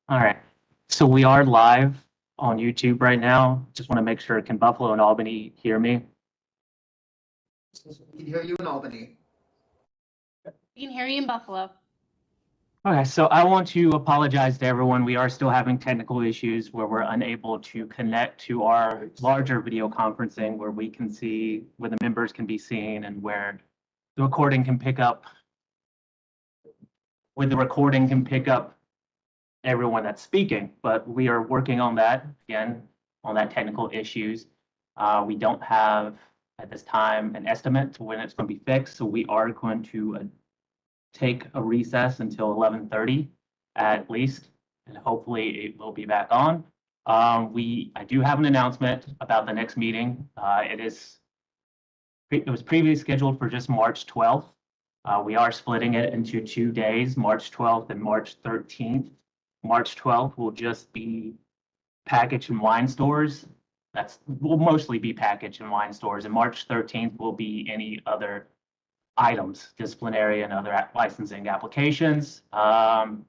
All right. So we are live on YouTube right now. Just want to make sure, can Buffalo and Albany hear me? We can hear you in Albany. We can hear you in Buffalo. Okay, so I want to apologize to everyone. We are still having technical issues where we're unable to connect to our larger video conferencing where we can see, where the members can be seen and where the recording can pick up, everyone that's speaking, but we are working on that, again, on that technical issues. We don't have, at this time, an estimate to when it's going to be fixed, so we are going to take a recess until 11:30 at least, and hopefully it will be back on. I do have an announcement about the next meeting. It was previously scheduled for just March 12th. We are splitting it into 2 days, March 12th and March 13th. March 12th will just be package and wine stores. Will mostly be package and wine stores, and March 13th will be any other items, disciplinary and other licensing applications.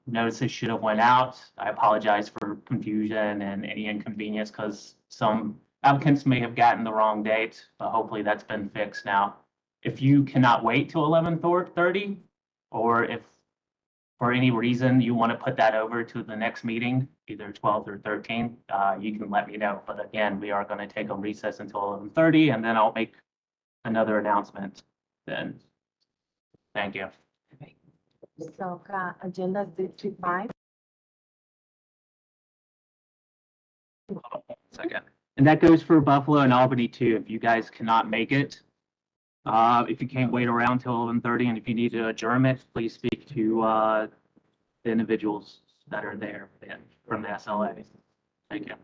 Notices should have went out. I apologize for confusion and any inconvenience because some applicants may have gotten the wrong date, but hopefully that's been fixed now. If you cannot wait till 11:30, or if for any reason you want to put that over to the next meeting, either 12th or 13th, you can let me know. But again, we are going to take a recess until 11:30, and then I'll make another announcement then. Thank you. So, agenda 325. Second. And that goes for Buffalo and Albany too. If you guys cannot make it, if you can't wait around till 11:30, and if you need to adjourn it, please speak to the individuals that are there from the SLA. Thank you.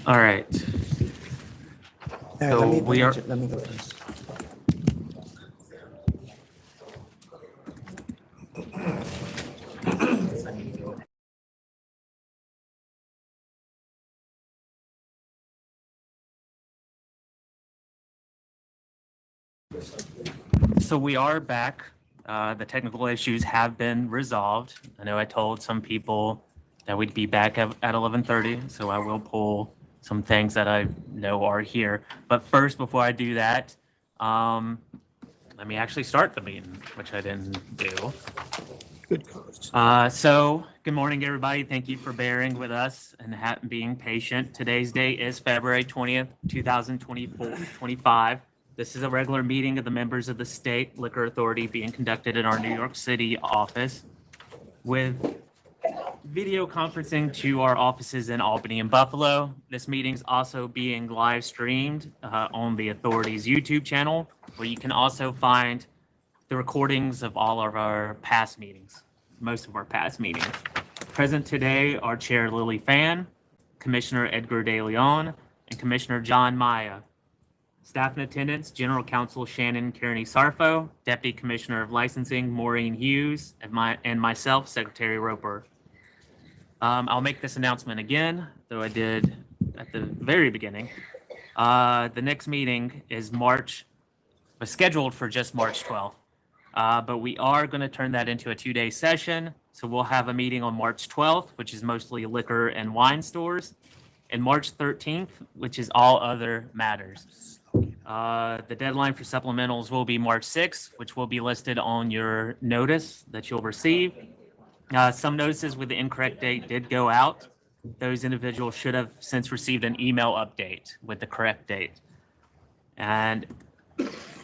All right. Let me go first. So we are back. The technical issues have been resolved. I know I told some people that we'd be back at 11:30, so I will pull some things that I know are here. But first, before I do that, let me actually start the meeting, which I didn't do. Good cause. So good morning, everybody. Thank you for bearing with us and being patient. Today's date is February 20th, 2025. This is a regular meeting of the members of the State Liquor Authority being conducted in our New York City office with video conferencing to our offices in Albany and Buffalo. This meeting is also being live streamed on the Authority's YouTube channel, where you can also find the recordings of all of our past meetings, most of our past meetings. Present today are Chair Lily Fan, Commissioner Edgar De Leon, and Commissioner John Maya. Staff in attendance, General Counsel Shannon Kearney-Sarfo, Deputy Commissioner of Licensing Maureen Hughes, and myself, Secretary Roper. I'll make this announcement again, though I did at the very beginning. The next meeting is scheduled for just March 12th, but we are going to turn that into a 2-day session. So we'll have a meeting on March 12th, which is mostly liquor and wine stores, and March 13th, which is all other matters. The deadline for supplementals will be March 6th, which will be listed on your notice that you'll receive. Some notices with the incorrect date did go out. Those individuals should have since received an email update with the correct date. And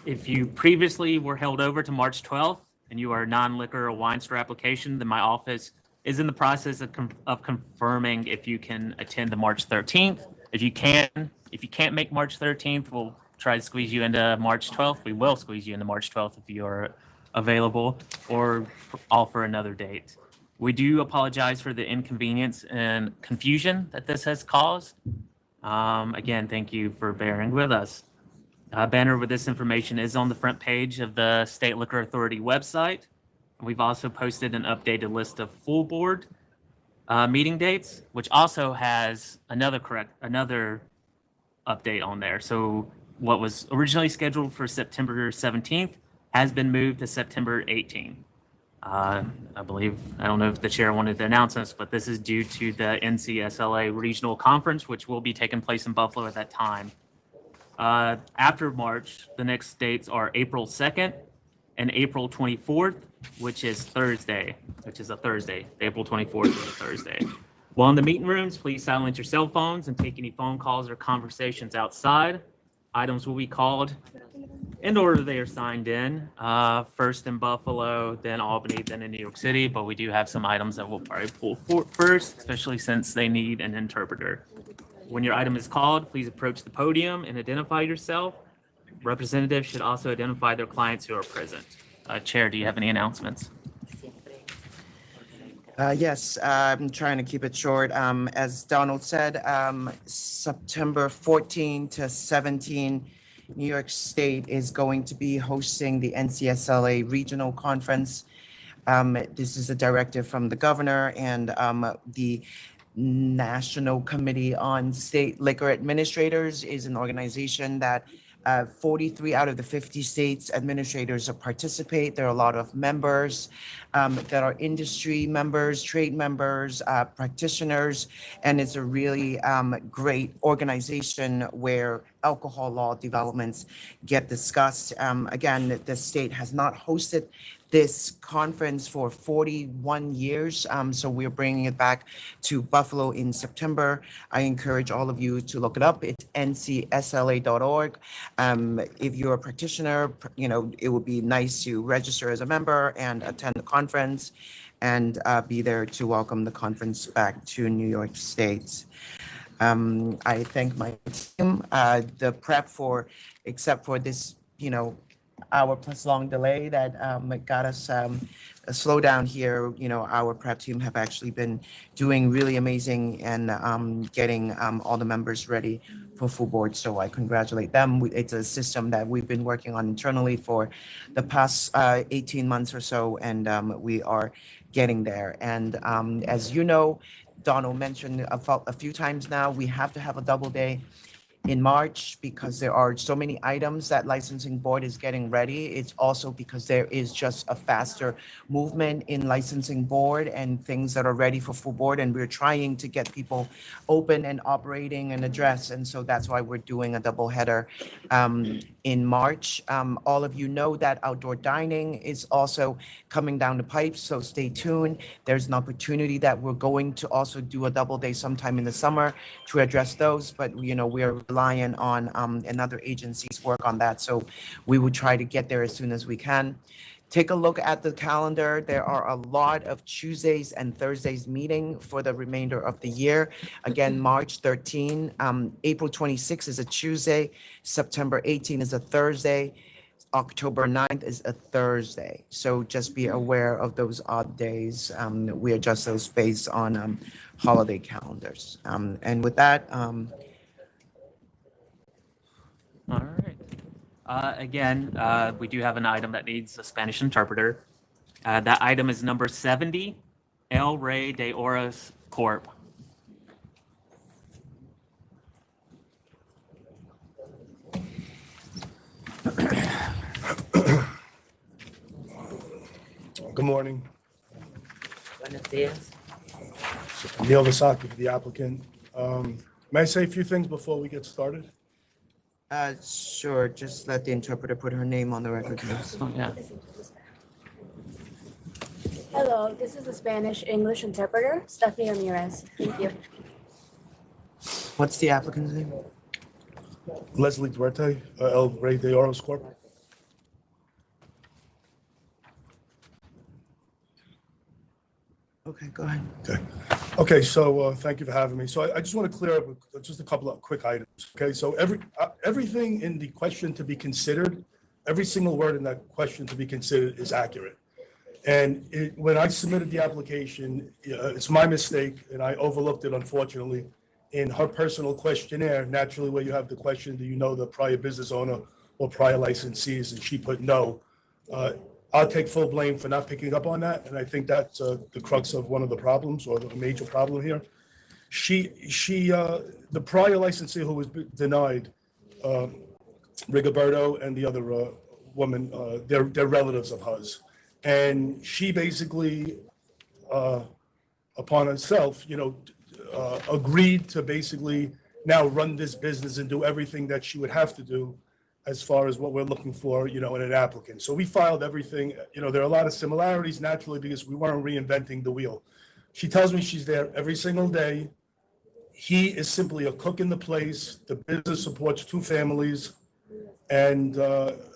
if you previously were held over to March 12th and you are a non-liquor or wine store application, then my office is in the process of confirming if you can attend the March 13th. If you can't make March 13th, we'll try to squeeze you into March 12th. We will squeeze you into March 12th if you are available, or offer another date. We do apologize for the inconvenience and confusion that this has caused. Again, thank you for bearing with us. A banner with this information is on the front page of the State Liquor Authority website. We've also posted an updated list of full board meeting dates, which also has another update on there. So what was originally scheduled for September 17th has been moved to September 18th. I don't know if the chair wanted to announce this, but this is due to the NCSLA Regional Conference, which will be taking place in Buffalo at that time. After March, the next dates are April 2nd and April 24th, which is a Thursday. April 24th is a Thursday. While in the meeting rooms, please silence your cell phones and take any phone calls or conversations outside. Items will be called in order they are signed in, first in Buffalo, then Albany, then in New York City, but we do have some items that we'll probably pull first, especially since they need an interpreter. When your item is called, please approach the podium and identify yourself. Representatives should also identify their clients who are present. Chair, do you have any announcements? Yes, I'm trying to keep it short. As Donald said, September 14 to 17, New York State is going to be hosting the NCSLA Regional Conference. This is a directive from the governor and the National Committee on State Liquor Administrators is an organization that 43 out of the 50 states administrators participate. There are a lot of members that are industry members, trade members, practitioners, and it's a really great organization where alcohol law developments get discussed. Again, the state has not hosted this conference for 41 years, so we're bringing it back to Buffalo in September. I encourage all of you to look it up. It's ncsla.org. If you're a practitioner, it would be nice to register as a member and attend the conference and be there to welcome the conference back to New York State. I thank my team. The prep except for this, hour plus long delay that got us slowdown here, our prep team have actually been doing really amazing and getting all the members ready for full board. So I congratulate them. It's a system that we've been working on internally for the past 18 months or so, and we are getting there. And as you know, Donald mentioned a few times now, we have to have a double day in March because there are so many items that licensing board is getting ready. It's also because there is just a faster movement in licensing board and things that are ready for full board. And we're trying to get people open and operating and address. And so that's why we're doing a double header in March. All of you know that outdoor dining is also coming down the pipe, so stay tuned. There's an opportunity that we're going to also do a double day sometime in the summer to address those, but we are relying on another agency's work on that, so we will try to get there as soon as we can. Take a look at the calendar. There are a lot of Tuesdays and Thursdays meeting for the remainder of the year. Again, March 13, April 26 is a Tuesday, September 18 is a Thursday, October 9th is a Thursday. So just be aware of those odd days. We adjust those based on holiday calendars. And with that, All right. Again, we do have an item that needs a Spanish interpreter. That item is number 70, El Rey de Oros Corp. Good morning. buenos días. Neil Vasaki for the applicant. May I say a few things before we get started? Sure, just let the interpreter put her name on the record, please. Oh, yeah. Hello, this is the Spanish-English interpreter, Stephanie Ramirez. Thank you. What's the applicant's name? Leslie Duarte, El Rey de Oros Corp. Okay, go ahead. Okay, so thank you for having me. So I just want to clear up just a couple of quick items. Okay, so everything in the question to be considered, every single word in that question to be considered is accurate. And when I submitted the application, it's my mistake, and I overlooked it, unfortunately. In her personal questionnaire, naturally, where you have the question, do you know the prior business owner or prior licensees? And she put no. I'll take full blame for not picking up on that, and I think that's the crux of one of the problems, or the major problem here. The prior licensee who was denied, Rigoberto and the other woman, they're relatives of hers, and she basically, upon herself, agreed to basically now run this business and do everything that she would have to do as far as what we're looking for, in an applicant. So we filed everything. There are a lot of similarities, naturally, because we weren't reinventing the wheel. She tells me she's there every single day. He is simply a cook in the place. The business supports 2 families, and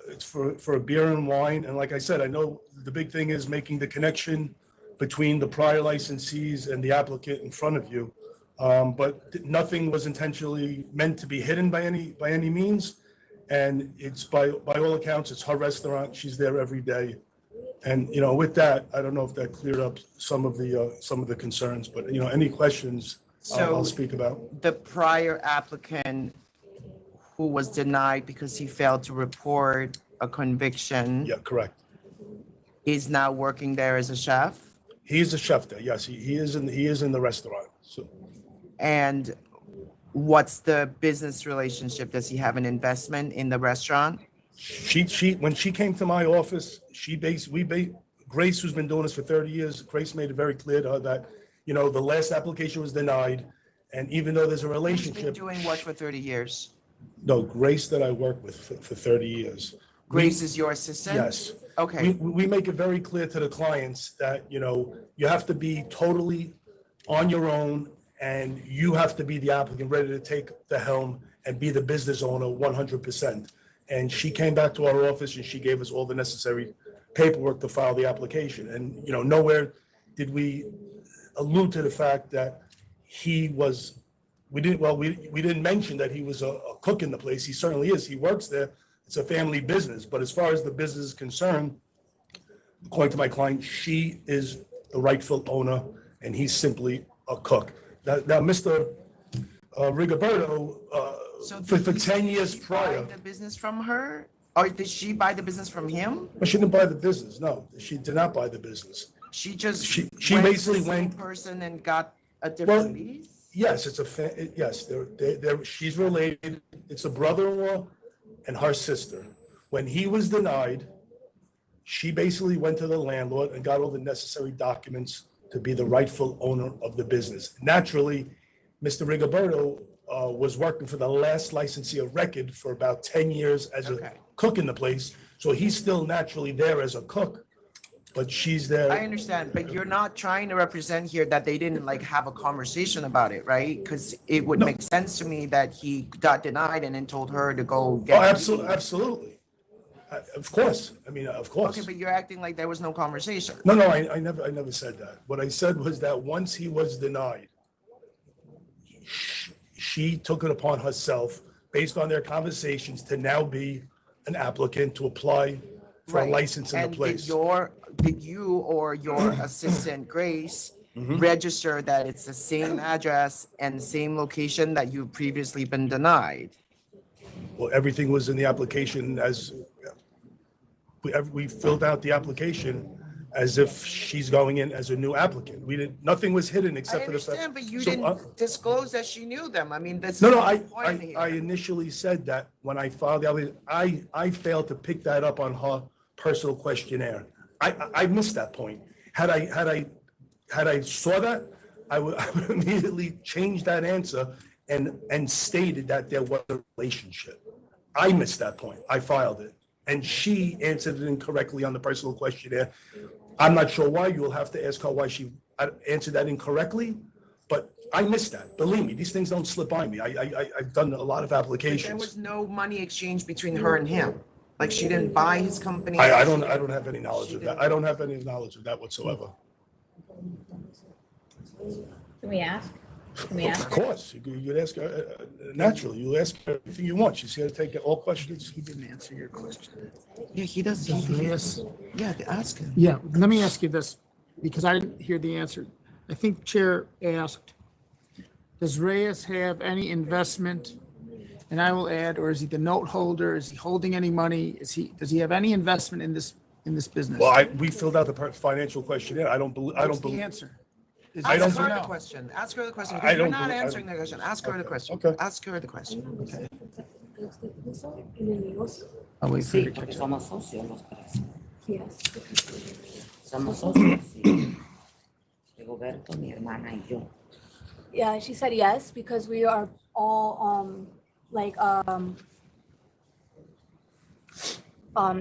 it's for a beer and wine. And like I said, I know the big thing is making the connection between the prior licensees and the applicant in front of you. But nothing was intentionally meant to be hidden by any means. And it's by all accounts, it's her restaurant. She's there every day. And, with that, I don't know if that cleared up some of the concerns, but, any questions I'll speak about. The prior applicant who was denied because he failed to report a conviction Yeah, correct. is now working there as a chef. He is a chef there. Yes, he is in the restaurant. So And what's the business relationship? Does he have an investment in the restaurant? when she came to my office, Grace, who's been doing this for 30 years, Grace made it very clear to her that, the last application was denied. And even though there's a He's been relationship, doing what for 30 years? no, Grace that I work with for 30 years. Grace is your assistant? Yes. Okay, We make it very clear to the clients that, you have to be totally on your own, and you have to be the applicant, ready to take the helm and be the business owner 100%. And she came back to our office and she gave us all the necessary paperwork to file the application. And, nowhere did we allude to the fact that we didn't mention that he was a cook in the place. He certainly is. He works there. It's a family business. But as far as the business is concerned, according to my client, she is the rightful owner and he's simply a cook. Now, Mr. Rigoberto, So for did 10 years he buy prior, the business from her? Or did she buy the business from him? but she didn't buy the business. No, she did not buy the business. She just She went to basically the same went- person and got a different lease? Yes, yes, she's related. It's a brother-in-law and her sister. When he was denied, she basically went to the landlord and got all the necessary documents to be the rightful owner of the business. Naturally, Mr. Rigoberto was working for the last licensee of record for about 10 years as a Okay. cook in the place. So he's still naturally there as a cook, but she's there. I understand, but you're not trying to represent here that they didn't like have a conversation about it, right? Because it would make sense to me that he got denied and then told her to go Oh, get. absolutely, absolutely. Of course. I mean, of course. Okay, but you're acting like there was no conversation. No, I never said that. What I said was that once he was denied, she took it upon herself, based on their conversations, to now be an applicant to apply for a Right. license in the And place. did you or your assistant Grace register that it's the same address and same location that you've previously been denied? Well, everything was in the application as, we filled out the application as if she's going in as a new applicant. We didn't, nothing was hidden I except for the fact. understand, but you So, didn't disclose that she knew them. I mean, that's. No, the I point here. initially said that when I filed the application, I failed to pick that up on her personal questionnaire. I missed that point. Had I saw that, I would immediately change that answer and stated that there was a relationship. I missed that point. I filed it. And she answered it incorrectly on the personal questionnaire. I'm not sure why. You'll have to ask her why she answered that incorrectly, but I missed that. Believe me, these things don't slip by me. I've done a lot of There applications. was no money exchange between her and him. Like she didn't buy his company. I don't have any knowledge of that. I don't have any knowledge of that whatsoever. Can we ask? Can we Of ask? course, you'd ask her, naturally, you ask her everything you want. She's here to take all questions. He didn't answer your question. Yeah, he does. Yes. Yeah, ask him. Yeah, let me ask you this, because I didn't hear the answer. I think Chair asked, does Reyes have any investment? And I will add, or is he the note holder? Is he holding any money? Does he have any investment in this business? Well, we filled out the financial questionnaire. I don't What's the believe. answer? Is I it don't yes or Ask her no? the question. Ask her the question. I 'Cause you're don't not believe- I answering don't- the question. Ask her the question. Okay. Ask her the question. Okay. I'll wait for you Sí, to porque catch up. somos socios los tres. Yes. Somos socios, sí. Rigoberto, mi hermana y yo. Yeah, she said yes because we are all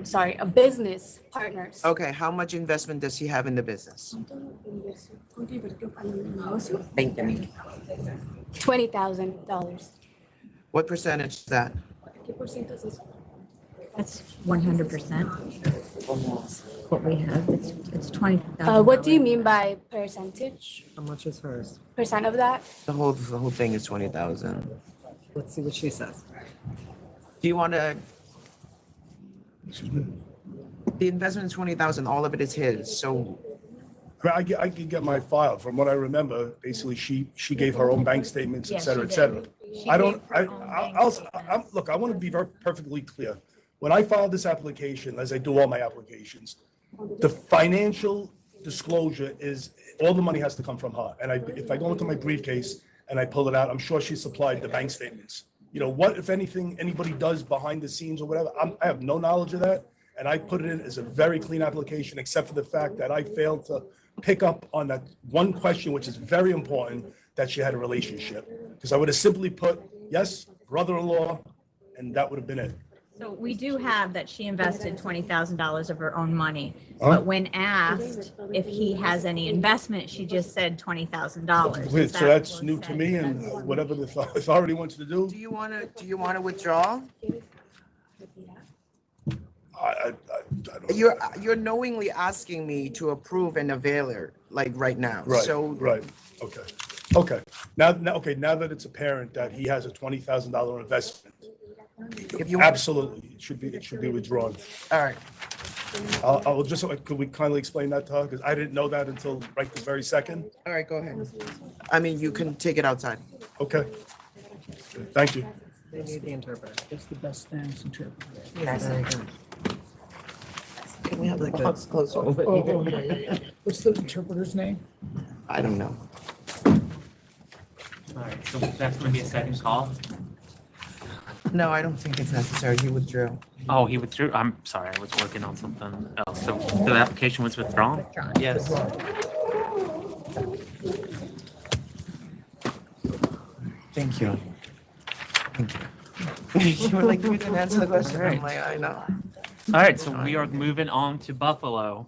sorry, business partners. Okay, how much investment does he have in the business? 20,000. $20,000. What percentage is that? That's 100% Como what we have. It's 20,000. What do you mean by percentage? How much is hers? Percent of that? The whole thing is 20,000. Let's see what she says. Do you want to? The investment is 20,000. All of it is his. So I can get my file. From what I remember, basically, she gave her own bank statements, Yeah, et cetera, she et cetera. did. She I don't, gave her own bank look, I want to be perfectly clear. When I filed this application, as I do all my applications, the financial disclosure is, all the money has to come from her. And if I go into my briefcase and I pull it out, I'm sure she supplied the bank statements. You know, what, if anything, anybody does behind the scenes or whatever, I have no knowledge of that. And I put it in as a very clean application, except for the fact that I failed to pick up on that one question, which is very important, that she had a relationship. Because I would have simply put, yes, brother-in-law, and that would have been it. So we do have that she invested $20,000 of her own money. Huh? But when asked if he has any investment, she just said $20,000. Is So that that's was new to said? me, and whatever the authority wants to do, do you want to withdraw? I don't. You're knowingly asking me to approve an availer, like right now. Right, So right, okay. Now that it's apparent that he has a $20,000 investment, if you want, absolutely, it should be withdrawn. all right. I'll just, could we kindly explain that to her? Because I didn't know that until right this very second. All right, go ahead. I mean, you can take it outside. Okay. Thank you. They need the interpreter. That's the best Spanish interpreter. Very good. Can we have the Like box closer? Oh, yeah. What's the interpreter's name? I don't know. All right, so that's gonna be a second call. No, I don't think it's necessary. He withdrew. Oh, he withdrew. I'm sorry, I was working on something else. So the application was withdrawn? Yes. Thank you. Thank you. You were like, you didn't answer the question. I'm like, I know. All right, so we are moving on to Buffalo.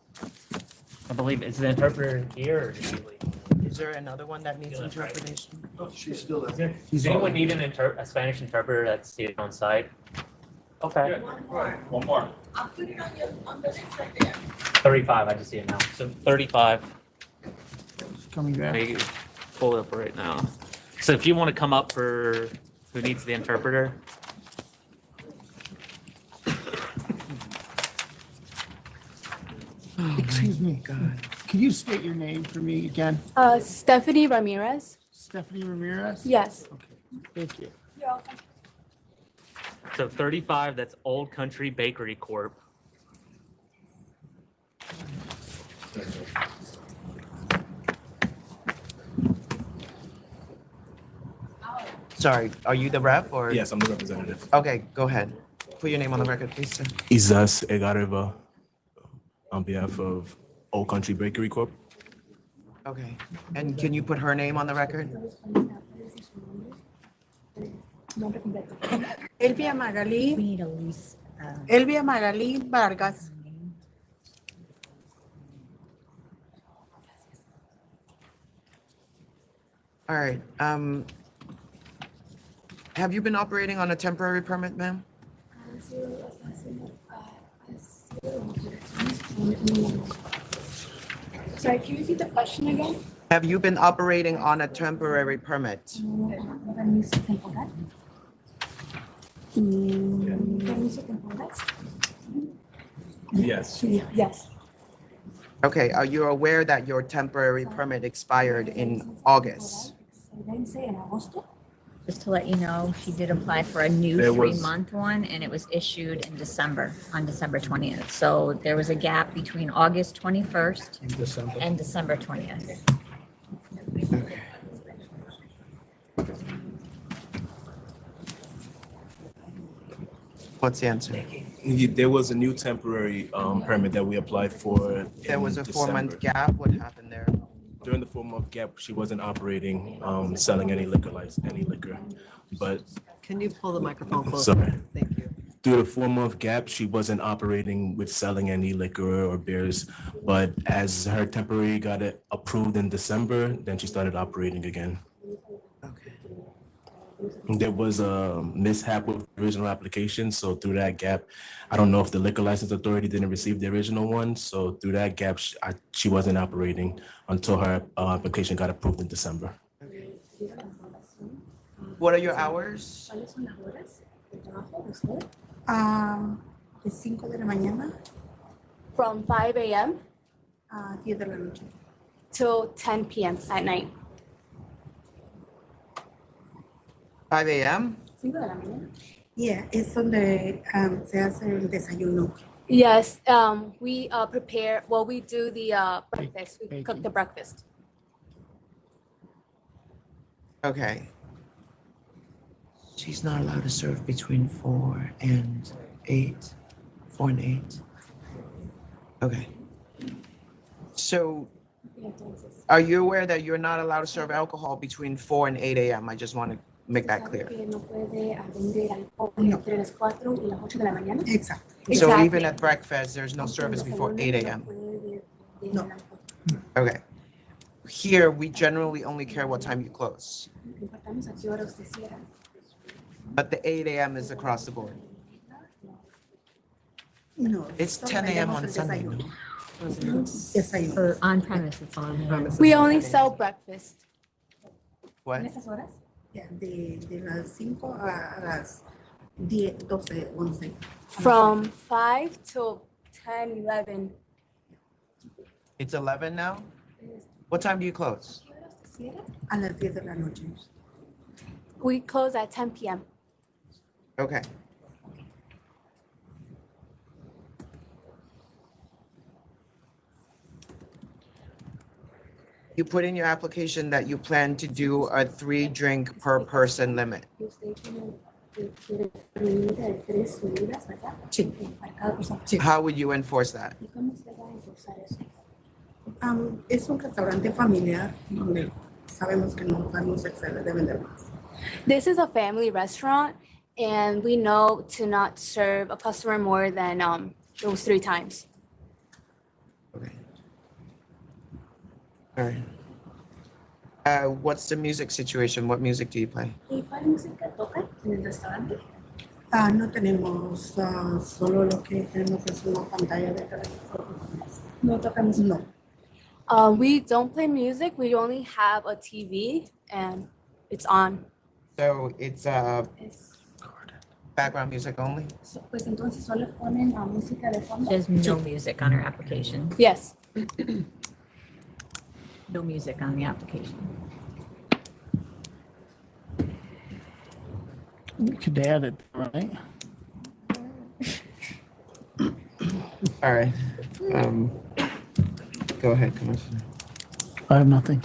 I believe, is the interpreter here or did he leave? Is there another one that needs interpretation? She's still there. Does anyone need a Spanish interpreter that's seated on site? Okay. One more. 35, I just see it now. So 35, Coming back. I pull it up right now. So if you want to come up for who needs the interpreter, Excuse me. God. Can you state your name for me again? Stephanie Ramirez. Stephanie Ramirez? Yes. Okay, thank you. so 35, that's Old Country Bakery Corp. Sorry, are you the rep or? Yes, I'm the representative. Okay, go ahead. Put your name on the record, please, sir. Isas Egareva on behalf of Old Country Bakery Corp. Okay, and can you put her name on the record? Elvia Magali, We need a lease. Elvia Magali Vargas. All right, have you been operating on a temporary permit, ma'am? Sorry, can you repeat the question again? Have you been operating on a temporary permit? Yes. Yes. Okay, are you aware that your temporary permit expired in August? Just to let you know, she did apply for a new There was- 3-month one and it was issued in December, on December 20th. So there was a gap between August 21st In December. and December 20th. Okay. What's the answer? There was a new temporary permit that we applied for. There was in a 4-month December. gap. What happened there? During the 4-month gap, she wasn't operating, selling any liquor. But Can you pull the microphone closer? sorry, Thank you. through the 4-month gap, she wasn't operating with selling any liquor or beers. But as her temporary got it approved in December, then she started operating again. Okay. There was a mishap with the original application, so through that gap, I don't know if the liquor license authority didn't receive the original one, so through that gap, she wasn't operating until her application got approved in December. What are your hours? De 5 de la mañana From 5 a.m. a 10 de la noche. till 10 p.m. at night. 5 a.m.? 5 de la mañana? Yeah, es donde se hace el desayuno. Yes, we prepare, well, we do the breakfast. We cook the breakfast. Okay. She's not allowed to serve between 4 and 8. 4 and 8. Okay. So are you aware that you're not allowed to serve alcohol between 4 and 8 a.m.? I just want to make that clear. Exacto. So even at breakfast, there's no service before 8 a.m.? No. Okay. Here, we generally only care what time you close, but the 8 a.m. is across the board. No. It's 10 a.m. on Sunday, no? Desayuno. For on premise, it's on. We only sell breakfast. What? Yeah, de las 5 a las 10, 12, 11. From 5 till 10, 11. It's 11 now? What time do you close? A las 10 de la noche. We close at 10 p.m. Okay. You put in your application that you plan to do a 3-drink per person limit. Y usted quiere límite de 3 bebidas, ¿verdad? Sí. Para cada persona. Sí. How would you enforce that? ¿Y cómo usted va a enforzar eso? Es un restaurante familiar donde sabemos que no podemos exceder de vender más. This is a family restaurant, and we know to not serve a customer more than those 3 times. Okay. All right. What's the music situation? What music do you play? ¿Y cuál música tocan en el restaurante? No tenemos, solo lo que tenemos es una pantalla de televisor. No tocan música. No. We don't play music. We only have a TV, and it's on. So it's background music only? Pues entonces solo ponen música de fondo. There's no music on our application. Yes. No music on the application. We could add it, right? All right. Go ahead, Commissioner. I have nothing.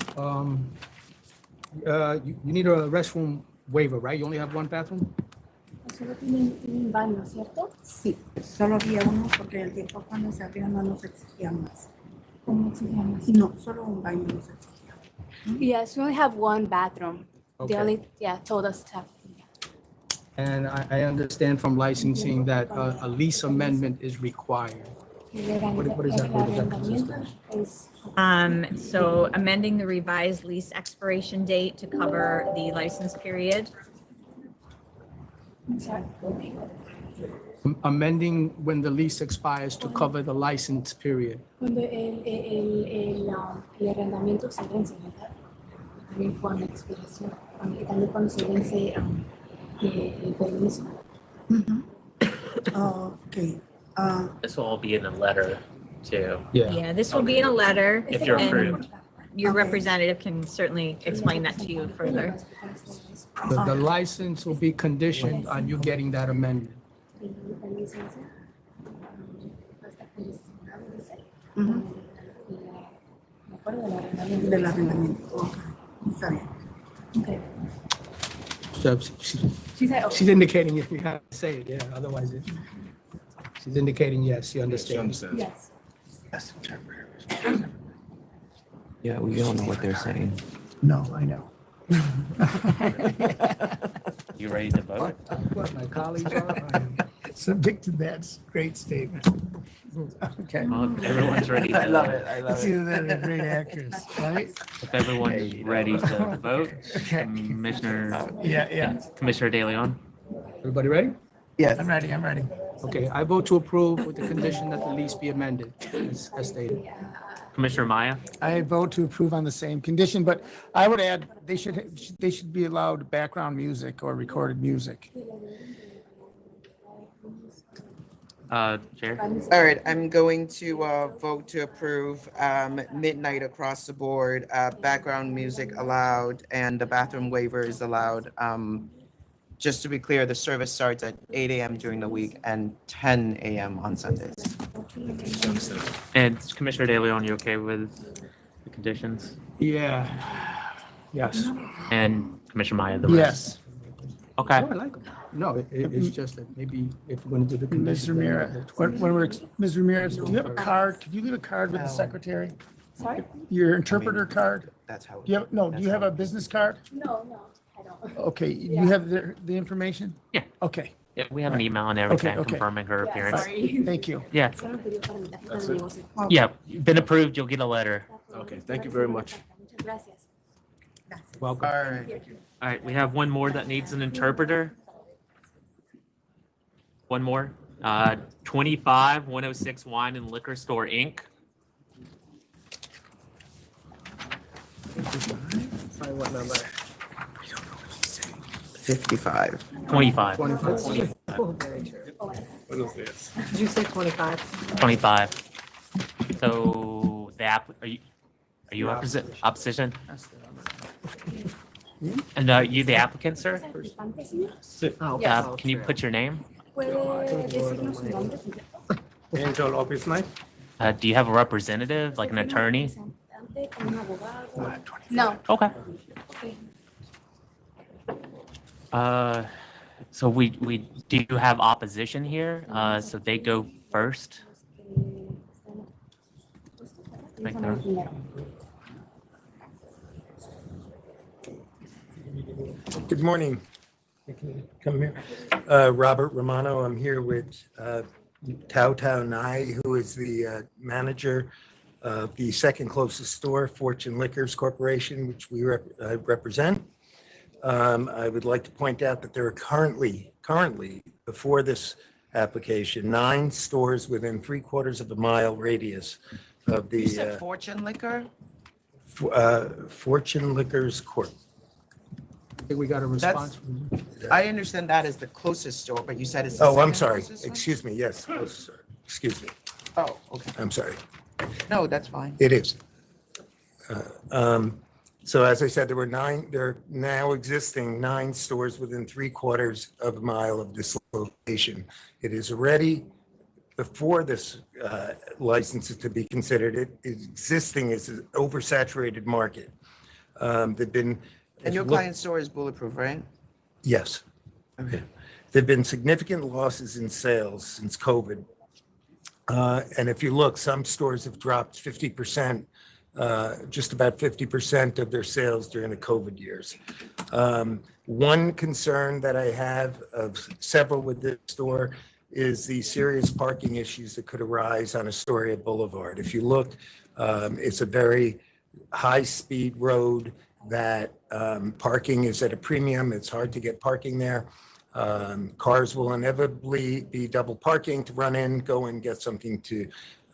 You need a restroom waiver, right? You only have one bathroom? Solo tienen baño, ¿cierto? Sí, solo había uno porque el tiempo cuando se abrió no nos exigía más. ¿Cómo exigíamos? No, solo un baño nos exigía. Yes, we only have one bathroom. They Okay. only, told us to have. And I understand from licensing that a lease amendment is required. What is that? What does that consist of? So amending the revised lease expiration date to cover the license period. I'm sorry. Amending when the lease expires to cover the license period. Cuando el arrendamiento se vence, ¿verdad? También con la expiración. También cuando se vence el permiso. Okay. This will all be in a letter too. Yeah, this will be in a letter. If you're and approved. Your Okay. representative can certainly explain that to you further. The license will be conditioned on you getting that amendment. Del arrendamiento. Okay. Está bien. Okay. So She said, okay. she's indicating if you have to say it, yeah, otherwise she's indicating yes, she She understands. understands. Yes. Yeah, we all know what they're saying. No, I know. You ready to vote? What my colleagues are, I am. Subject to that great statement. Okay. Well, if everyone's ready to. I love it. It's either that or great actors, right? If everyone's ready to vote, Okay. Commissioner De Leon. Everybody ready? Yes. I'm ready. Okay, I vote to approve with the condition that the lease be amended, as stated. Commissioner Maya, I vote to approve on the same condition, but I would add, they should be allowed background music or recorded music. Chair. All right, I'm going to vote to approve midnight across the board, background music allowed, and the bathroom waiver is allowed. Just to be clear, the service starts at 8 a.m. during the week and 10 a.m. on Sundays. And Commissioner De Leon, you okay with the conditions? Yeah, yes. And Commissioner Maya, the rest? Yes. Okay. Oh, I like them. No, it's just that maybe if we're going to do the Ms. conditions. Ramirez, Ms. Ramirez, do you have a card? Could you leave a card with the secretary? Sorry? Your interpreter card? That's how. Do you have a business card? No, I don't. Okay, you have the information? Yeah. Okay, Yeah, we have an email and everything Okay. confirming her appearance. Sorry. thank you. Yeah, Solo pidió para mi tarjeta de negocio. yeah, been approved, you'll get a letter. Okay, thank you very much. Muchas gracias. Welcome. All right. All right, we have one more that needs an interpreter. One more, 25106 Wine and Liquor Store, Inc. What number? 55. 25. 25. Very true. Did you say 25? 25. So the are you opposition? And you the applicant, sir? Can you put your name? Angel Office Night? Do you have a representative, like an attorney? No. Okay. So we do have opposition here, so they go first. Right there. Good morning. Come here. Robert Romano. I'm here with Tao Nai, who is the manager of the second closest store, Fortune Liquors Corporation, which we represent. I would like to point out that there are currently, before this application, 9 stores within 3/4 of a mile radius of the You said Fortune Liquor? Fortune Liquors Corp. I think we got a response. I understand that as the closest store, but you said it's the Oh, I'm second sorry. closest one? Excuse me. Yes. Oh, sorry. Excuse me. Oh, okay. I'm sorry. No, that's fine. It is. So as I said, there are now existing 9 stores within 3/4 of a mile of this location. It is already, before this license is to be considered, it is existing as an oversaturated market. There've been. And your client's store is bulletproof, right? Yes. Okay. There've been significant losses in sales since COVID. And if you look, some stores have dropped 50%, just about 50% of their sales during the COVID years. One concern that I have of several with this store is the serious parking issues that could arise on Astoria Boulevard. If you look, it's a very high-speed road that parking is at a premium. It's hard to get parking there. Cars will inevitably be double parking to run in, go and get something to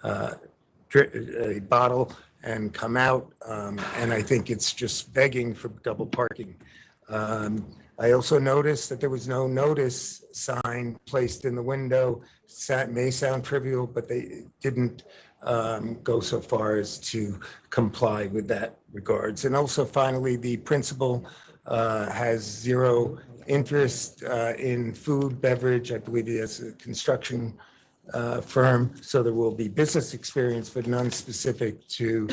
a bottle and come out. And I think it's just begging for double parking. I also noticed that there was no notice sign placed in the window. May sound trivial, but they didn't go so far as to comply with that regards. And also finally, the principal has zero interest in food, beverage. I believe he has a construction firm, so there will be business experience, but none specific to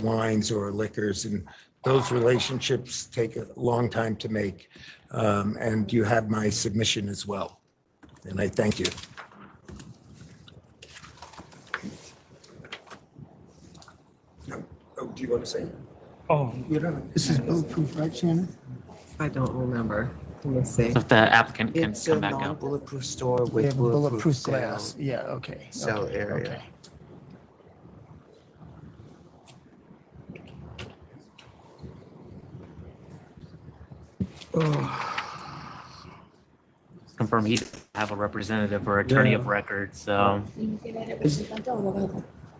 wines or liquors. And those relationships take a long time to make. And you have my submission as well. And I thank you. Oh, do you want to say? Oh, this is bulletproof, right, Shannon? I don't remember. Let me see. So if the applicant can It's come a back out. non-bulletproof store We with have a bulletproof bulletproof cell. glass. Yeah, okay. Cell okay, area. okay. Confirm he have a representative or attorney of record, so.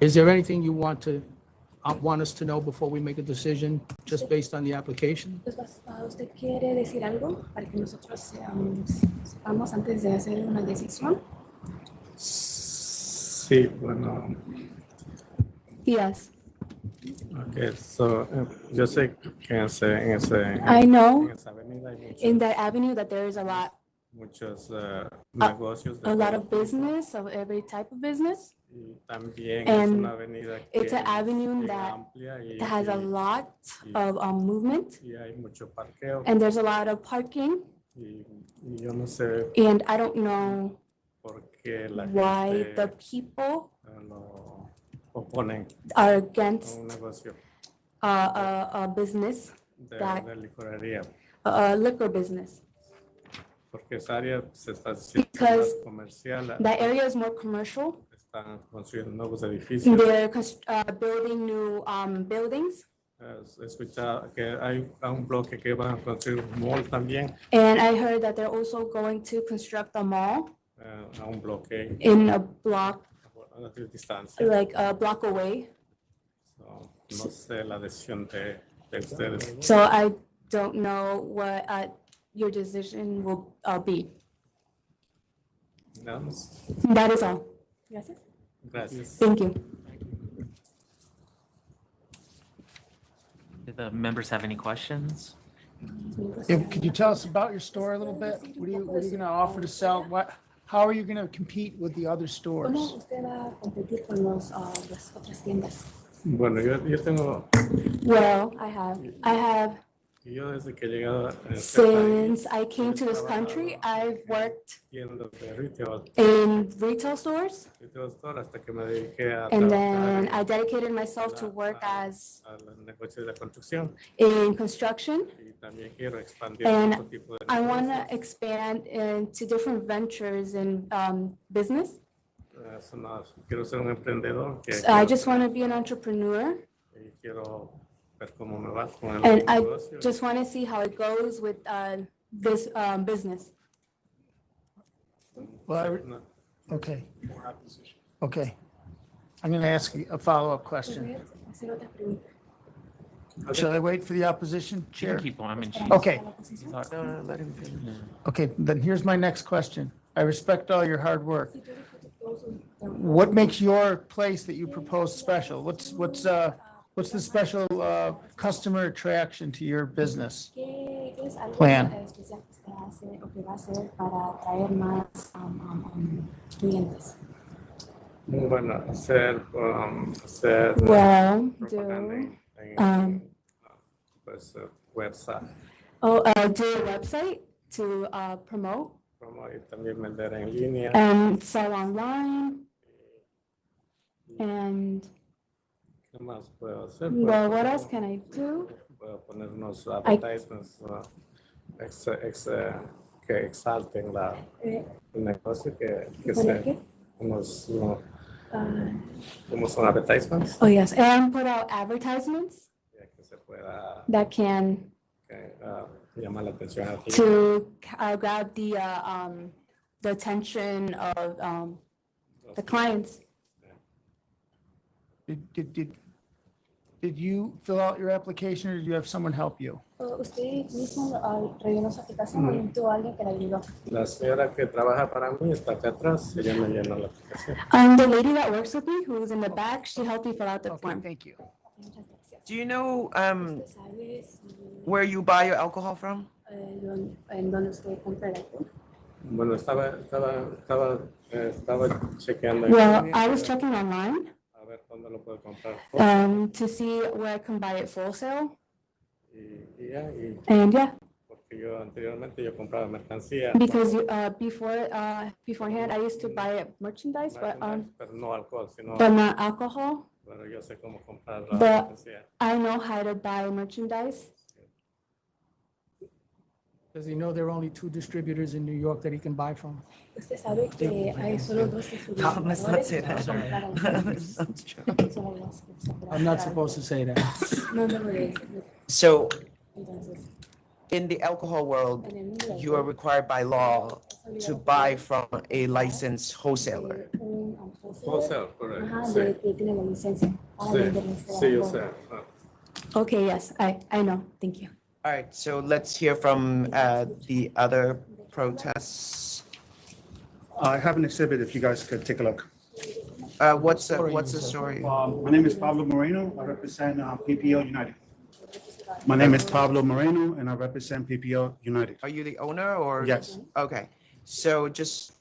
Is there anything you want us to know before we make a decision, just based on the application? ¿Usted quiere decir algo para que nosotros sepamos antes de hacer una decisión? Sí, bueno, Yes. okay, so, yo sé que en ese, I know en esa avenida hay in that avenue that there is muchos negocios de a lot todo of business, of every type of business. y también es And una avenida que it's an es avenue bien that amplia y, has a lot of movement, y hay mucho parqueo and there's a lot of parking. y yo no sé And I don't know por qué la why gente the people lo oponen are a against un negocio a business, that de licorería, a liquor business, porque esa área se está haciendo because más comercial, that area is more commercial. están construyendo nuevos edificios. They're building new buildings. Escucha que hay un bloque que van a construir un mall también, And I heard that they're also going to construct a mall a un bloque in a block, a una distancia. like a block away. So, no sé la decisión de ustedes. So I don't know what your decision will be. else? That is all. Gracias. Gracias. Thank you. Do the members have any questions? Could you tell us about your store a little bit? What are you gonna offer to sell? How are you gonna compete with the other ¿Cómo stores? usted va a competir con las otras tiendas? Bueno, yo tengo, Well, I have yo desde que he llegado a este país, since I came to this country, I've worked tiendas de retail, in retail stores, retail store, hasta que me dediqué a and trabajar then I dedicated myself to work as al negocio de la construcción in construction, y también quiero expandir and otro tipo de I want negocios. to expand into different ventures in business. Quiero ser un emprendedor que So I just want to be an entrepreneur, y quiero ver cómo me va con el and I negocio. just want to see how it goes with this business. Well, okay. Okay. I'm gonna ask you a follow-up question. Shall I wait for the opposition, You Chair? can keep on. I mean, she's- Okay, No, let him finish. okay, then here's my next question. I respect all your hard work. What makes your place that you propose special? What's the special customer attraction to your business? ¿Qué es algo Plan. especial que usted hace o que va a hacer para atraer más clientes? Bueno, hacer Well, propaganda do en pues, website, do a website to promote como y también vender en línea. and sell online. And ¿Qué más puedo hacer? well, what else can I do? Puedo poner unos advertisements que exalten el negocio, que ¿Poner se, qué? unos, como son advertisements, Oh yes, and put out advertisements que se pueda that can llamar la atención al cliente. to grab the attention of the clients. Did you fill out your application or did you have someone help you? ¿Usted mismo rellenó su aplicación o necesitó a alguien que la ayudó? La señora que trabaja para mí está acá atrás, ella me llenó la aplicación. The lady that works with me, who's in the back, she helped me fill out the form. Thank you. Do you know where you buy your alcohol from? ¿En dónde usted compra el alcohol? Bueno, estaba chequeando. en Well, línea I was para- checking online a ver dónde lo puedo comprar. to see where I can buy it wholesale. Y And yeah, porque yo anteriormente yo compraba mercancía, because beforehand I used to buy merchandise, pero no alcohol, sino but not alcohol. pero yo sé cómo comprar la But mercancía. I know how to buy merchandise. Does he know there are only 2 distributors in New York that he can buy from? Usted sabe que hay solo dos No, let's not say distribuidores that. para comprar That's not true. alcohol. I'm not supposed to say that. No, no, no. So Entonces, in the alcohol world, en el mundo del you are required by law to buy from a licensed wholesaler. Wholesale, correcto. Ajá, Sí, que tiene la licencia para sí, vender este sí, yo alcohol. sé. Ah. Okay, yes, I know. Thank you. All right, so let's hear from the other protests. I have an exhibit if you guys could take a look. What's the story? My name is Pablo Moreno. I represent PPO United. My name is Pablo Moreno and I represent PPO United. Are you the owner or? Yes. Okay, so just,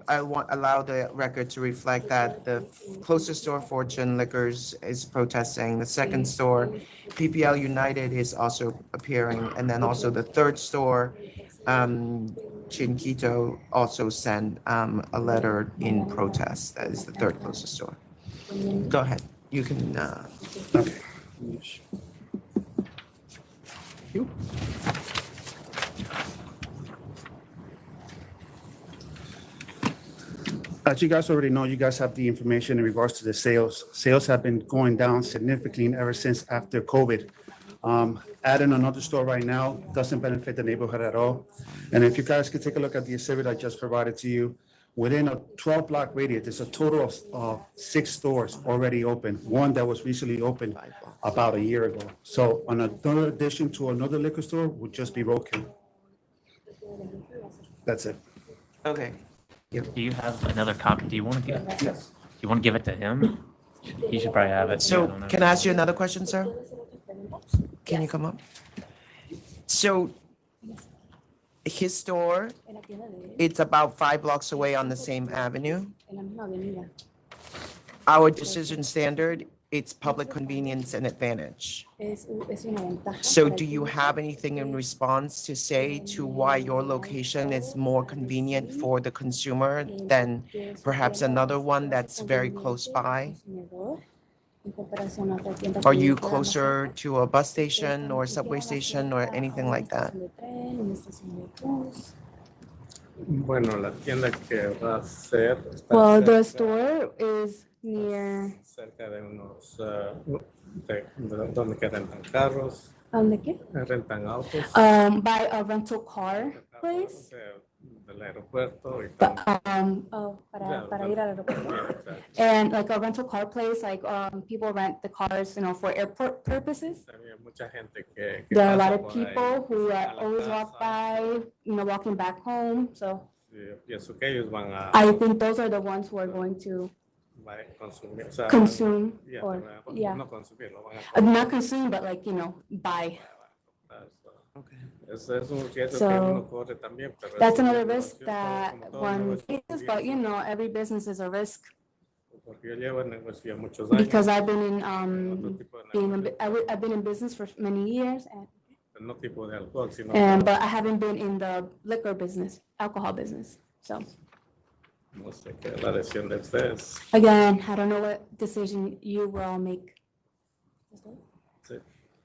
allow the record to reflect that the closest store, Fortune Liquors, is protesting. The second store, PPL United, is also appearing. And then also the third store, Chinquito, also sent a letter in protest. That is the third closest store. Go ahead, you can, Okay. You? As you guys already know, you guys have the information in regards to the sales. Sales have been going down significantly ever since after COVID. Adding another store right now doesn't benefit the neighborhood at all. And if you guys could take a look at the exhibit I just provided to you, within a 12-block radius, there's a total of 6 stores already open. One that was recently opened about a year ago. So another addition to another liquor store would just be roadkill. That's it. okay. Do you have another copy? Do you want to give? Yes. You want to give it to him? He should probably have it. I So don't know. can I ask you another question, sir? Can you come up? So his store, it's about 5 blocks away on the same avenue. Our decision standard, it's public convenience and advantage. So do you have anything in response to say to why your location is more convenient for the consumer than perhaps another one that's very close by? Are you closer to a bus station or subway station or anything like that? Bueno, la tienda que va a ser está Well, the cerca- store is near. cerca de unos donde que rentan carros, ¿De qué? rentan autos. By a rental car place. Del aeropuerto y Para ir al aeropuerto. And like a rental car place, like people rent the cars, for airport purposes. Había mucha gente que There are a lot pasa of por ahí people who a la always casa. walk by, walking back home. So Sí, pienso que ellos van a I think those are the ones who are going to consumir, o sea, consume yeah, or, van- yeah. no consumir, lo van a Not consume, but like, buy. Es un riesgo So, que uno corre también, pero That's es un another negocio, risk that como todo one negocio faces, but every business is a risk. porque yo llevo en negocio muchos años. Because I've been in I've been in business for many years, No tipo de alcohol, sino but I haven't been in the liquor business, alcohol business. So no sé qué es la decisión de ustedes. again, I don't know what decision you will make. Sí.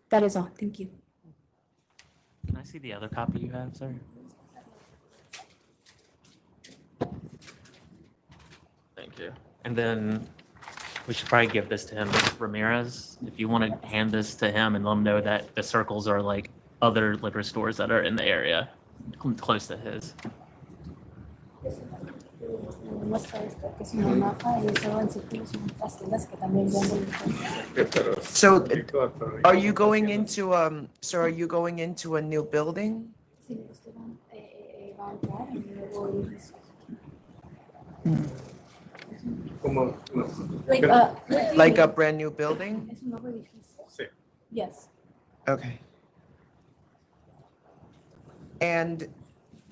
That is all. Thank you. Can I see the other copy you have, sir? Thank you. And then we should probably give this to him, Ramirez. If you want to hand this to him and let him know that the circles are like other liquor stores that are in the area close to his. So are you going into, so are you going into a new building? Como, Like a brand new building? Sí. Yes. Okay. And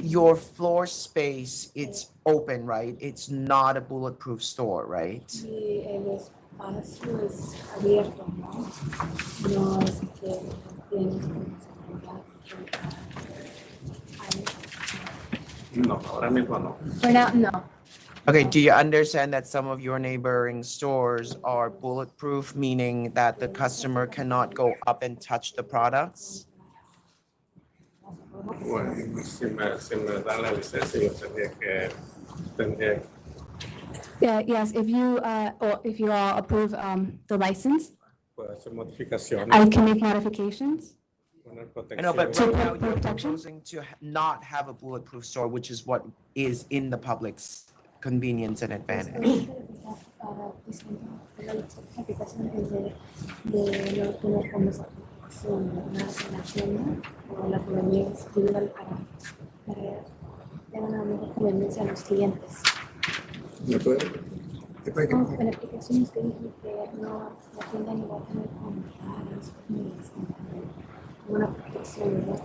your floor space, it's open, right? It's not a bulletproof store, right? El espacio es abierto, ¿no? No es que tienes No, ahora mismo no. For now, no. Okay, do you understand that some of your neighboring stores are bulletproof, meaning that the customer cannot go up and touch the products? Bueno, si me dan la licencia, yo tendría Yes, if you or if you all approve the license, puedo hacer modificaciones. I can make modifications. Poner I know, but protección. right now you're Protection? proposing to not have a bulletproof store, which is what is in the public's convenience and advantage. ¿Me puede? ¿Qué puede? Beneficaciones que dicen que no la tienda no va a tener una protección, ¿verdad?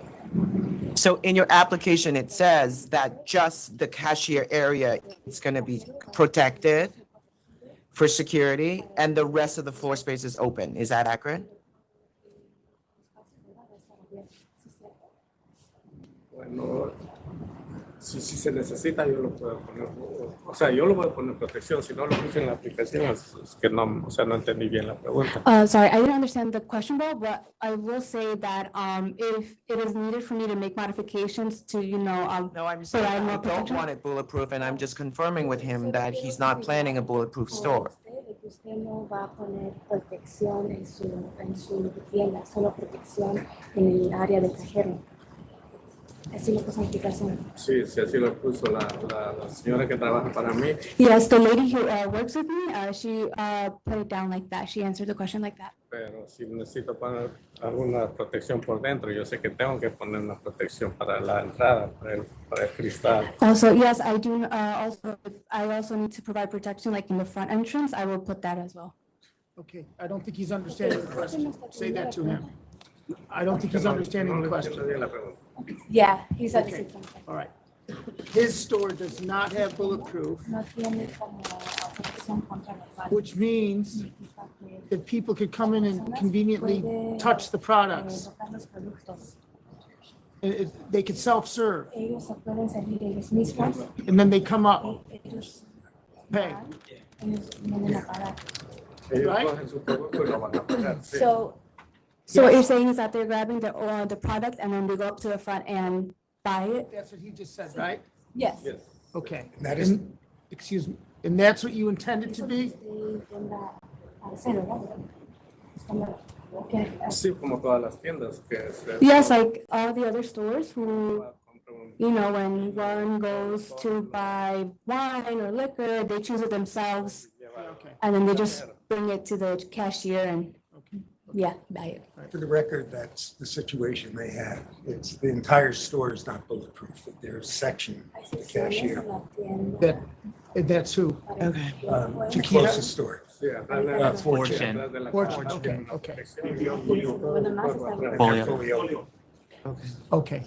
So in your application, it says that just the cashier area is going to be protected for security and the rest of the floor space is open. Is that accurate? Bueno, si se necesita, yo lo puedo poner. O sea, yo lo voy a poner protección. Si no lo puse en la aplicación, es que no, o sea, no entendí bien la pregunta. Sorry, I didn't understand the question well, but I will say that if it is needed for me to make modifications to, No, I'm saying provide I more don't protection. want it bulletproof, and I'm just confirming with him that he's not planning a bulletproof store. Que usted no va a poner protección en su tienda, solo protección en el área de cajero. Así lo puso en aplicación. Sí, sí, así lo puso la señora que trabaja para mí. Yes, the lady who works with me, she put it down like that. She answered the question like that. Pero si necesito poner alguna protección por dentro, yo sé que tengo que poner una protección para la entrada, para el cristal. Also, yes, I do. I also need to provide protection, like in the front entrance. I will put that as well. Okay, I don't think he's understanding the question. Say that to him. I don't think he's understanding the question. Yeah, he said Okay. something. All right. His store does not have bulletproof, No tiene como protección contra las balas. which means that people could come in and conveniently touch the products. Tocar los productos. They could self-serve, Ellos se pueden servir ellos mismos. and then they come up, Ellos pay. ellos vienen a pagar. Ellos Right. cogen su producto y lo van a pagar. sí. So what you're saying is that they're grabbing the product and then they go up to the front and buy it? That's what he just said, right? Yes. Yes. Okay. That is- And- Excuse me, and that's what you intended to be? Sí, como todas las tiendas que Yes, like all the other stores who, you know, when one goes to buy wine or liquor, they choose it themselves. And then they just bring it to the cashier and, yeah, buy it. For the record, that's the situation they have. It's, the entire store is not bulletproof. There's a section, the cashier, That's who? Okay. the closest store. Fortune. Fortune, okay. Folio. Okay.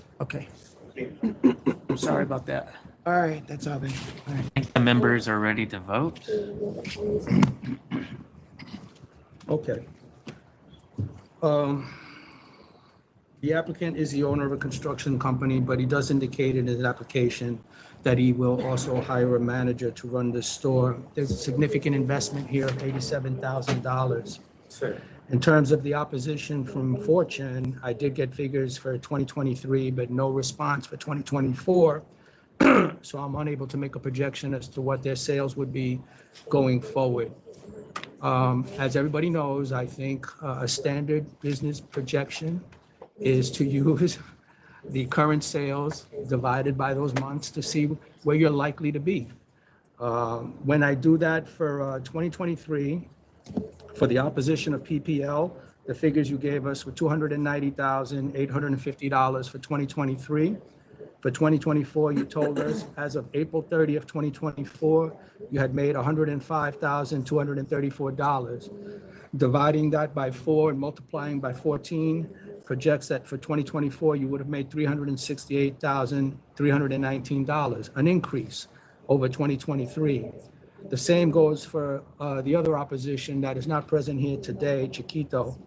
I'm sorry about that. All right, that's all then. All right. I think the members are ready to vote. Okay. The applicant is the owner of a construction company, but he does indicate in his application that he will also hire a manager to run the store. There's a significant investment here of $87,000. In terms of the opposition from Fortune, I did get figures for 2023, but no response for 2024. So I'm unable to make a projection as to what their sales would be going forward. As everybody knows, I think a standard business projection is to use the current sales divided by those months to see where you're likely to be. When I do that for 2023, for the opposition of PPL, the figures you gave us were $290,850 for 2023. For 2024, you told us as of April 30th, 2024, you had made $105,234. Dividing that by 4 and multiplying by 14 projects that for 2024, you would have made $368,319, an increase over 2023. The same goes for the other opposition that is not present here today, Chiquito,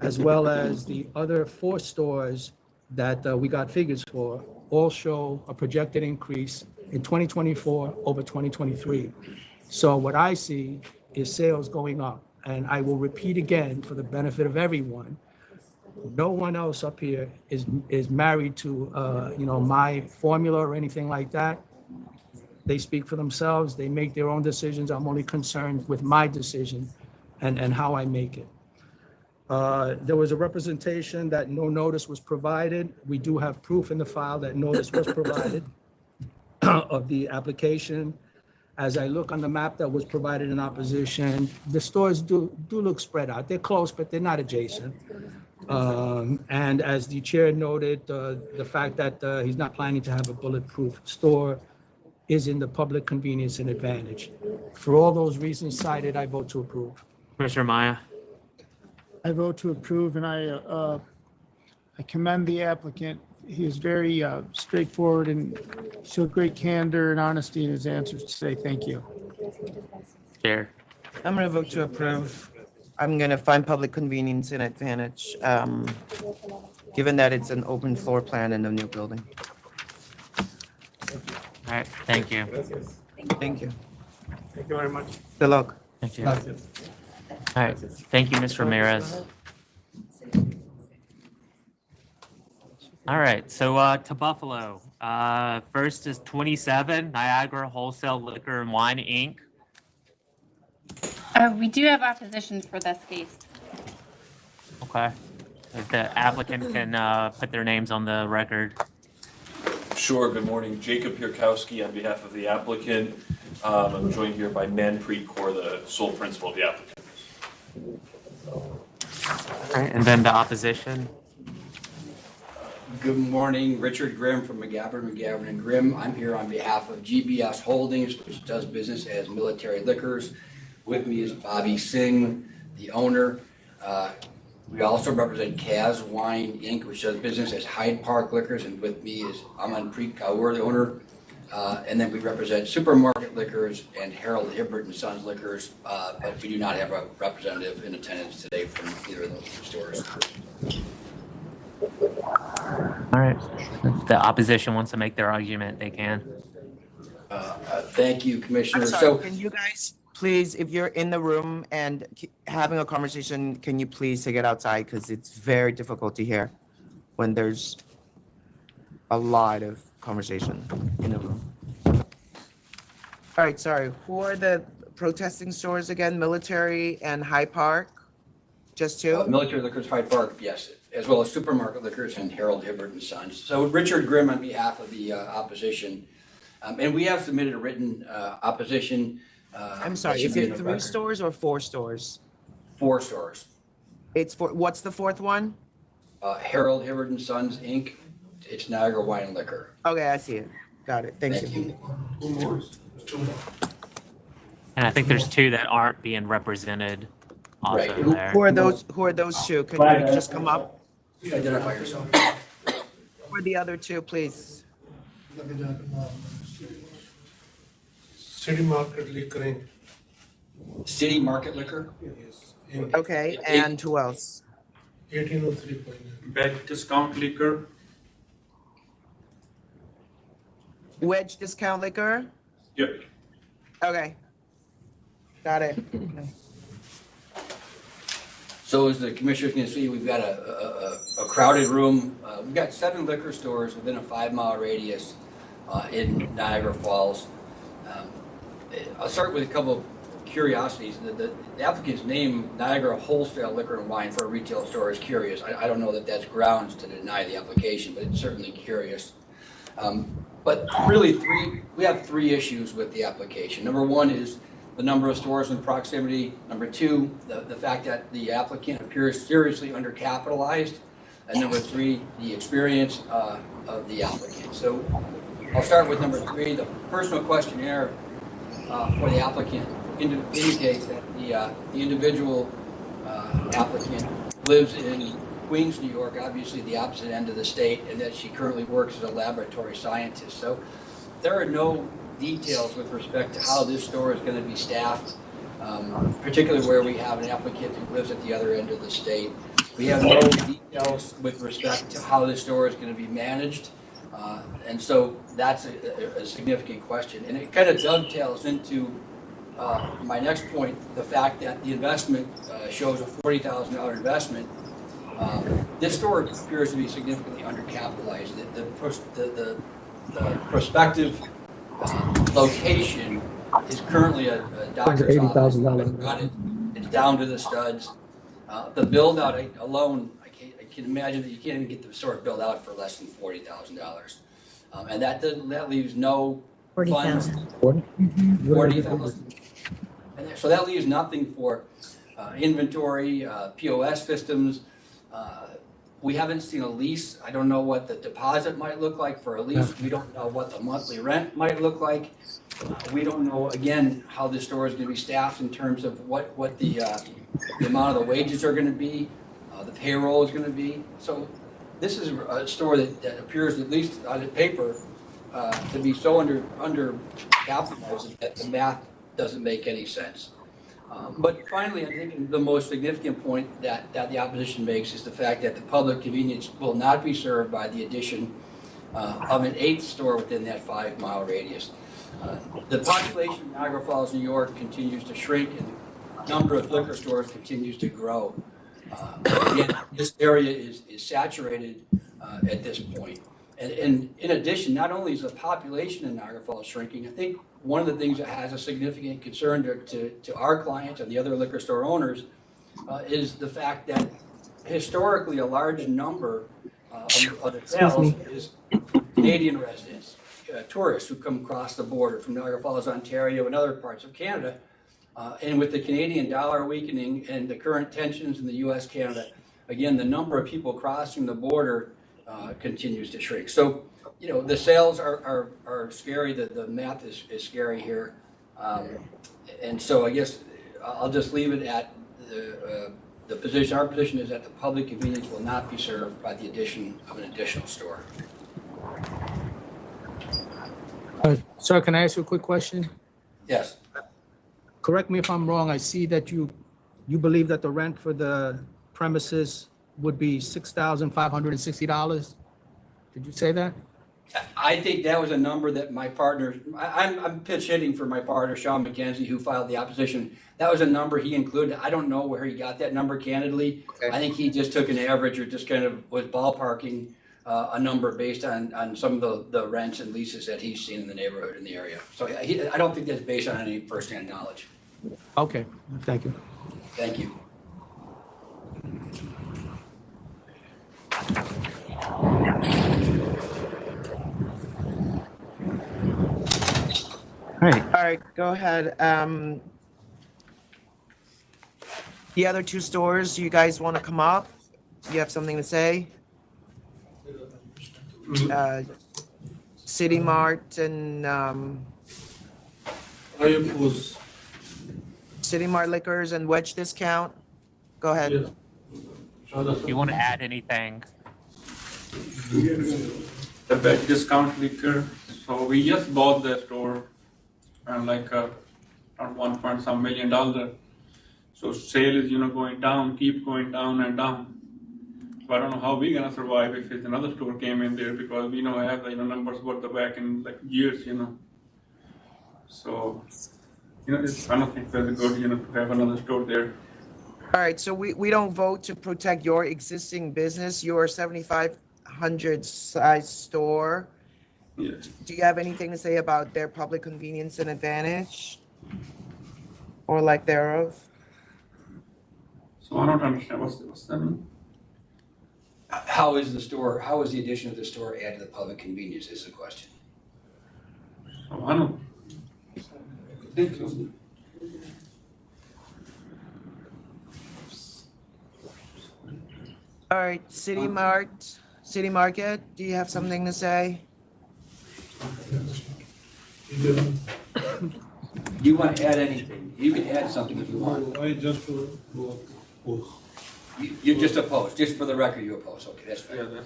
as well as the other 4 stores that we got figures for, all show a projected increase in 2024 over 2023. So what I see is sales going up. And I will repeat again for the benefit of everyone, no one else up here is married to my formula or anything like that. They speak for themselves. They make their own decisions. I'm only concerned with my decision and how I make it. There was a representation that no notice was provided. We do have proof in the file that notice was provided of the application. As I look on the map that was provided in opposition, the stores do look spread out. They're close, but they're not adjacent. And as the chair noted, the fact that he's not planning to have a bulletproof store is in the public convenience and advantage. For all those reasons cited, I vote to approve. Commissioner Maya. I vote to approve, and I commend the applicant. He is very straightforward and showed great candor and honesty in his answers today. Thank you. Chair. I'm going to vote to approve. I'm going to find public convenience and advantage, given that it's an open floor plan in the new building. All right, thank you. Thank you. Thank you very much. Good luck. Thank you. All right, thank you, Ms. Ramirez. All right, so to Buffalo. First is 27, Niagara Wholesale Liquor and Wine, Inc. We do have opposition for this case. Okay. If the applicant can put their names on the record. Sure, good morning. Jacob Pierkowski on behalf of the applicant. I'm joined here by Manpreet Kaur, the sole principal of the applicant. All right, and then the opposition. Good morning, Richard Grimm from McGavin and Grimm. I'm here on behalf of GBS Holdings, which does business as Military Liquors. With me is Bobby Singh, the owner. We also represent Kaz Wine Inc., which does business as Hyde Park Liquors, and with me is Amanpreet Kaur, the owner. And then we represent Supermarket Liquors and Harold Hibbert and Sons Liquors, but we do not have a representative in attendance today from either of those stores. All right, if the opposition wants to make their argument, they can. Thank you, Commissioner. I'm sorry, can you guys please, if you're in the room and having a conversation, can you please take it outside? Because it's very difficult to hear when there's a lot of conversation in the room. All right, sorry. Who are the protesting stores again? Military and Hyde Park? Just two? Military Liquors, Hyde Park, yes, as well as Supermarket Liquors and Harold Hibbert and Sons. So Richard Grimm on behalf of the opposition. And we have submitted a written opposition. I'm sorry, is it 3 stores or 4 stores? 4 stores. It's for, what's the 4th one? Harold Hibbert and Sons, Inc. It's Niagara Wine and Liquor. Okay, I see it. Got it. Thank you. And I think there's 2 that aren't being represented also Right. there. Who are those 2? Can you just come up? Identify yourself. Who are the other 2, please? City Market Liquor Inc. City Market Liquor? Yes. Okay, and who else? 1803. Bed Discount Liquor. Wedge Discount Liquor? Yep. Okay. Got it. So as the commissioners can see, we've got a crowded room. We've got 7 liquor stores within a 5-mile radius in Niagara Falls. I'll start with a couple of curiosities. The applicant's name, Niagara Wholesale Liquor and Wine for a retail store, is curious. I don't know that that's grounds to deny the application, but it's certainly curious. But really, we have 3 issues with the application. Number 1 is the number of stores in proximity. Number 2, the fact that the applicant appears seriously undercapitalized. And number 3, the experience of the applicant. So I'll start with number 3. The personal questionnaire for the applicant indicates that the individual applicant lives in Queens, New York, obviously the opposite end of the state, and that she currently works as a laboratory scientist. So there are no details with respect to how this store is going to be staffed, particularly where we have an applicant who lives at the other end of the state. We have no details with respect to how this store is going to be managed. And so that's a significant question. And it kind of dovetails into my next point, the fact that the investment shows a $40,000 investment. This store appears to be significantly undercapitalized. The prospective location is currently a doctor's office. It's down to the studs. The build out alone, I can imagine that you can't even get the store built out for less than $40,000. And that leaves no funds. 40,000. And so that leaves nothing for inventory, POS systems. We haven't seen a lease. I don't know what the deposit might look like for a lease. We don't know what the monthly rent might look like. We don't know, again, how the store is going to be staffed in terms of what the amount of the wages are going to be, the payroll is going to be. So this is a store that appears, at least on the paper, to be so undercapitalized that the math doesn't make any sense. But finally, I think the most significant point that the opposition makes is the fact that the public convenience will not be served by the addition of an 8th store within that 5-mile radius. The population of Niagara Falls, New York continues to shrink, and the number of liquor stores continues to grow. Again, this area is saturated at this point. And in addition, not only is the population in Niagara Falls shrinking, I think one of the things that has a significant concern to our clients and the other liquor store owners is the fact that historically a large number of the sales is Canadian residents, tourists who come across the border from Niagara Falls, Ontario, and other parts of Canada. And with the Canadian dollar weakening and the current tensions in the U.S.-Canada, again, the number of people crossing the border continues to shrink. So, you know, the sales are scary. The math is scary here. And so I guess I'll just leave it at the position. Our position is that the public convenience will not be served by the addition of an additional store. Sir, can I ask you a quick question? Yes. Correct me if I'm wrong. I see that you believe that the rent for the premises would be $6,560. Did you say that? I think that was a number that my partner, I'm pitch hitting for my partner, Sean McKenzie, who filed the opposition. That was a number he included. I don't know where he got that number candidly. Okay. I think he just took an average or just kind of was ballparking a number based on some of the rents and leases that he's seen in the neighborhood in the area. So I don't think that's based on any firsthand knowledge. Okay, thank you. Thank you. All right, go ahead. The other two stores, you guys want to come up? You have something to say? City Mart and City Mart Liquors and Wedge Discount. Go ahead. Do you want to add anything? The Wedge Discount Liquor. So we just bought the store around around $1 million. So sale is going down, keep going down and down. So I don't know how we're gonna survive if it's another store came in there, because we know I have numbers worth the back in years, So I don't think very good, to have another store there. All right, so we don't vote to protect your existing business, your 7,500 size store. Yes. Do you have anything to say about their public convenience and advantage? Or lack thereof? So I don't understand what's that mean? How is the addition of the store add to the public convenience is the question. So I don't think so. All right, City Market, do you have something to say? Do you want to add anything? You can add something if you want. I just You just oppose. Just for the record, you oppose. Okay, that's fair. Yeah,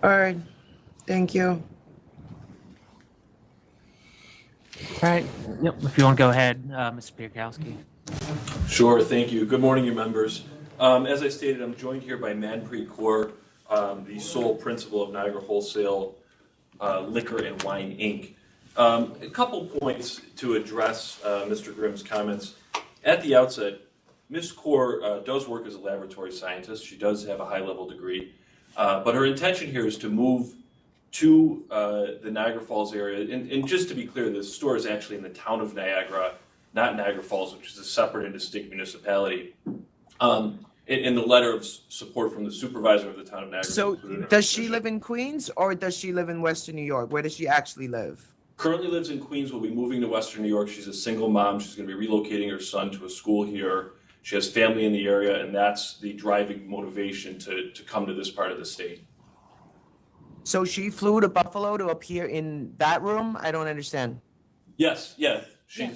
All right, thank you. All right. Yep. If you want to go ahead, Mr. Pierkowski. Sure, thank you. Good morning, you members. As I stated, I'm joined here by Manpreet Kaur, the sole principal of Niagara Wholesale Liquor and Wine, Inc. A couple points to address Mr. Grimm's comments. At the outset, Ms. Kaur does work as a laboratory scientist. She does have a high-level degree, but her intention here is to move to the Niagara Falls area. And just to be clear, the store is actually in the town of Niagara, not Niagara Falls, which is a separate and distinct municipality. In the letter of support from the supervisor of the town of Niagara. So does she live in Queens or does she live in Western New York? Where does she actually live? Currently lives in Queens, will be moving to Western New York. She's a single mom. She's going to be relocating her son to a school here. She has family in the area, and that's the driving motivation to come to this part of the state. So she flew to Buffalo to appear in that room? I don't understand. Yes, yeah. She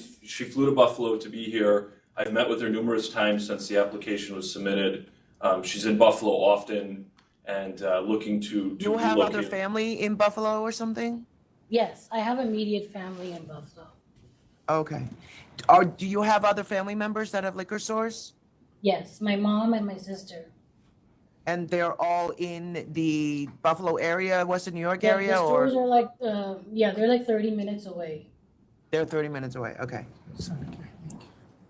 flew to Buffalo to be here. I've met with her numerous times since the application was submitted. She's in Buffalo often and looking to You have relocate. other family in Buffalo or something? Yes, I have immediate family in Buffalo. Okay. Do you have other family members that have liquor stores? Yes, my mom and my sister. And they're all in the Buffalo area, Western New York Yeah, area, the or stores are like, they're like 30 minutes away. they're 30 minutes away? Okay.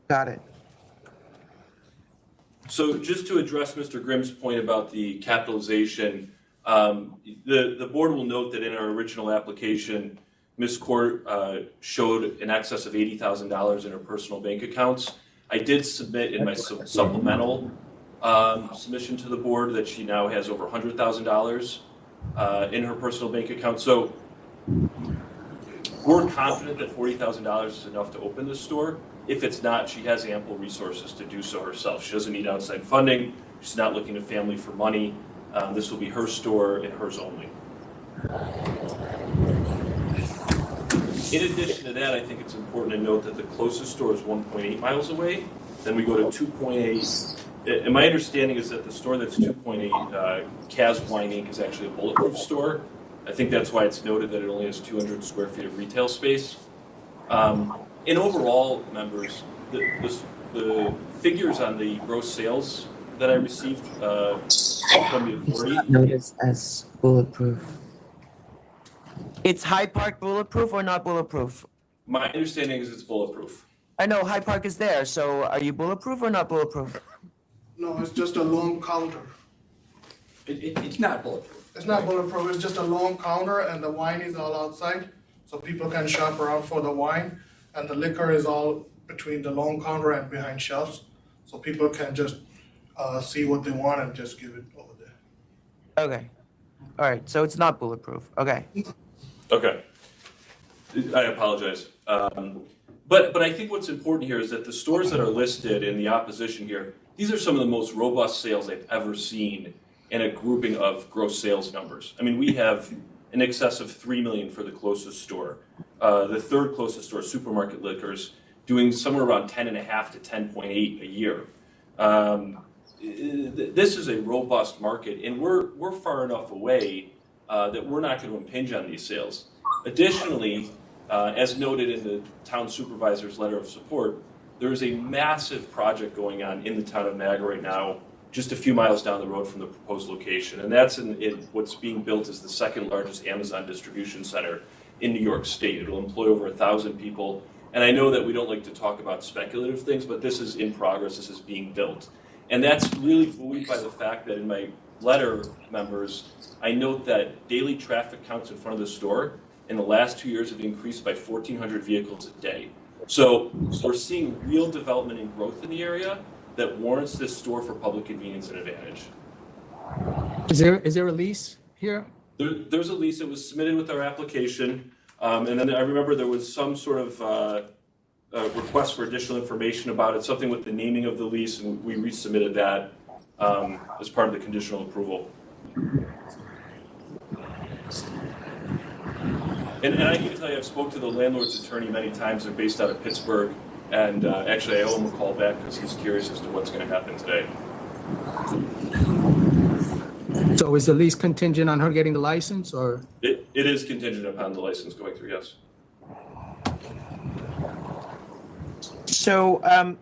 Got it. So just to address Mr. Grimm's point about the capitalization, the board will note that in our original application, Ms. Kaur showed an excess of $80,000 in her personal bank accounts. I did submit in my supplemental submission to the board that she now has over $100,000 in her personal bank account. So we're confident that $40,000 is enough to open this store. If it's not, she has ample resources to do so herself. She doesn't need outside funding. She's not looking to family for money. This will be her store and hers only. In addition to that, I think it's important to note that the closest store is 1.8 miles away. Then we go to 2.8. And my understanding is that the store that's 2.8, Kaz Wine Inc. is actually a bulletproof store. I think that's why it's noted that it only has 200 square feet of retail space. And overall, members, the figures on the gross sales that I received from the authority. Noticed as bulletproof. It's Hyde Park bulletproof or not bulletproof? My understanding is it's bulletproof. I know Hyde Park is there, so are you bulletproof or not bulletproof? No, it's just a long counter. It's not bulletproof. It's not bulletproof, it's just a long counter and the wine is all outside. So people can shop around for the wine and the liquor is all between the long counter and behind shelves. So people can just see what they want and just give it over there. Okay. All right, so it's not bulletproof. Okay. Okay. I apologize. But I think what's important here is that the stores that are listed in the opposition here, these are some of the most robust sales I've ever seen in a grouping of gross sales numbers. I mean, we have in excess of 3 million for the closest store. The third closest store, Supermarket Liquors, doing somewhere around 10.5 to 10.8 a year. This is a robust market, and we're far enough away that we're not going to impinge on these sales. Additionally, as noted in the town supervisor's letter of support, there is a massive project going on in the town of Niagara right now, just a few miles down the road from the proposed location. And that's in what's being built is the second largest Amazon distribution center in New York State. It'll employ over 1,000 people. And I know that we don't like to talk about speculative things, but this is in progress, this is being built. And that's really buoyed by the fact that in my letter, members, I note that daily traffic counts in front of the store in the last 2 years have increased by 1,400 vehicles a day. So we're seeing real development and growth in the area that warrants this store for public convenience and advantage. Is there a lease here? There's a lease that was submitted with our application. And then I remember there was some sort of request for additional information about it, something with the naming of the lease, and we resubmitted that as part of the conditional approval. And I can tell you, I've spoke to the landlord's attorney many times. They're based out of Pittsburgh. And actually, I owe him a call back because he's curious as to what's going to happen today. So is the lease contingent on her getting the license, or? It is contingent upon the license going through, yes. So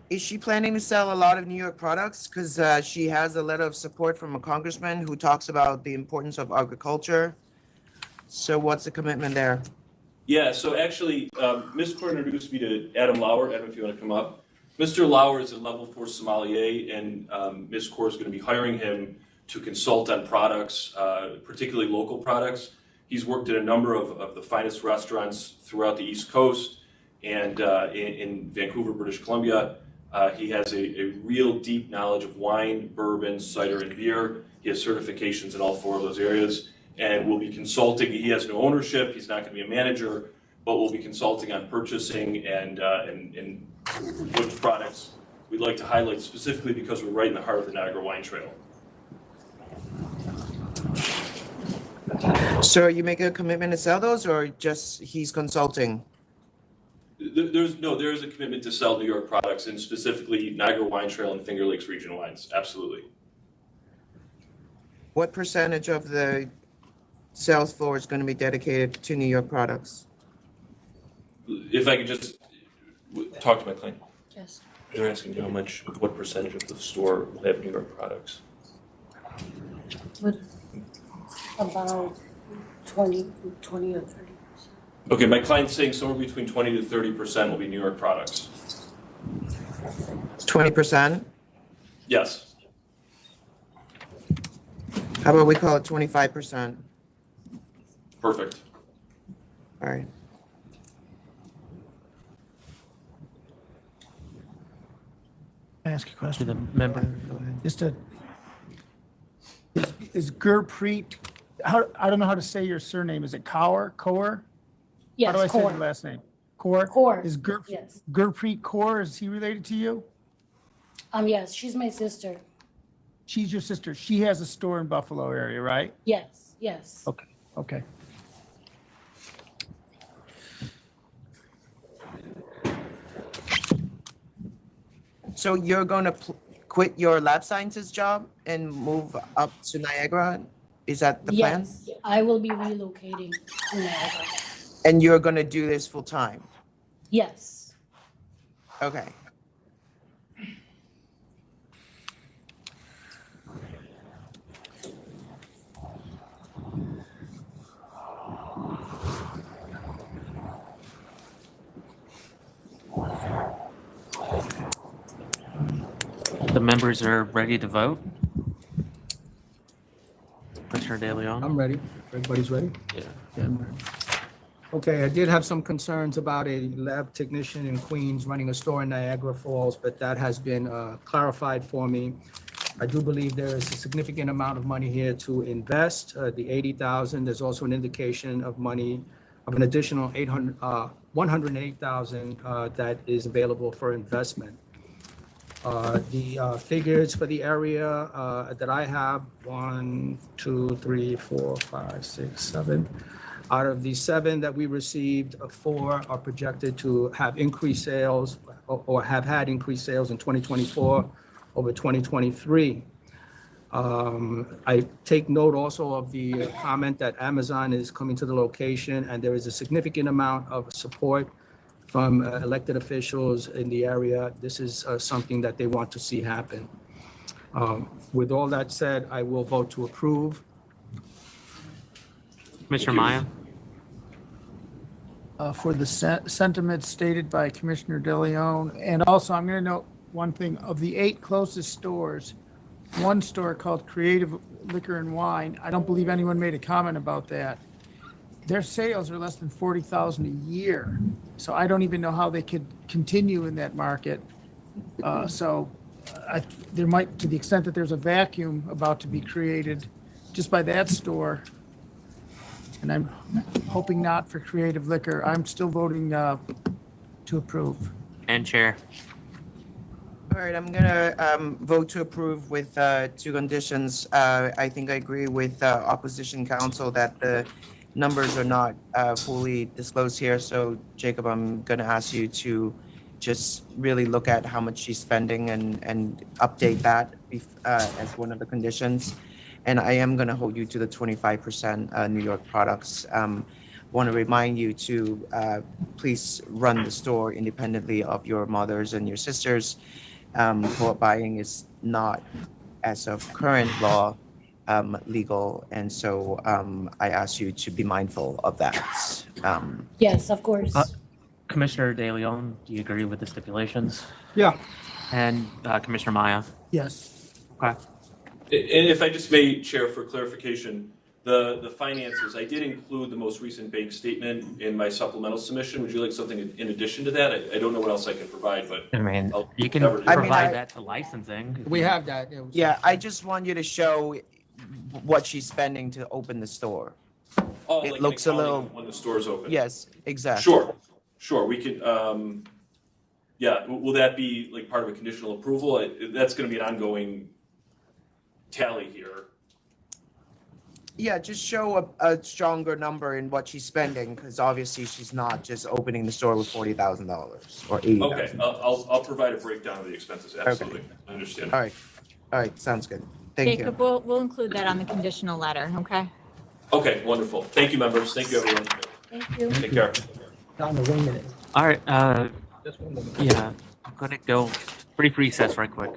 is she planning to sell a lot of New York products? Because she has a letter of support from a congressman who talks about the importance of agriculture. So what's the commitment there? Yeah, so actually, Ms. Kaur introduced me to Adam Lauer. Adam, if you want to come up. Mr. Lauer is a level 4 sommelier, and Ms. Kaur is going to be hiring him to consult on products, particularly local products. He's worked at a number of the finest restaurants throughout the East Coast and in Vancouver, British Columbia. He has a real deep knowledge of wine, bourbon, cider, and beer. He has certifications in all 4 of those areas. And we'll be consulting. He has no ownership. He's not going to be a manager, but we'll be consulting on purchasing and which products we'd like to highlight specifically because we're right in the heart of the Niagara Wine Trail. So are you making a commitment to sell those, or just he's consulting? There is a commitment to sell New York products, and specifically Niagara Wine Trail and Finger Lakes region wines. Absolutely. What percentage of the sales floor is going to be dedicated to New York products? If I could just talk to my client. Yes. They're asking what percentage of the store will have New York products? About 20 or 30%. Okay, my client's saying somewhere between 20 to 30% will be New York products. 20%? Yes. How about we call it 25%? Perfect. All right. Can I ask a question? To the member. Just to is Gurpreet, I don't know how to say your surname. Is it Kaur? Kaur? Yes, How do I say Kaur. your last name? Kaur? Kaur, Is yes. Gurpreet Kaur, is he related to you? Yes, she's my sister. She's your sister. She has a store in Buffalo area, right? Yes, yes. Okay, okay. So you're going to quit your lab sciences job and move up to Niagara? Is that the plan? Yes, I will be relocating to Niagara. And you're going to do this full time? Yes. Okay. The members are ready to vote. Commissioner De Leon? I'm ready. Everybody's ready? Yeah. I'm ready. Okay, I did have some concerns about a lab technician in Queens running a store in Niagara Falls, but that has been clarified for me. I do believe there is a significant amount of money here to invest, the 80,000. There's also an indication of money of an additional 108,000 that is available for investment. The figures for the area that I have, 1, 2, 3, 4, 5, 6, 7. Out of the 7 that we received, 4 are projected to have increased sales or have had increased sales in 2024 over 2023. I take note also of the comment that Amazon is coming to the location, and there is a significant amount of support from elected officials in the area. This is something that they want to see happen. With all that said, I will vote to approve. Commissioner Maya? For the sentiments stated by Commissioner De Leon. And also, I'm going to note one thing. Of the 8 closest stores, one store called Creative Liquor and Wine, I don't believe anyone made a comment about that. Their sales are less than 40,000 a year. So I don't even know how they could continue in that market. There might, to the extent that there's a vacuum about to be created just by that store, and I'm hoping not for Creative Liquor, I'm still voting to approve. And Chair. All right, I'm gonna vote to approve with 2 conditions. I think I agree with opposition counsel that the numbers are not fully disclosed here. So Jacob, I'm gonna ask you to just really look at how much she's spending and update that as one of the conditions. And I am gonna hold you to the 25% New York products. Want to remind you to please run the store independently of your mothers and your sisters. Co-op buying is not, as of current law, legal, and so I ask you to be mindful of that. Yes, of course. Commissioner De Leon, do you agree with the stipulations? Yeah. And Commissioner Maya? Yes. Okay. And if I just may, Chair, for clarification, the finances, I did include the most recent bank statement in my supplemental submission. Would you like something in addition to that? I don't know what else I can provide, but I mean, you can endeavor to- provide that to licensing. We have that. Yeah, I just want you to show what she's spending to open the store. Oh, It like an looks a accounting little- of when the store's open. Yes, exactly. Sure, we could, yeah, will that be like part of a conditional approval? That's gonna be an ongoing tally here. Yeah, just show a stronger number in what she's spending, because obviously she's not just opening the store with $40,000 or $80,000. Okay, I'll provide a breakdown of the expenses, absolutely, I understand. All right, sounds good. Thank you. Jacob, we'll include that on the conditional letter, okay? Okay, wonderful. Thank you, members. Thank you, everyone. Thank you. Take care. Down to 1 minute. All right, yeah, I'm gonna go brief recess right quick.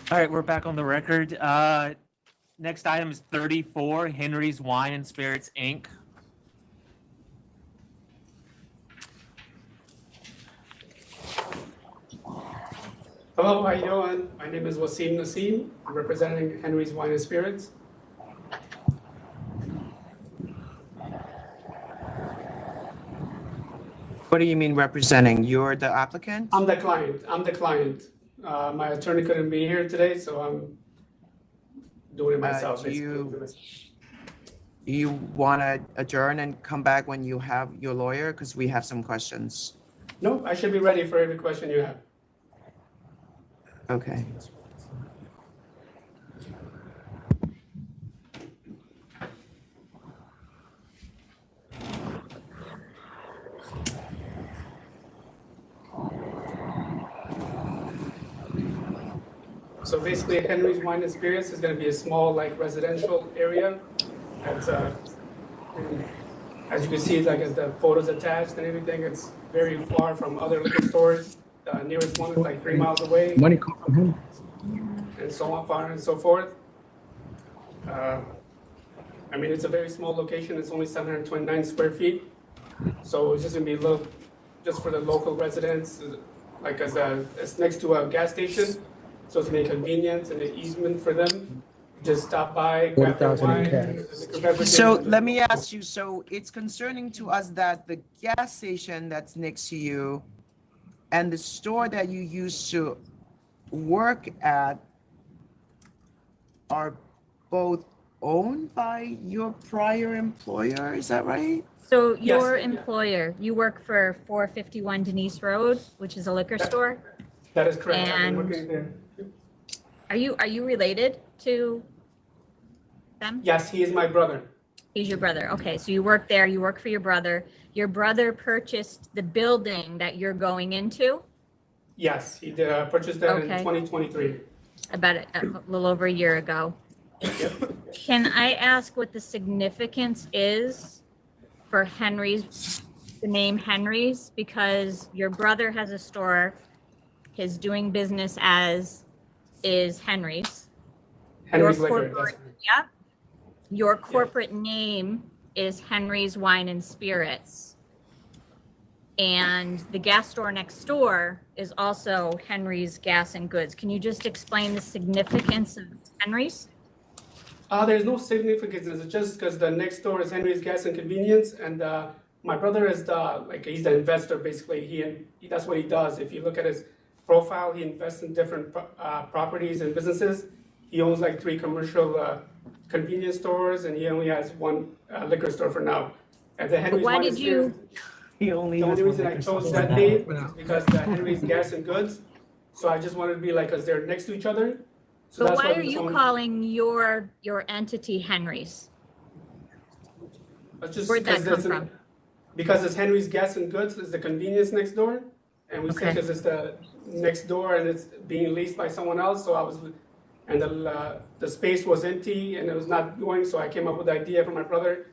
All right, we're back on the record. Next item is 34, Henry's Wine and Spirits, Inc. Hello, how you doing? My name is Wasim Nasim. I'm representing Henry's Wine and Spirits. What do you mean representing? You're the applicant? I'm the client. My attorney couldn't be here today, so I'm doing it myself. You want to adjourn and come back when you have your lawyer? Because we have some questions. No, I should be ready for every question you have. Okay. So basically, Henry's Wine and Spirits is going to be a small, like, residential area. That's, as you can see, like, as the photos attached and everything, it's very far from other liquor stores. The nearest one is like 3 miles away. Money come from him. And so on and so forth. I mean, it's a very small location. It's only 729 square feet. So it's just gonna be a little, just for the local residents, like it's next to a gas station. So it's gonna be a convenience and an easement for them. Just stop by, grab their wine, liquor beverages. So let me ask you, so it's concerning to us that the gas station that's next to you and the store that you used to work at are both owned by your prior employer, is that right? So your employer, you work for 451 Denise Road, which is a liquor store? That is correct. And I'm working there. are you related to them? Yes, he is my brother. He's your brother. Okay, so you work there, you work for your brother. Your brother purchased the building that you're going into? Yes, he did, purchased that in Okay. 2023. About a little over a year ago. Can I ask what the significance is for Henry's, the name Henry's? Because your brother has a store, his doing business as is Henry's. Henry's Your Liquor, corporate- Yep. Your corporate name is Henry's Wine and Spirits. And the gas store next door is also Henry's Gas and Goods. Can you just explain the significance of Henry's? There's no significance. It's just because the next door is Henry's Gas and Convenience, and my brother is he's the investor basically. He that's what he does. If you look at his profile, he invests in different properties and businesses. He owns like 3 commercial convenience stores, and he only has 1 liquor store for now. And the Henry's Why Wine did and you? The only reason I chose that name is because the Henry's Gas and Goods. So I just wanted to be like, because they're next to each other. So But that's why are we you chose- calling your entity Henry's? It's just Where'd that because come it's from? Because it's Henry's Gas and Goods is the convenience next door, and we said Okay. because it's the next door and it's being leased by someone else. So I was, and the space was empty and it was not going. So I came up with the idea for my brother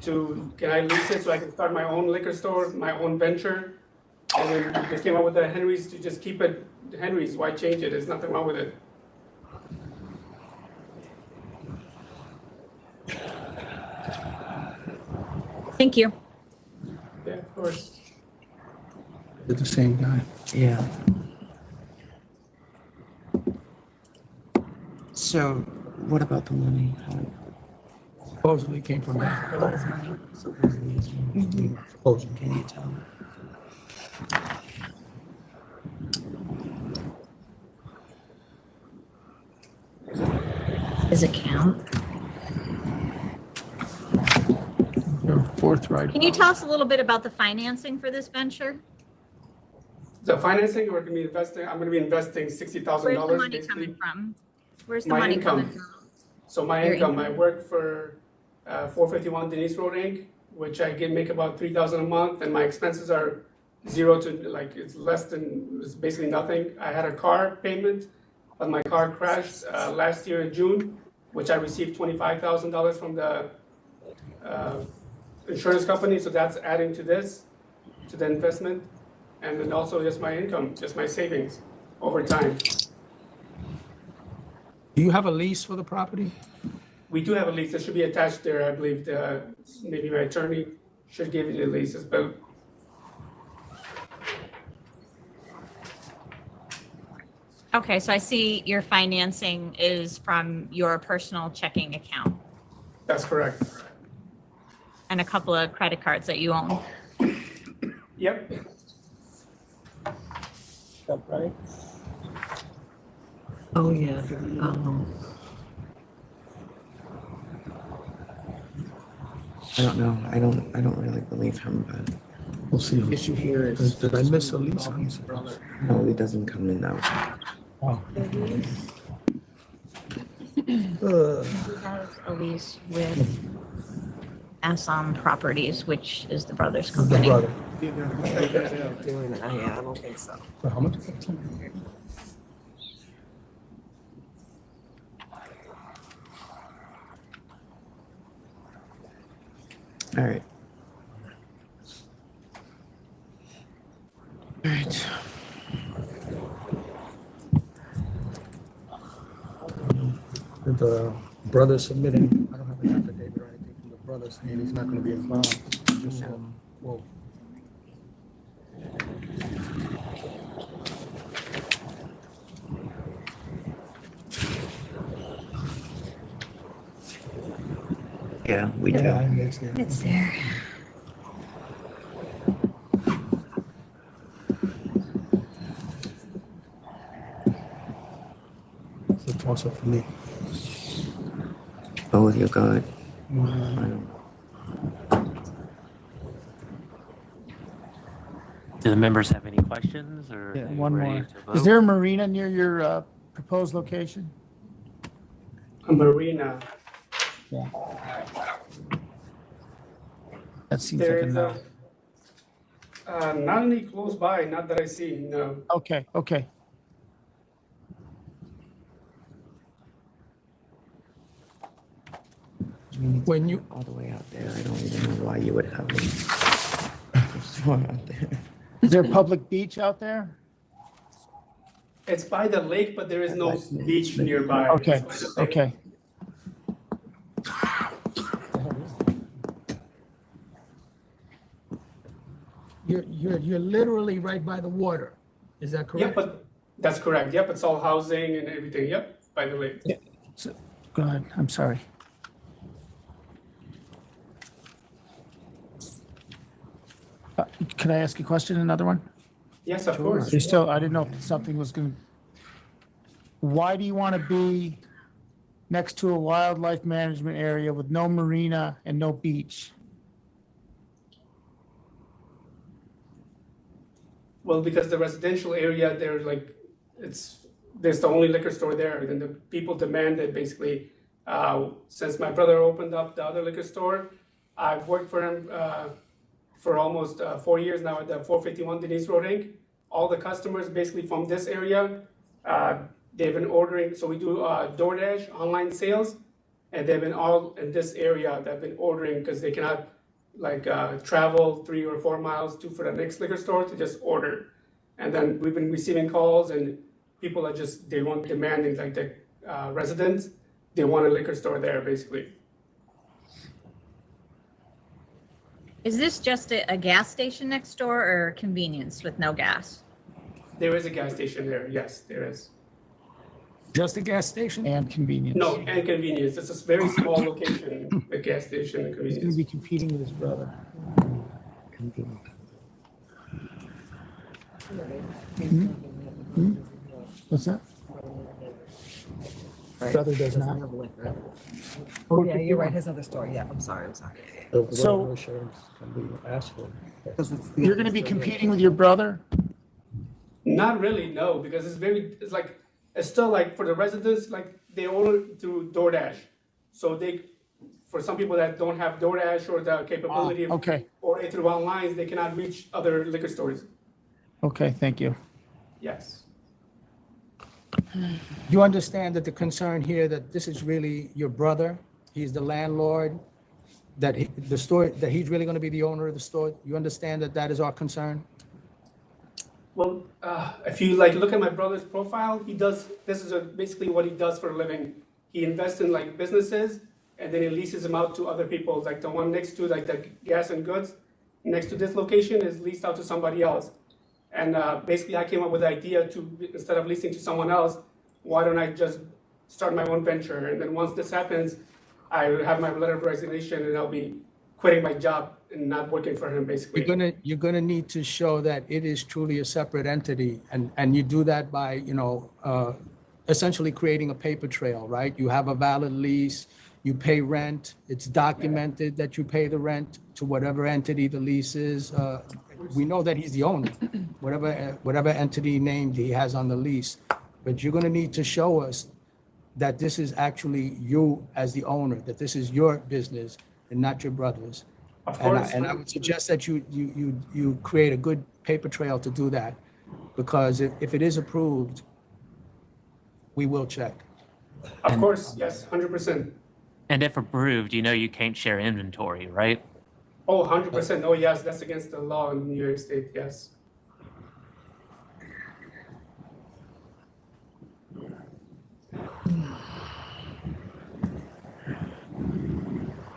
to, can I lease it so I can start my own liquor store, my own venture, and then we just came up with the Henry's to just keep it Henry's. Why change it? There's nothing wrong with it. Thank you. Yeah, of course. They're the same guy. Yeah. So what about the money? Supposedly came from that. Supposedly. Can you tell? Does it count? You're forthright. Can you tell us a little bit about the financing for this venture? The financing, we're gonna be investing. I'm gonna be investing $60,000. Where's the money basically. coming from? Where's the My money income. coming from? So my Your income, I income. work for 451 Denise Road Inc., which I make about $3,000 a month, and my expenses are 0 to like it's less than it's basically nothing. I had a car payment, but my car crashed last year in June, which I received $25,000 from the insurance company. So that's adding to this, to the investment, and then also just my income, just my savings over time. Do you have a lease for the property? We do have a lease. It should be attached there. I believe maybe my attorney should give you the leases, but Okay, so I see your financing is from your personal checking account that's correct. and a couple of credit cards that you own. Yep. Right? Oh, yeah. I don't know. I don't really believe him, but We'll see. The issue here is. Did I miss a lease on this? no, he doesn't come in now. Oh. He has a lease with Assam Properties, which is the brother's The company. brother. Yeah, I don't think so. For how much? All right. All right. The brother submitting, I don't have an affidavit or anything from the brother saying he's not gonna be involved. Just, whoa. Yeah, we do. It's there. It's a toss up for me. Oh, you're good. Do the members have any questions or? Yeah, are you one ready more. to Is vote? there a marina near your proposed location? A marina. Yeah. That seems like a There's no. not any close by, not that I see, no. Okay, okay. When you, all the way out there, I don't even know why you would have a store out there. Is there a public beach out there? It's by the lake, but there is no beach nearby. Okay, It's by the lake. okay. you're literally right by the water. Is that correct? Yep, but that's correct. Yep, it's all housing and everything. Yep, by the lake. Yeah. So, go ahead, I'm sorry. Can I ask a question, another one? Yes, of course. You still, I didn't know if something was going to. Why do you want to be next to a wildlife management area with no marina and no beach? Well, because the residential area, there's there's the only liquor store there. Then the people demanded basically, since my brother opened up the other liquor store, I've worked for him for almost 4 years now at the 451 Denise Road Inc. All the customers basically from this area, they've been ordering, so we do DoorDash online sales, and they've been all in this area that have been ordering because they cannot travel 3 or 4 miles for the next liquor store to just order. And then we've been receiving calls and people are they want demanding, like the residents, they want a liquor store there basically. Is this just a gas station next door or a convenience with no gas? There is a gas station there, yes, there is. Just a gas station? And convenience. No, and convenience, it's a very small location, a gas station and He's going to convenience. be competing with his brother. What's that? Brother does not. Oh, yeah, you're right, his other store, yeah, I'm sorry. So- Ask for. You're going to be competing with your brother? Not really, no, because it's still like for the residents, like they order through DoorDash. So for some people that don't have DoorDash or the capability of Okay, order through online, they cannot reach other liquor stores. okay, thank you. Yes. You understand that the concern here that this is really your brother, he's the landlord, that he's really going to be the owner of the store. You understand that that is our concern? Well, if you like look at my brother's profile, he does, this is basically what he does for a living. He invests in like businesses and then he leases them out to other people. Like the one next to like the gas and goods next to this location is leased out to somebody else. And basically I came up with the idea to, instead of leasing to someone else, why don't I just start my own venture? And then once this happens, I have my letter of resignation and I'll be quitting my job and not working for him, basically. You're gonna need to show that it is truly a separate entity, and you do that by, essentially creating a paper trail, right? You have a valid lease, you pay rent, it's documented that you pay the rent to whatever entity the lease is. We know that he's the owner, whatever entity named he has on the lease, but you're gonna need to show us that this is actually you as the owner, that this is your business and not your brother's. Of course. And I would suggest that you create a good paper trail to do that, because if it is approved, we will check. Of course, yes, 100%. And if approved, you can't share inventory, right? Oh, 100%. Oh, yes, that's against the law in New York State, yes.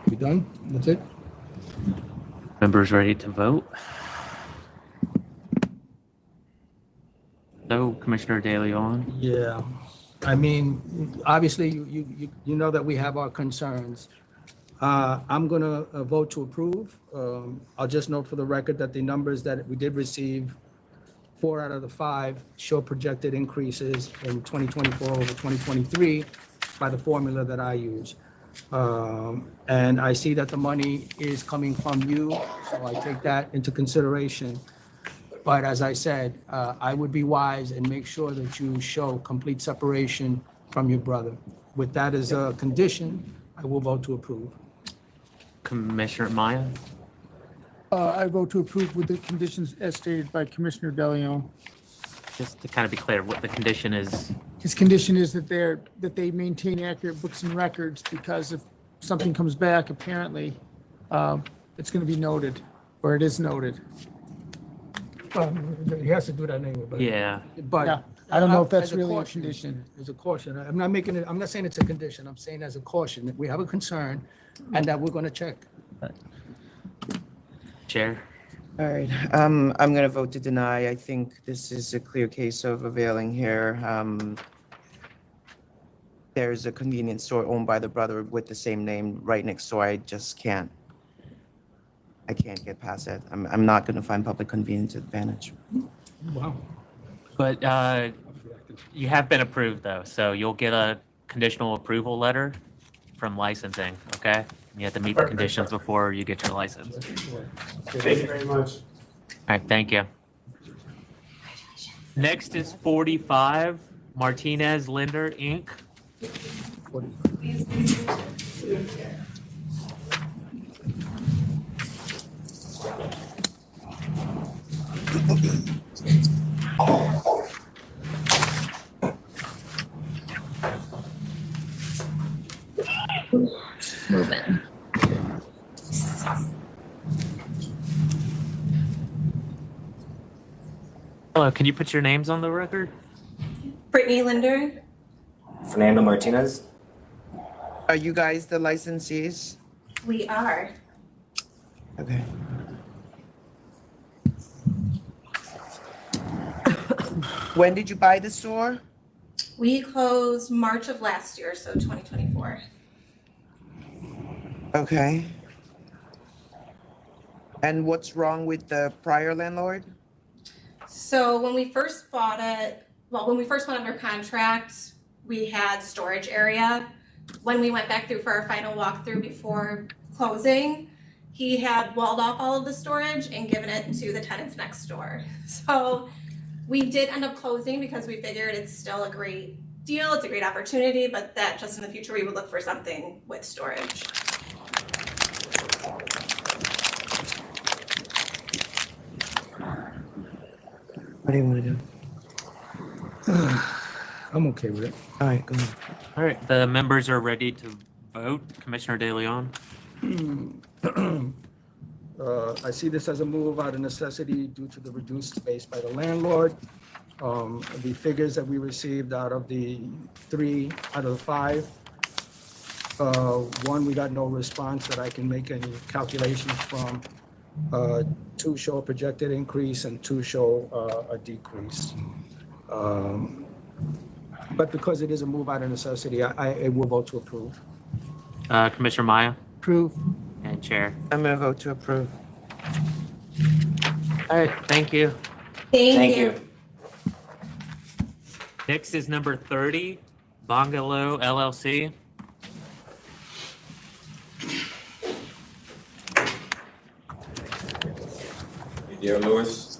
You done? That's it? Members ready to vote? So, Commissioner De Leon? Yeah. I mean, obviously, you know that we have our concerns. I'm gonna vote to approve. I'll just note for the record that the numbers that we did receive, 4 out of the 5 show projected increases in 2024 over 2023 by the formula that I use. And I see that the money is coming from you, so I take that into consideration. But as I said, I would be wise and make sure that you show complete separation from your brother. With that as a condition, I will vote to approve. Commissioner Maya? I vote to approve with the conditions as stated by Commissioner De Leon. Just to kind of be clear, what the condition is? His condition is that they maintain accurate books and records, because if something comes back, apparently, it's going to be noted, or it is noted. Well, he has to do that anyway, but. Yeah. But. Yeah, I don't know if that's as a really a caution, condition. As a caution, I'm not saying it's a condition, I'm saying as a caution, that we have a concern and that we're gonna check. Chair? All right, I'm gonna vote to deny. I think this is a clear case of availing here. There's a convenience store owned by the brother with the same name right next door. I just can't. I can't get past that. I'm not gonna find public convenience advantage. Wow. But you have been approved, though, so you'll get a conditional approval letter from licensing, okay? You have to meet the conditions before you get your license. Thank you very much. All right, thank you. Next is 45, Martinez-Linder, Inc. Moving. Hello, can you put your names on the record? Brittany Linder. Fernando Martinez. Are you guys the licensees? We are. Okay. When did you buy the store? We closed March of last year, so 2024. Okay. And what's wrong with the prior landlord? So when we first bought it, well, when we first went under contract, we had storage area. When we went back through for our final walkthrough before closing, he had walled off all of the storage and given it to the tenants next door. So we did end up closing because we figured it's still a great deal, it's a great opportunity, but that just in the future we would look for something with storage. What do you want to do? I'm okay with it. All right, go ahead. All right, the members are ready to vote. Commissioner De Leon? I see this as a move out of necessity due to the reduced space by the landlord. The figures that we received out of the 3 out of the 5, one, we got no response that I can make any calculations from. 2 show a projected increase and 2 show a decrease. But because it is a move out of necessity, I will vote to approve. Commissioner Maya Approve. and Chair. I'm gonna vote to approve. All right, thank you. Thank you. Next is number 30, BONGA-LO LLC. Dear Lewis.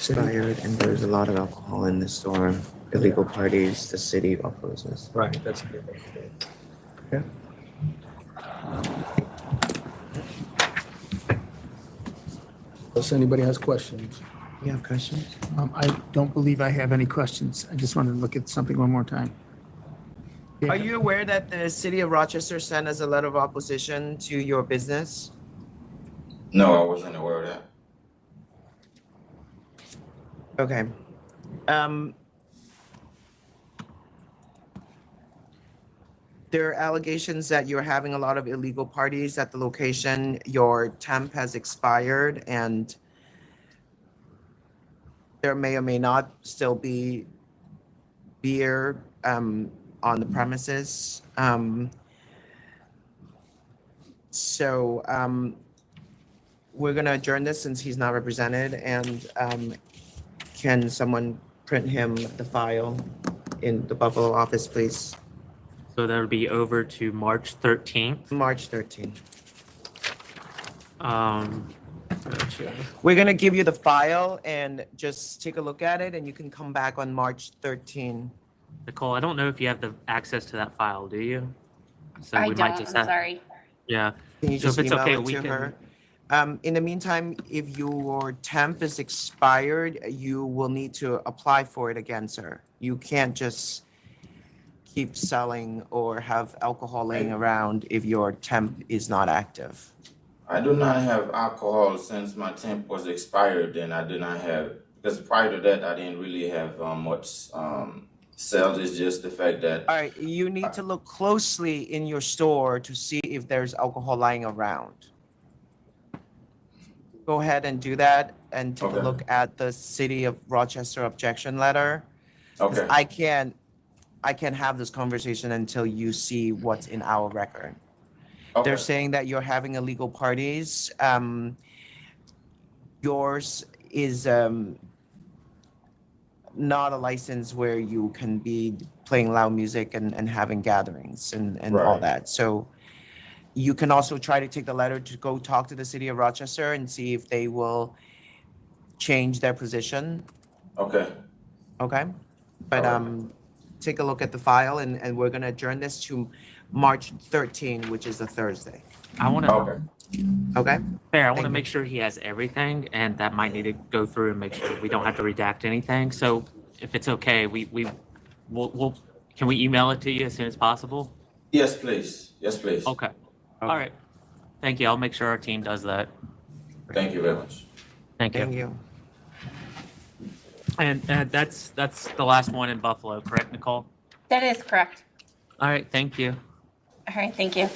Expired, and there's a lot of alcohol in the store. Illegal parties, the city opposes. Right, that's a good thing. Okay. Unless anybody has questions. You have questions? I don't believe I have any questions. I just wanted to look at something one more time. Are you aware that the city of Rochester sent us a letter of opposition to your business? No, I wasn't aware of that. Okay. There are allegations that you're having a lot of illegal parties at the location. Your temp has expired and there may or may not still be beer on the premises. We're gonna adjourn this since he's not represented, and can someone print him the file in the Buffalo office, please? So that would be over to March 13th. March 13th. Gotcha. We're gonna give you the file and just take a look at it, and you can come back on March 13. Nicole, I don't know if you have the access to that file, do you? So I we might don't, just I'm have, sorry. yeah. Can you So if just it's email okay, it we to can. her? In the meantime, if your temp is expired, you will need to apply for it again, sir. You can't just keep selling or have alcohol laying around if your temp is not active. I do not have alcohol since my temp was expired, and I do not have, because prior to that, I didn't really have much sales. It's just the fact that. All right, you need to look closely in your store to see if there's alcohol lying around. Go ahead and do that and take a look at the City of Rochester objection letter. 'Cause Okay. I can't have this conversation until you see what's in our record. They're saying that you're having illegal parties. Yours is not a license where you can be playing loud music and having gatherings and all Right. that. So you can also try to take the letter to go talk to the City of Rochester and see if they will change their position. Okay. Okay? But take a look at the file, and we're gonna adjourn this to March 13, which is a Thursday. I want to. Okay. Okay? Fair. I want to make sure he has everything, and that might need to go through and make sure we don't have to redact anything. So if it's okay, we'll can we email it to you as soon as possible? Yes, please. Yes, please. Okay. All right. Thank you. I'll make sure our team does that. Thank you very much. Thank you. Thank you. And that's the last one in Buffalo, correct, Nicole? That is correct. All right. Thank you. All right, thank you.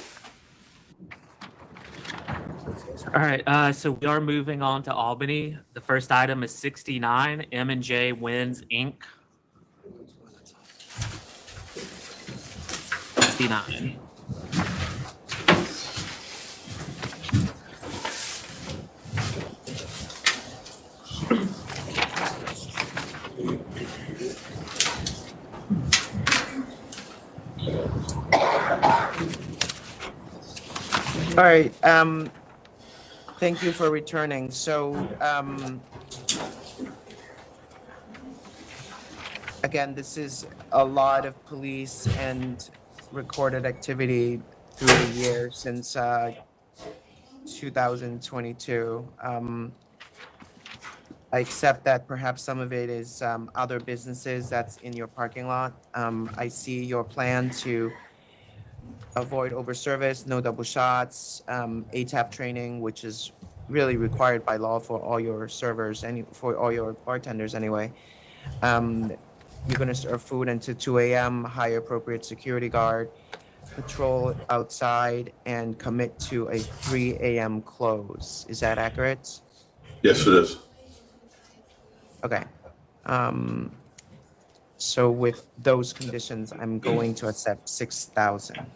All right. So we are moving on to Albany. The first item is 69 M&J Wins Inc. 69. All right, thank you for returning. So, again, this is a lot of police and recorded activity through the year since 2022. I accept that perhaps some of it is other businesses that's in your parking lot. I see your plan to avoid overservice, no double shots, ATAP training, which is really required by law for all your servers and for all your bartenders anyway. You're gonna serve food until 2 a.m., hire appropriate security guard, patrol outside, and commit to a 3 a.m. close. Is that accurate? Yes, it is. Okay. So with those conditions, I'm going to accept 6,000.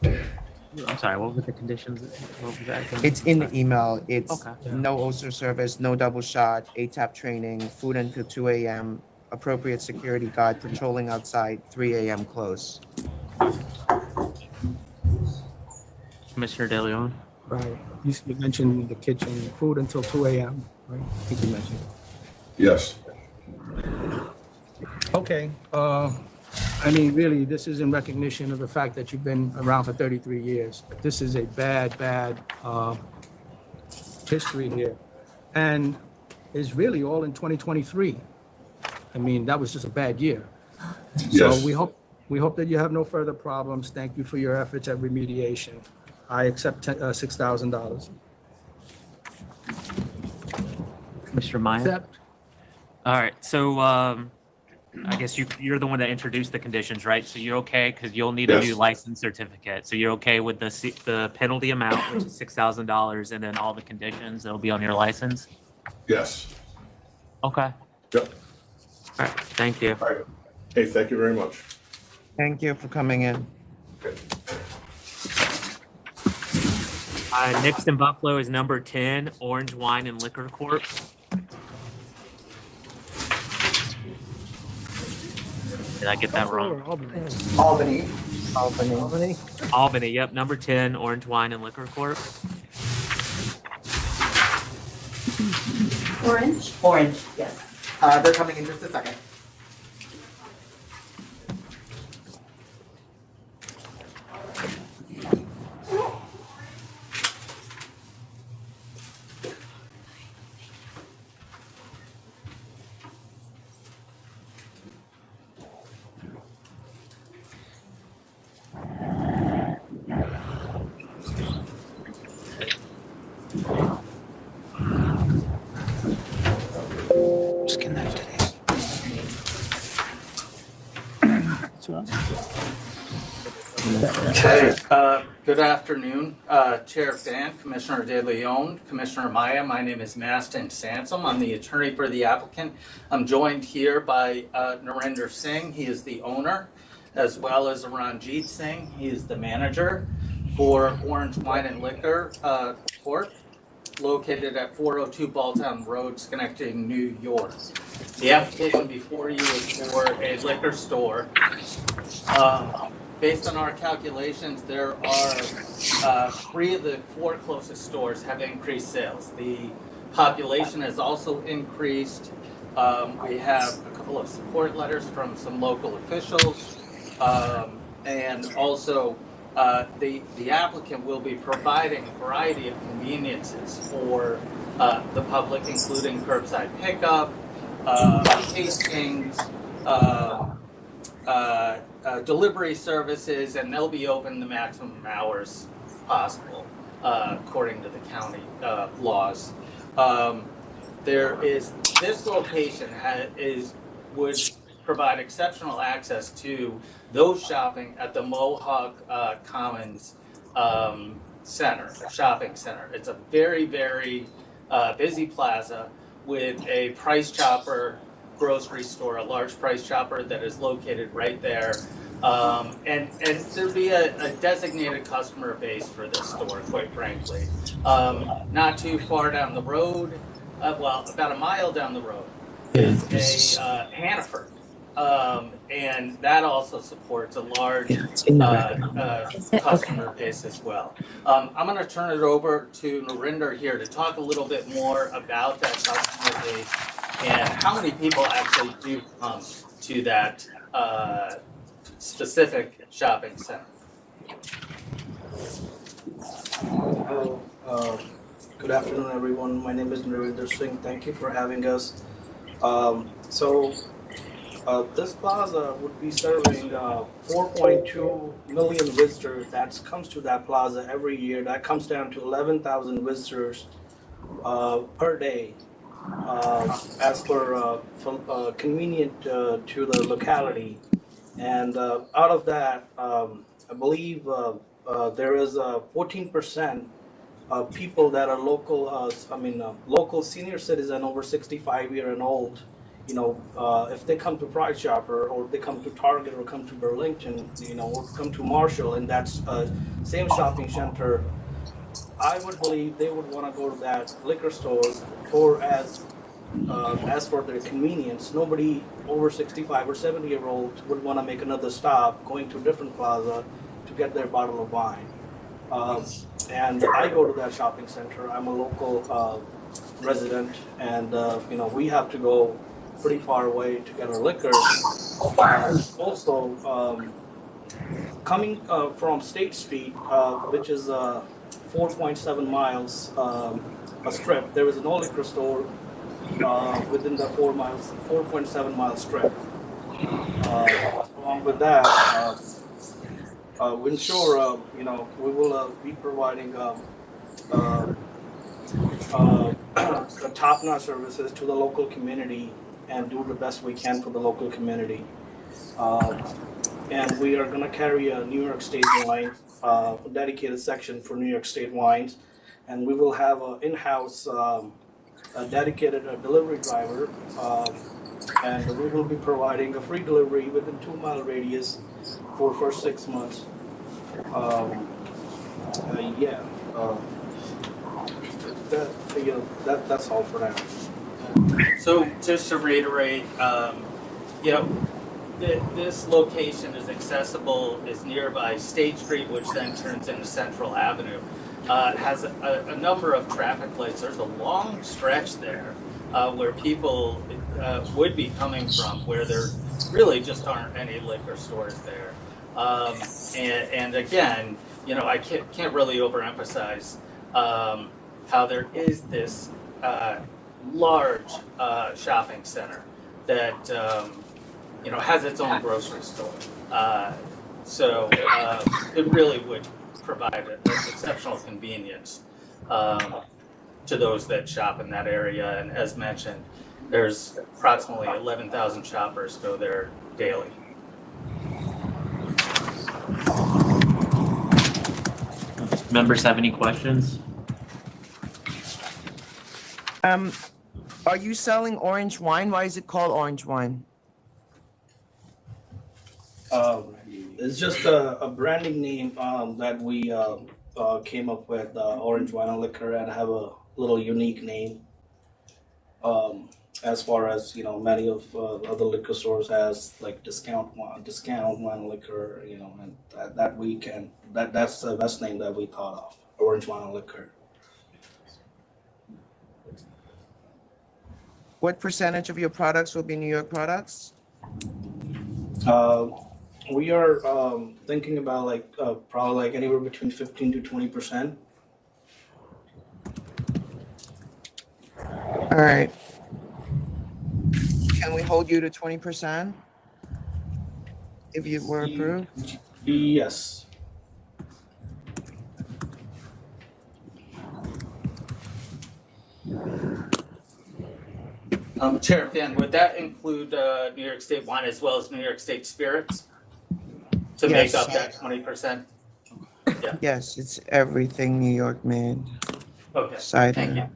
I'm sorry, what were the conditions? What was that again? It's in the email. It's Okay. no OSHA service, no double shot, ATAP training, food until 2 a.m., appropriate security guard patrolling outside, 3 a.m. close. Commissioner De Leon? Right. You mentioned the kitchen, food until 2 a.m., right? I think you mentioned. Yes. Okay. I mean, really, this is in recognition of the fact that you've been around for 33 years. This is a bad history here. And it's really all in 2023. I mean, that was just a bad year. Yes. So we hope that you have no further problems. Thank you for your efforts at remediation. I accept $6,000. Mr. Maya? Accept. All right, so I guess you're the one that introduced the conditions, right? So you're okay, because you'll need a new license certificate. So you're okay with the penalty amount, which is $6,000, and then all the conditions that'll be on your license? Yes. Okay. Yep. All right, thank you. All right. Hey, thank you very much. Thank you for coming in. Next in Buffalo is number 10, Orange Wine and Liquor Corp. Did I get that wrong? Albany. Albany, yep. Number 10, Orange Wine and Liquor Corp. Orange? Orange, yes. They're coming in just a second. Okay, good afternoon, Chair Fan, Commissioner De Leon, Commissioner Maya. My name is Mastin Sansom. I'm the attorney for the applicant. I'm joined here by Narinder Singh. He is the owner, as well as Ranjit Singh. He is the manager for Orange Wine and Liquor Corp, located at 402 Balltown Road, Schenectady, New York. The application before you is for a liquor store. Based on our calculations, there are 3 of the 4 closest stores have increased sales. The population has also increased. We have a couple of support letters from some local officials. And also, the applicant will be providing a variety of conveniences for the public, including curbside pickup, tastings, delivery services, and they'll be open the maximum hours possible, according to the county laws. This location would provide exceptional access to those shopping at the Mohawk Commons shopping center. It's a very, very busy plaza with a Price Chopper grocery store, a large Price Chopper that is located right there. And there'd be a designated customer base for this store, quite frankly. Not too far down the road, well, about a mile down the road, is a Hannaford. And that also supports a large customer base as well. I'm going to turn it over to Narinder here to talk a little bit more about that customer base and how many people actually do come to that specific shopping center. Good afternoon, everyone. My name is Narinder Singh. Thank you for having us. This plaza would be serving 4.2 million visitors. That comes to that plaza every year. That comes down to 11,000 visitors per day. As for convenient to the locality. And out of that, I believe there is 14% of people that are local, local senior citizen over 65 year and old. You know, if they come to Price Chopper or they come to Target or come to Burlington, you know, or come to Marshall, and that's same shopping center, I would believe they would want to go to that liquor store for as for their convenience. Nobody over 65 or 70-year-olds would want to make another stop going to a different plaza to get their bottle of wine. And I go to that shopping center. I'm a local resident, and you know, we have to go pretty far away to get our liquor. Also, coming from State Street, which is 4.7 miles a strip, there is no liquor store within the 4.7 mile strip. Along with that, we ensure, you know, we will be providing top-notch services to the local community and do the best we can for the local community. And we are going to carry a New York State wine, a dedicated section for New York State wines, and we will have an in-house dedicated delivery driver, and we will be providing a free delivery within 2 mile radius for first 6 months. That's all for now. So just to reiterate, you know, this location is accessible, is nearby State Street, which then turns into Central Avenue. Has a number of traffic lights. There's a long stretch there where people would be coming from, where there really just aren't any liquor stores there. And again, you know, I can't really overemphasize how there is this large shopping center that you know, has its own grocery store. So it really would provide an exceptional convenience to those that shop in that area. And as mentioned, there's approximately 11,000 shoppers go there daily. Members have any questions? Are you selling orange wine? Why is it called orange wine? It's just a branding name that we came up with, Orange Wine and Liquor, and have a little unique name. As far as, you know, many of other liquor stores has like discount wine and liquor, you know, and that's the best name that we thought of, Orange Wine and Liquor. What percentage of your products will be New York products? We are thinking about like probably like anywhere between 15 to 20%. All right. Can we hold you to 20% if you were approved? Yes. Chair Fan, would that include New York State wine as well as New York State spirits to make up that 20%? Yeah. Yes, it's everything New York made. Okay. Cider. Thank you.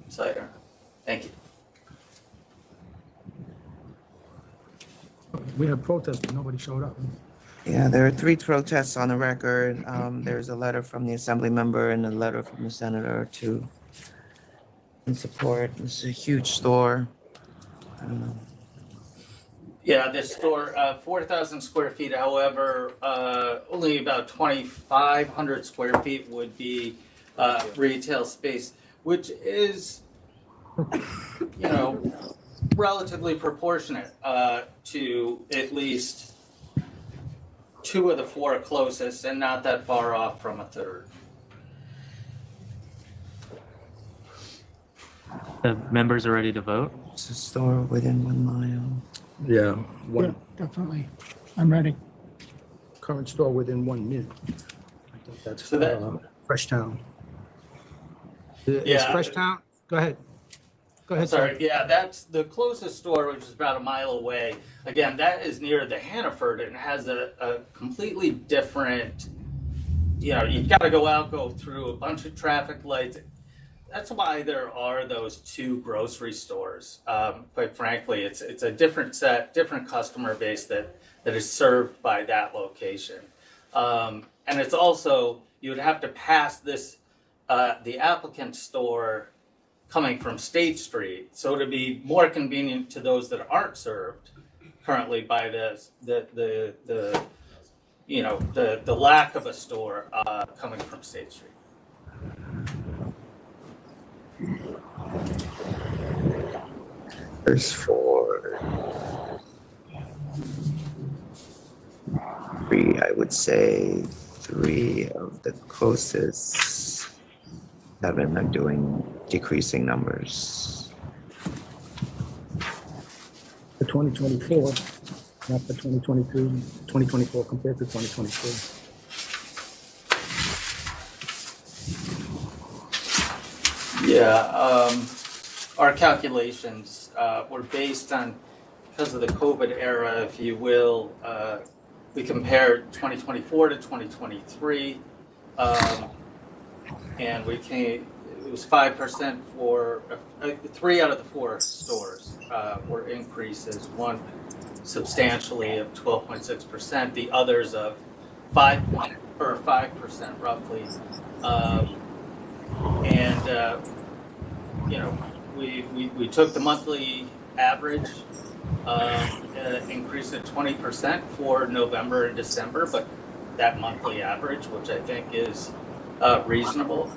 Cider. Thank you. We had protests, but nobody showed up. Yeah, there are 3 protests on the record. There's a letter from the assembly member and a letter from the senator in support. It's a huge store. Yeah, this store, 4,000 square feet. However, only about 2,500 square feet would be retail space, which is, you know, relatively proportionate to at least 2 of the 4 closest, and not that far off from a third. The members are ready to vote? It's a store within 1 mile. Yeah. Yeah, One definitely. I'm ready. current store within 1 minute. I think that's So that- Freshtown. Is Yeah. Freshtown? Go ahead. Go ahead, Sorry, sir. yeah, that's the closest store, which is about a mile away. Again, that is near the Hannaford and has a completely different, you've got to go out, go through a bunch of traffic lights. That's why there are those two grocery stores. Quite frankly, it's a different set, different customer base that is served by that location. And it's also, you would have to pass this, the applicant store coming from State Street. So to be more convenient to those that aren't served currently by the lack of a store coming from State Street. There's 4, 3, I would say 3 of the closest 7 are doing decreasing numbers. For 2024, not for 2023, 2024 compared to 2023. Yeah, our calculations were based on, because of the COVID era, if you will, we compared 2024 to 2023, and we came, it was 5% for 3 out of the 4 stores were increases, one substantially of 12.6%, the others of 5% roughly. We took the monthly average, increased it 20% for November and December, but that monthly average, which I think is reasonable,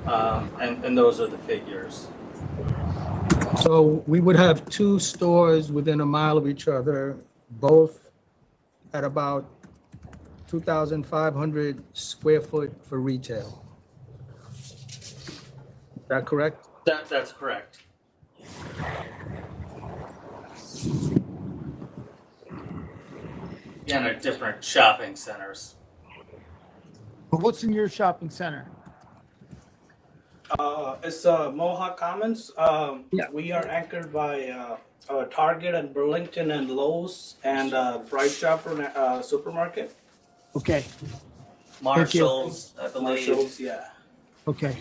and those are the figures. So we would have 2 stores within a mile of each other, both at about 2,500 square foot for retail. Is that correct? That's correct. Again, at different shopping centers. But what's in your shopping center? It's Mohawk Commons. We are anchored by Target and Burlington and Lowe's and Bright Shopper supermarket. Okay. Marshalls, I believe. Marshalls, yeah. Okay.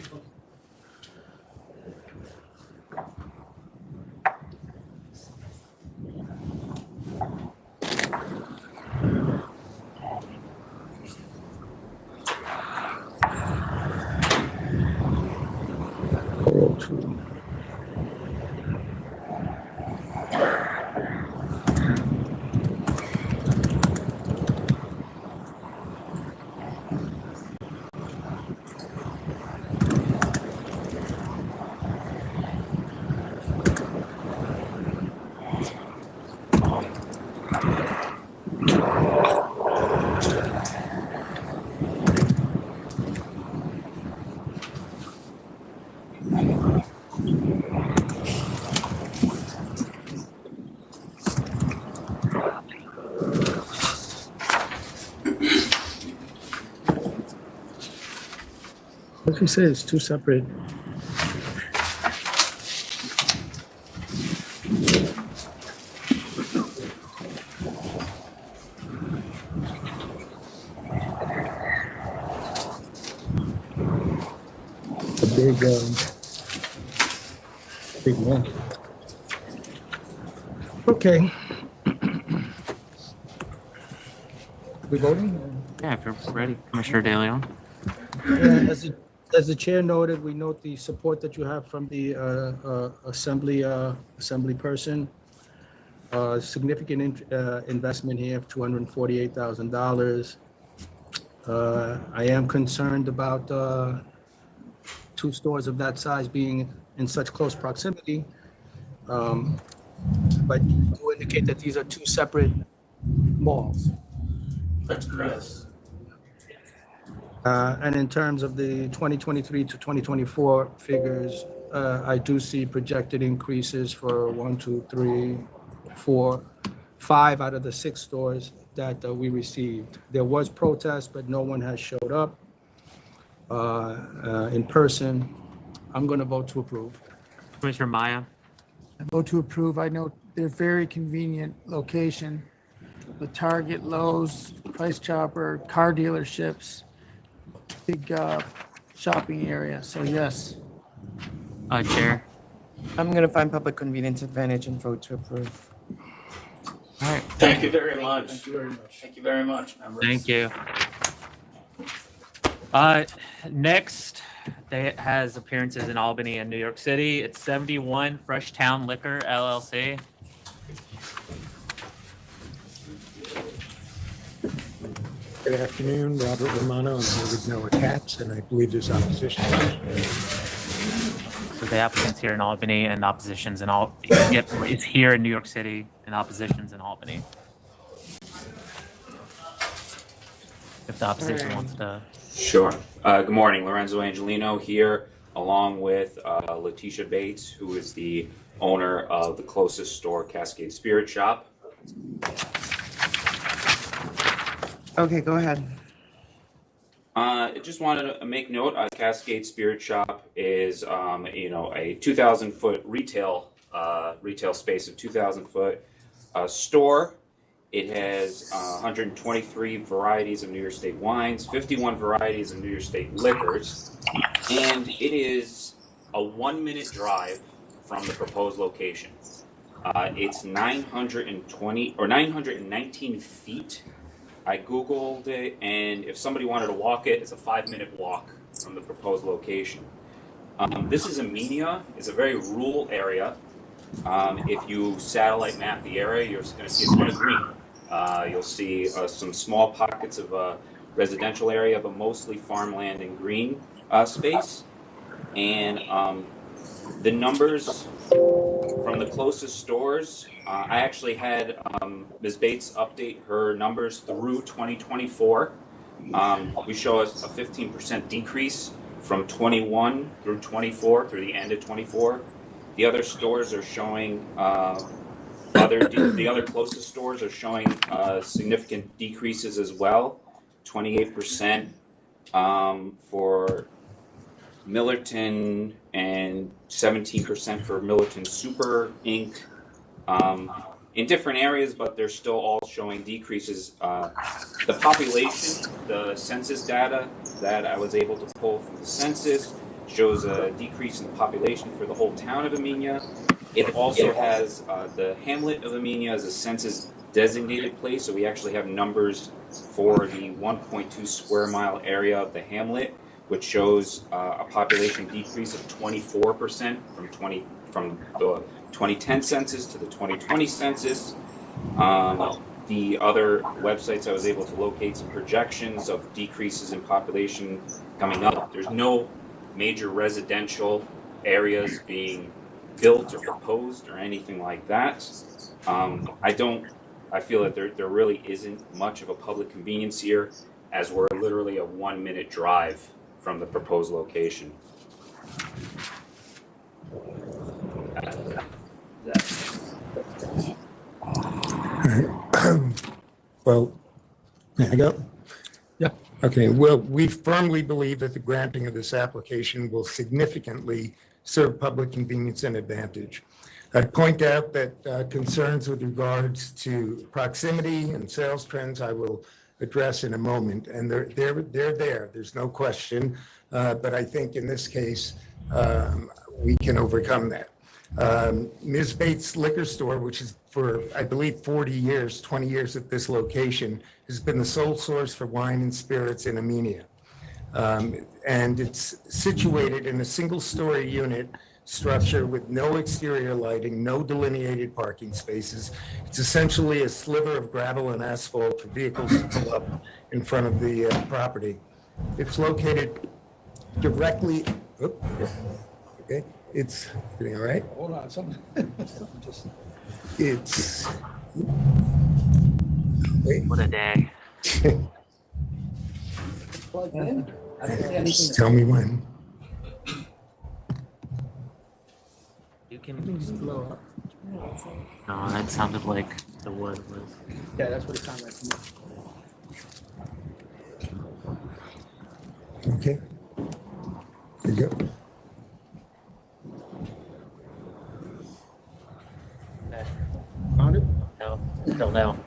As we say, it's 2 separate. A big one. Okay. We voting? Yeah, if you're ready, Commissioner De Leon. Yeah, as the chair noted, we note the support that you have from the assembly person. Significant investment here of $248,000. I am concerned about 2 stores of that size being in such close proximity. But you do indicate that these are 2 separate malls. That's correct. And in terms of the 2023 to 2024 figures, I do see projected increases for 1, 2, 3, 4, 5 out of the 6 stores that we received. There was protest, but no one has showed up in person. I'm going to vote to approve. Commissioner Maya? I vote to approve. I know they're very convenient location. The Target, Lowe's, Price Chopper, car dealerships, big shopping area. So yes. Chair? I'm going to find public convenience advantage and vote to approve. All right. Thank you very much. Thank you very much. Thank you very much, members. Thank you. Next, they has appearances in Albany and New York City. It's 71 FRESHTOWN Liquor, LLC. Good afternoon, Robert Romano. I'm here with Noah Katz, and I believe there's opposition. So the applicant's here in Albany and opposition's in is here in New York City and opposition's in Albany. If the opposition wants to. Sure. Good morning, Lorenzo Angelino here, along with Letitia Bates, who is the owner of the closest store, Cascade Spirit Shop. Okay, go ahead. I just wanted to make note, Cascade Spirit Shop is, a 2,000-foot retail space, a 2,000-foot store. It has 123 varieties of New York State wines, 51 varieties of New York State liquors, and it is a 1-minute drive from the proposed location. It's 919 feet. I Googled it, and if somebody wanted to walk it, it's a 5-minute walk from the proposed location. This is Amenia. It's a very rural area. If you satellite map the area, you're going to see a ton of green. You'll see some small pockets of residential area, but mostly farmland and green space. And the numbers from the closest stores, I actually had Ms. Bates update her numbers through 2024. We show a 15% decrease from 21 through 24 through the end of 24. The other stores are showing the other closest stores are showing significant decreases as well. 28% for Millerton and 17% for Millerton Super Inc. In different areas, but they're still all showing decreases. The population, the census data that I was able to pull from the census shows a decrease in the population for the whole town of Amenia. It also has the hamlet of Amenia as a census designated place, so we actually have numbers for the 1.2 square mile area of the hamlet, which shows a population decrease of 24% from the 2010 census to the 2020 census. The other websites I was able to locate some projections of decreases in population coming up. There's no major residential areas being built or proposed or anything like that. I feel that there really isn't much of a public convenience here, as we're literally a 1-minute drive from the proposed location. Well, may I go? Yeah. Okay, well, we firmly believe that the granting of this application will significantly serve public convenience and advantage. I'd point out that concerns with regards to proximity and sales trends I will address in a moment, and they're there. There's no question, but I think in this case we can overcome that. Ms. Bates Liquor Store, which is for I believe 40 years, 20 years at this location, has been the sole source for wine and spirits in Amenia, and it's situated in a single-story unit structure with no exterior lighting, no delineated parking spaces. It's essentially a sliver of gravel and asphalt for vehicles to pull up in front of the property. It's located directly, okay, it's, all right? Hold on, something just. It's, wait. What a day. Just tell me when. I think it's below up. No, that sounded like the wood was. Yeah, that's what it sounded like to me. Okay. There you go. Found it? No, still no.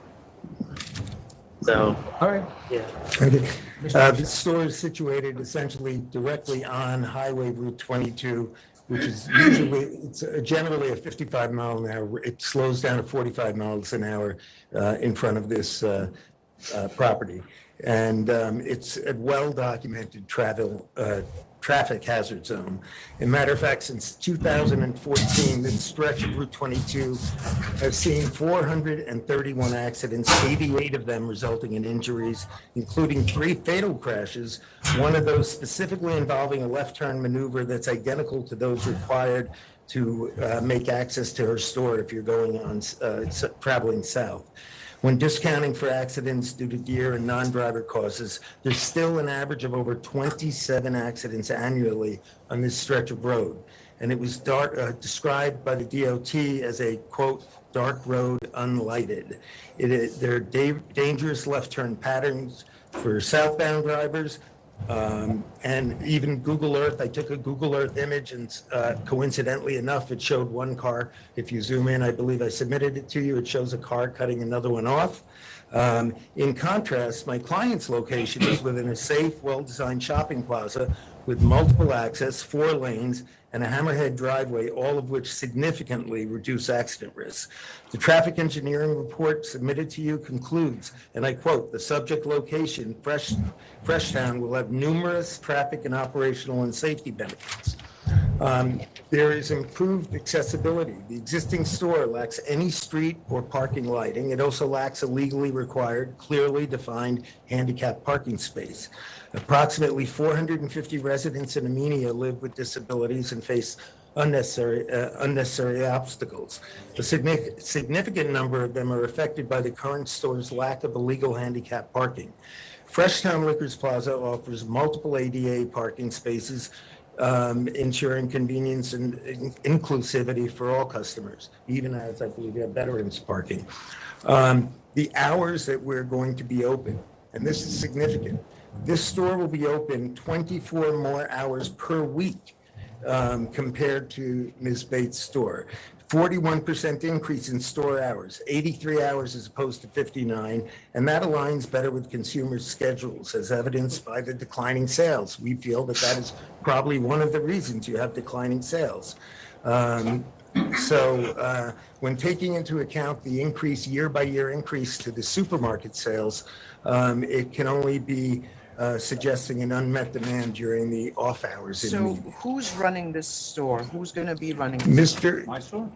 So. All right. Yeah. Okay. The store is situated essentially directly on Highway Route 22, which is it's generally a 55 mile an hour. It slows down to 45 miles an hour in front of this property. And it's a well-documented traffic hazard zone. As a matter of fact, since 2014, this stretch of Route 22 has seen 431 accidents, 88 of them resulting in injuries, including 3 fatal crashes, one of those specifically involving a left turn maneuver that's identical to those required to make access to her store if you're going on traveling south. When discounting for accidents due to deer and non-driver causes, there's still an average of over 27 accidents annually on this stretch of road. And it was described by the DOT as a, quote, dark road unlighted. There are dangerous left turn patterns for southbound drivers. And even Google Earth, I took a Google Earth image and coincidentally enough, it showed one car. If you zoom in, I believe I submitted it to you, it shows a car cutting another one off. In contrast, my client's location is within a safe, well-designed shopping plaza with multiple access, 4 lanes, and a hammerhead driveway, all of which significantly reduce accident risks. The traffic engineering report submitted to you concludes, and I quote, "The subject location, Freshtown, will have numerous traffic and operational and safety benefits." There is improved accessibility. The existing store lacks any street or parking lighting. It also lacks a legally required, clearly defined handicap parking space. Approximately 450 residents in Amenia live with disabilities and face unnecessary obstacles. A significant number of them are affected by the current store's lack of illegal handicap parking. Freshtown Liquors Plaza offers multiple ADA parking spaces, ensuring convenience and inclusivity for all customers, even as I believe you have veterans parking. The hours that we're going to be open, and this is significant, this store will be open 24 more hours per week compared to Ms. Bates' store. 41% increase in store hours, 83 hours as opposed to 59, and that aligns better with consumers' schedules as evidenced by the declining sales. We feel that that is probably one of the reasons you have declining sales. When taking into account the increase, year-by-year increase to the supermarket sales, it can only be suggesting an unmet demand during the off hours. So who's running this store? Who's going to be running this store? Mr. My store?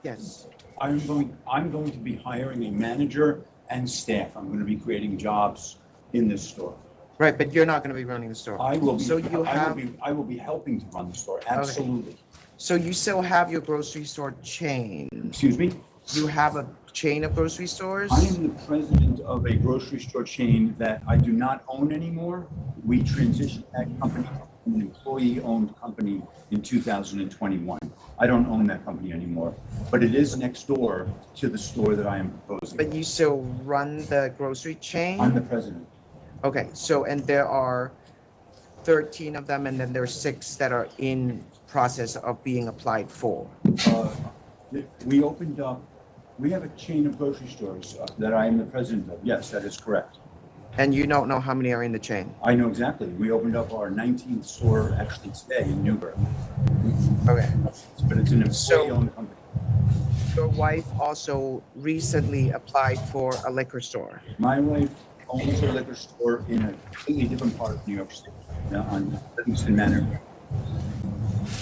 Yes. I'm going to be hiring a manager and staff. I'm going to be creating jobs in this store. Right, but you're not going to be running the store. I will be. So you have. I will be helping to run the store. Absolutely. Okay. So you still have your grocery store chain. Excuse me? You have a chain of grocery stores? I am the president of a grocery store chain that I do not own anymore. We transitioned that company from an employee-owned company in 2021. I don't own that company anymore, but it is next door to the store that I am proposing. But you still run the grocery chain? I'm the president. Okay, so, and there are 13 of them, and then there are 6 that are in process of being applied for. We opened up, we have a chain of grocery stores that I am the president of. Yes, that is correct. And you don't know how many are in the chain? I know exactly. We opened up our 19th store actually today in Newburgh. Okay. But it's an employee-owned company. Your wife also recently applied for a liquor store. My wife owns a liquor store in a completely different part of New York State, on Livingston Manor.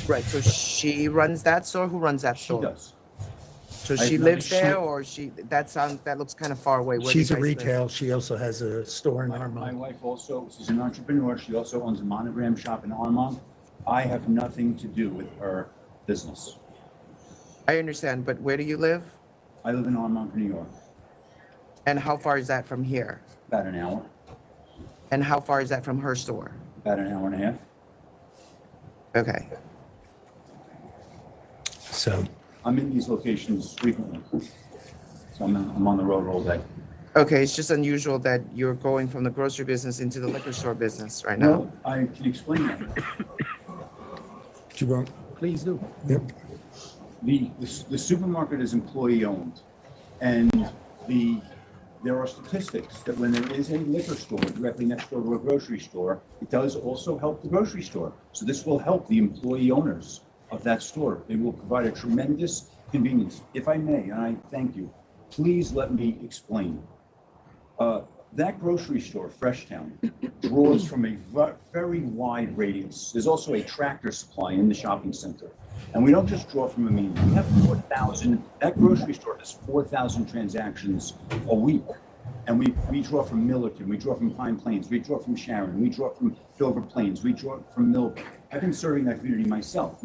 Right, so she runs that store? Who runs that store? She does. So she lives there, or that looks kind of far away. Where do She's you a guys live? retail. She also has a store in My Armonk. wife also is an entrepreneur. She also owns a monogram shop in Armonk. I have nothing to do with her business. I understand, but where do you live? I live in Armonk, New York. And how far is that from here? About an hour. And how far is that from her store? About an hour and a half. Okay. So, I'm in these locations frequently. So I'm on the road all day. Okay, it's just unusual that you're going from the grocery business into the liquor store business right now. Well, I can explain that. do you want? Please do. Yep. The supermarket is employee-owned, and there are statistics that when there is a liquor store directly next door to a grocery store, it does also help the grocery store. So this will help the employee owners of that store. It will provide a tremendous convenience. If I may, and I thank you, please let me explain. That grocery store, FRESHTOWN, draws from a very wide radius. There's also a Tractor Supply in the shopping center. And we don't just draw from a median. We have 4,000, that grocery store has 4,000 transactions a week. And we draw from Millerton, we draw from Pine Plains, we draw from Sharon, we draw from Dover Plains, we draw from Millville. I've been serving that community myself,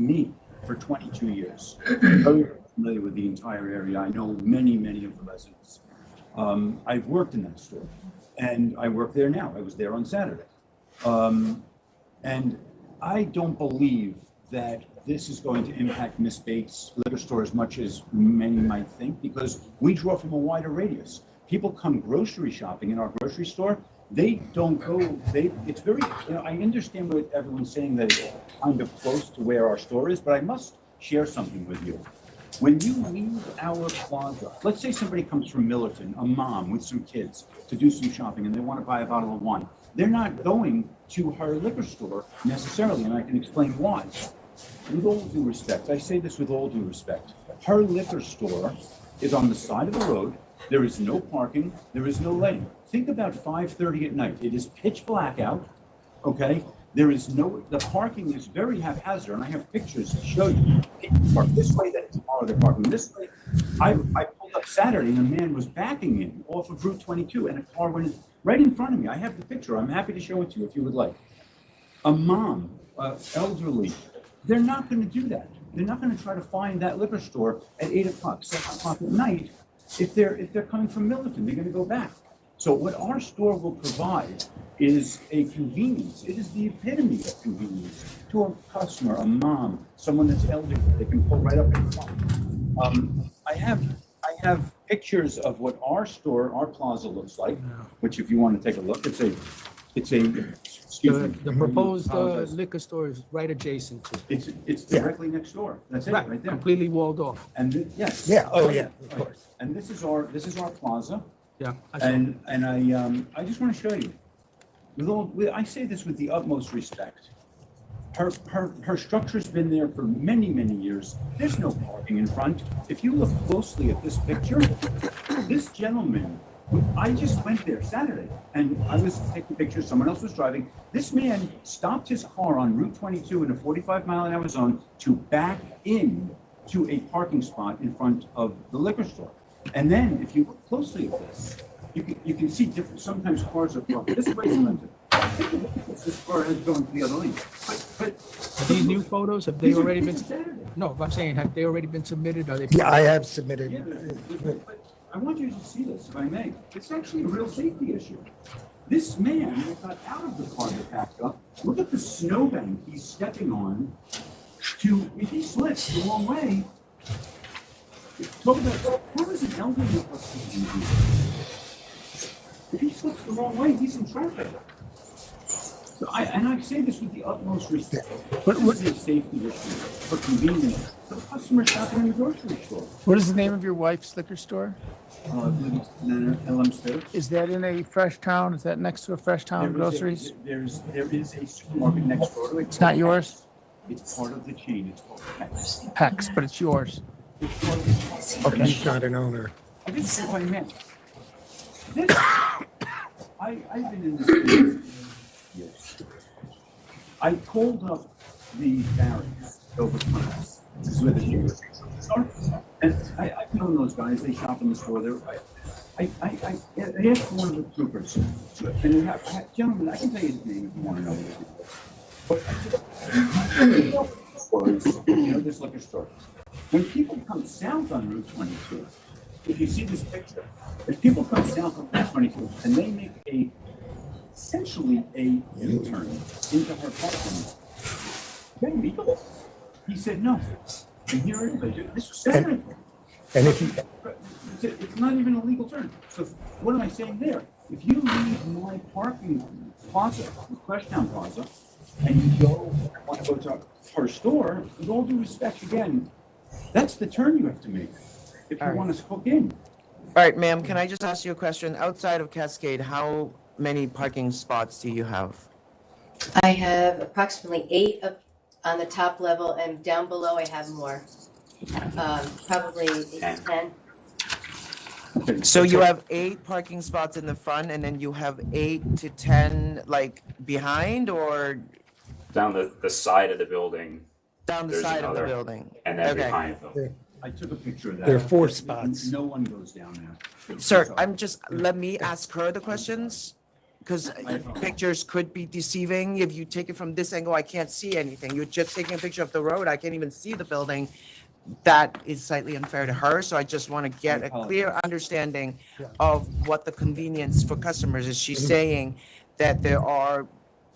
for 22 years. Very familiar with the entire area. I know many, many of the residents. I've worked in that store, and I work there now. I was there on Saturday. And I don't believe that this is going to impact Miss Bates' liquor store as much as many might think, because we draw from a wider radius. People come grocery shopping in our grocery store. They don't go, it's very, I understand what everyone's saying, that it's kind of close to where our store is, but I must share something with you. When you leave our plaza, let's say somebody comes from Millerton, a mom with some kids, to do some shopping, and they want to buy a bottle of wine. They're not going to her liquor store necessarily, and I can explain why. With all due respect, I say this with all due respect, her liquor store is on the side of the road. There is no parking, there is no lighting. Think about 5:30 at night. It is pitch black out, okay? There is the parking is very haphazard, and I have pictures to show you. People park this way, then tomorrow they're parking this way. I pulled up Saturday, and a man was backing in off of Route 22, and a car went right in front of me. I have the picture. I'm happy to show it to you if you would like. A mom, elderly, they're not going to do that. They're not going to try to find that liquor store at 8 o'clock, 7 o'clock at night. If they're coming from Millerton, they're going to go back. So what our store will provide is a convenience. It is the epitome of convenience to a customer, a mom, someone that's elderly. They can pull right up in front. I have pictures of what our store, our plaza looks like, which if you want to take a look, it's a The proposed liquor store is right adjacent to. It's directly next door. That's it, right there. Completely walled off. And yes. Yeah, oh yeah, of course. And this is our plaza. Yeah. And I just want to show you. I say this with the utmost respect. Her structure's been there for many, many years. There's no parking in front. If you look closely at this picture, this gentleman, I just went there Saturday, and I was taking pictures, someone else was driving. This man stopped his car on Route 22 in a 45-mile-an-hour zone to back in to a parking spot in front of the liquor store. And then, if you look closely at this, you can see different, sometimes cars are parked this way, sometimes this car has gone to the other lane. But these new photos, have they already been? No, I'm saying, have they already been submitted? Are they? Yeah, I have submitted. Yeah, I want you to see this, if I may. It's actually a real safety issue. This man got out of the car that backed up. Look at the snowbank he's stepping on. If he slips the wrong way, talk about how is an elderly person? If he slips the wrong way, he's in traffic. So I say this with the utmost respect. This is a safety issue for convenience for the customer shopping in the grocery store. What is the name of your wife's liquor store? LM Stokes. Is that in a FreshTown? Is that next to a FreshTown Groceries? There is a supermarket next door to it. It's not yours? It's part of the chain. It's called PEX. PEX, but it's yours. Okay. He's not an owner. This is what I meant. This, I've been in this business years. I called up the barracks over class. This is where the shoes are. And I've known those guys. They shop in the store. I asked one of the troopers, and gentlemen, I can tell you his name if you want to know what it is. But this liquor store. When people come south on Route 22, if you see this picture, if people come south on Route 22 and they make essentially a U-turn into her parking lot, they're legal. He said no. And here it is, I do, this is Saturday. And if you, It's not even a legal term. So what am I saying there? If you leave my parking plaza, the FRESHTOWN Plaza, and you want to go to our store, with all due respect, again, that's the turn you have to make if you want to hook in. All right, ma'am, can I just ask you a question? Outside of Cascade, how many parking spots do you have? I have approximately 8 up on the top level, and down below I have more. Probably 10. So you have 8 parking spots in the front, and then you have 8 to 10 like behind, or Down the side of the building. down the there's side of the another, building? And then Okay. behind them. I took a picture of that. There are 4 spots. No one goes down there. Sir, let me ask her the questions, because pictures could be deceiving. If you take it from this angle, I can't see anything. You're just taking a picture of the road, I can't even see the building. That is slightly unfair to her, so I just want to get a clear understanding of what the convenience for customers is. She's saying that there are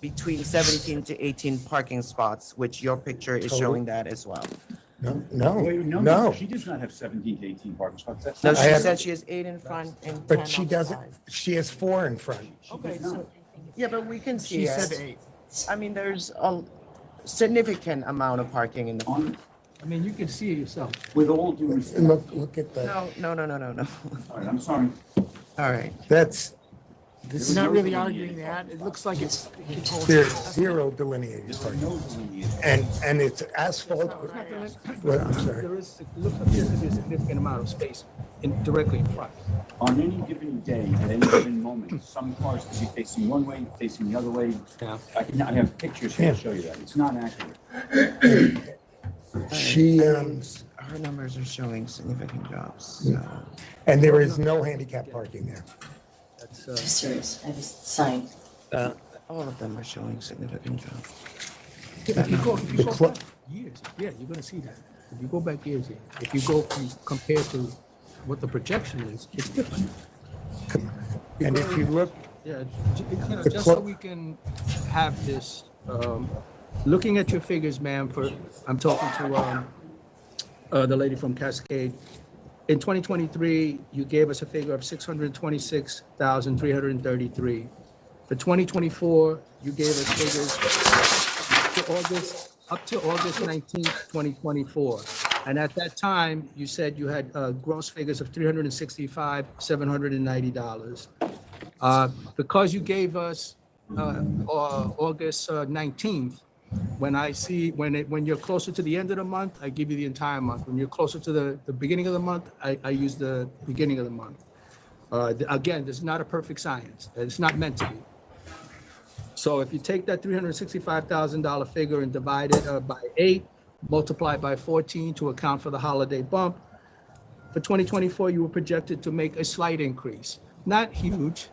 between 17 to 18 parking spots, which your picture is showing that as well. Wait, no. She does not have 17 to 18 parking spots. That's No, not- she said she has 8 in front and 10 but she doesn't, outside. she has 4 in front. Okay, so, yeah, but we can see She it. said 8. I mean, there's a significant amount of parking in the front. I mean, you can see it yourself. With all due respect. Look at that. No. All right, I'm sorry. All right. That's, We're not really arguing that. It looks like it's. there's 0 delineated parking. And it's asphalt. Well, I'm sorry. There is, it looks like there's a significant amount of space directly in front. On any given day, at any given moment, some cars could be facing one way, facing the other way. Yeah. I have pictures here to show you that. It's not accurate. She, Her numbers are showing significant drops, so. and there is no handicap parking there. That's, Yes, there is. I have a sign. All of them are showing significant drops. If you go club- back years, yeah, you're gonna see that. If you go back years, if you go compared to what the projection is, it's different. And if you look, Yeah, The just so club- we can have this, looking at your figures, ma'am, I'm talking to the lady from Cascade. In 2023, you gave us a figure of 626,333. For 2024, you gave us figures up to August 19th, 2024. And at that time, you said you had gross figures of $365,790. Because you gave us August 19th, when you're closer to the end of the month, I give you the entire month. When you're closer to the beginning of the month, I use the beginning of the month. Again, this is not a perfect science. It's not meant to be. So if you take that $365,000 figure and divide it by 8, multiply by 14 to account for the holiday bump, for 2024, you were projected to make a slight increase. Not huge,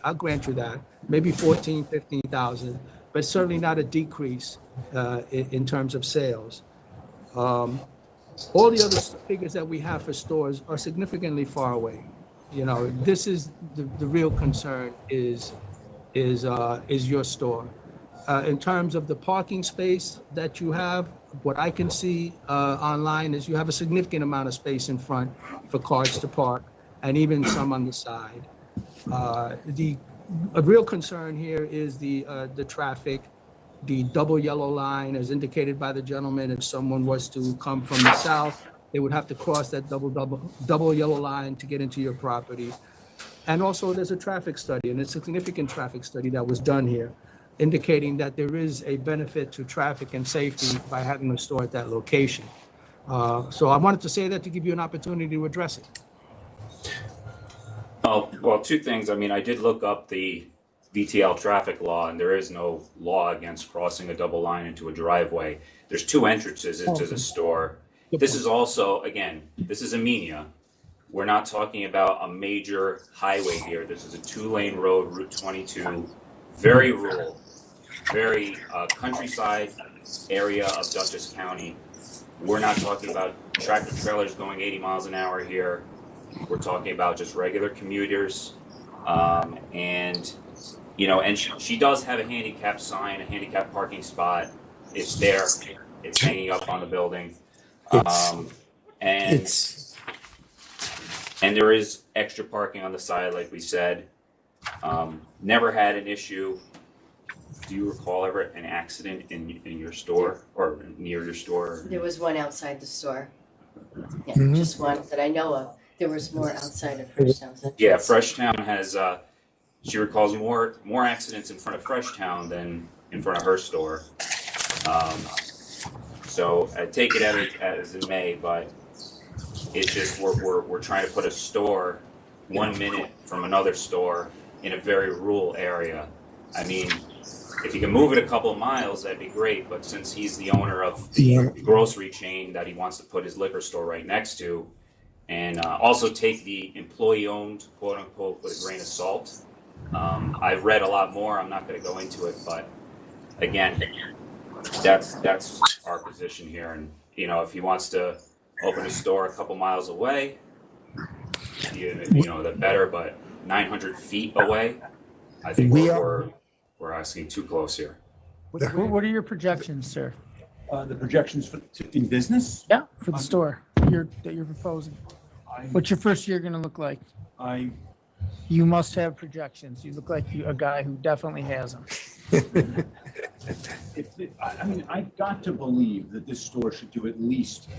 I'll grant you that. Maybe 14, 15,000, but certainly not a decrease in terms of sales. All the other figures that we have for stores are significantly far away. You know, this is the real concern is your store. In terms of the parking space that you have, what I can see online is you have a significant amount of space in front for cars to park, and even some on the side. A real concern here is the traffic, the double yellow line, as indicated by the gentleman. If someone was to come from the south, they would have to cross that double yellow line to get into your property. And also, there's a traffic study, and it's a significant traffic study that was done here, indicating that there is a benefit to traffic and safety by having a store at that location. So I wanted to say that to give you an opportunity to address it. Oh, well, 2 things. I mean, I did look up the VTL traffic law, and there is no law against crossing a double line into a driveway. There's 2 entrances into the store. This is also, again, this is Amenia. We're not talking about a major highway here. This is a 2-lane road, Route 22, very rural, very countryside area of Dutchess County. We're not talking about tractor trailers going 80 miles an hour here. We're talking about just regular commuters. And, you know, and she does have a handicap sign, a handicap parking spot. It's there. It's hanging up on the building. And there is extra parking on the side, like we said. Never had an issue. Do you recall ever an accident in your store or near your store? There was one outside the store. Yeah, Mhm. just one that I know of. There was more outside of Freshtown. Yeah, Freshtown has, she recalls more accidents in front of Freshtown than in front of her store. So I take it as it may, but it's just we're trying to put a store 1 minute from another store in a very rural area. I mean, if you can move it a couple of miles, that'd be great. But since he's the owner of the grocery chain that he wants to put his liquor store right next to, and also take the employee-owned, quote-unquote, with a grain of salt. I've read a lot more. I'm not going to go into it, but again, that's our position here. And you know, if he wants to open a store a couple miles away, you know, the better. But 900 feet away, I think we're asking too close here. What are your projections, sir? The projections in business? Yeah, for the store that you're proposing. What's your first year gonna look like? You must have projections. You look like a guy who definitely has them. I mean, I've got to believe that this store should do at least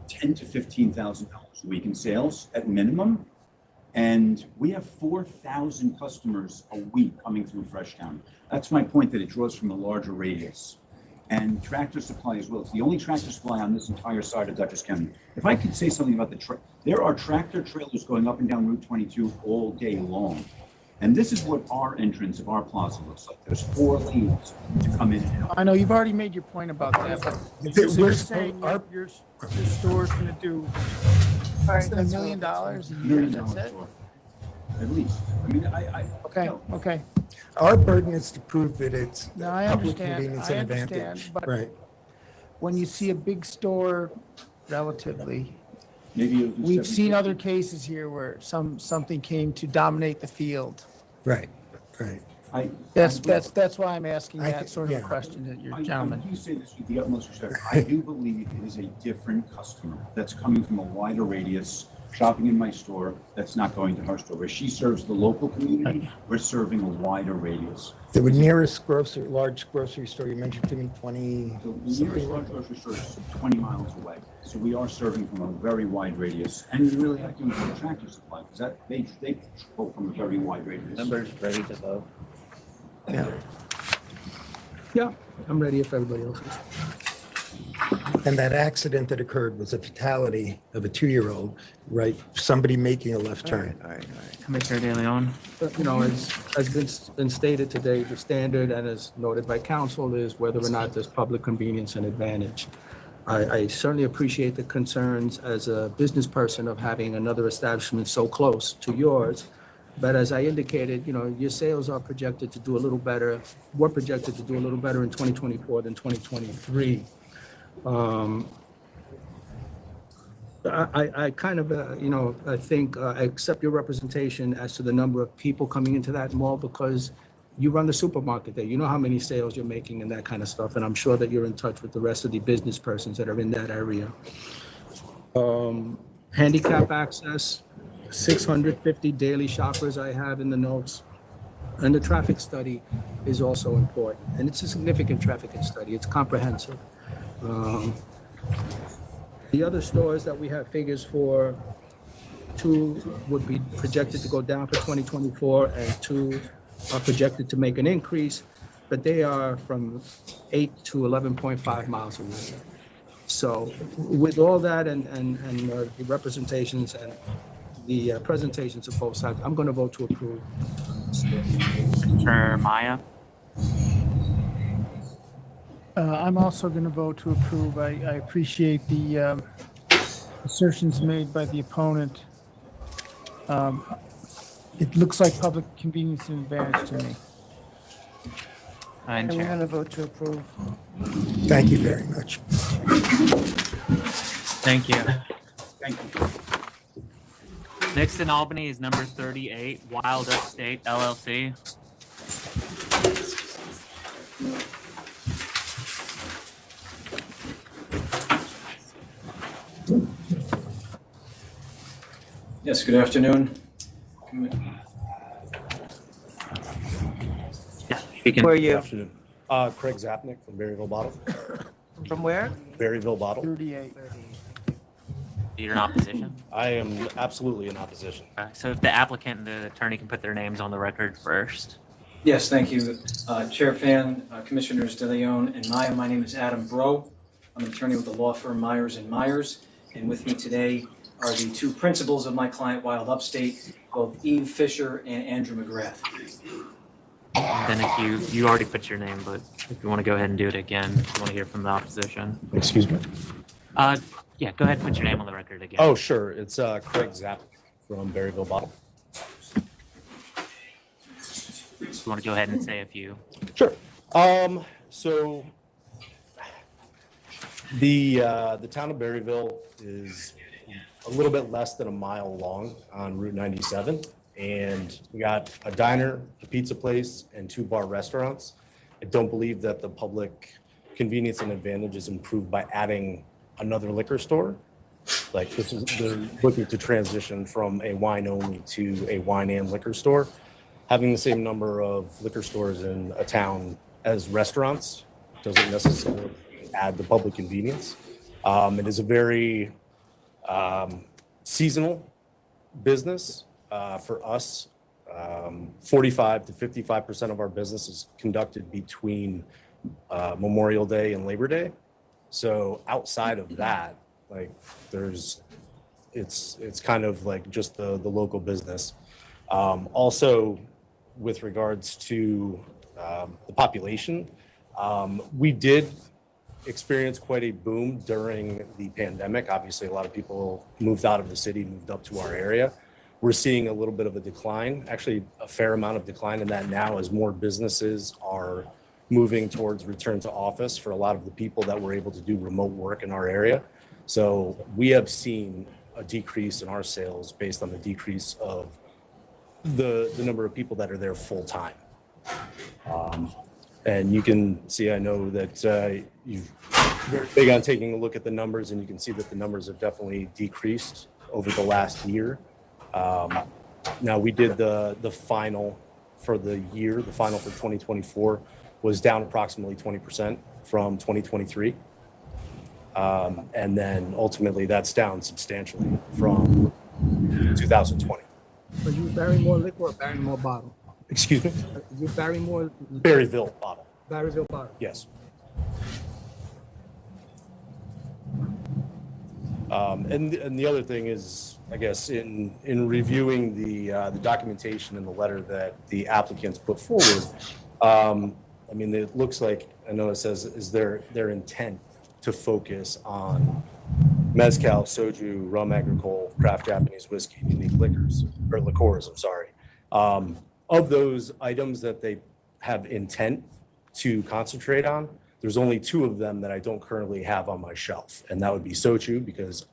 $10,000 to $15,000 a week in sales at minimum. And we have 4,000 customers a week coming through Freshtown. That's my point, that it draws from a larger radius. And Tractor Supply as well. It's the only Tractor Supply on this entire side of Dutchess County. If I could say something about there are tractor trailers going up and down Route 22 all day long. And this is what our entrance of our plaza looks like. There's 4 lanes to come in and out. I know you've already made your point about that, but so you're saying your store's gonna do less than $1 million a year, that's it? At least. I mean, Okay. Our burden is to prove that it's No, I public understand, convenience and advantage. but Right. when you see a big store relatively, maybe we've seen other cases here where something came to dominate the field. Right. That's why I'm asking I that think- sort of yeah. question to your I gentleman. do say this with the utmost respect. I do believe it is a different customer that's coming from a wider radius, shopping in my store, that's not going to her store. Where she serves the local community, we're serving a wider radius. The nearest large grocery store you mentioned to me, 20 The nearest large grocery store is 20 miles away. So we are serving from a very wide radius. And you're really acting with a Tractor Supply, because they go from a very wide radius. Members ready to vote? Yeah, I'm ready if everybody else is. And that accident that occurred was a fatality of a 2-year-old, right? Somebody making a left turn. Commissioner De Leon. You know, as been stated today, the standard and as noted by council is whether or not there's public convenience and advantage. I certainly appreciate the concerns as a business person of having another establishment so close to yours. But as I indicated, you know, your sales are projected to do a little better, were projected to do a little better in 2024 than 2023. I kind of, you know, I think I accept your representation as to the number of people coming into that mall because you run the supermarket there. You know how many sales you're making and that kind of stuff. And I'm sure that you're in touch with the rest of the business persons that are in that area. Handicap access, 650 daily shoppers I have in the notes. And the traffic study is also important. And it's a significant traffic study. It's comprehensive. The other stores that we have figures for, 2 would be projected to go down for 2024 and 2 are projected to make an increase, but they are from 8 to 11.5 miles away. So with all that and the representations and the presentations of both sides, I'm going to vote to approve. Commissioner Maya. I'm also going to vote to approve. I appreciate the assertions made by the opponent. It looks like public convenience and advantage to me. And we're going to vote to approve. Thank you very much. Thank you. Thank you. Next in Albany is number 38, Wild Upstate LLC. Yes, good afternoon. Who are you? Good afternoon. Craig Zapnick from Berryville Bottle. From where? Berryville Bottle. 38. You're in opposition? I am absolutely in opposition. So if the applicant and the attorney can put their names on the record first. Yes, thank you. Chair Fan, Commissioners De Leon and Maya, my name is Adam Bro. I'm an attorney with the law firm Myers and Myers. And with me today are the two principals of my client, Wild Upstate, both Eve Fisher and Andrew McGrath. And then if you already put your name, but if you want to go ahead and do it again, if you want to hear from the opposition. Excuse me? Yeah, go ahead and put your name on the record again. Oh, sure. It's Craig Zapnick from Berryville Bottle. You want to go ahead and say a few? Sure. So the town of Berryville is a little bit less than a mile long on Route 97. And we got a diner, a pizza place, and 2 bar restaurants. I don't believe that the public convenience and advantage is improved by adding another liquor store. Like they're looking to transition from a wine only to a wine and liquor store. Having the same number of liquor stores in a town as restaurants doesn't necessarily add the public convenience. It is a very seasonal business. For us, 45 to 55% of our business is conducted between Memorial Day and Labor Day. So outside of that, like it's kind of like just the local business. Also, with regards to the population, we did experience quite a boom during the pandemic. Obviously, a lot of people moved out of the city, moved up to our area. We're seeing a little bit of a decline, actually a fair amount of decline in that now as more businesses are moving towards return to office for a lot of the people that were able to do remote work in our area. So we have seen a decrease in our sales based on the decrease of the number of people that are there full time. And you can see, I know that you're very big on taking a look at the numbers, and you can see that the numbers have definitely decreased over the last year. Now we did the final for the year, the final for 2024 was down approximately 20% from 2023. And then ultimately that's down substantially from 2020. Are you Barrymore liquor or Barrymore bottle? Excuse me? Is you Barrymore? Berryville bottle. Barryville bottle. Yes. And the other thing is, I guess, in reviewing the documentation and the letter that the applicants put forward, I mean, it looks like, I know it says, is their intent to focus on mezcal, soju, rum agricole, craft Japanese whiskey, unique liquors, or liqueurs, I'm sorry. Of those items that they have intent to concentrate on, there's only 2 of them that I don't currently have on my shelf. And that would be soju, because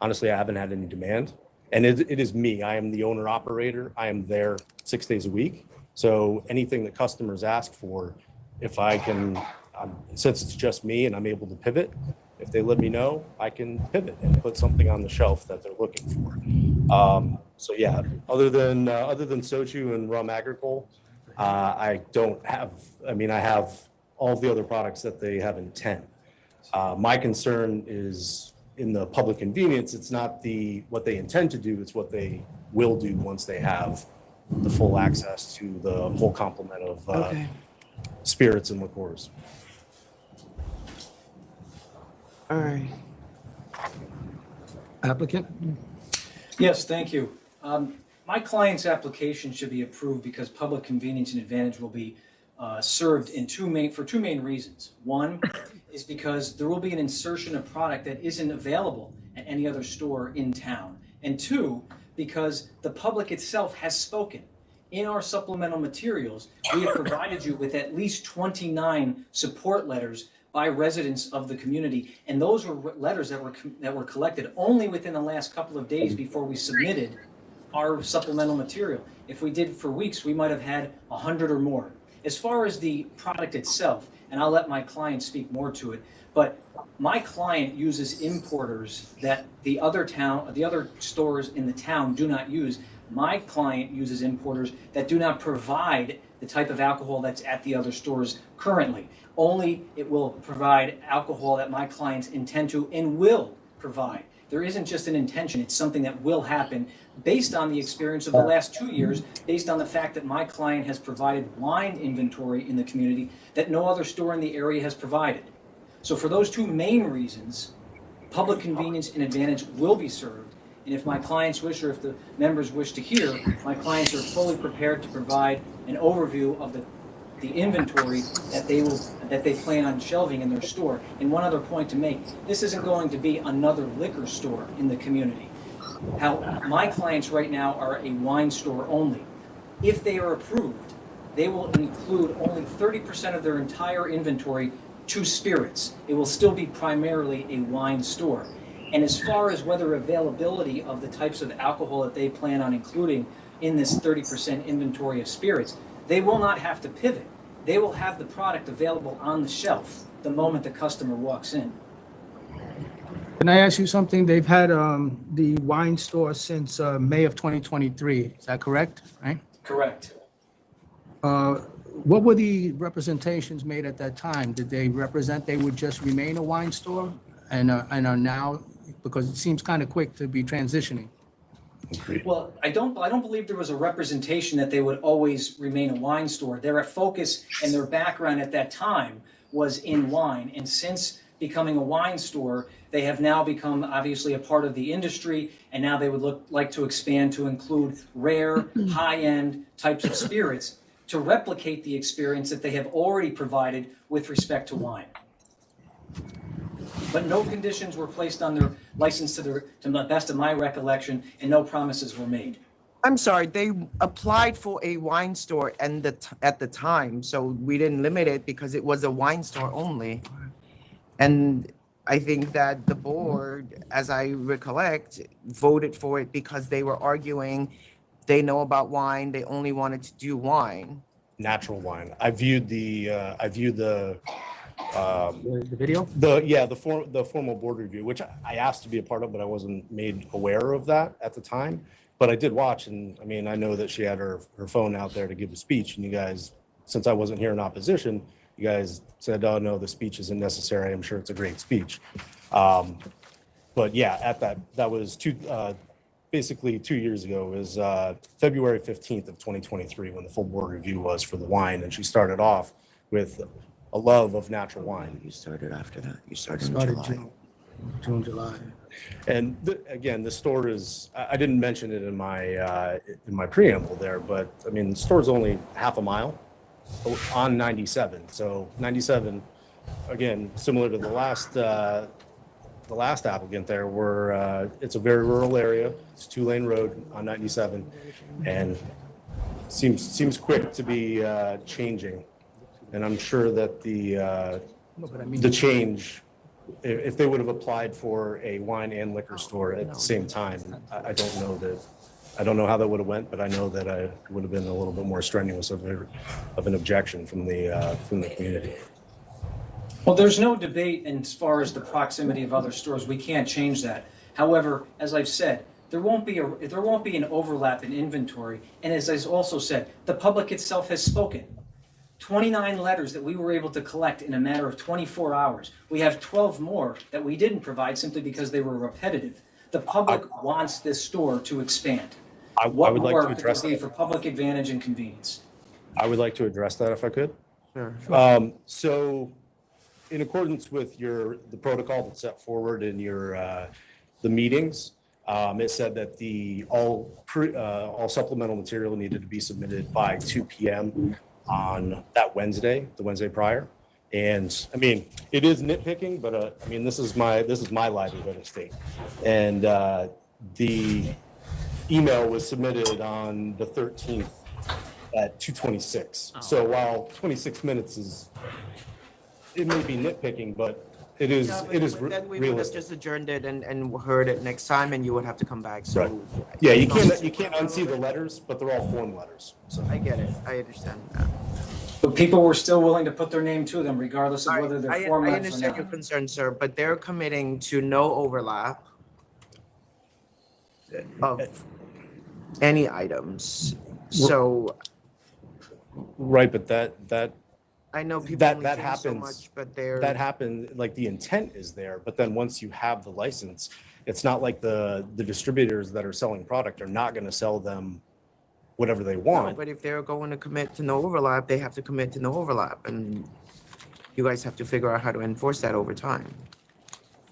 honestly, I haven't had any demand. And it is me. I am the owner operator. I am there 6 days a week. So anything that customers ask for, if I can, since it's just me and I'm able to pivot, if they let me know, I can pivot and put something on the shelf that they're looking for. So yeah, other than soju and rum agricole, I don't have, I mean, I have all the other products that they have intent. My concern is in the public convenience, it's not what they intend to do, it's what they will do once they have the full access to the whole complement of spirits and liqueurs. All right. Applicant? Yes, thank you. My client's application should be approved because public convenience and advantage will be served for two main reasons. One is because there will be an insertion of product that isn't available at any other store in town. And 2, because the public itself has spoken. In our supplemental materials, we have provided you with at least 29 support letters by residents of the community, and those were letters that were collected only within the last couple of days before we submitted our supplemental material. If we did for weeks, we might have had 100 or more. As far as the product itself, and I'll let my client speak more to it, but my client uses importers that the other stores in the town do not use. My client uses importers that do not provide the type of alcohol that's at the other stores currently. Only it will provide alcohol that my clients intend to and will provide. There isn't just an intention, it's something that will happen based on the experience of the last 2 years, based on the fact that my client has provided wine inventory in the community that no other store in the area has provided. So for those two main reasons, public convenience and advantage will be served. And if my clients wish, or if the members wish to hear, my clients are fully prepared to provide an overview of the inventory that they plan on shelving in their store. And one other point to make, this isn't going to be another liquor store in the community. How my clients right now are a wine store only. If they are approved, they will include only 30% of their entire inventory to spirits. It will still be primarily a wine store. And as far as whether availability of the types of alcohol that they plan on including in this 30% inventory of spirits, they will not have to pivot. They will have the product available on the shelf the moment the customer walks in. Can I ask you something? They've had the wine store since May of 2023. Is that correct? Right? Correct. What were the representations made at that time? Did they represent they would just remain a wine store and are now, because it seems kind of quick to be transitioning? Well, I don't believe there was a representation that they would always remain a wine store. Their focus and their background at that time was in wine. And since becoming a wine store, they have now become obviously a part of the industry, and now they would like to expand to include rare, high-end types of spirits to replicate the experience that they have already provided with respect to wine. But no conditions were placed on their license to the best of my recollection, and no promises were made. I'm sorry, they applied for a wine store at the time, so we didn't limit it because it was a wine store only. And I think that the board, as I recollect, voted for it because they were arguing they know about wine, they only wanted to do wine. Natural wine. I viewed the video? The formal board review, which I asked to be a part of, but I wasn't made aware of that at the time. But I did watch, and I mean, I know that she had her phone out there to give a speech, and you guys, since I wasn't here in opposition, you guys said, oh no, the speech isn't necessary. I'm sure it's a great speech. But yeah, that was basically 2 years ago. It was February 15th of 2023 when the full board review was for the wine, and she started off with a love of natural wine. You started after that. You started in July. June, July. And again, the store is, I didn't mention it in my preamble there, but I mean, the store's only half a mile on 97. So 97, again, similar to the last applicant there, it's a very rural area. It's a 2-lane road on 97, and seems quick to be changing. And I'm sure that the change, if they would have applied for a wine and liquor store at the same time, I don't know how that would have went, but I know that it would have been a little bit more strenuous of an objection from the community. Well, there's no debate as far as the proximity of other stores. We can't change that. However, as I've said, there won't be an overlap in inventory. And as I also said, the public itself has spoken. 29 letters that we were able to collect in a matter of 24 hours. We have 12 more that we didn't provide simply because they were repetitive. The public wants this store to expand. I would like to address that for public advantage and convenience. I would like to address that if I could. Sure. So, in accordance with the protocol that's set forward in the meetings, it said that all supplemental material needed to be submitted by 2 p.m. on that Wednesday, the Wednesday prior. And I mean, it is nitpicking, but I mean, this is my livelihood at stake. And the email was submitted on the 13th at 2:26. So while 26 minutes it may be nitpicking, but it is Then we would have realistic. just adjourned it and heard it next time, and you would have to come back. So Right. Yeah, you can't unsee the letters, but they're all form letters. So I get it. I understand that. But people were still willing to put their name to them regardless of whether they're I formats or understand your not. concern, sir, but they're committing to no overlap of any items. So Right, but that I know people that only that change so happens. much, but they're That happened, like the intent is there, but then once you have the license, it's not like the distributors that are selling product are not going to sell them whatever they no, want. but if they're going to commit to no overlap, they have to commit to no overlap, and you guys have to figure out how to enforce that over time.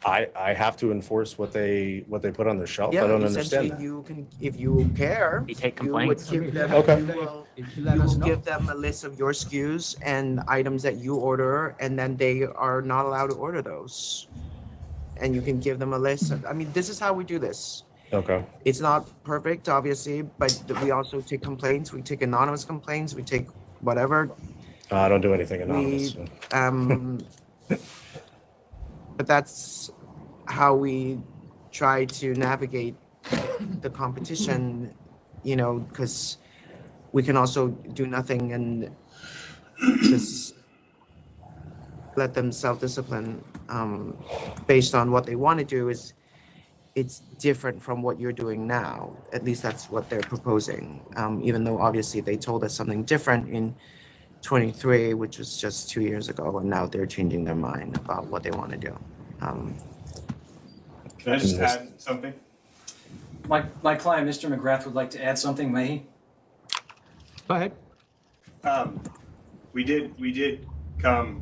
I have to enforce what they put on their shelf. I Yeah, don't essentially, understand that. you can, if you care, You take you would complaints. give them, Okay. you will give them a list of your SKUs and items that you order, and then they are not allowed to order those. And you can give them a list. I mean, this is how we do this. Okay. It's not perfect, obviously, but we also take complaints. We take anonymous complaints. We take whatever. I don't do anything anonymous. We, but that's how we try to navigate the competition, you know, because we can also do nothing and just let them self-discipline based on what they want to do. Is it's different from what you're doing now. At least that's what they're proposing, even though obviously they told us something different in 23, which was just 2 years ago, and now they're changing their mind about what they want to do. Can I just add something? My client, Mr. McGrath, would like to add something, may he? Go ahead. We did come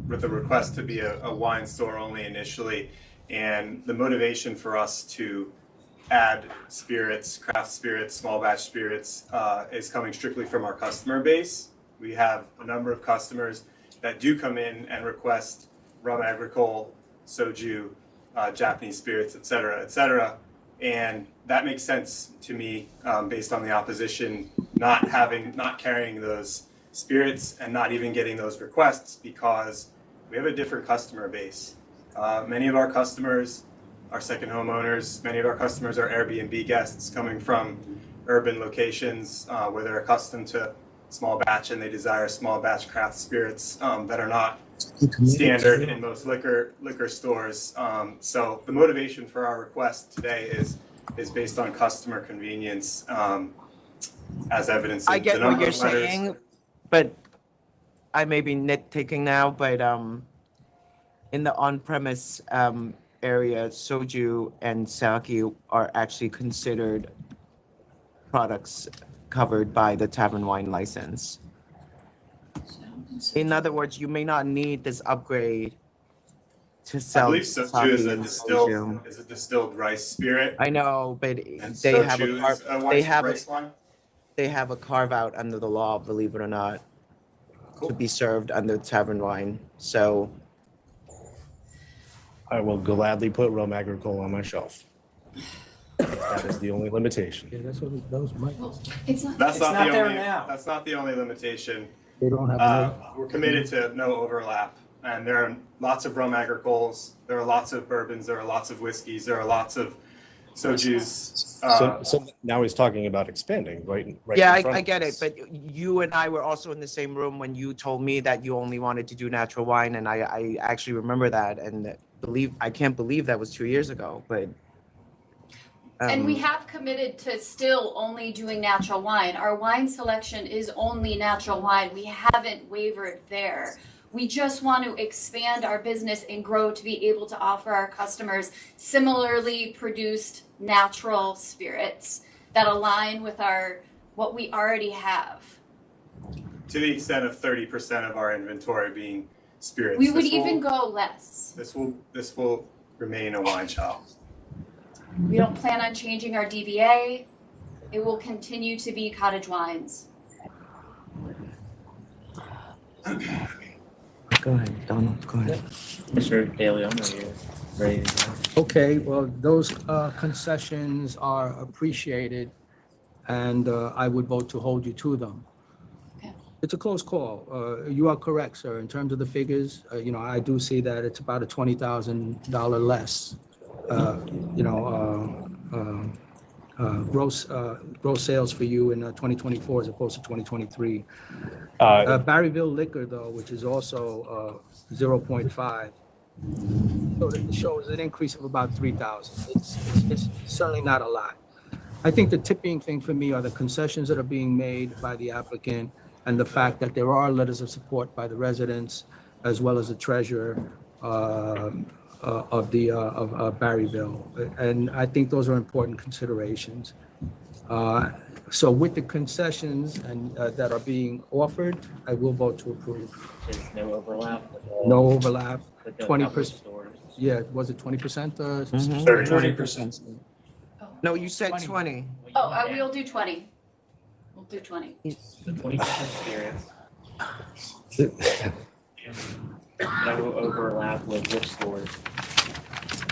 with a request to be a wine store only initially, and the motivation for us to add spirits, craft spirits, small batch spirits, is coming strictly from our customer base. We have a number of customers that do come in and request rum agricole, soju, Japanese spirits, et cetera, and that makes sense to me based on the opposition not carrying those spirits and not even getting those requests, because we have a different customer base. Many of our customers are second homeowners. Many of our customers are Airbnb guests coming from urban locations where they're accustomed to small batch and they desire small batch craft spirits that are not standard in most liquor stores. So the motivation for our request today is based on customer convenience, as evidenced in I get the what number you're of letters. saying, but I may be nitpicking now, but in the on-premise area, soju and sake are actually considered products covered by the tavern wine license. In other words, you may not need this upgrade to I sell believe soju is sake and soju. a distilled rice spirit. I know, but And they have soju a is a rice wine. they have a carve out under the law, believe it or not, to be served under tavern wine. So I will gladly put rum agricole on my shelf. That is the only limitation. Yeah, that's what those might. It's not. That's It's not not the there only. now. That's not the only limitation. They don't have. We're committed to no overlap, and there are lots of rum agricoles. There are lots of bourbons. There are lots of whiskeys. There are lots of sojus. So now he's talking about expanding, right? yeah, in front I of get it. us. But you and I were also in the same room when you told me that you only wanted to do natural wine, and I actually remember that, and I can't believe that was 2 years ago. But And we have committed to still only doing natural wine. Our wine selection is only natural wine. We haven't wavered there. We just want to expand our business and grow to be able to offer our customers similarly produced natural spirits that align with what we already have. To the extent of 30% of our inventory being spirits. We would even go less. This will remain a wine shop. We don't plan on changing our DBA. It will continue to be cottage wines. go ahead, Donald. Go ahead. Mr. De Leon, are you ready to go? Okay, well, those concessions are appreciated, and I would vote to hold you to them. It's a close call. You are correct, sir. In terms of the figures, I do see that it's about a $20,000 less. gross sales for you in 2024 as opposed to 2023. Barryville Liquor, though, which is also 0.5, so it shows an increase of about 3,000. It's certainly not a lot. I think the tipping thing for me are the concessions that are being made by the applicant and the fact that there are letters of support by the residents as well as the treasurer of Barryville. And I think those are important considerations. So with the concessions that are being offered, I will vote to approve. There's no overlap. No overlap. With the 20%. stores. Yeah, was it 20%? 20%. No, you said 20. Oh, we'll do 20. We'll do 20. 20% spirits. No overlap with which stores?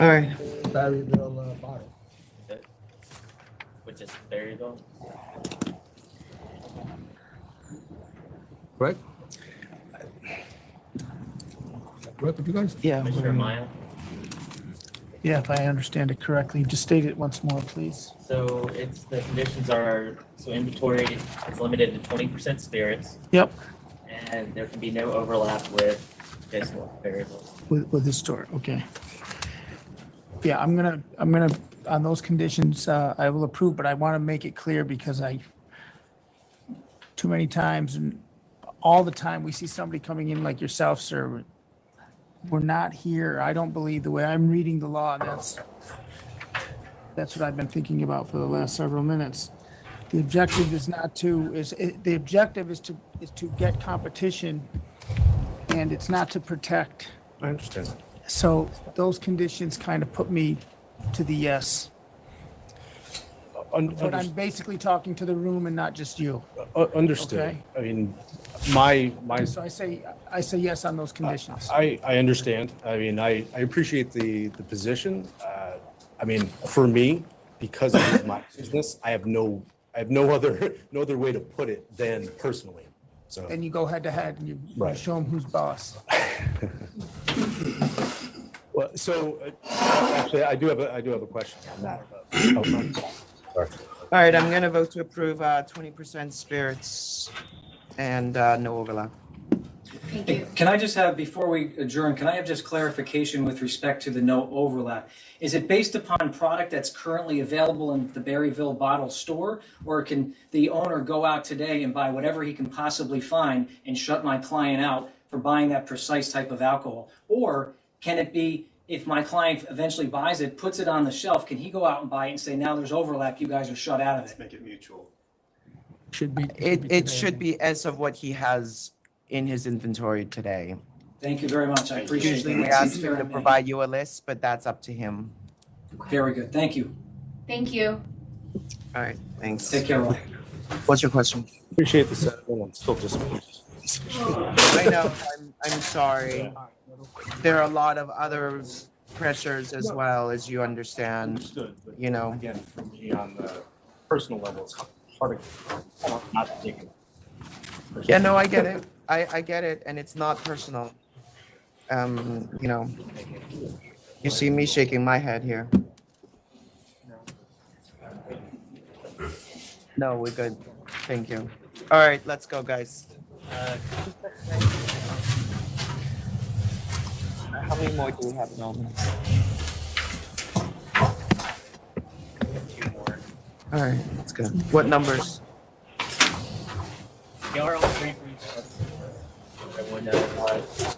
All right. Barryville bottle. Which is Berryville? Correct? Correct with you guys? Yeah. Commissioner Maya? Yeah, if I understand it correctly, just state it once more, please. So the conditions are, so inventory is limited to 20% spirits. Yep. And there can be no overlap with this Berryville. With the store, okay. Yeah, I'm gonna, on those conditions, I will approve, but I want to make it clear because too many times and all the time, we see somebody coming in like yourself, sir. We're not here, I don't believe, the way I'm reading the law, that's what I've been thinking about for the last several minutes. The objective is the objective is to get competition, and it's not to protect. I understand. So those conditions kind of put me to the yes. But I'm basically talking to the room and not just you. Understood. Okay. I mean, my. So I say yes on those conditions. I understand. I mean, I appreciate the position. I mean, for me, because it is my business, I have no other way to put it than personally. So. And you go head to head and you Right. show them who's boss. Well, so actually, I do have a question on that. Sorry. All right, I'm gonna vote to approve 20% spirits and no overlap. Thank you. Can I just have, before we adjourn, can I have just clarification with respect to the no overlap? Is it based upon product that's currently available in the Berryville bottle store? Or can the owner go out today and buy whatever he can possibly find and shut my client out for buying that precise type of alcohol? Or can it be, if my client eventually buys it, puts it on the shelf, can he go out and buy it and say, now there's overlap, you guys are shut out of it? Let's make it mutual. Should be. It should be as of what he has in his inventory today. Thank you very much, I appreciate it. Usually we ask him to provide you a list, but that's up to him. Very good, thank you. Thank you. All right, thanks. Take care, Ron. What's your question? Appreciate the sentiment. I'm still disappointed. I know, I'm sorry. There are a lot of other pressures as well, as you understand, Understood, but you know. again, for me on the personal level, it's hard not to take it. Yeah, no, I get it. I get it, and it's not personal. You know, you see me shaking my head here. No, we're good. Thank you. All right, let's go, guys. How many more do we have in all minutes? All right, let's go. What numbers? They are all free for each other. Everyone knows.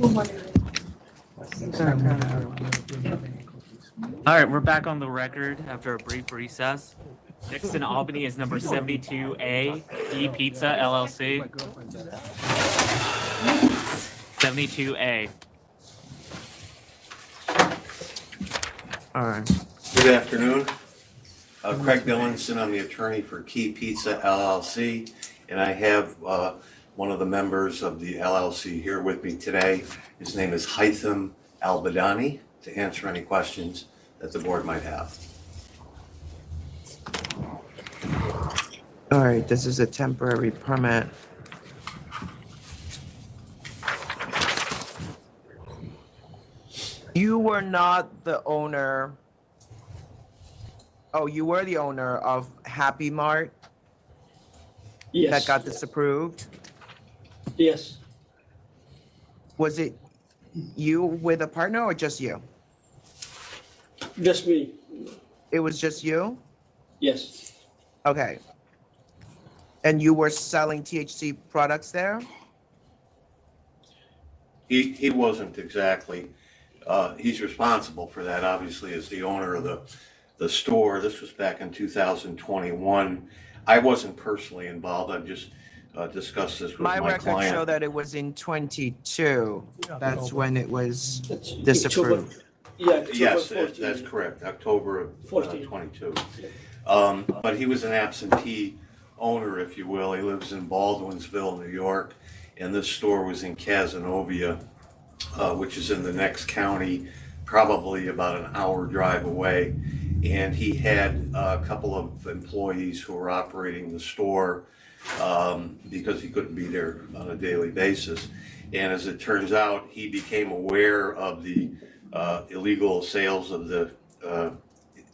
All right, we're back on the record after a brief recess. Next in Albany is number 72A, D Pizza LLC. 72A. All right. Good afternoon. Craig Billinson, I'm the attorney for Key Pizza LLC, and I have one of the members of the LLC here with me today. His name is Haitham Al-Badani, to answer any questions that the board might have. All right, this is a temporary permit. You were not the owner. Oh, you were the owner of Happy Mart? Yes. That got disapproved? Yes. Was it you with a partner or just you? Just me. It was just you? Yes. Okay. And you were selling THC products there? He wasn't exactly. He's responsible for that, obviously, as the owner of the store. This was back in 2021. I wasn't personally involved. I've just discussed this with my My records client. show that it was in 22. That's when it was disapproved. Yes, that's correct, October of 22. But he was an absentee owner, if you will. He lives in Baldwinsville, New York, and this store was in Cazenovia, which is in the next county, probably about an hour drive away. And he had a couple of employees who were operating the store because he couldn't be there on a daily basis. And as it turns out, he became aware of the illegal sales of the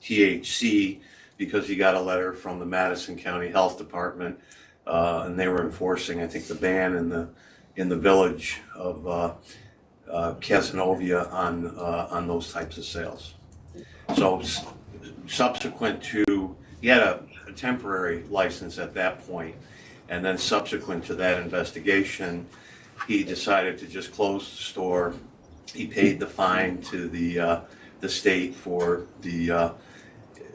THC because he got a letter from the Madison County Health Department, and they were enforcing, I think, the ban in the village of Cazenovia on those types of sales. So subsequent to, he had a temporary license at that point, and then subsequent to that investigation, he decided to just close the store. He paid the fine to the state for the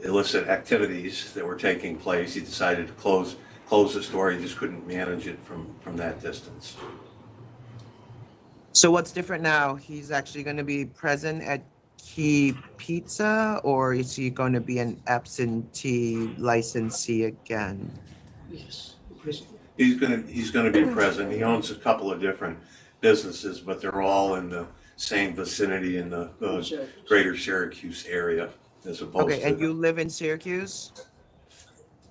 illicit activities that were taking place. He decided to close the store. He just couldn't manage it from that distance. So what's different now? He's actually going to be present at Key Pizza, or is he going to be an absentee licensee again? Yes. He's gonna be present. He owns a couple of different businesses, but they're all in the same vicinity in the greater Syracuse area, as opposed to. Okay, and you live in Syracuse?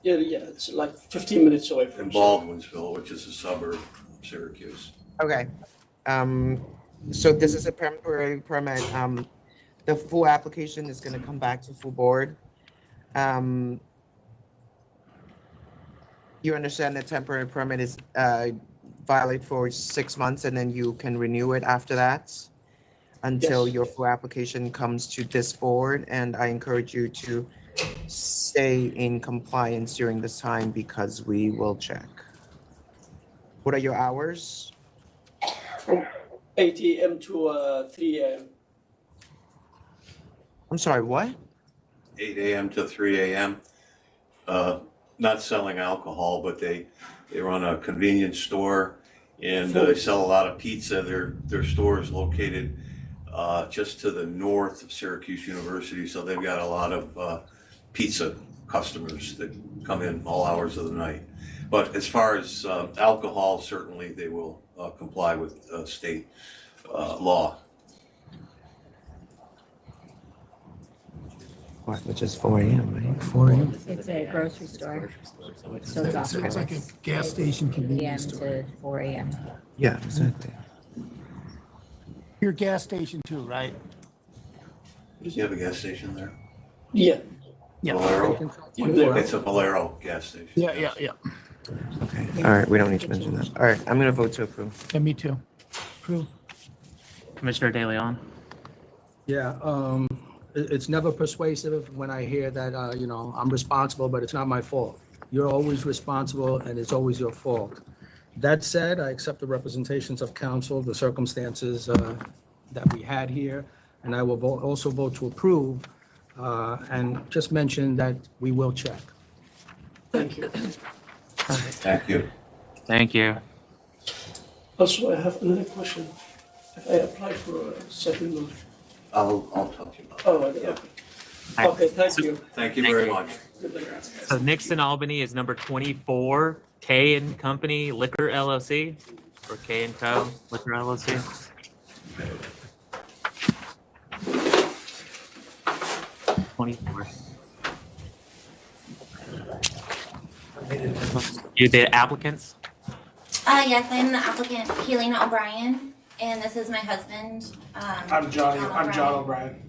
Yeah, it's like 15 minutes away from In Baldwinsville, which is a suburb of Syracuse. Okay. So this is a temporary permit. The full application is going to come back to full board. You understand that temporary permit is valid for 6 months, and then you can renew it after that until Yes. your full application comes to this board. And I encourage you to stay in compliance during this time because we will check. What are your hours? from 8 a.m. to 3 a.m. I'm sorry, what? 8 a.m. to 3 a.m. Not selling alcohol, but they run a convenience store and they sell a lot of pizza. Their store is located just to the north of Syracuse University, so they've got a lot of pizza customers that come in all hours of the night. But as far as alcohol, certainly they will comply with state law. Which is 4 a.m., right? 4 a.m. It's a grocery store. So it's off So it's like a premise. gas station 8 p.m. convenience store. to 4 a.m. Yeah, exactly. Your gas station too, right? Does he have a gas station there? Yeah. Yeah. Valero? It's a Valero gas station. Yeah. Okay. All right, we don't need to mention that. All right, I'm going to vote to approve. Yeah, me too. Approve. Commissioner De Leon. Yeah, it's never persuasive when I hear that, I'm responsible, but it's not my fault. You're always responsible and it's always your fault. That said, I accept the representations of council, the circumstances that we had here, and I will also vote to approve, and just mention that we will check. Thank you. Thank you. Thank you. Also, I have another question. If I apply for a settlement. I'll talk to you about it. Oh, okay. Okay, thank you. Thank you very much. So Nixon Albany is number 24, K and Company Liquor LLC, or K&Co Liquor LLC. You the applicants? Yes, I'm the applicant, Keelina O'Brien, and this is my husband. I'm John O'Brien.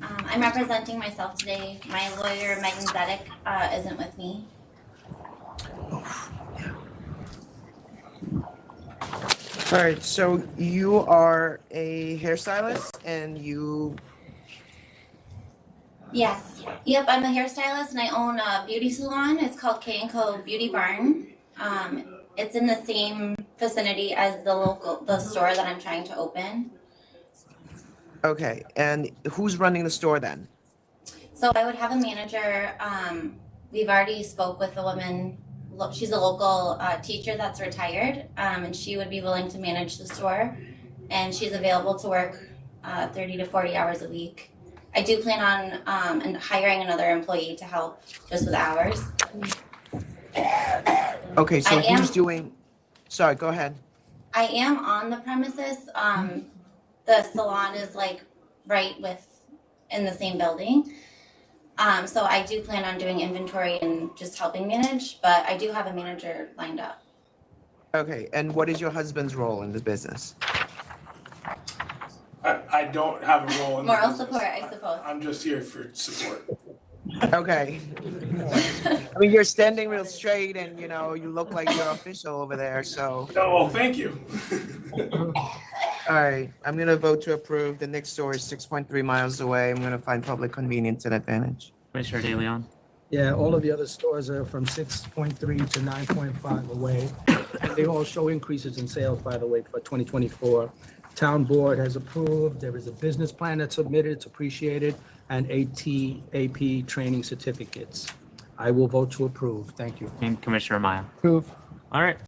I'm representing myself today. My lawyer, Megan Zedek, isn't with me. All right, so you are a hairstylist and you... Yes. Yep, I'm a hairstylist and I own a beauty salon. It's called K&Co Beauty Barn. It's in the same vicinity as the store that I'm trying to open. Okay, and who's running the store then? So I would have a manager. We've already spoke with a woman. She's a local teacher that's retired, and she would be willing to manage the store. And she's available to work 30 to 40 hours a week. I do plan on and hiring another employee to help just with hours. Okay, so who's doing... Sorry, go ahead. I am on the premises. The salon is like right in the same building. So I do plan on doing inventory and just helping manage, but I do have a manager lined up. Okay, and what is your husband's role in the business? I don't have a role in the Moral business. support, I suppose. I'm just here for support. Okay. I mean, you're standing real straight and, you know, you look like you're official over there, so... Oh, thank you. All right, I'm gonna vote to approve. The next store is 6.3 miles away. I'm gonna find public convenience and advantage. Commissioner De Leon? Yeah, all of the other stores are from 6.3 to 9.5 away. And they all show increases in sales, by the way, for 2024. Town board has approved. There is a business plan that's submitted. It's appreciated. And AP training certificates. I will vote to approve. Thank you. And Commissioner Maya? Approve. All right.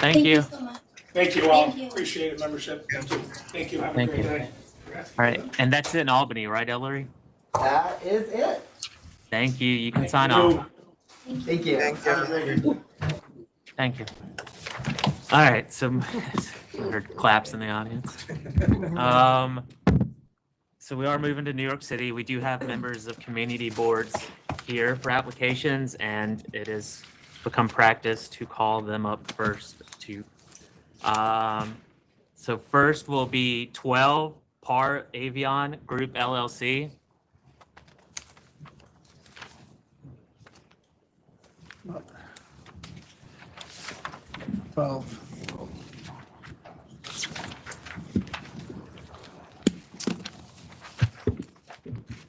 Thank you. So much. Thank you all. Thank you. Appreciate it, membership. Thank you. Thank you. Have a Thank great you. day. All right, and that's it in Albany, right, Ellery? That is it. Thank you. You can sign off. Thank you. Thank you. Thank you. All right, so I heard claps in the audience. So we are moving to New York City. We do have members of community boards here for applications, and it has become practice to call them up first to. So first will be 12 Par Avion Group LLC.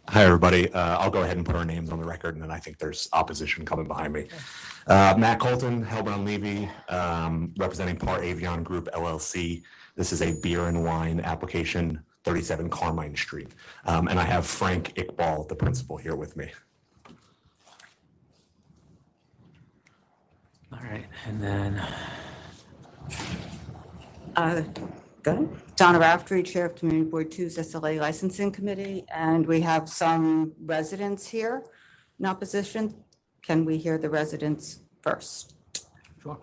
Hi, everybody. I'll go ahead and put our names on the record, and then I think there's opposition coming behind me. Matt Colton, Helbron Levy, representing Par Avion Group LLC. This is a beer and wine application, 37 Carmine Street. And I have Frank Iqbal, the principal, here with me. All right, and then Go ahead. Donna Raftery, Chair of Community Board 2's SLA Licensing Committee, and we have some residents here in opposition. Can we hear the residents first? Sure.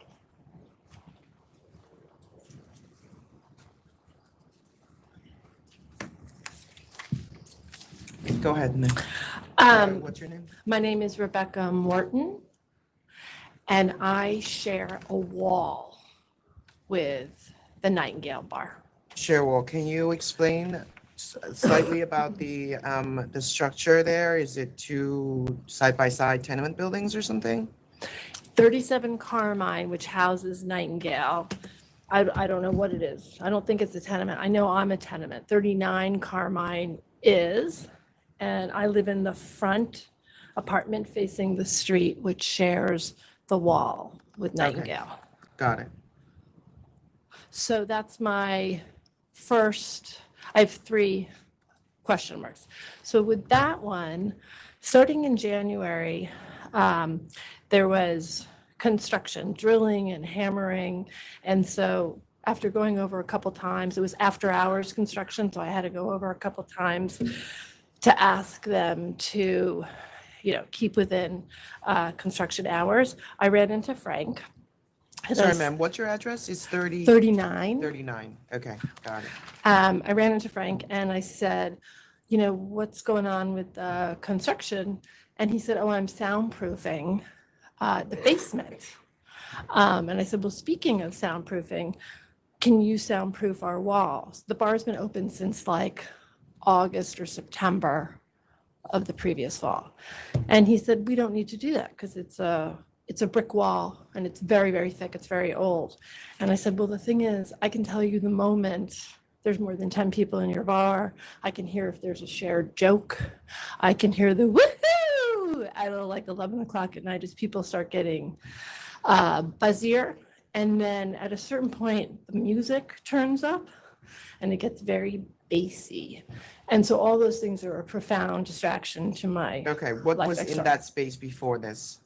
Go ahead, Nick. What's your name? My name is Rebecca Morton, and I share a wall with the Nightingale Bar. Sure, can you explain slightly about the structure there? Is it two side-by-side tenement buildings or something? 37 Carmine, which houses Nightingale. I don't know what it is. I don't think it's a tenement. I know I'm a tenement. 39 Carmine is, and I live in the front apartment facing the street, which shares the wall with Nightingale. Got it. So that's my first, I have 3 question marks. So with that one, starting in January, there was construction, drilling and hammering. And so after going over a couple times, it was after hours construction, so I had to go over a couple times to ask them to, keep within construction hours. I ran into Frank. Sorry, ma'am, what's your address? It's 39. 39, okay, got it. I ran into Frank and I said, what's going on with construction? And he said, oh, I'm soundproofing the basement. And I said, well, speaking of soundproofing, can you soundproof our walls? The bar's been open since like August or September of the previous fall. And he said, we don't need to do that because it's a brick wall and it's very, very thick. It's very old. And I said, well, the thing is, I can tell you the moment there's more than 10 people in your bar. I can hear if there's a shared joke. I can hear the woohoo at like 11 o'clock at night as people start getting buzzier. And then at a certain point, the music turns up and it gets very bassy. And so all those things are a profound distraction to my Okay, what life was in external. that space before this?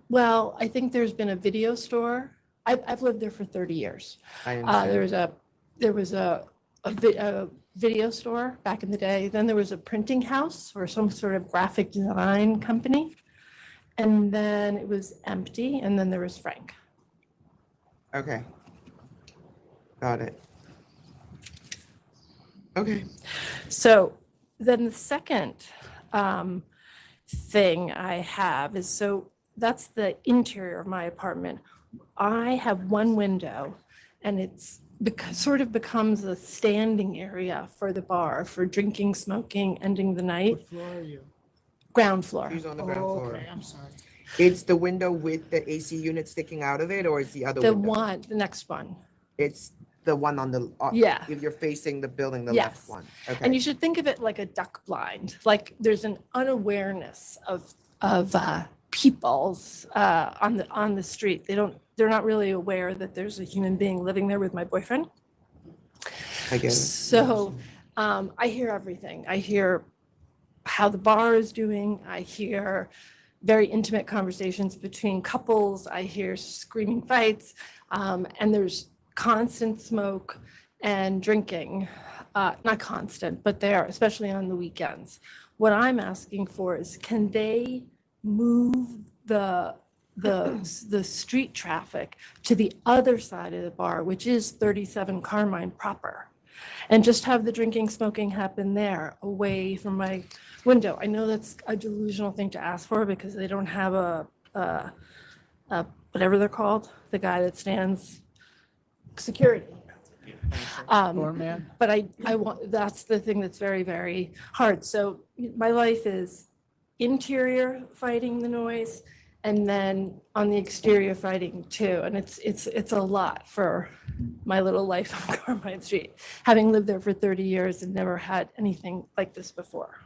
Well, I think there's been a video store. I've lived there for 30 years. I understand. There was a video store back in the day. Then there was a printing house or some sort of graphic design company. And then it was empty. And then there was Frank. Okay. Got it. Okay. So then the second thing I have is, so that's the interior of my apartment. I have one window and it's sort of becomes a standing area for the bar for drinking, smoking, ending the night. What floor are you? Ground floor. Who's on the ground floor? Okay, I'm sorry. It's the window with the AC unit sticking out of it, or is the other The window? the next one. It's the one on the, Yeah. if you're facing the building, the Yes. left one. Okay. And you should think of it like a duck blind. Like there's an unawareness of people's on the street. They're not really aware that there's a human being living there with my boyfriend. I get it. So I hear everything. I hear how the bar is doing. I hear very intimate conversations between couples. I hear screaming fights, and there's constant smoke and drinking. Not constant, but they are, especially on the weekends. What I'm asking for is, can they move the street traffic to the other side of the bar, which is 37 Carmine proper, and just have the drinking, smoking happen there, away from my window? I know that's a delusional thing to ask for because they don't have a whatever they're called, the guy that stands security. Doorman? But I want, that's the thing that's very, very hard. So my life is interior fighting the noise, and then on the exterior fighting too. And it's a lot for my little life on Carmine Street, having lived there for 30 years and never had anything like this before.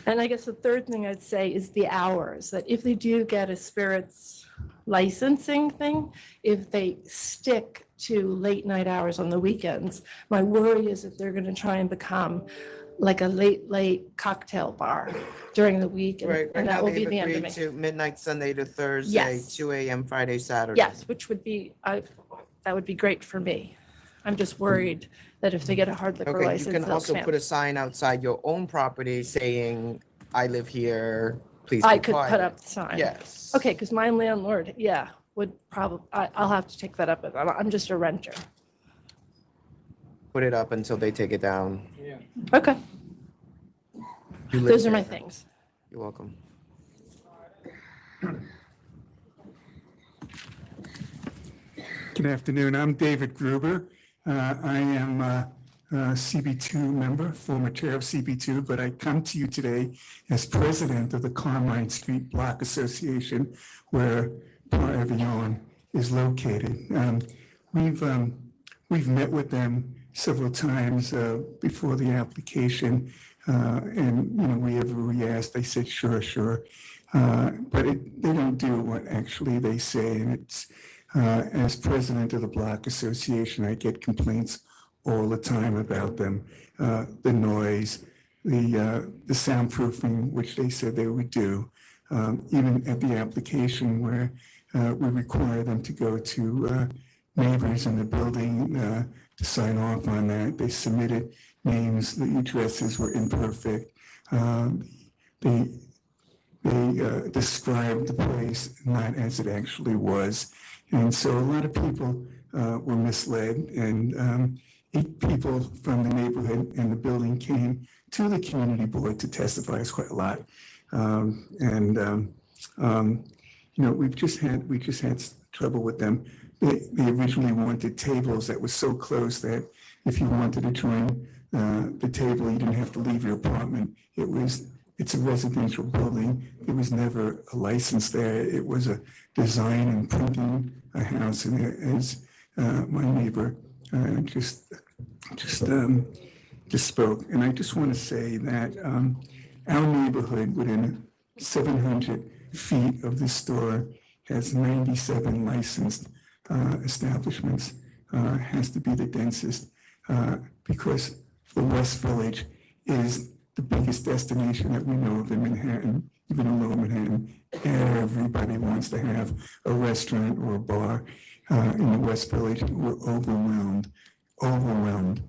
And I guess the third thing I'd say is the hours, that if they do get a spirits licensing thing, if they stick to late night hours on the weekends, my worry is that they're going to try and become like a late cocktail bar during the week, Right, and now that will they've be the end of agreed me. to midnight Sunday to Thursday, Yes. 2 a.m. Friday, Saturday. Yes, which would be, that would be great for me. I'm just worried that if they get a hard liquor Okay, license, you can they'll also expand. put a sign outside your own property saying, I live here, please I be could put quiet. up the sign. Yes. Okay, because my landlord, yeah, would probably, I'll have to take that up with them. I'm just a renter. Put it up until they take it down. Yeah. Okay. You live Those are there. my things. You're welcome. Good afternoon. I'm David Gruber. I am a CB2 member, former chair of CB2, but I come to you today as president of the Carmine Street Block Association, where AVION is located. We've met with them several times before the application, and wherever we asked, they said sure. But they don't do what actually they say, and it's As president of the Block Association, I get complaints all the time about them. The noise, the soundproofing, which they said they would do. Even at the application where we require them to go to neighbors in the building to sign off on that. They submitted names, the addresses were imperfect. They described the place not as it actually was. And so a lot of people were misled, and 8 people from the neighborhood and the building came to the community board to testify. It's quite a lot. We just had trouble with them. They originally wanted tables that were so close that if you wanted to join the table, you didn't have to leave your apartment. It's a residential building. There was never a license there. It was a design and printing a house, and as my neighbor just spoke. And I just want to say that our neighborhood within 700 feet of this store has 97 licensed establishments, has to be the densest because the West Village is the biggest destination that we know of in Manhattan, even in Lower Manhattan. Everybody wants to have a restaurant or a bar in the West Village. We're overwhelmed, and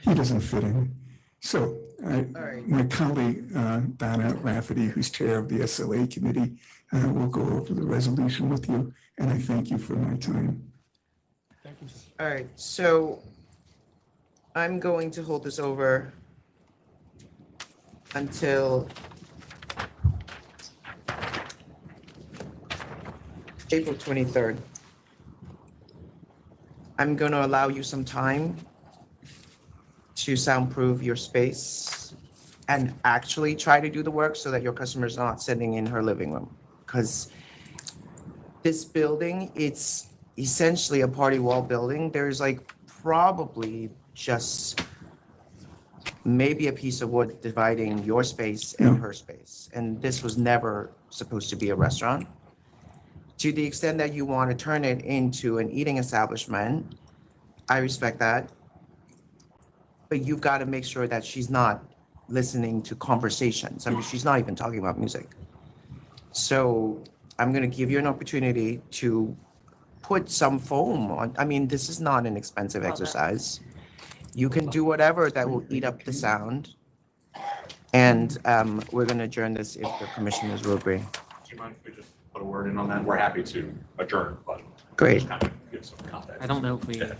he doesn't fit in. So my colleague, Donna Rafferty, who's chair of the SLA committee, will go over the resolution with you, and I thank you for my time. Thank you. All right, so I'm going to hold this over until April 23rd. I'm going to allow you some time to soundproof your space and actually try to do the work so that your customer's not sitting in her living room. Because this building, it's essentially a party wall building. There's like probably just maybe a piece of wood dividing your space and her space. And this was never supposed to be a restaurant. To the extent that you want to turn it into an eating establishment, I respect that. But you've got to make sure that she's not listening to conversations. I mean, she's not even talking about music. So I'm going to give you an opportunity to put some foam on. I mean, this is not an expensive exercise. You can do whatever that will eat up the sound. And we're going to adjourn this if the commissioners will agree. Do you mind if we just put a word in on that? We're happy to adjourn, but great. Just kind of give some context. I don't know if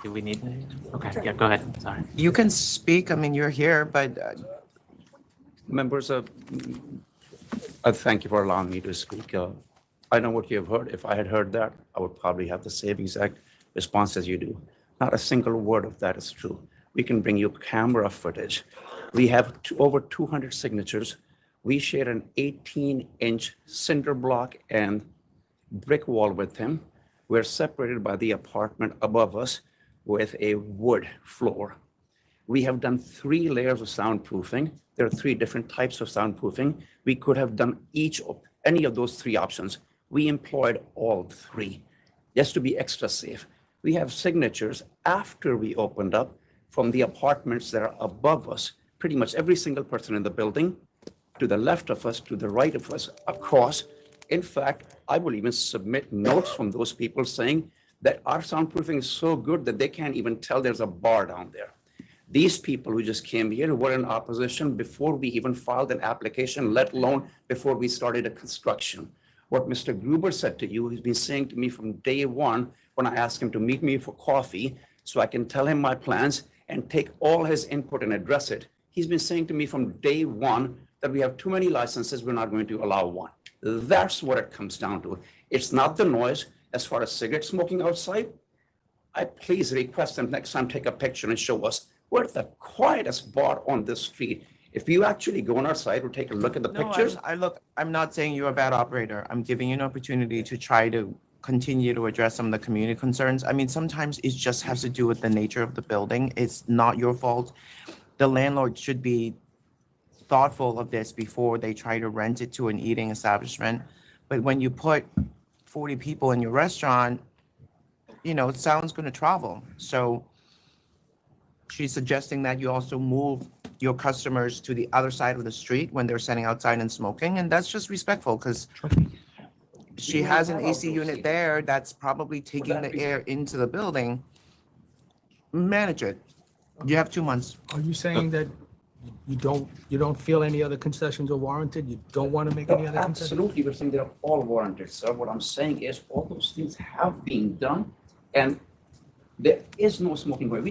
do we need to? Okay, yeah, go ahead, sorry. You can speak, I mean, you're here, but. Members of, thank you for allowing me to speak. I know what you have heard. If I had heard that, I would probably have the same exact response as you do. Not a single word of that is true. We can bring you camera footage. We have over 200 signatures. We share an 18-inch cinder block and brick wall with him. We're separated by the apartment above us with a wood floor. We have done 3 layers of soundproofing. There are 3 different types of soundproofing. We could have done any of those 3 options. We employed all 3 just to be extra safe. We have signatures after we opened up from the apartments that are above us. Pretty much every single person in the building, to the left of us, to the right of us, across. In fact, I will even submit notes from those people saying that our soundproofing is so good that they can't even tell there's a bar down there. These people who just came here were in opposition before we even filed an application, let alone before we started a construction. What Mr. Gruber said to you, he's been saying to me from day one when I asked him to meet me for coffee so I can tell him my plans and take all his input and address it. He's been saying to me from day one that we have too many licenses, we're not going to allow one. That's what it comes down to. It's not the noise. As far as cigarette smoking outside, I please request them next time take a picture and show us. We're the quietest bar on this street. If you actually go on our site or take a look at the pictures. I'm not saying you're a bad operator. I'm giving you an opportunity to try to continue to address some of the community concerns. I mean, sometimes it just has to do with the nature of the building. It's not your fault. The landlord should be thoughtful of this before they try to rent it to an eating establishment. But when you put 40 people in your restaurant, you know, sound's going to travel. So she's suggesting that you also move your customers to the other side of the street when they're sitting outside and smoking. And that's just respectful because she has an AC unit there that's probably taking the air into the building. Manage it. You have 2 months. Are you saying that you don't feel any other concessions are warranted? You don't want to make any other concessions? Absolutely, we're saying they're all warranted, sir. What I'm saying is all those things have been done and there is no smoking going.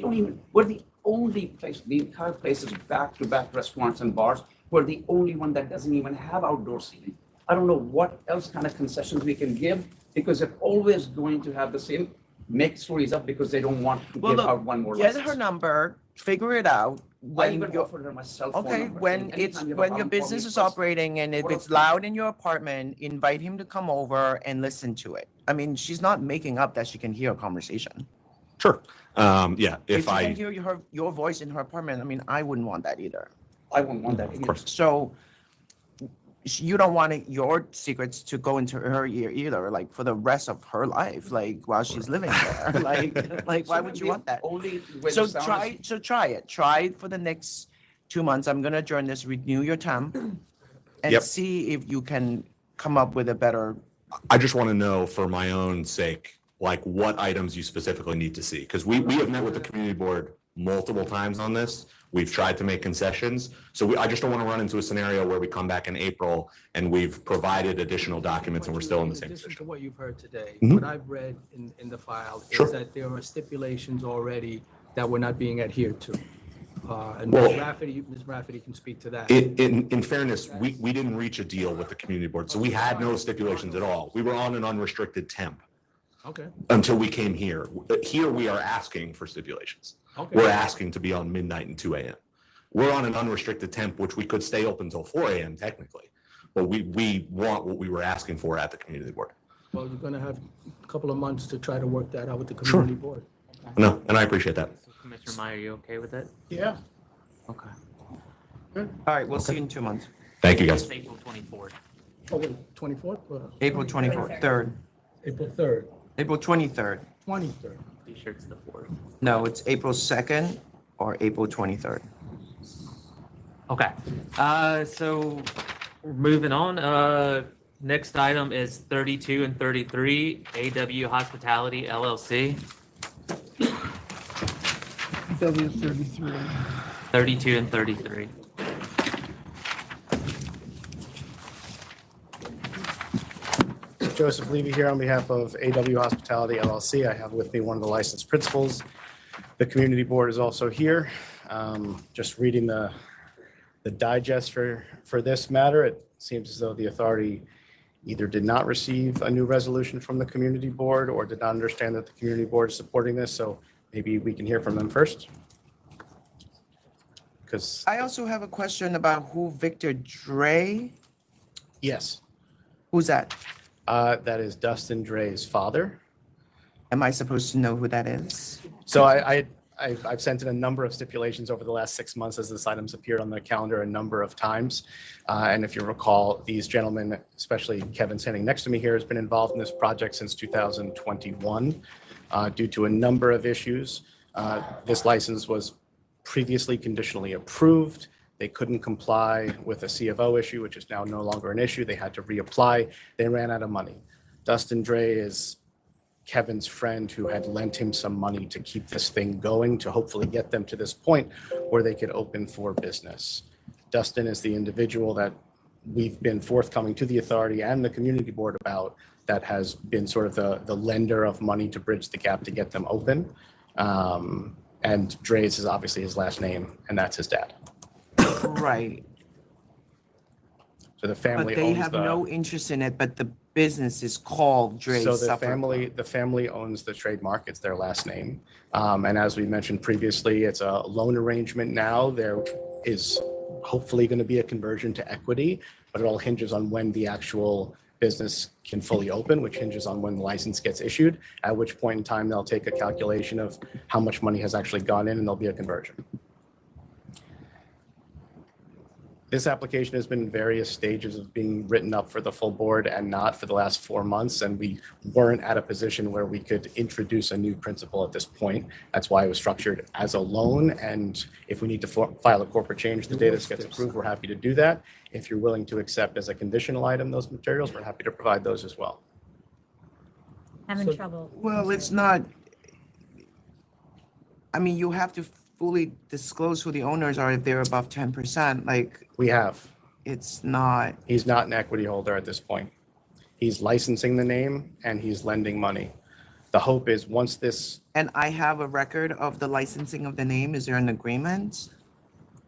We're the only place, the entire place is back-to-back restaurants and bars. We're the only one that doesn't even have outdoor seating. I don't know what else kind of concessions we can give because they're always going to have the same make stories up because they don't want to give out one more Get license. her number, figure it out. I even offered her my cell phone Okay, number, when saying it's anytime you have a when your problem, call me business is first. operating and if it's loud in your apartment, invite him to come over and listen to it. I mean, she's not making up that she can hear a conversation. Sure. Yeah, If she can hear your voice in her apartment, I mean, I wouldn't want that either. I wouldn't want that either. So you don't want your secrets to go into her ear either, like for the rest of her life, like while she's living there. Like why would you want that? So try it. Try it for the next 2 months. I'm gonna adjourn this, renew your temp, and Yep. see if you can come up with a better. I just want to know for my own sake, like what items you specifically need to see. Because we have met with the community board multiple times on this. We've tried to make concessions. So I just don't want to run into a scenario where we come back in April and we've provided additional documents and we're still in the same In addition position. to what you've heard today, Mhm. what I've read in the file Sure. is that there are stipulations already that were not being adhered to. And Well- Ms. Rafferty can speak to that. In fairness, we didn't reach a deal with the community board, so we had no stipulations at all. We were on an unrestricted temp Okay. until we came here. Here, we are asking for stipulations. Okay. We're asking to be on midnight and 2 a.m. We're on an unrestricted temp, which we could stay open until 4 a.m. technically, but we want what we were asking for at the community board. Well, you're going to have a couple of months to try to work that out with the community board. No, and I appreciate that. Commissioner Meyer, you okay with it? Yeah. Okay. All right, we'll see you in 2 months. Thank you, guys. It's April 24th. Oh, wait, 24th? April 24th, 3rd. April 3rd. April 23rd. 23rd. Pretty sure it's the 4th. No, it's April 2nd or April 23rd. Okay, so moving on, next item is 32 and 33, AW Hospitality LLC. W33. 32 and 33. Joseph Levy here on behalf of AW Hospitality LLC. I have with me one of the licensed principals. The community board is also here. Just reading the digest for this matter, it seems as though the authority either did not receive a new resolution from the community board or did not understand that the community board is supporting this. So maybe we can hear from them first. Because I also have a question about who Victor Dre. Yes. Who's that? That is Dustin Dre's father. Am I supposed to know who that is? So I've sent in a number of stipulations over the last 6 months as this item's appeared on the calendar a number of times. And if you recall, these gentlemen, especially Kevin standing next to me here, has been involved in this project since 2021 due to a number of issues. This license was previously conditionally approved. They couldn't comply with a C of O issue, which is now no longer an issue. They had to reapply. They ran out of money. Dustin Dre is Kevin's friend who had lent him some money to keep this thing going, to hopefully get them to this point where they could open for business. Dustin is the individual that we've been forthcoming to the authority and the community board about, that has been sort of the lender of money to bridge the gap to get them open. And Dre's is obviously his last name, and that's his dad. Right. So the family But they owns have the. no interest in it, but the business is called Dre's So the Supper family owns the trademark. It's their last name. And as we mentioned previously, it's a loan arrangement now. There is hopefully going to be a conversion to equity, but it all hinges on when the actual business can fully open, which hinges on when the license gets issued, at which point in time they'll take a calculation of how much money has actually gone in and there'll be a conversion. This application has been in various stages of being written up for the full board and not for the last 4 months, and we weren't at a position where we could introduce a new principal at this point. That's why it was structured as a loan, and if we need to file a corporate change the day this gets approved, we're happy to do that. If you're willing to accept as a conditional item those materials, we're happy to provide those as well. Having trouble. Well, it's not, I mean, you have to fully disclose who the owners are if they're above 10%, like. We have. It's not. He's not an equity holder at this point. He's licensing the name and he's lending money. The hope is once this. And I have a record of the licensing of the name. Is there an agreement?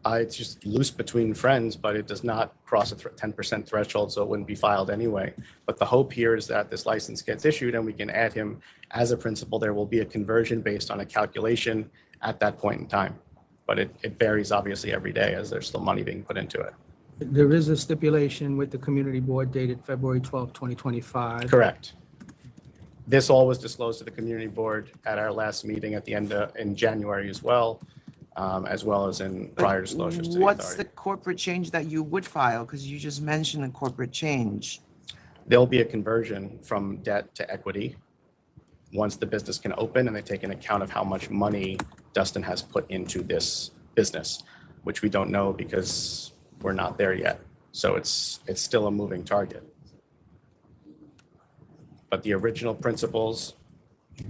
It's just loose between friends, but it does not cross a 10% threshold, so it wouldn't be filed anyway. But the hope here is that this license gets issued and we can add him as a principal. There will be a conversion based on a calculation at that point in time. But it varies obviously every day as there's still money being put into it. There is a stipulation with the community board dated February 12, 2025. Correct. This all was disclosed to the community board at our last meeting at the end in January as well as in prior disclosures to the What's authority. the corporate change that you would file? Because you just mentioned a corporate change. There'll be a conversion from debt to equity once the business can open and they take an account of how much money Dustin has put into this business, which we don't know because we're not there yet. So it's still a moving target. But the original principals,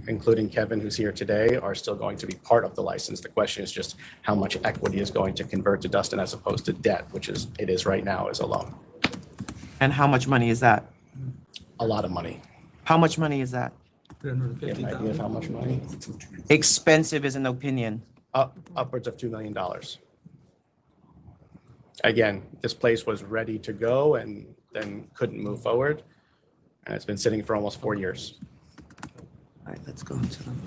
including Kevin, who's here today, are still going to be part of the license. The question is just how much equity is going to convert to Dustin as opposed to debt, which it is right now as a loan. And how much money is that? A lot of money. How much money is that? You have an idea of how much money? Expensive is an opinion. Upwards of $2 million. Again, this place was ready to go and then couldn't move forward. And it's been sitting for almost 4 years. All right, let's go into them.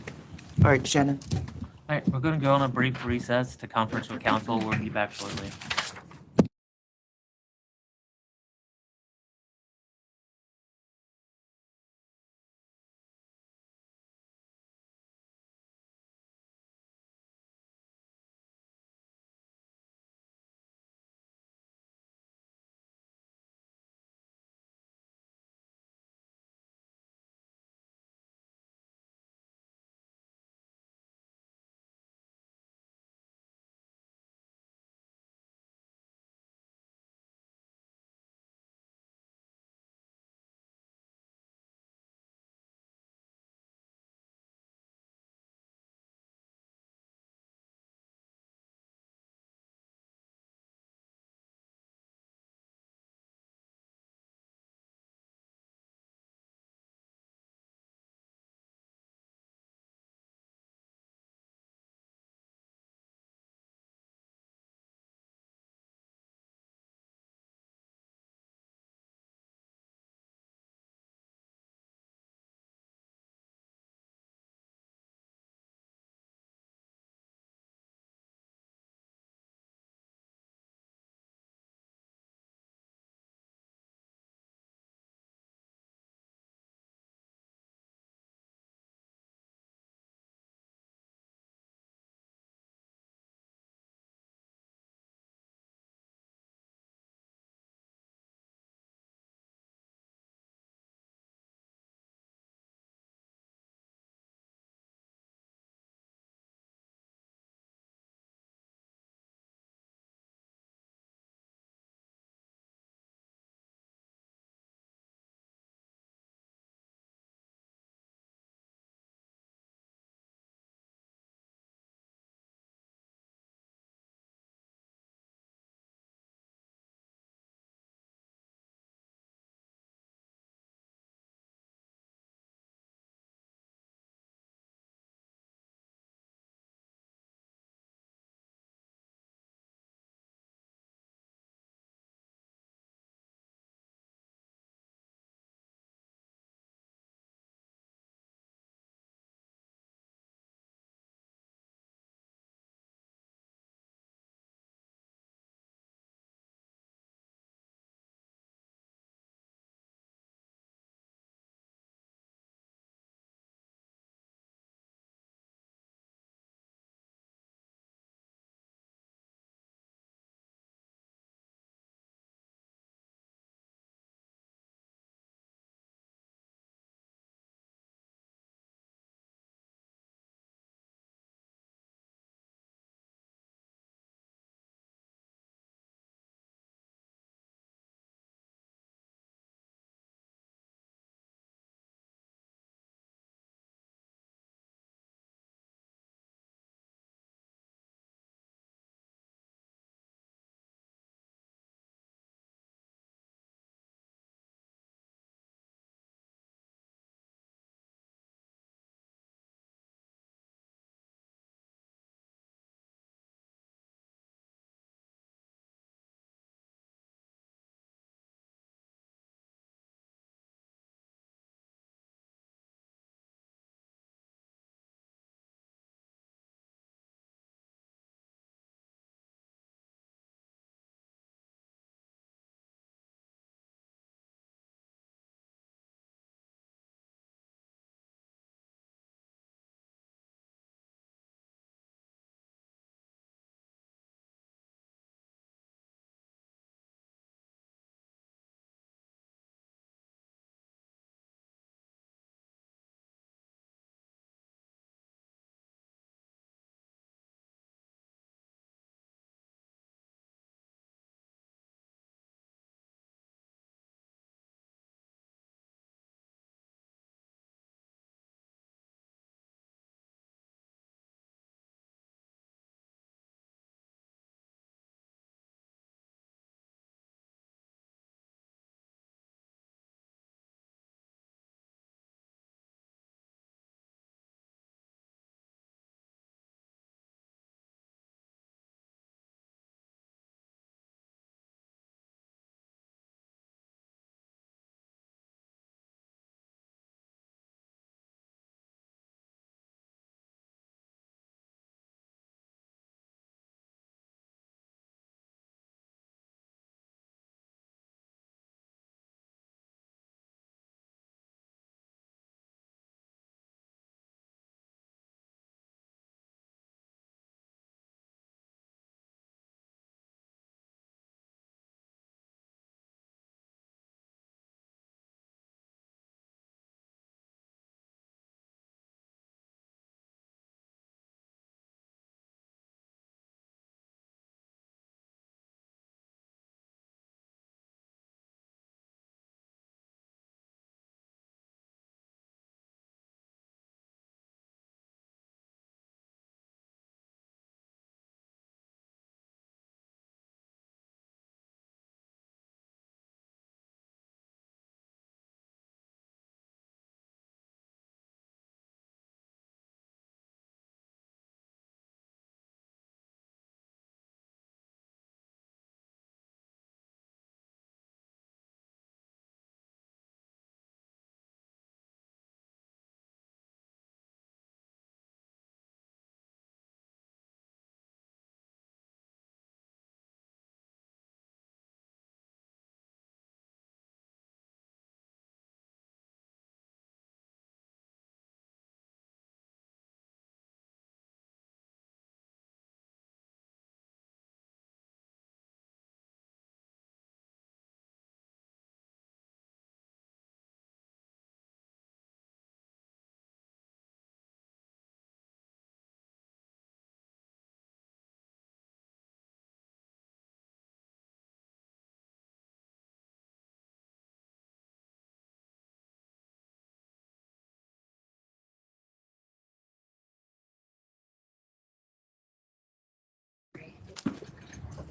All right, Shannon. All right, we're going to go on a brief recess to conference with council. We'll be back shortly.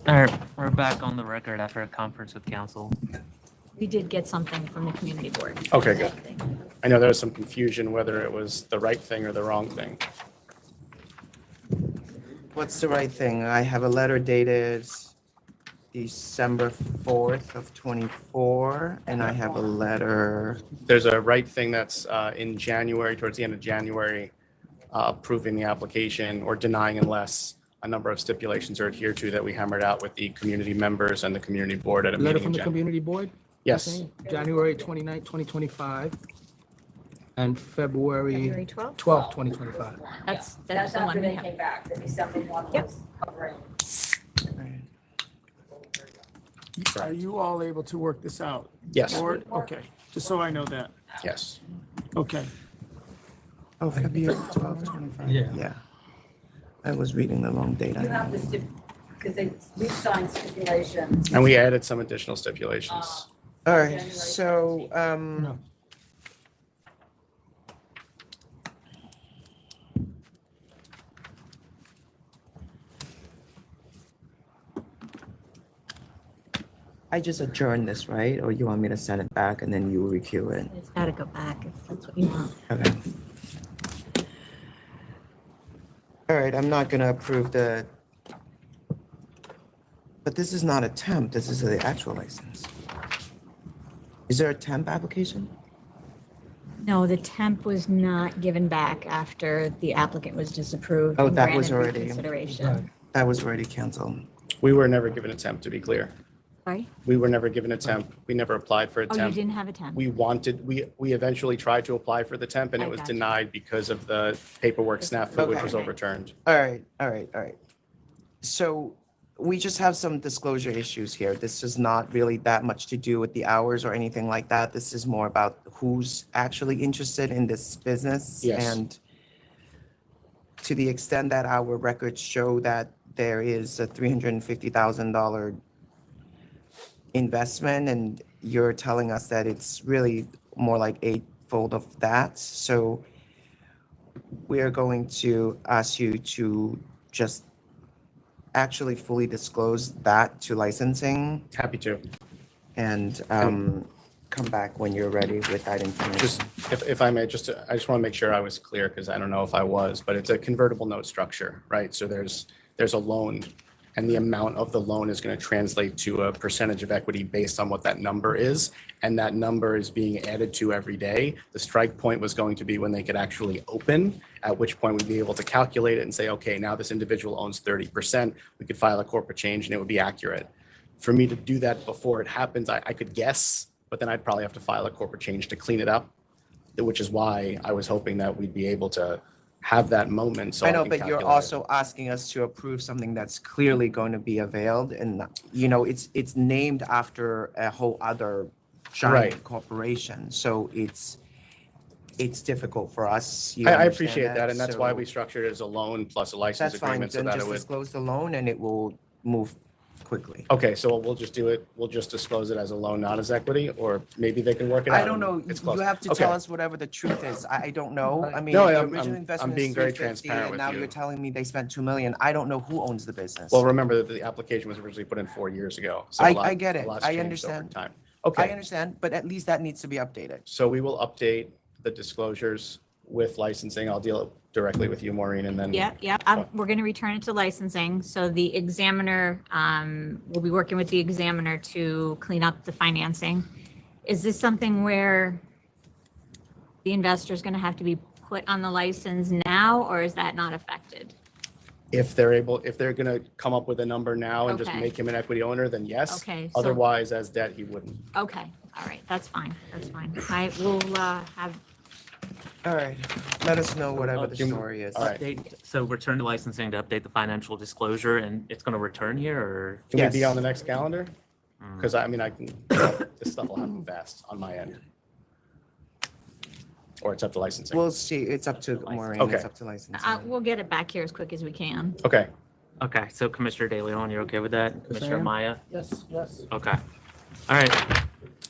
All right, we're back on the record after a conference with council. We did get something from the community board. Okay, good. I know there was some confusion whether it was the right thing or the wrong thing. What's the right thing? I have a letter dated December 4th of 24, and I have a letter. There's a right thing that's in January, towards the end of January, approving the application or denying unless a number of stipulations are adhered to that we hammered out with the community members and the community board at a Letter meeting from in the January. community board? Yes. Okay, January 29th, 2025, and February February 12th? 12th, 2025. That's the That's one after we they have. came back, the December one Yep. was covering. Are you all able to work this out? Yes. Board? Okay, just so I know that. Yes. Okay. Oh, February 12th, 25. Yeah. I was reading the wrong date. You have the because we signed stipulations. And we added some additional stipulations. All right, so, I just adjourn this, right? Or you want me to send it back and then you recue it? It's got to go back if that's what you want. Okay. All right, I'm not gonna approve the, but this is not a temp, this is the actual license. Is there a temp application? No, the temp was not given back after the applicant was disapproved. Oh, and that was granted already, reconsideration. that was already canceled. We were never given a temp, to be clear. Sorry? We were never given a temp. We never applied for a Oh, you temp. didn't have a temp? We eventually tried to apply for the temp and I it was gotcha. denied because of the paperwork snafu, which was Okay. overturned. All right. So we just have some disclosure issues here. This is not really that much to do with the hours or anything like that. This is more about who's actually interested in this business. Yes. And to the extent that our records show that there is a $350,000 investment and you're telling us that it's really more like eightfold of that. So we're going to ask you to just actually fully disclose that to licensing. Happy to. And come back when you're ready with that information. Just, if I may, I just want to make sure I was clear because I don't know if I was, but it's a convertible note structure, right? So there's a loan and the amount of the loan is going to translate to a percentage of equity based on what that number is. And that number is being added to every day. The strike point was going to be when they could actually open, at which point we'd be able to calculate it and say, okay, now this individual owns 30%. We could file a corporate change and it would be accurate. For me to do that before it happens, I could guess, but then I'd probably have to file a corporate change to clean it up, which is why I was hoping that we'd be able to have that moment. So I know, can but you're calculate it. also asking us to approve something that's clearly going to be availed and, you know, it's named after a whole other giant Right. corporation. So it's difficult for us. You I understand appreciate that, and that's why So we structured it as a loan plus a license That's fine, agreement so then that it just would. disclose the loan and it will move quickly. Okay, so we'll just do it, we'll just disclose it as a loan, not as equity, or maybe they can work it out. I don't know, and it's close. you have to Okay. tell us whatever the truth is. I don't know. I mean, No, the I'm- original I'm investment being is very 350 transparent and with now you. you're telling me they spent 2 million. I don't know who owns the business. Well, remember that the application was originally put in 4 years ago. So a lot- I get a it. lot's I changed over understand. time. I Okay, understand, but at least that needs to be updated. so we will update the disclosures with licensing. I'll deal directly with you, Maureen, and then. Yeah. We're going to return it to licensing. So the examiner, we'll be working with the examiner to clean up the financing. Is this something where the investor is going to have to be put on the license now, or is that not affected? If they're going to come up with a number now and just Okay. make him an equity owner, then yes. Okay, so- Otherwise, as debt, he wouldn't. Okay, all right, that's fine. I will have, All right, let us know whatever the Can- story is. Update, so return to licensing to update the financial disclosure, and it's going to return here, or? Can we be on the next calendar? Because I mean, I can, this stuff will happen fast on my end. Or it's up to licensing. We'll see. It's up to Maureen. Okay. It's up to licensing. we'll get it back here as quick as we can. Okay. Okay, so Commissioner De Leon, you're okay with that? Commissioner am. Maya? Yes. Okay. All right.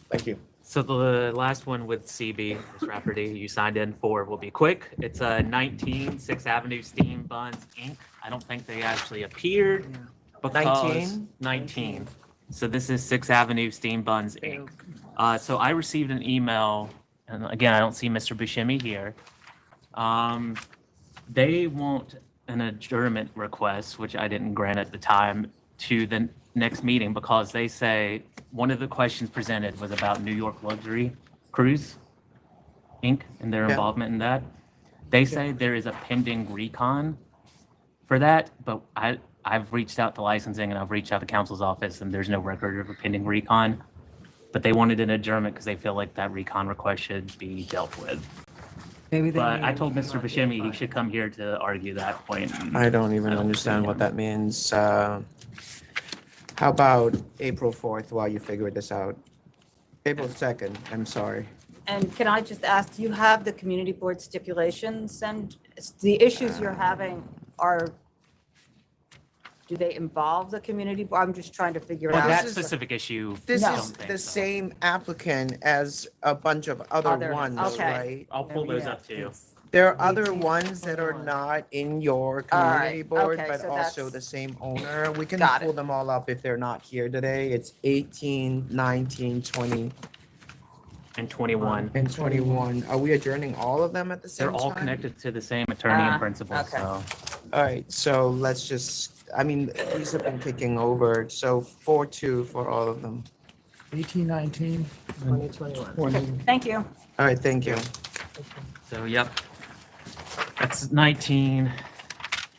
Thank you. So the last one with CB, Ms. Rafferty, you signed in for will be quick. It's a 19 6th Avenue Steam Buns Inc. I don't think they actually appeared Because 19. So this is 6th Avenue Steam Buns Inc. So I received an email, and again, I don't see Mr. Buscemi here. They want an adjournment request, which I didn't grant at the time, to the next meeting because they say one of the questions presented was about New York Luxury Cruise Inc. and their involvement in that. They say there is a pending recon for that, but I've reached out to licensing and I've reached out to council's office and there's no record of a pending recon. But they wanted an adjournment because they feel like that recon request should be dealt with. But I told Mr. Buscemi he should come here to argue that point. I don't even understand what that means. How about April 4th while you figure this out? April 2nd, I'm sorry. And can I just ask, do you have the community board stipulations and the issues you're having do they involve the community board? I'm just trying to figure it out. That specific issue. This is the same applicant as a bunch of other ones, right? I'll pull those up too. There are other ones that are not in your community board, okay, but so also that's- the same owner. We can Got pull it. them all up if they're not here today. It's 18, 19, 20. And 21. And 21. Are we adjourning all of them at the same They're time? all connected to the same attorney and principal, okay. so. All right, so let's just, I mean, these have been kicking over, so 4-2 for all of them. 18, 19, and 20. Thank you. All right, thank you. So, yep. That's 19,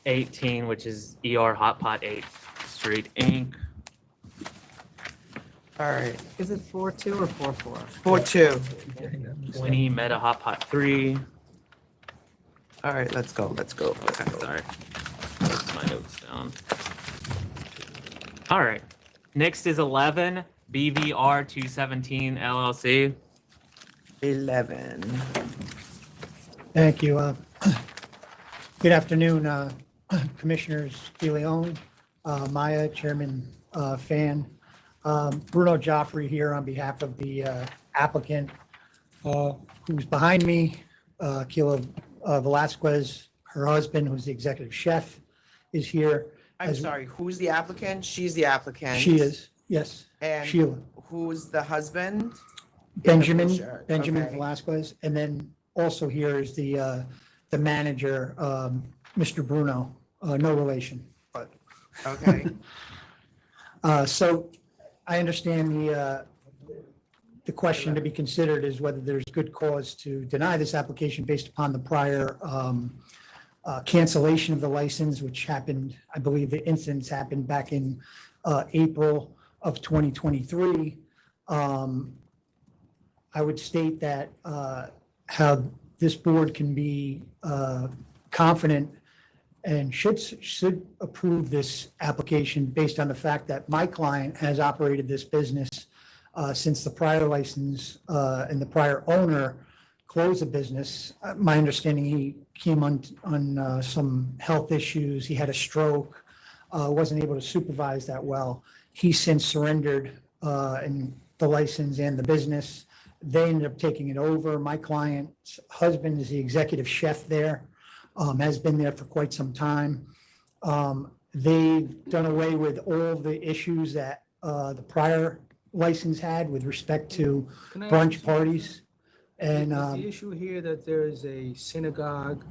18, which is ER Hotpot 8th Street Inc. All right, Is it 4-2 or 4-4? 4-2. 20 Meta Hotpot 3. All right, let's go. Sorry. Put my notes down. All right. Next is 11 BVR 217 LLC. 11. Thank you. Good afternoon, Commissioners DeLeon, Maya, Chairman Fan. Bruno Joffrey here on behalf of the applicant who's behind me, Kila Velasquez, her husband, who's the executive chef, is here. I'm sorry, who's the applicant? She's the applicant. She is, yes. And Sheila. who's the husband? Benjamin Okay. Velasquez. And then also here is the manager, Mr. Bruno, no relation, but. Okay. So I understand the question to be considered is whether there's good cause to deny this application based upon the prior cancellation of the license, which happened, I believe the incidents happened back in April of 2023. I would state that how this board can be confident and should approve this application based on the fact that my client has operated this business since the prior license and the prior owner closed the business. My understanding, he came on some health issues. He had a stroke, wasn't able to supervise that well. He since surrendered in the license and the business. They ended up taking it over. My client's husband is the executive chef there. Has been there for quite some time. They've done away with all the issues that the prior license had with respect to Can I ask brunch you- parties. And Is the issue here that there is a synagogue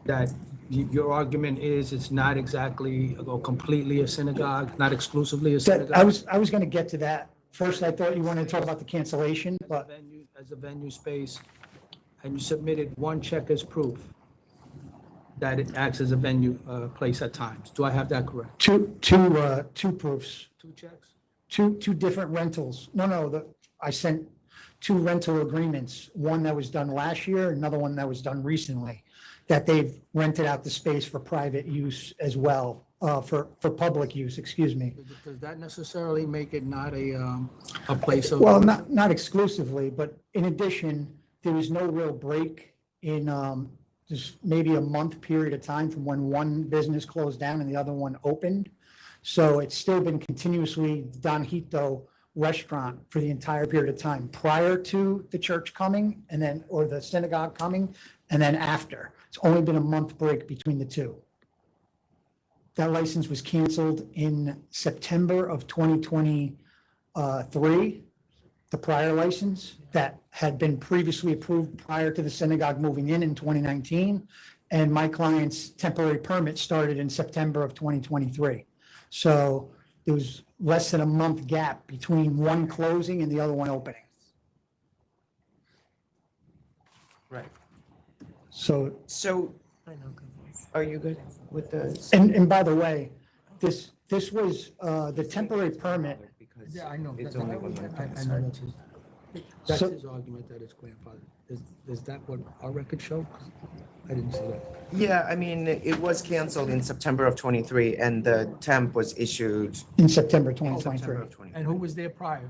that your argument is it's not exactly or completely a synagogue, not exclusively a synagogue? I was going to get to that. First, I thought you wanted to talk about the cancellation, but As a venue space, and you submitted one check as proof that it acts as a venue place at times. Do I have that correct? two proofs. Two checks? Two different rentals. No, I sent two rental agreements, one that was done last year, another one that was done recently, that they've rented out the space for private use as well, for public use, excuse me. Does that necessarily make it not a place of? Well, not exclusively, but in addition, there was no real break in just maybe a month period of time from when one business closed down and the other one opened. So it's still been continuously Donjito restaurant for the entire period of time prior to the church coming and then, or the synagogue coming, and then after. It's only been a month break between the two. That license was canceled in September of 2023. The prior license that had been previously approved prior to the synagogue moving in 2019. And my client's temporary permit started in September of 2023. So there was less than a month gap between one closing and the other one opening. Right. So, Are you good with the? and by the way, this was the temporary permit. Yeah, I know. It's That- only I- one month. I know that's So- his argument that it's grandfathered. Is that what our records show? I didn't see that. Yeah, I mean, it was canceled in September of 23 and the temp was issued. In September 2023. September of 23. And who was there prior?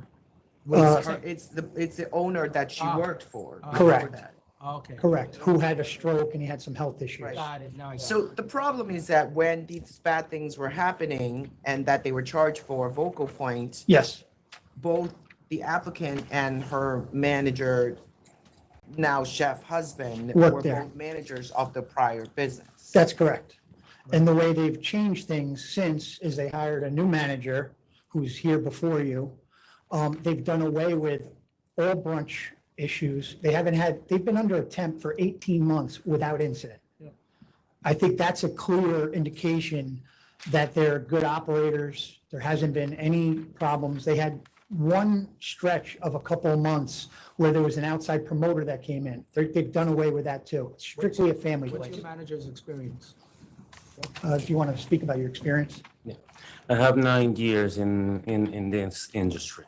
It's the owner that she worked for. Correct. before that. Okay. Correct, who had a stroke and he had some health issues. Got it, now I got it. So the problem is that when these bad things were happening and that they were charged for Vocal Point, Yes, both the applicant and her manager, now chef husband, Worked were there. both managers of the prior business. that's correct. And the way they've changed things since is they hired a new manager who's here before you. They've done away with all brunch issues. They've been under a temp for 18 months without incident. I think that's a clear indication that they're good operators. There hasn't been any problems. They had one stretch of a couple of months where there was an outside promoter that came in. They've done away with that too. It's strictly a family What's place. your manager's experience? Do you want to speak about your experience? I have 9 years in this industry.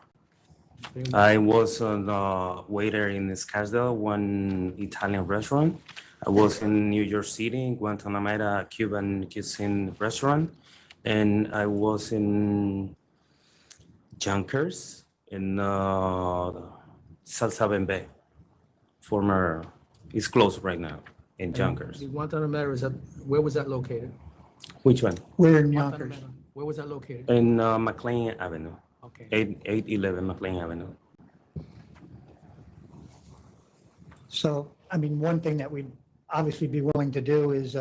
I was a waiter in Scottsdale, one Italian restaurant. I was in New York City, in Guantanamera, Cuban cuisine restaurant. And I was in Junkers, in Salsa Bembe, former, it's closed right now, in Junkers. The Guantanamera, where was that located? Which one? We're in Yonkers. Guantanamera. Where was that located? In McLean Avenue. Okay. 811 McLean Avenue. So, I mean, one thing that we'd obviously be willing to do is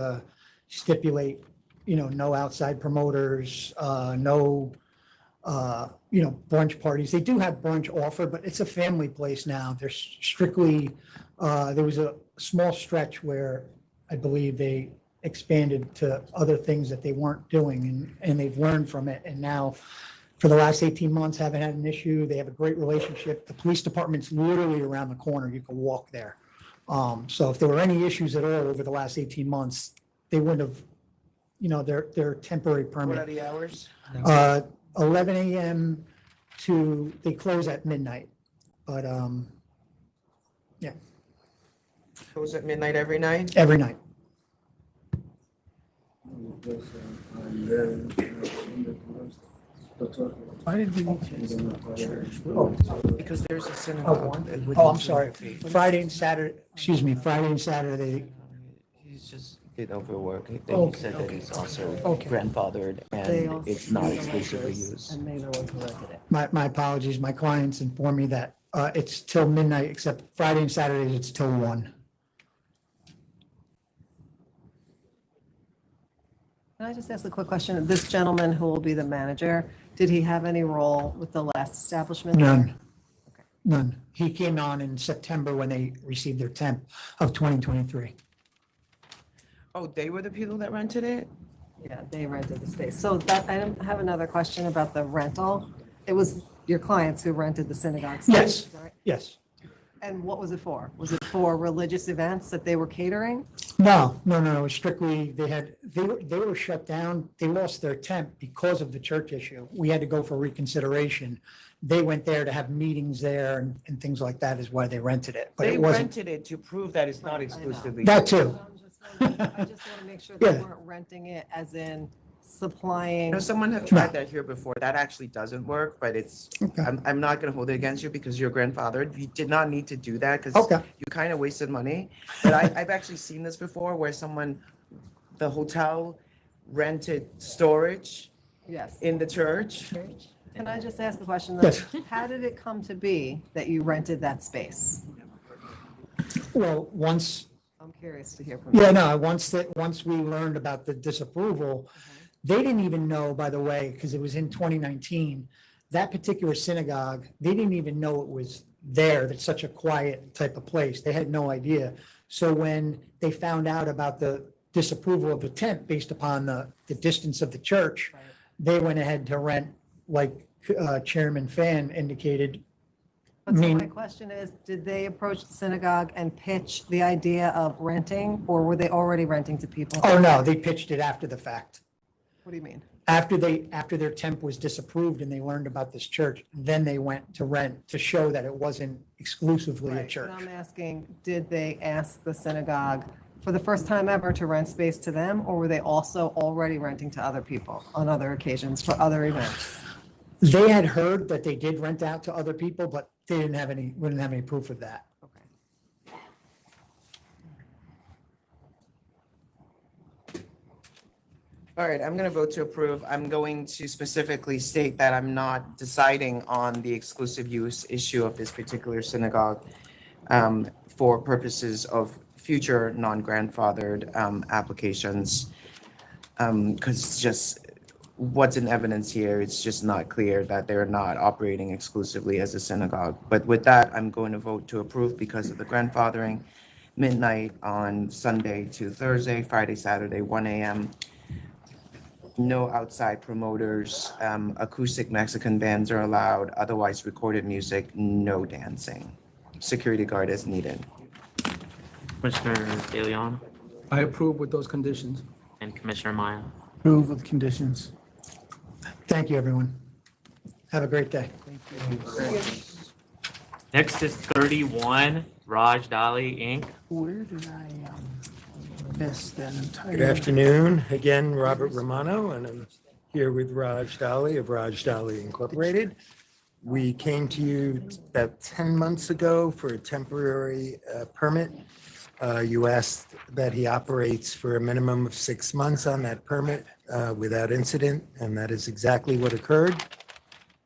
stipulate, no outside promoters, no, brunch parties. They do have brunch offered, but it's a family place now. They're strictly, there was a small stretch where I believe they expanded to other things that they weren't doing and they've learned from it. And now for the last 18 months, haven't had an issue. They have a great relationship. The police department's literally around the corner. You can walk there. So if there were any issues at all over the last 18 months, they wouldn't have, their temporary What are permit. the hours? 11 a.m. to, they close at midnight. But, yeah, Close at midnight every night? every night. Why did we need Because there's a synagogue. Oh, I'm sorry. Friday and Saturday, He's just did overwork. He Okay, said that he's also Okay. grandfathered and it's not exclusively used. And they know what's resident. my apologies. My clients informed me that it's till midnight, except Friday and Saturdays, it's till 1. Can I just ask a quick question? This gentleman who will be the manager, did he have any role with the last establishment? None. None. He came on in September when they received their temp of 2023. Oh, they were the people that rented it? Yeah, they rented the space. So that, I have another question about the rental. It was your clients who rented the synagogue space? Yes, right? yes. And what was it for? Was it for religious events that they were catering? No, it was strictly, they were shut down. They lost their temp because of the church issue. We had to go for reconsideration. They went there to have meetings there and things like that is why they rented it. But They it wasn't, rented it to prove that it's not exclusively. that too. I just want to make sure they Yeah. weren't renting it as in supplying. Someone have tried that here before. That actually doesn't work, but it's, Okay. I'm not gonna hold it against you because you're grandfathered. You did not need to do that because Okay. you kind of wasted money. But I've actually seen this before where the hotel rented storage Yes. in the church. Can I just ask a question? Though? Yes. How did it come to be that you rented that space? Well, once, I'm curious to hear from you. yeah, no, once we learned about the disapproval, They didn't even know, by the way, because it was in 2019, that particular synagogue, they didn't even know it was there. That's such a quiet type of place. They had no idea. So when they found out about the disapproval of the tent based upon the distance of the church, they went ahead to rent, like Chairman Fan indicated. But so my question is, did they approach the synagogue and pitch the idea of renting, or were they already renting to people? Oh, no, they pitched it after the fact. What do you mean? After their temp was disapproved and they learned about this church, then they went to rent to show that it wasn't exclusively a church. And I'm asking, did they ask the synagogue for the first time ever to rent space to them, or were they also already renting to other people on other occasions for other events? They had heard that they did rent out to other people, but they wouldn't have any proof of that. All right, I'm going to vote to approve. I'm going to specifically state that I'm not deciding on the exclusive use issue of this particular synagogue for purposes of future non-grandfathered applications. Because just what's in evidence here, it's just not clear that they're not operating exclusively as a synagogue. But with that, I'm going to vote to approve because of the grandfathering, midnight on Sunday to Thursday, Friday, Saturday, 1 a.m. No outside promoters, acoustic Mexican bands are allowed, otherwise recorded music, no dancing. Security guard as needed. Commissioner De Leon I approve with those conditions. and Commissioner Maya. Approve with conditions. Thank you, everyone. Have a great day. Next is 31, Raj Dali, Inc. Where did I miss that entire? Good afternoon. Again, Robert Romano, and I'm here with Raj Dali of Raj Dali Incorporated. We came to you about 10 months ago for a temporary permit. You asked that he operates for a minimum of 6 months on that permit without incident, and that is exactly what occurred.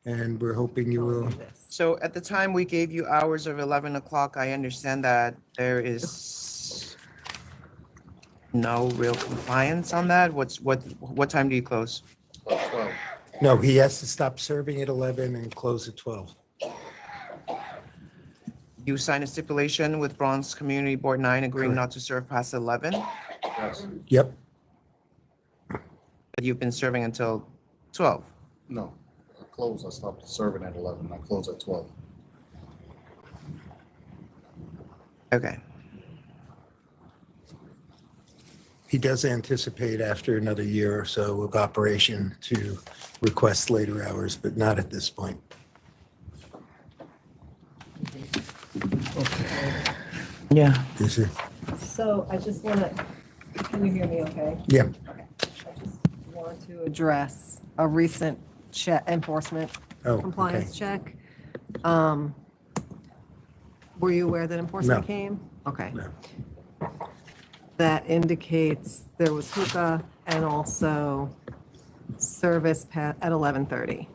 And we're hoping you will. So at the time we gave you hours of 11 o'clock, I understand that there is no real compliance on that. What time do you close? 12. No, he has to stop serving at 11 and close at 12. You signed a stipulation with Bronx Community Board 9 agreeing not to serve past 11, Yes. Yep. but you've been serving until 12. No, I close, I stopped serving at 11, I close at 12. Okay. He does anticipate after another year or so of operation to request later hours, but not at this point. Yeah. Is it? So I just want to, can you hear me okay? Yeah. Okay. I just want to address a recent enforcement Oh, compliance check. Were you aware that enforcement No. came? Okay. No. That indicates there was hookah and also service at 11:30.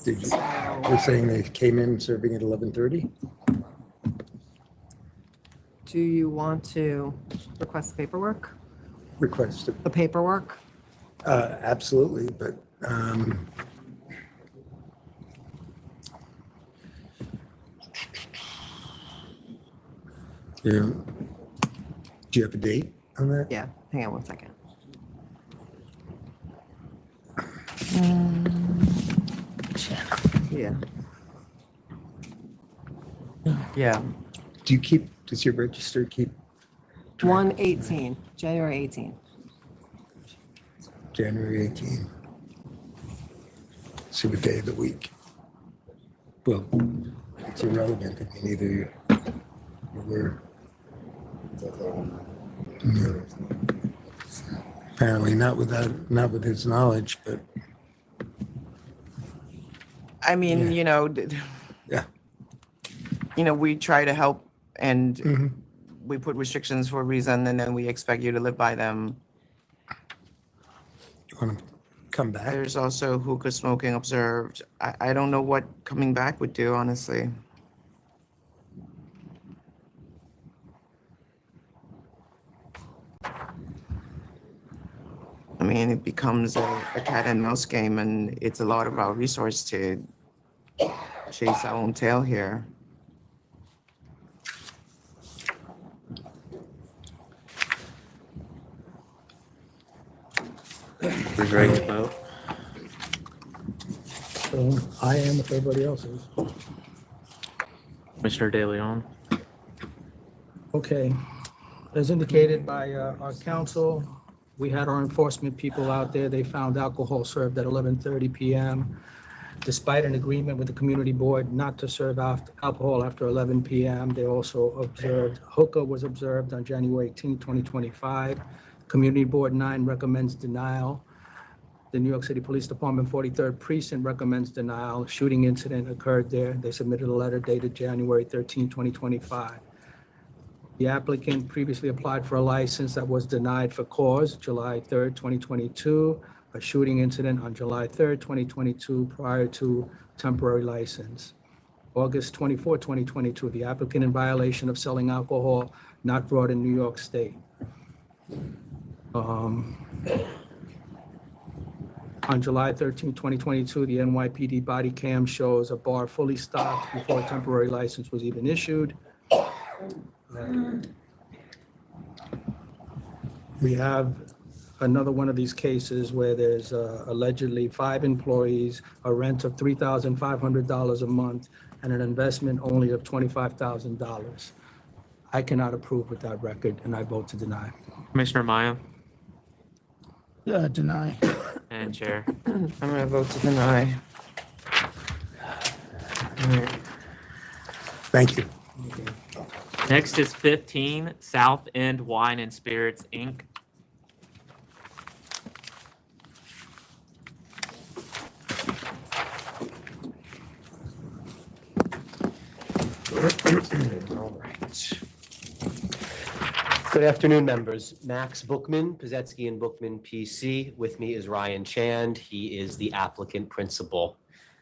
You're saying they came in serving at 11:30? Do you want to request the paperwork? Request The paperwork? absolutely, but yeah. Do you have a date on that? Yeah, hang on one second. Yeah. Yeah. Does your register keep 1/18, January 18. January 18? See what day of the week? Well, it's irrelevant. I mean, either we're apparently not with his knowledge, but I mean, Yeah. yeah. We try to help and Mm-hmm. we put restrictions for a reason and then we expect you to live by them. you want to come back? There's also hookah smoking observed. I don't know what coming back would do, honestly. I mean, it becomes a cat and mouse game, and it's a lot of our resource to chase our own tail here. Who's ready to vote? So I am if everybody else is. Commissioner De Leon? Okay. As indicated by our council, we had our enforcement people out there. They found alcohol served at 11:30 p.m. Despite an agreement with the community board not to serve alcohol after 11 p.m., they also observed, hookah was observed on January 18, 2025. Community Board 9 recommends denial. The New York City Police Department 43rd Precinct recommends denial. Shooting incident occurred there. They submitted a letter dated January 13, 2025. The applicant previously applied for a license that was denied for cause July 3rd, 2022. A shooting incident on July 3rd, 2022 prior to temporary license. August 24, 2022, the applicant in violation of selling alcohol not brought in New York State. On July 13, 2022, the NYPD body cam shows a bar fully stocked before a temporary license was even issued. We have another one of these cases where there's allegedly 5 employees, a rent of $3,500 a month, and an investment only of $25,000. I cannot approve with that record, and I vote to deny. Commissioner Maya? Deny. And Chair? I'm gonna vote to deny. Thank you. Next is 15, South End Wine and Spirits, Inc. All right. Good afternoon, members. Max Bookman, Pazetsky and Bookman PC. With me is Ryan Chand. He is the applicant principal.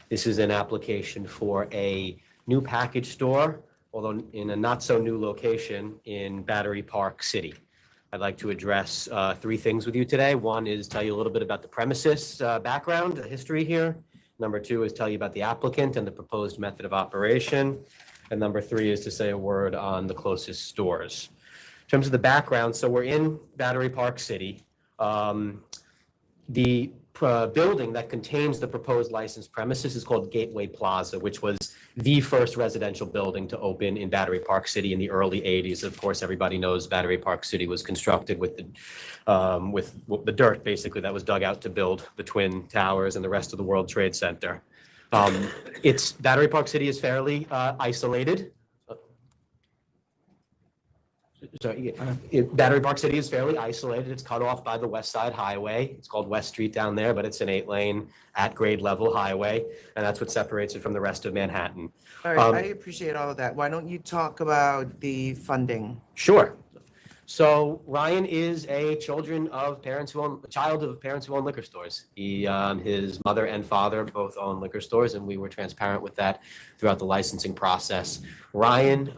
This is an application for a new package store, although in a not so new location in Battery Park City. I'd like to address 3 things with you today. One is tell you a little bit about the premises background, the history here. Number 2 is tell you about the applicant and the proposed method of operation. And number 3 is to say a word on the closest stores. In terms of the background, so we're in Battery Park City. The building that contains the proposed licensed premises is called Gateway Plaza, which was the first residential building to open in Battery Park City in the early 80s. Of course, everybody knows Battery Park City was constructed with the dirt, basically, that was dug out to build the Twin Towers and the rest of the World Trade Center. Battery Park City is fairly isolated. Battery Park City is fairly isolated. It's cut off by the West Side Highway. It's called West Street down there, but it's an 8-lane at grade level highway, and that's what separates it from the rest of Manhattan. All right, I appreciate all of that. Why don't you talk about the funding? Sure. So Ryan is a child of parents who own liquor stores. His mother and father both own liquor stores, and we were transparent with that throughout the licensing process. Ryan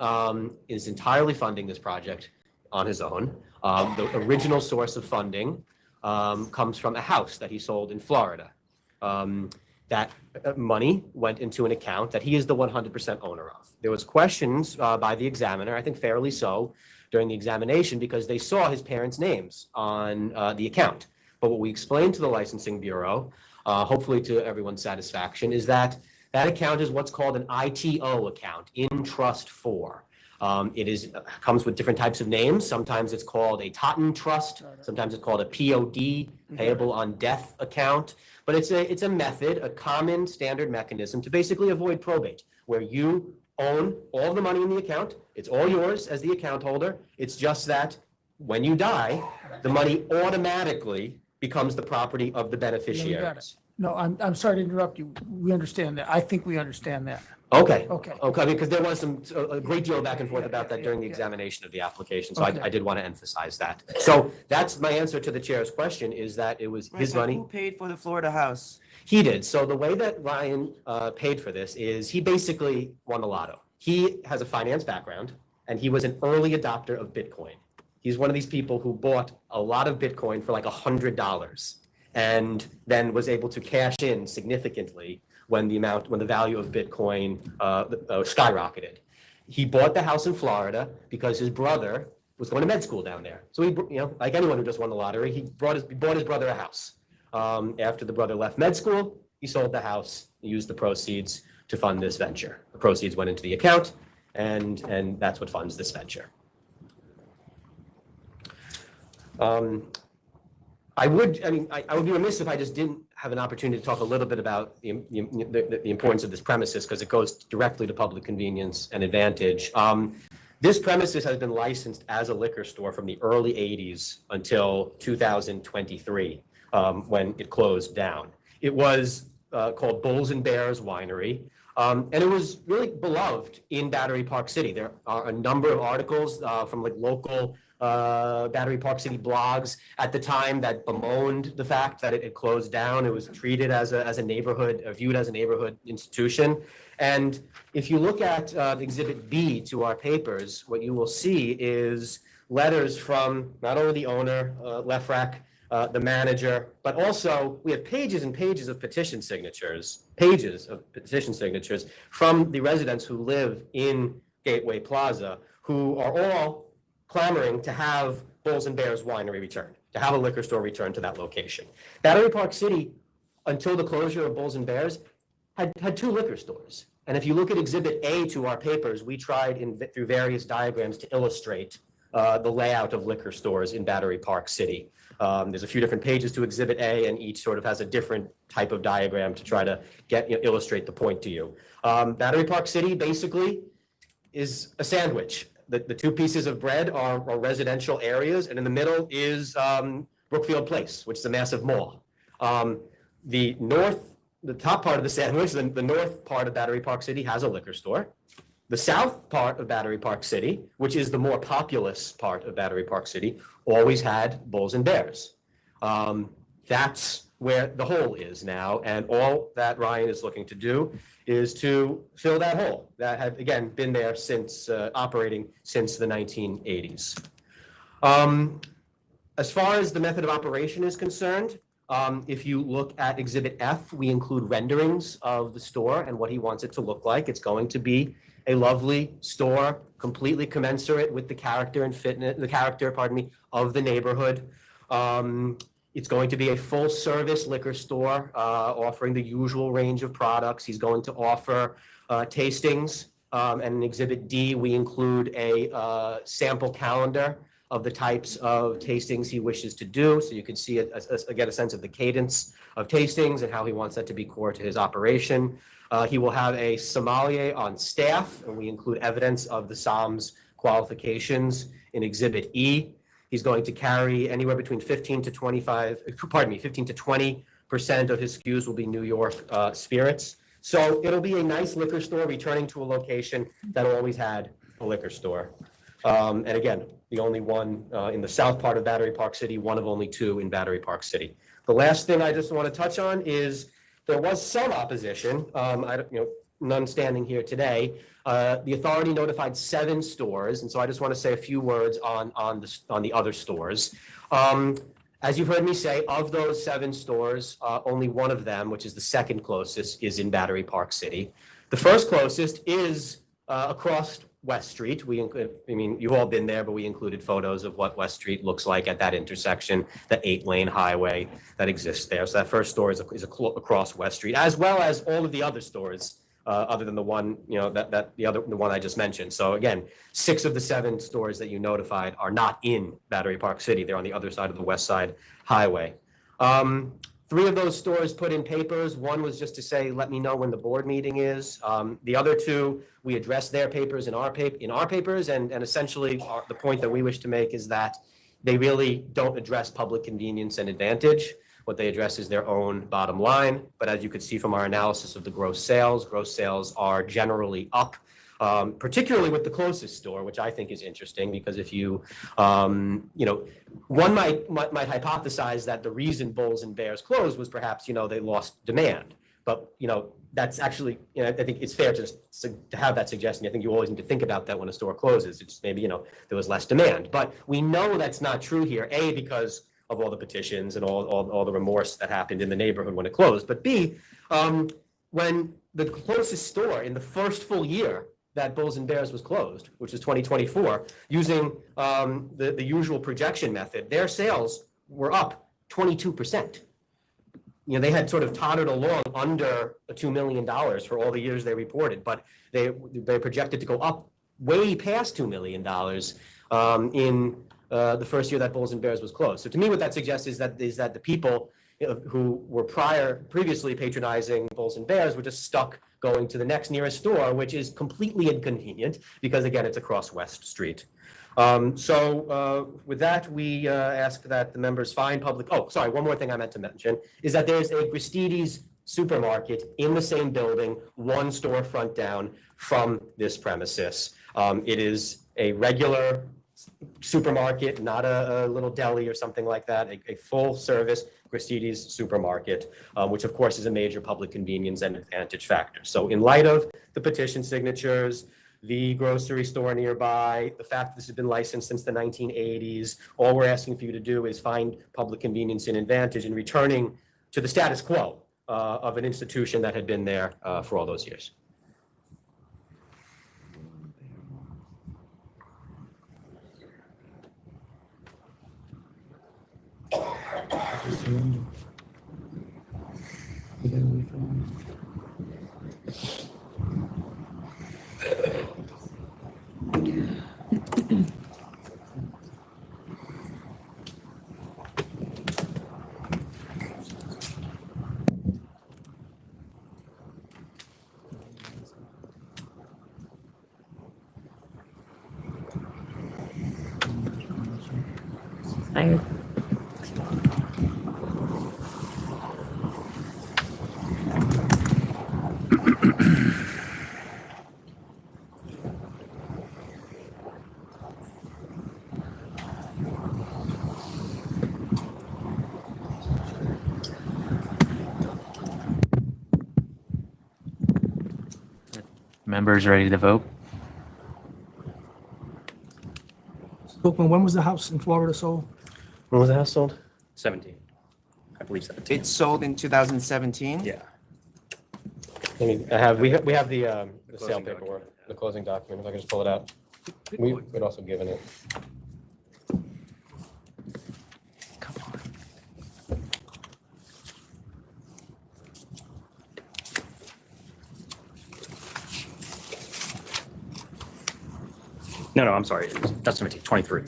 is entirely funding this project on his own. The original source of funding comes from a house that he sold in Florida. That money went into an account that he is the 100% owner of. There was questions by the examiner, I think fairly so, during the examination because they saw his parents' names on the account. But what we explained to the licensing bureau, hopefully to everyone's satisfaction, is that that account is what's called an ITO account, in trust for. It comes with different types of names. Sometimes it's called a Totten Trust. Sometimes it's called a POD, payable on death account. But it's a method, a common standard mechanism to basically avoid probate, where you own all the money in the account. It's all yours as the account holder. It's just that when you die, the money automatically becomes the property of the beneficiaries. No, I'm sorry to interrupt you. We understand that. I think we understand that. Okay. Okay. Okay, because there was a great deal of back and forth about that during the examination of the application, so I did want to emphasize that. So that's my answer to the chair's question, is that it was his money. Who paid for the Florida house? He did. So the way that Ryan paid for this is he basically won the lotto. He has a finance background, and he was an early adopter of Bitcoin. He's one of these people who bought a lot of Bitcoin for like $100. and then was able to cash in significantly when the value of Bitcoin skyrocketed. He bought the house in Florida because his brother was going to med school down there. So he, like anyone who just won the lottery, he bought his brother a house. After the brother left med school, he sold the house, he used the proceeds to fund this venture. The proceeds went into the account, and that's what funds this venture. I would be remiss if I just didn't have an opportunity to talk a little bit about the importance of this premises, because it goes directly to public convenience and advantage. This premises has been licensed as a liquor store from the early 80s until 2023, when it closed down. It was called Bulls and Bears Winery, and it was really beloved in Battery Park City. There are a number of articles from like local Battery Park City blogs at the time that bemoaned the fact that it had closed down. It was treated as a neighborhood, viewed as a neighborhood institution. And if you look at Exhibit B to our papers, what you will see is letters from not only the owner, Lefrak, the manager, but also we have pages and pages of petition signatures, from the residents who live in Gateway Plaza, who are all clamoring to have Bulls and Bears Winery returned, to have a liquor store returned to that location. Battery Park City, until the closure of Bulls and Bears, had 2 liquor stores. And if you look at Exhibit A to our papers, we tried through various diagrams to illustrate the layout of liquor stores in Battery Park City. There's a few different pages to Exhibit A, and each sort of has a different type of diagram to try to illustrate the point to you. Battery Park City basically is a sandwich. The 2 pieces of bread are residential areas, and in the middle is Brookfield Place, which is a massive mall. The top part of the sandwich, the north part of Battery Park City, has a liquor store. The south part of Battery Park City, which is the more populous part of Battery Park City, always had Bulls and Bears. That's where the hole is now, and all that Ryan is looking to do is to fill that hole that had, again, been there since operating since the 1980s. As far as the method of operation is concerned, if you look at Exhibit F, we include renderings of the store and what he wants it to look like. It's going to be a lovely store, completely commensurate with the character and fitness, of the neighborhood. It's going to be a full-service liquor store offering the usual range of products. He's going to offer tastings, and in Exhibit D, we include a sample calendar of the types of tastings he wishes to do, so you can see it, get a sense of the cadence of tastings and how he wants that to be core to his operation. He will have a sommelier on staff, and we include evidence of the SOM's qualifications in Exhibit E. He's going to carry anywhere between 15 to 20% of his SKUs will be New York spirits. So it'll be a nice liquor store returning to a location that always had a liquor store. And again, the only one in the south part of Battery Park City, one of only 2 in Battery Park City. The last thing I just want to touch on is there was some opposition, none standing here today. The authority notified 7 stores, and so I just want to say a few words on the other stores. As you've heard me say, of those 7 stores, only one of them, which is the second closest, is in Battery Park City. The first closest is across West Street. You've all been there, but we included photos of what West Street looks like at that intersection, the 8-lane highway that exists there. So that first store is across West Street, as well as all of the other stores, other than the one, the one I just mentioned. So again, 6 of the 7 stores that you notified are not in Battery Park City. They're on the other side of the West Side Highway. 3 of those stores put in papers. One was just to say, let me know when the board meeting is. The other 2, we addressed their papers in our papers, and essentially the point that we wish to make is that they really don't address public convenience and advantage. What they address is their own bottom line. But as you could see from our analysis of the gross sales are generally up, particularly with the closest store, which I think is interesting because if you, one might hypothesize that the reason Bulls and Bears closed was perhaps, they lost demand. But, that's actually, I think it's fair to have that suggestion. I think you always need to think about that when a store closes. It's maybe, there was less demand. But we know that's not true here. A, because of all the petitions and all the remorse that happened in the neighborhood when it closed. But B, when the closest store in the first full year that Bulls and Bears was closed, which was 2024, using the usual projection method, their sales were up 22%. You know, they had sort of tottered along under $2 million for all the years they reported, but they projected to go up way past $2 million in the first year that Bulls and Bears was closed. So to me, what that suggests is that the people who were previously patronizing Bulls and Bears were just stuck going to the next nearest store, which is completely inconvenient because, again, it's across West Street. With that, we ask that the members find public, oh, sorry, one more thing I meant to mention is that there's a Gristedes supermarket in the same building, one storefront down from this premises. It is a regular supermarket, not a little deli or something like that, a full service Gristedes supermarket, which of course is a major public convenience and advantage factor. So in light of the petition signatures, the grocery store nearby, the fact that this has been licensed since the 1980s, all we're asking for you to do is find public convenience and advantage in returning to the status quo of an institution that had been there for all those years. Tired. Members ready to vote? Bookman, when was the house in Florida sold? When was the house sold? 17. I believe 17. It sold in 2017? Yeah. I mean, we have the sale paperwork, the closing document, if I can just pull it out. We'd also given it. No, I'm sorry. That's 17, 23.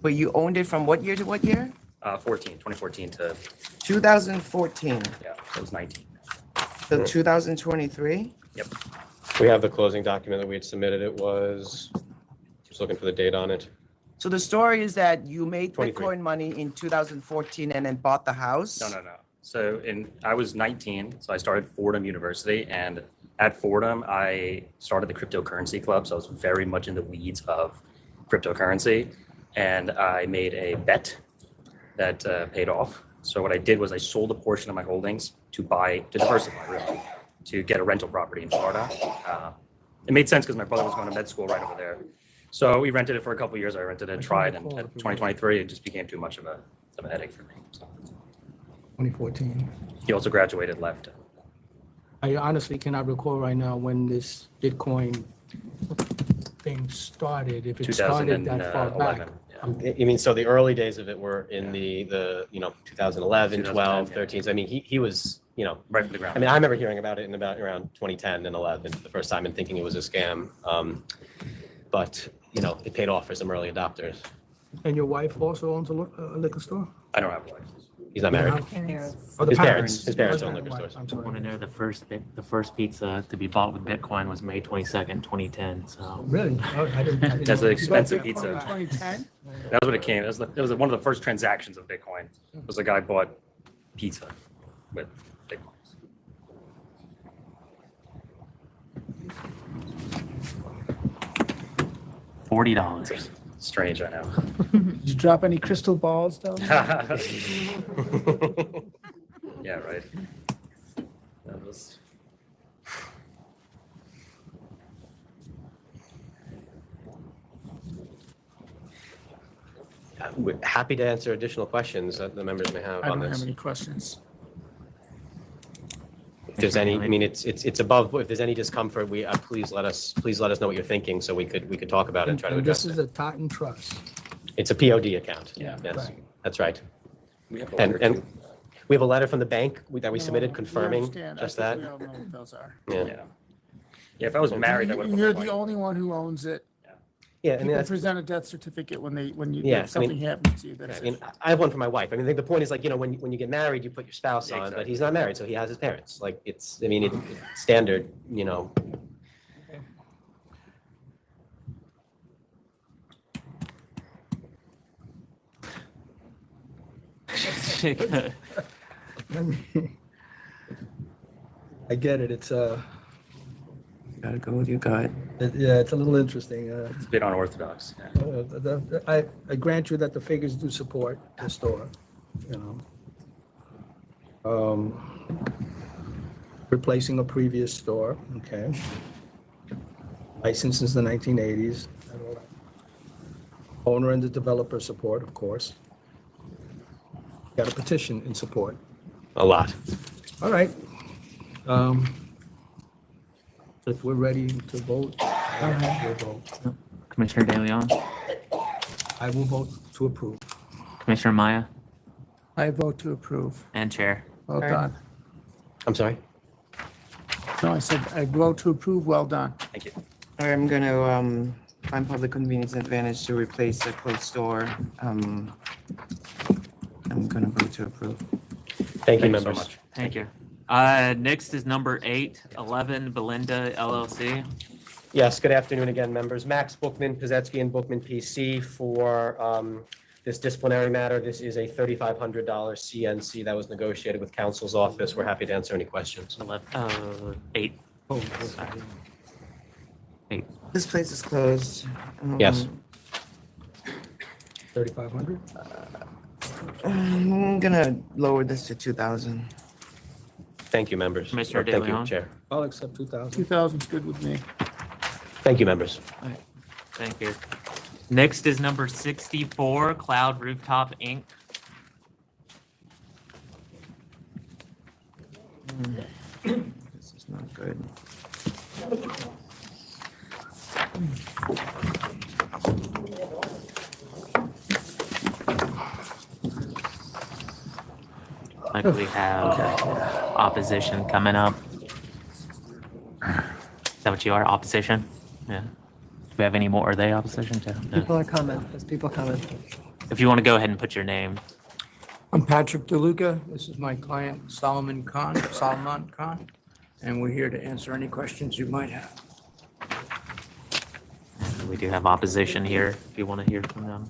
But you owned it from what year to what year? 2014 to, 2014 yeah, it was 19. to 2023? Yep. We have the closing document that we had submitted. It was, just looking for the date on it. So the story is that you made 23. Bitcoin money in 2014 and then bought the house? No. So I was 19, so I started Fordham University, and at Fordham, I started the cryptocurrency club, so I was very much in the weeds of cryptocurrency, and I made a bet that paid off. So what I did was I sold a portion of my holdings to diversify, really, to get a rental property in Florida. It made sense because my brother was going to med school right over there. So we rented it for a couple of years. I rented it, tried, and at 2023, it just became too much of a headache for me. So. 2014. He also graduated, left. I honestly cannot recall right now when this Bitcoin thing started, if it started that far back. I mean, so the early days of it were in the 2011, 12, 13. So I mean, he was, right from the ground. I mean, I remember hearing about it in about around 2010 and 11, the first time, and thinking it was a scam. But, it paid off for some early adopters. And your wife also owns a liquor store? I don't have a wife. He's not married. Oh, His parents own liquor stores. I want to know the first pizza to be bought with Bitcoin was May 22nd, 2010. So really, I didn't That's know. an expensive pizza. 2010. That was what it came. It was one of the first transactions of Bitcoin. It was a guy bought pizza with Bitcoins. $40. Strange, I know. Did you drop any crystal balls down there? Yeah, right. That was. We're happy to answer additional questions that the members may have I on don't have this. any questions. If there's any, I mean, it's above, if there's any discomfort, please let us know what you're thinking so we could talk about it and try to And address this is it. a Taunton Trust. It's a POD account. Yeah, Yes, right. that's right. We have a And, letter and too. we have a letter from the bank that we submitted We confirming understand. just I that. think we all know what those are. Yeah. Yeah, if I was married, I would have. You're the only one who owns it. Yeah, I mean, People that's, present a death certificate when Yeah, I something mean- happens to you. I That's mean, it. I have one for my wife. I mean, I think the point is like, when you get married, you put your spouse Yeah, on, but exactly. he's not married, so he has his parents. Like, it's, I mean, it's standard, I get it. It's Gotta go with your gut. yeah, it's a little interesting. It's a bit unorthodox. Yeah. I grant you that the figures do support the store, replacing a previous store, okay. Licensed since the 1980s. Owner and the developer support, of course. Got a petition in support. a lot. All right. If we're ready to vote, we'll vote. Commissioner De Leon, I will vote to approve. Commissioner Maya, I vote to approve. and Chair. Well done. I'm sorry? No, I said I vote to approve. Well done. Thank you. All right, I'm gonna find public convenience and advantage to replace the closed store. I'm gonna vote to approve. Thank you, Thank you so members. much. Thank you. Next is number 811, Belinda LLC. Yes, good afternoon again, members. Max Bookman, Pizetsky and Bookman PC for this disciplinary matter. This is a $3,500 CNC that was negotiated with counsel's office. We're happy to answer any questions. 8. Oh, Sorry. 8. This place is closed. Yes. 3,500? I'm gonna lower this to 2,000. Thank you, members. Commissioner Or De Thank you, Leon? Chair. I'll accept 2,000. 2,000's good with me. Thank you, members. Thank you. Next is number 64, Cloud Rooftop Inc. This is not good. Like we have opposition coming up. Is that what you are, opposition? Yeah. Do we have any more? Are they opposition too? No. People are coming. There's people coming. If you want to go ahead and put your name. I'm Patrick DeLuca. This is my client Solomon Khan, and we're here to answer any questions you might have. And we do have opposition here, if you want to hear from them.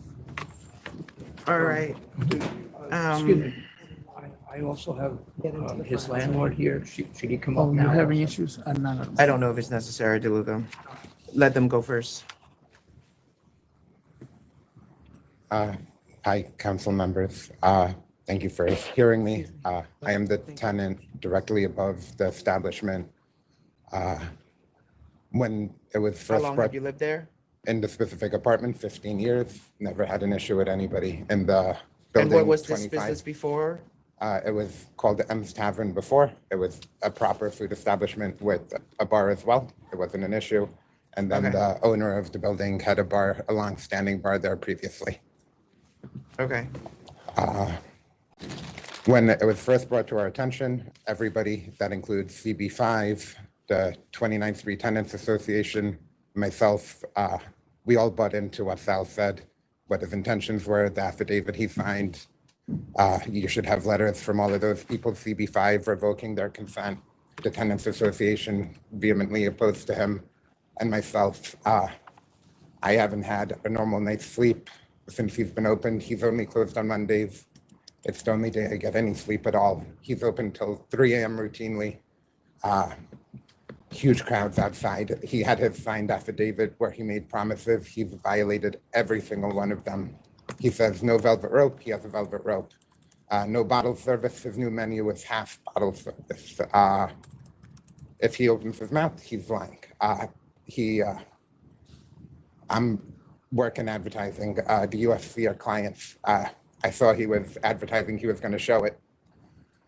All right. Excuse me. I also have his landlord here. Should he come up Oh, now? you're having issues? I'm not. I don't know if it's necessary, DeLuca. Let them go first. Hi, council members. Thank you for hearing me. I am the tenant directly above the establishment. When it was How first long brought have you lived there? in the specific apartment, 15 years, never had an issue with anybody in the And building. what was this 25. business before? It was called the M's Tavern before. It was a proper food establishment with a bar as well. It wasn't an issue. And then Okay. the owner of the building had a bar, a long-standing bar there previously. Okay. When it was first brought to our attention, everybody, that includes CB5, the 29th Street Tenants Association, myself, we all bought into what Sal said, what his intentions were, the affidavit he signed. You should have letters from all of those people, CB5 revoking their consent. The Tenants Association vehemently opposed to him and myself. I haven't had a normal night's sleep since he's been open. He's only closed on Mondays. It's the only day I get any sleep at all. He's open till 3 a.m. routinely. Huge crowds outside. He had his signed affidavit where he made promises. He's violated every single one of them. He says no velvet rope. He has a velvet rope. No bottle service. His new menu is half bottle service. If he opens his mouth, he's lying. I'm work in advertising. The UFC are clients. I saw he was advertising, he was going to show it.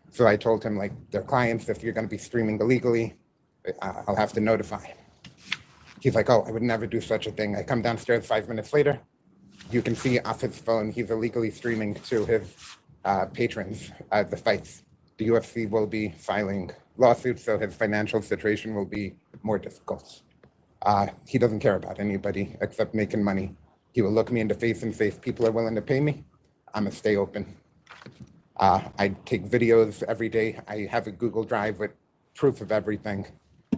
So I told him, like, they're clients. If you're going to be streaming illegally, I'll have to notify. He's like, oh, I would never do such a thing. I come downstairs 5 minutes later. You can see off his phone, he's illegally streaming to his patrons the fights. The UFC will be filing lawsuits, so his financial situation will be more difficult. He doesn't care about anybody except making money. He will look me in the face and say, if people are willing to pay me, I'm gonna stay open. I take videos every day. I have a Google Drive with proof of everything.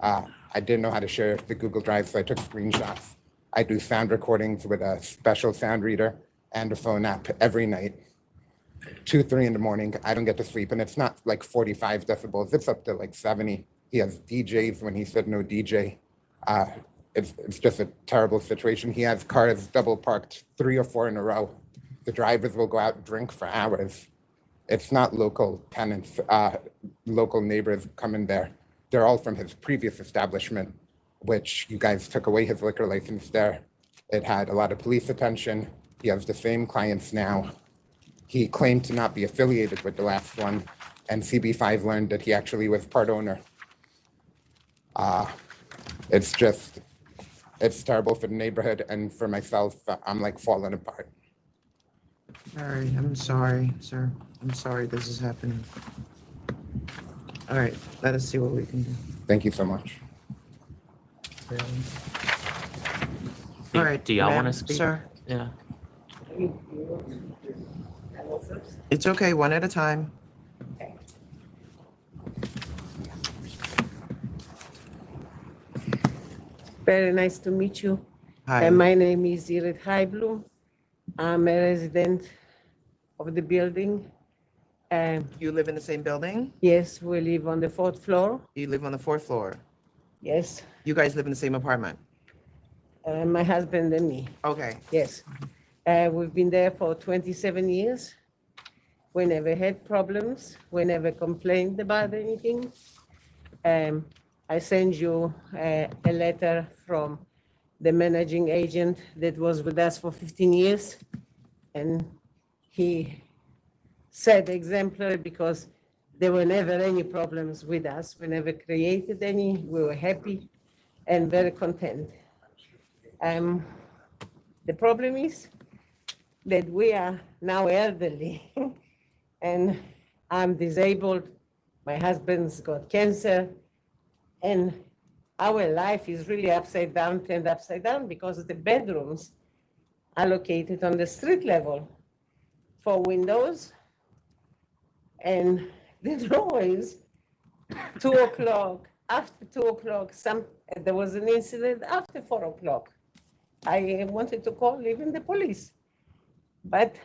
I didn't know how to share the Google Drive, so I took screenshots. I do sound recordings with a special sound reader and a phone app every night. 2, 3 in the morning, I don't get to sleep, and it's not like 45 decibels, it's up to like 70. He has DJs when he said no DJ. It's just a terrible situation. He has cars double parked 3 or 4 in a row. The drivers will go out and drink for hours. It's not local tenants, local neighbors coming there. They're all from his previous establishment, which you guys took away his liquor license there. It had a lot of police attention. He has the same clients now. He claimed to not be affiliated with the last one, and CB5 learned that he actually was part owner. It's terrible for the neighborhood, and for myself, I'm like falling apart. All right, I'm sorry, sir. I'm sorry this is happening. All right, let us see what we can do. Thank you so much. All right. Do y'all want ma'am, to speak? Sir, Yeah. it's okay, one at a time. Very nice to meet you. Hi. And my name is Irit Heiblum. I'm a resident of the building. You live in the same building? Yes, we live on the 4th floor. You live on the 4th floor? Yes. You guys live in the same apartment? My husband and me. Okay. Yes. We've been there for 27 years. We never had problems. We never complained about anything. I sent you a letter from the managing agent that was with us for 15 years. And he said exemplary because there were never any problems with us. We never created any. We were happy and very content. The problem is that we are now elderly and I'm disabled. My husband's got cancer, and our life is really turned upside down because the bedrooms are located on the street level for windows, and the noise, 2 o'clock, after 2 o'clock, there was an incident after 4 o'clock. I wanted to call even the police, but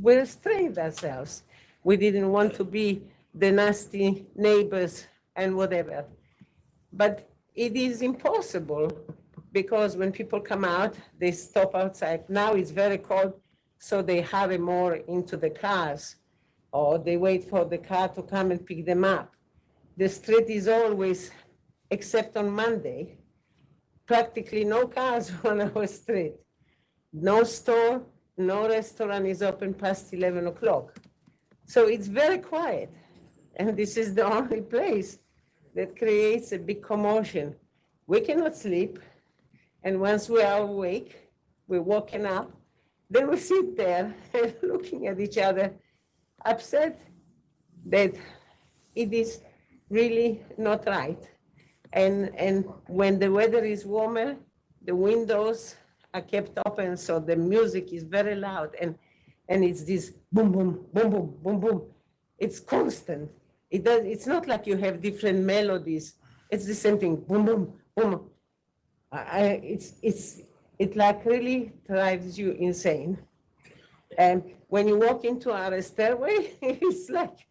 we restrained ourselves. We didn't want to be the nasty neighbors and whatever. But it is impossible because when people come out, they stop outside. Now it's very cold, so they hurry more into the cars, or they wait for the car to come and pick them up. The street is always, except on Monday, practically no cars on our street. No store, no restaurant is open past 11 o'clock. So it's very quiet. And this is the only place that creates a big commotion. We cannot sleep. And once we are awake, we're waking up, then we sit there and looking at each other, upset that it is really not right. And when the weather is warmer, the windows are kept open, so the music is very loud, and it's this boom, boom, boom, boom, boom, boom. It's constant. It's not like you have different melodies. It's the same thing, boom, boom, boom. It like really drives you insane. And when you walk into our stairway, it's like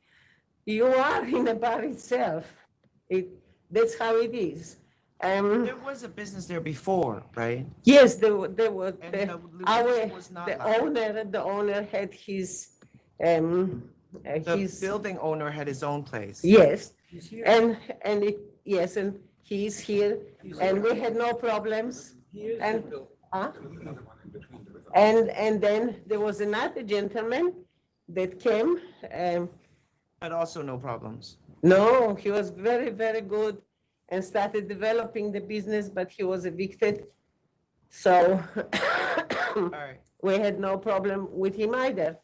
you are in a bar itself. That's how it is. There was a business there before, right? Yes, there were. The owner had his. The building owner had his own place. Yes, and he's here, and we had no problems. And And then there was another gentleman that came. Had also no problems. No, he was very, very good and started developing the business, but he was evicted. So we had no problem with him either.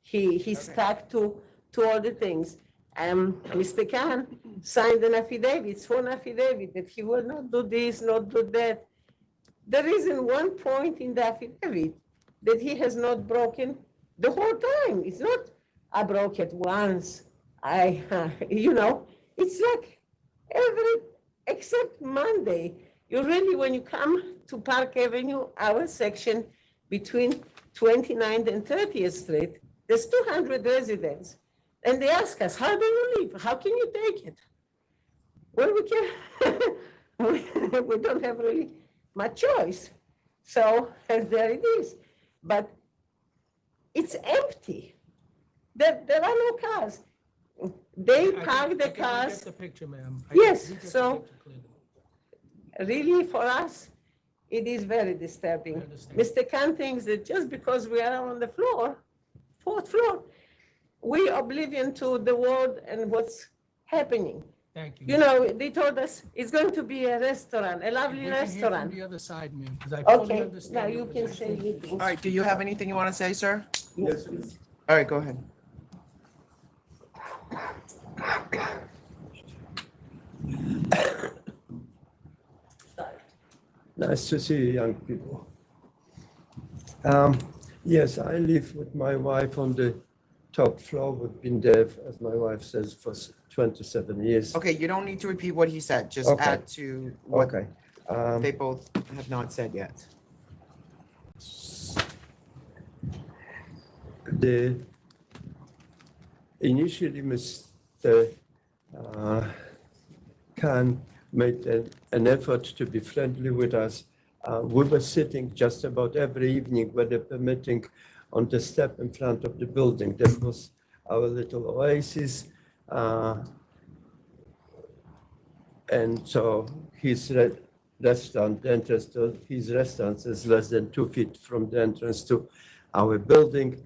He stuck to all the things. Mr. Khan signed an affidavit, sworn affidavit, that he will not do this, not do that. There isn't one point in the affidavit that he has not broken the whole time. It's not, I broke it once. It's like except Monday. When you come to Park Avenue, our section between 29th and 30th Street, there's 200 residents. And they ask us, how do you live? How can you take it? Well, we can, we don't have really much choice. So there it is. But it's empty. There are no cars. They park the cars. Get the picture, ma'am. Yes, so really for us, it is very disturbing. Mr. Khan thinks that just because we are on the floor, fourth floor, we oblivion to the world and what's happening. Thank you. You know, they told us it's going to be a restaurant, a lovely We can hear restaurant. from the other side, ma'am, because I fully Okay, understand. now your you can position. say anything. All right, do you have anything you want to say, sir? Yes, please. All right, go ahead. Nice to see you, young people. Yes, I live with my wife on the top floor. We've been there, as my wife says, for 27 years. Okay, you don't need to repeat what he said. Just Okay. add to what Okay. they both have not said yet. Initially, Mr. Khan made an effort to be friendly with us. We were sitting just about every evening, weather permitting, on the step in front of the building. That was our little oasis. And so his restaurant, the entrance to his restaurant is less than 2 feet from the entrance to our building.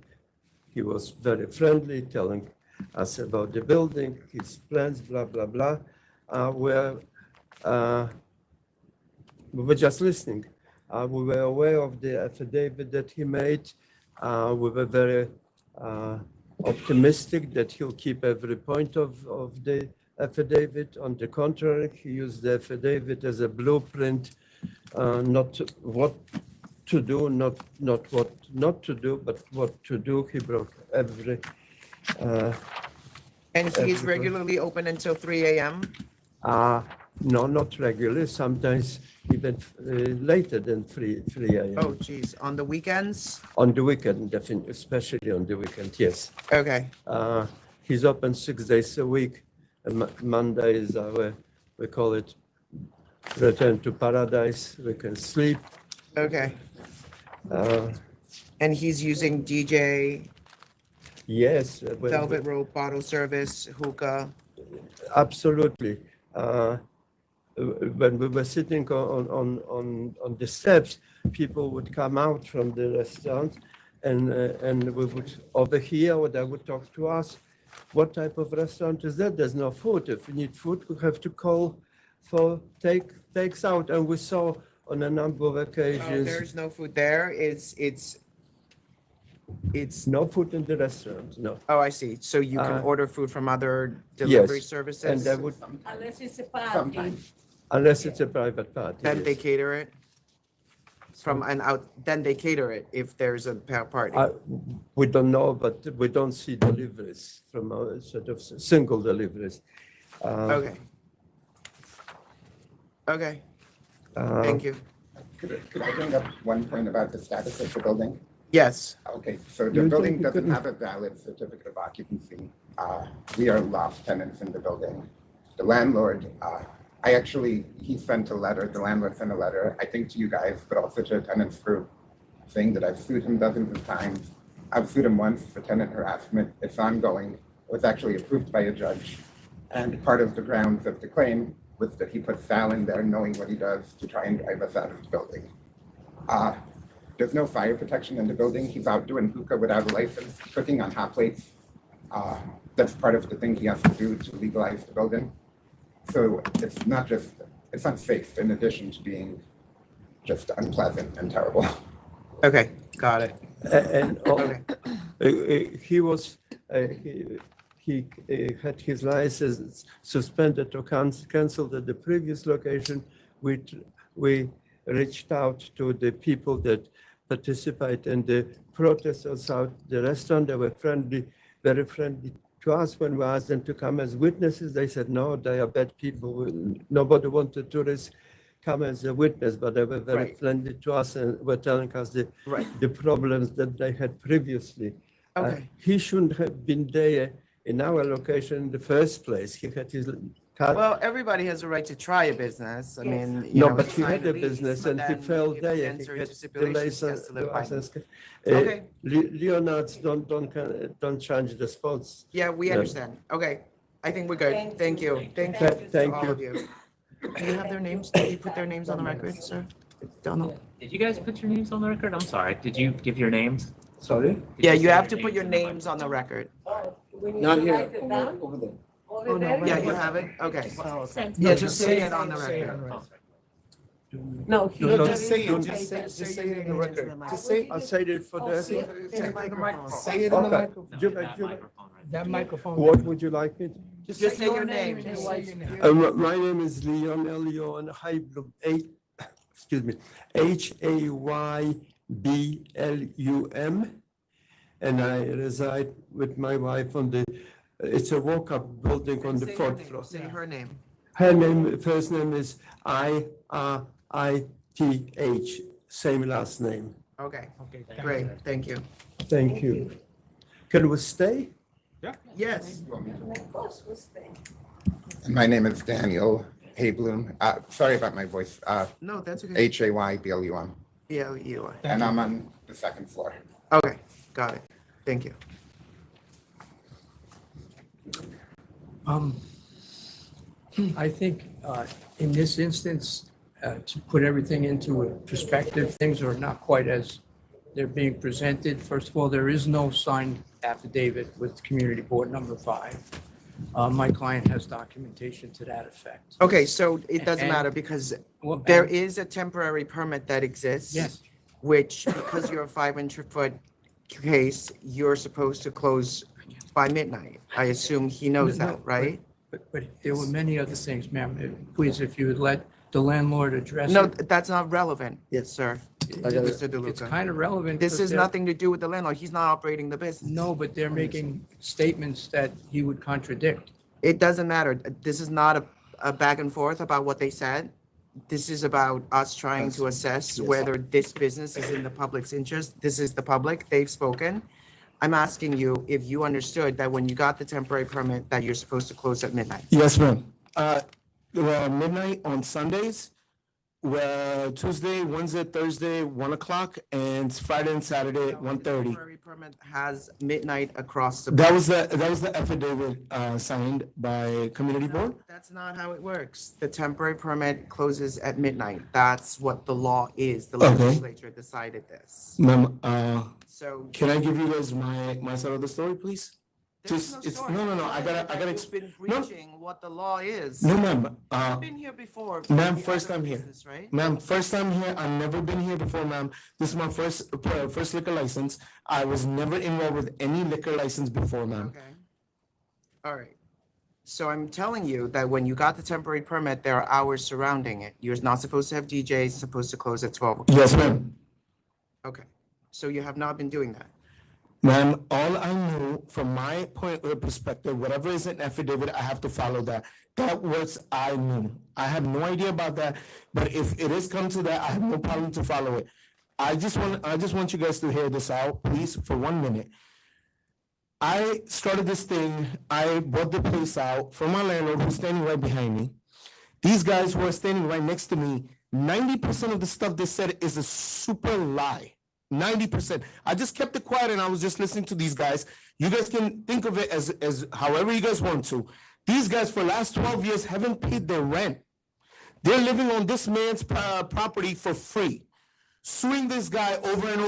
He was very friendly, telling us about the building, his plans, blah, blah, blah. We were just listening. We were aware of the affidavit that he made. We were very optimistic that he'll keep every point of the affidavit. On the contrary, he used the affidavit as a blueprint, not what to do, not what not to do, but what to do. He broke every. And he is regularly open until 3 a.m.? No, not regularly. Sometimes even later than 3 a.m. Oh, geez. On the weekends? On the weekend, definitely, especially on the weekend, yes. Okay. He's open 6 days a week. Monday is our, we call it, return to paradise. We can sleep. Okay. And he's using DJ? Yes. Velvet rope, bottle service, hookah? Absolutely. When we were sitting on the steps, people would come out from the restaurant and we would overhear or they would talk to us. What type of restaurant is that? There's no food. If we need food, we have to call for takes out. And we saw on a number of occasions. There's no food there. It's no food in the restaurant. No. Oh, I see. So you can order food from other delivery services? And they would, Unless it's a party. unless it's a private party. Then they yes. cater it? Then they cater it if there's a party? We don't know, but we don't see deliveries from our sort of single deliveries. Okay. Okay. Thank you. Could I bring up one point about the status of the building? Yes. Okay, so the building doesn't have a valid certificate of occupancy. We are loft tenants in the building. The landlord, he sent a letter, the landlord sent a letter, I think to you guys, but also to a tenants group, saying that I've sued him dozens of times. I've sued him once for tenant harassment. It's ongoing. It was actually approved by a judge. And part of the grounds of the claim was that he put Sal in there knowing what he does to try and drive us out of the building. There's no fire protection in the building. He's out doing hookah without a license, cooking on hot plates. That's part of the thing he has to do to legalize the building. So it's not just, it's unsafe in addition to being just unpleasant and terrible. Okay, got it. And he was, he had his license suspended or canceled at the previous location. We reached out to the people that participate in the protests outside the restaurant. They were friendly, very friendly to us when we asked them to come as witnesses. They said, no, they are bad people. Nobody wanted tourists come as a witness, but they were very friendly to us and were telling us the problems that they had previously. Okay. He shouldn't have been there in our location in the first place. He had his car. Well, everybody has a right to try a business. I mean, you No, know, but he sign had a a lease, business but and he then fell if there. he He enters had into the stipulations, he license. has to live by them. Okay. Okay. Leonards don't change the spots. Yeah, we understand. Okay, I think we're good. Thank you. Thank you Thank to all you. of you. Do you have their names? Did you put their names on the record, sir? Donald? Did you guys put your names on the record? I'm sorry. Did you give your names? Sorry? Yeah, you have to put your names on the record. Not here. Over there. Oh, no, yeah, you have it? Okay. Yeah, just say it on the record. No, Just say it, just say it in the record. Just say, I'll say it for the. Say it in the microphone. Say it in the microphone. That microphone. What would you like me to? Just say your name. My name is Leon Elion Hayblum, excuse me, Hayblum, and I reside with my wife on the, it's a walk-up building on the Say her fourth name. floor. Say her name. Her name, first name is IRITH, same last name. Okay, great, thank you. Thank you. Can we stay? Yes. My name is Daniel Hayblum. Sorry about my voice. No, that's okay. HAYBLUM. Yeah, you are. And I'm on the second floor. Okay, got it. Thank you. I think in this instance, to put everything into a perspective, things are not quite as they're being presented. First of all, there is no signed affidavit with Community Board number 5. My client has documentation to that effect. Okay, so it doesn't And- matter because Well, there and- is a temporary permit that exists. Yes. Which, because you're a 500-foot case, you're supposed to close by midnight. I assume he knows No, that, right? But there were many other things, ma'am. Please, if you would let the landlord address No, it. that's not relevant, sir. Mr. DeLuca. It's kind of relevant. This because has they're- nothing to do with the landlord. He's not operating the business. No, but they're making statements that he would contradict. It doesn't matter. This is not a back and forth about what they said. This is about us trying to assess whether this business is in the public's interest. This is the public. They've spoken. I'm asking you if you understood that when you got the temporary permit that you're supposed to close at midnight. Yes, ma'am. Midnight on Sundays, Tuesday, Wednesday, Thursday, 1 o'clock, and Friday and Saturday at 1:30. Temporary permit has midnight across the. That was the affidavit signed by Community Board? That's not how it works. The temporary permit closes at midnight. That's what the law is. The Okay. legislature decided this. Ma'am, So. can I give you guys my side of the story, please? There's no Just, it's, story. no, I gotta, You've been no. breaching what the law is. No, ma'am, I've been here before. ma'am, The first other time here. business, right? Ma'am, first time here. I've never been here before, ma'am. This is my first liquor license. I was never involved with any liquor license before, ma'am. Okay. All right. So I'm telling you that when you got the temporary permit, there are hours surrounding it. You're not supposed to have DJs, supposed to close at 12 o'clock. Yes, ma'am. Okay. So you have not been doing that. Ma'am, all I knew from my point of perspective, whatever is an affidavit, I have to follow that. That was I knew. I have no idea about that, but if it is come to that, I have no problem to follow it. I just want you guys to hear this out, please, for 1 minute. I started this thing. I bought the place out from my landlord who's standing right behind me. These guys who are standing right next to me, 90% of the stuff they said is a super lie. 90%. I just kept it quiet and I was just listening to these guys. You guys can think of it as however you guys want to. These guys for the last 12 years haven't paid their rent. They're living on this man's property for free. suing this guy over and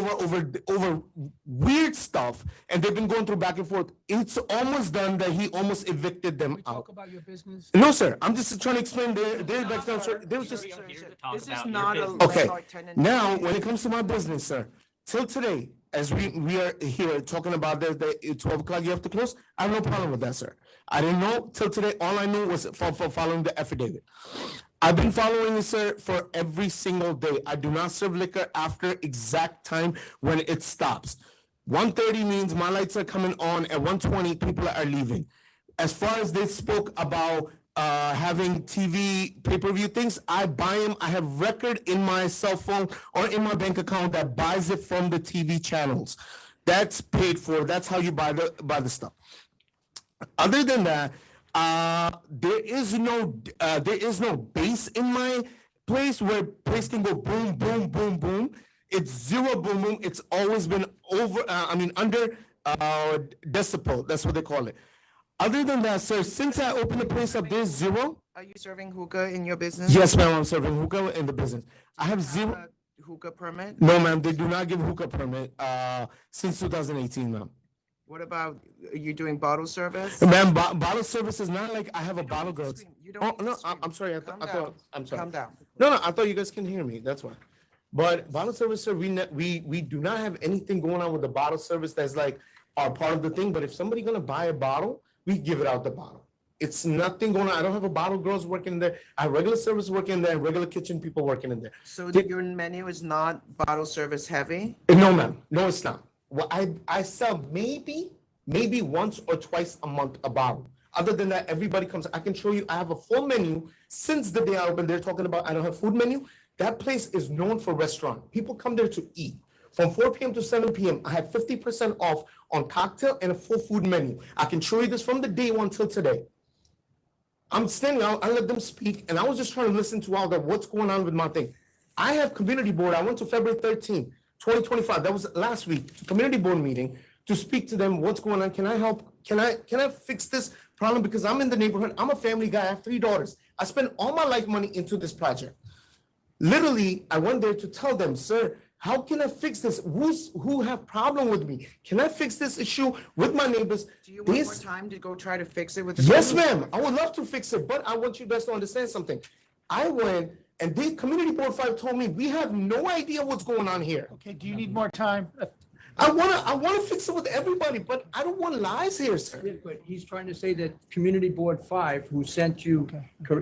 over weird stuff, and they've been going through back and forth. It's almost done that he almost evicted them out. Talk about your business. No, sir. I'm just trying to explain their background, sir. They was just This is not a okay. landlord-tenant Now, issue. when it comes to my business, sir, till today, as we are here talking about the 12 o'clock you have to close, I have no problem with that, sir. I didn't know till today. All I knew was for following the affidavit. I've been following it, sir, for every single day. I do not serve liquor after exact time when it stops. 1:30 means my lights are coming on. At 1:20, people are leaving. As far as they spoke about having TV pay-per-view things, I buy them. I have record in my cell phone or in my bank account that buys it from the TV channels. That's paid for. That's how you buy the stuff. Other than that, there is no base in my place where place can go boom, boom, boom, boom. It's zero boom, boom. It's always been under decibel. That's what they call it. Other than that, sir, since I opened the place up, there's zero. Are you serving hookah in your business? Yes, ma'am, I'm serving hookah in the business. I have zero. Hookah permit? No, ma'am, they do not give hookah permit since 2018, ma'am. What about, are you doing bottle service? Ma'am, bottle service is not like I have a bottle girl. Oh, no, I'm sorry. I'm sorry. Calm down. No, I thought you guys can hear me. That's why. But bottle service, sir, we do not have anything going on with the bottle service that's like our part of the thing. But if somebody gonna buy a bottle, we give it out the bottle. It's nothing going on. I don't have a bottle girls working there. I have regular service working there, regular kitchen people working in there. So your menu is not bottle service heavy? No, ma'am. No, it's not. Well, I sell maybe once or twice a month a bottle. Other than that, everybody comes. I can show you. I have a full menu since the day I opened. They're talking about I don't have food menu. That place is known for restaurant. People come there to eat. From 4 p.m. to 7 p.m., I have 50% off on cocktail and a full food menu. I can show you this from the day one till today. I'm standing out. I let them speak, and I was just trying to listen to all that. What's going on with my thing? I have community board. I went to February 13th. 2025, that was last week, community board meeting to speak to them. What's going on? Can I help? Can I fix this problem? Because I'm in the neighborhood. I'm a family guy. I have 3 daughters. I spent all my life money into this project. Literally, I went there to tell them, sir, how can I fix this? Who have problem with me? Can I fix this issue with my neighbors? Do you want more time to go try to fix it with the Yes, ma'am. I would love to fix it, but I want you guys to understand something. I went and the community board 5 told me we have no idea what's going on here. Okay, do you need more time? I wanna fix it with everybody, but I don't want lies here, sir. Yeah, but he's trying to say that Community Board 5, who sent you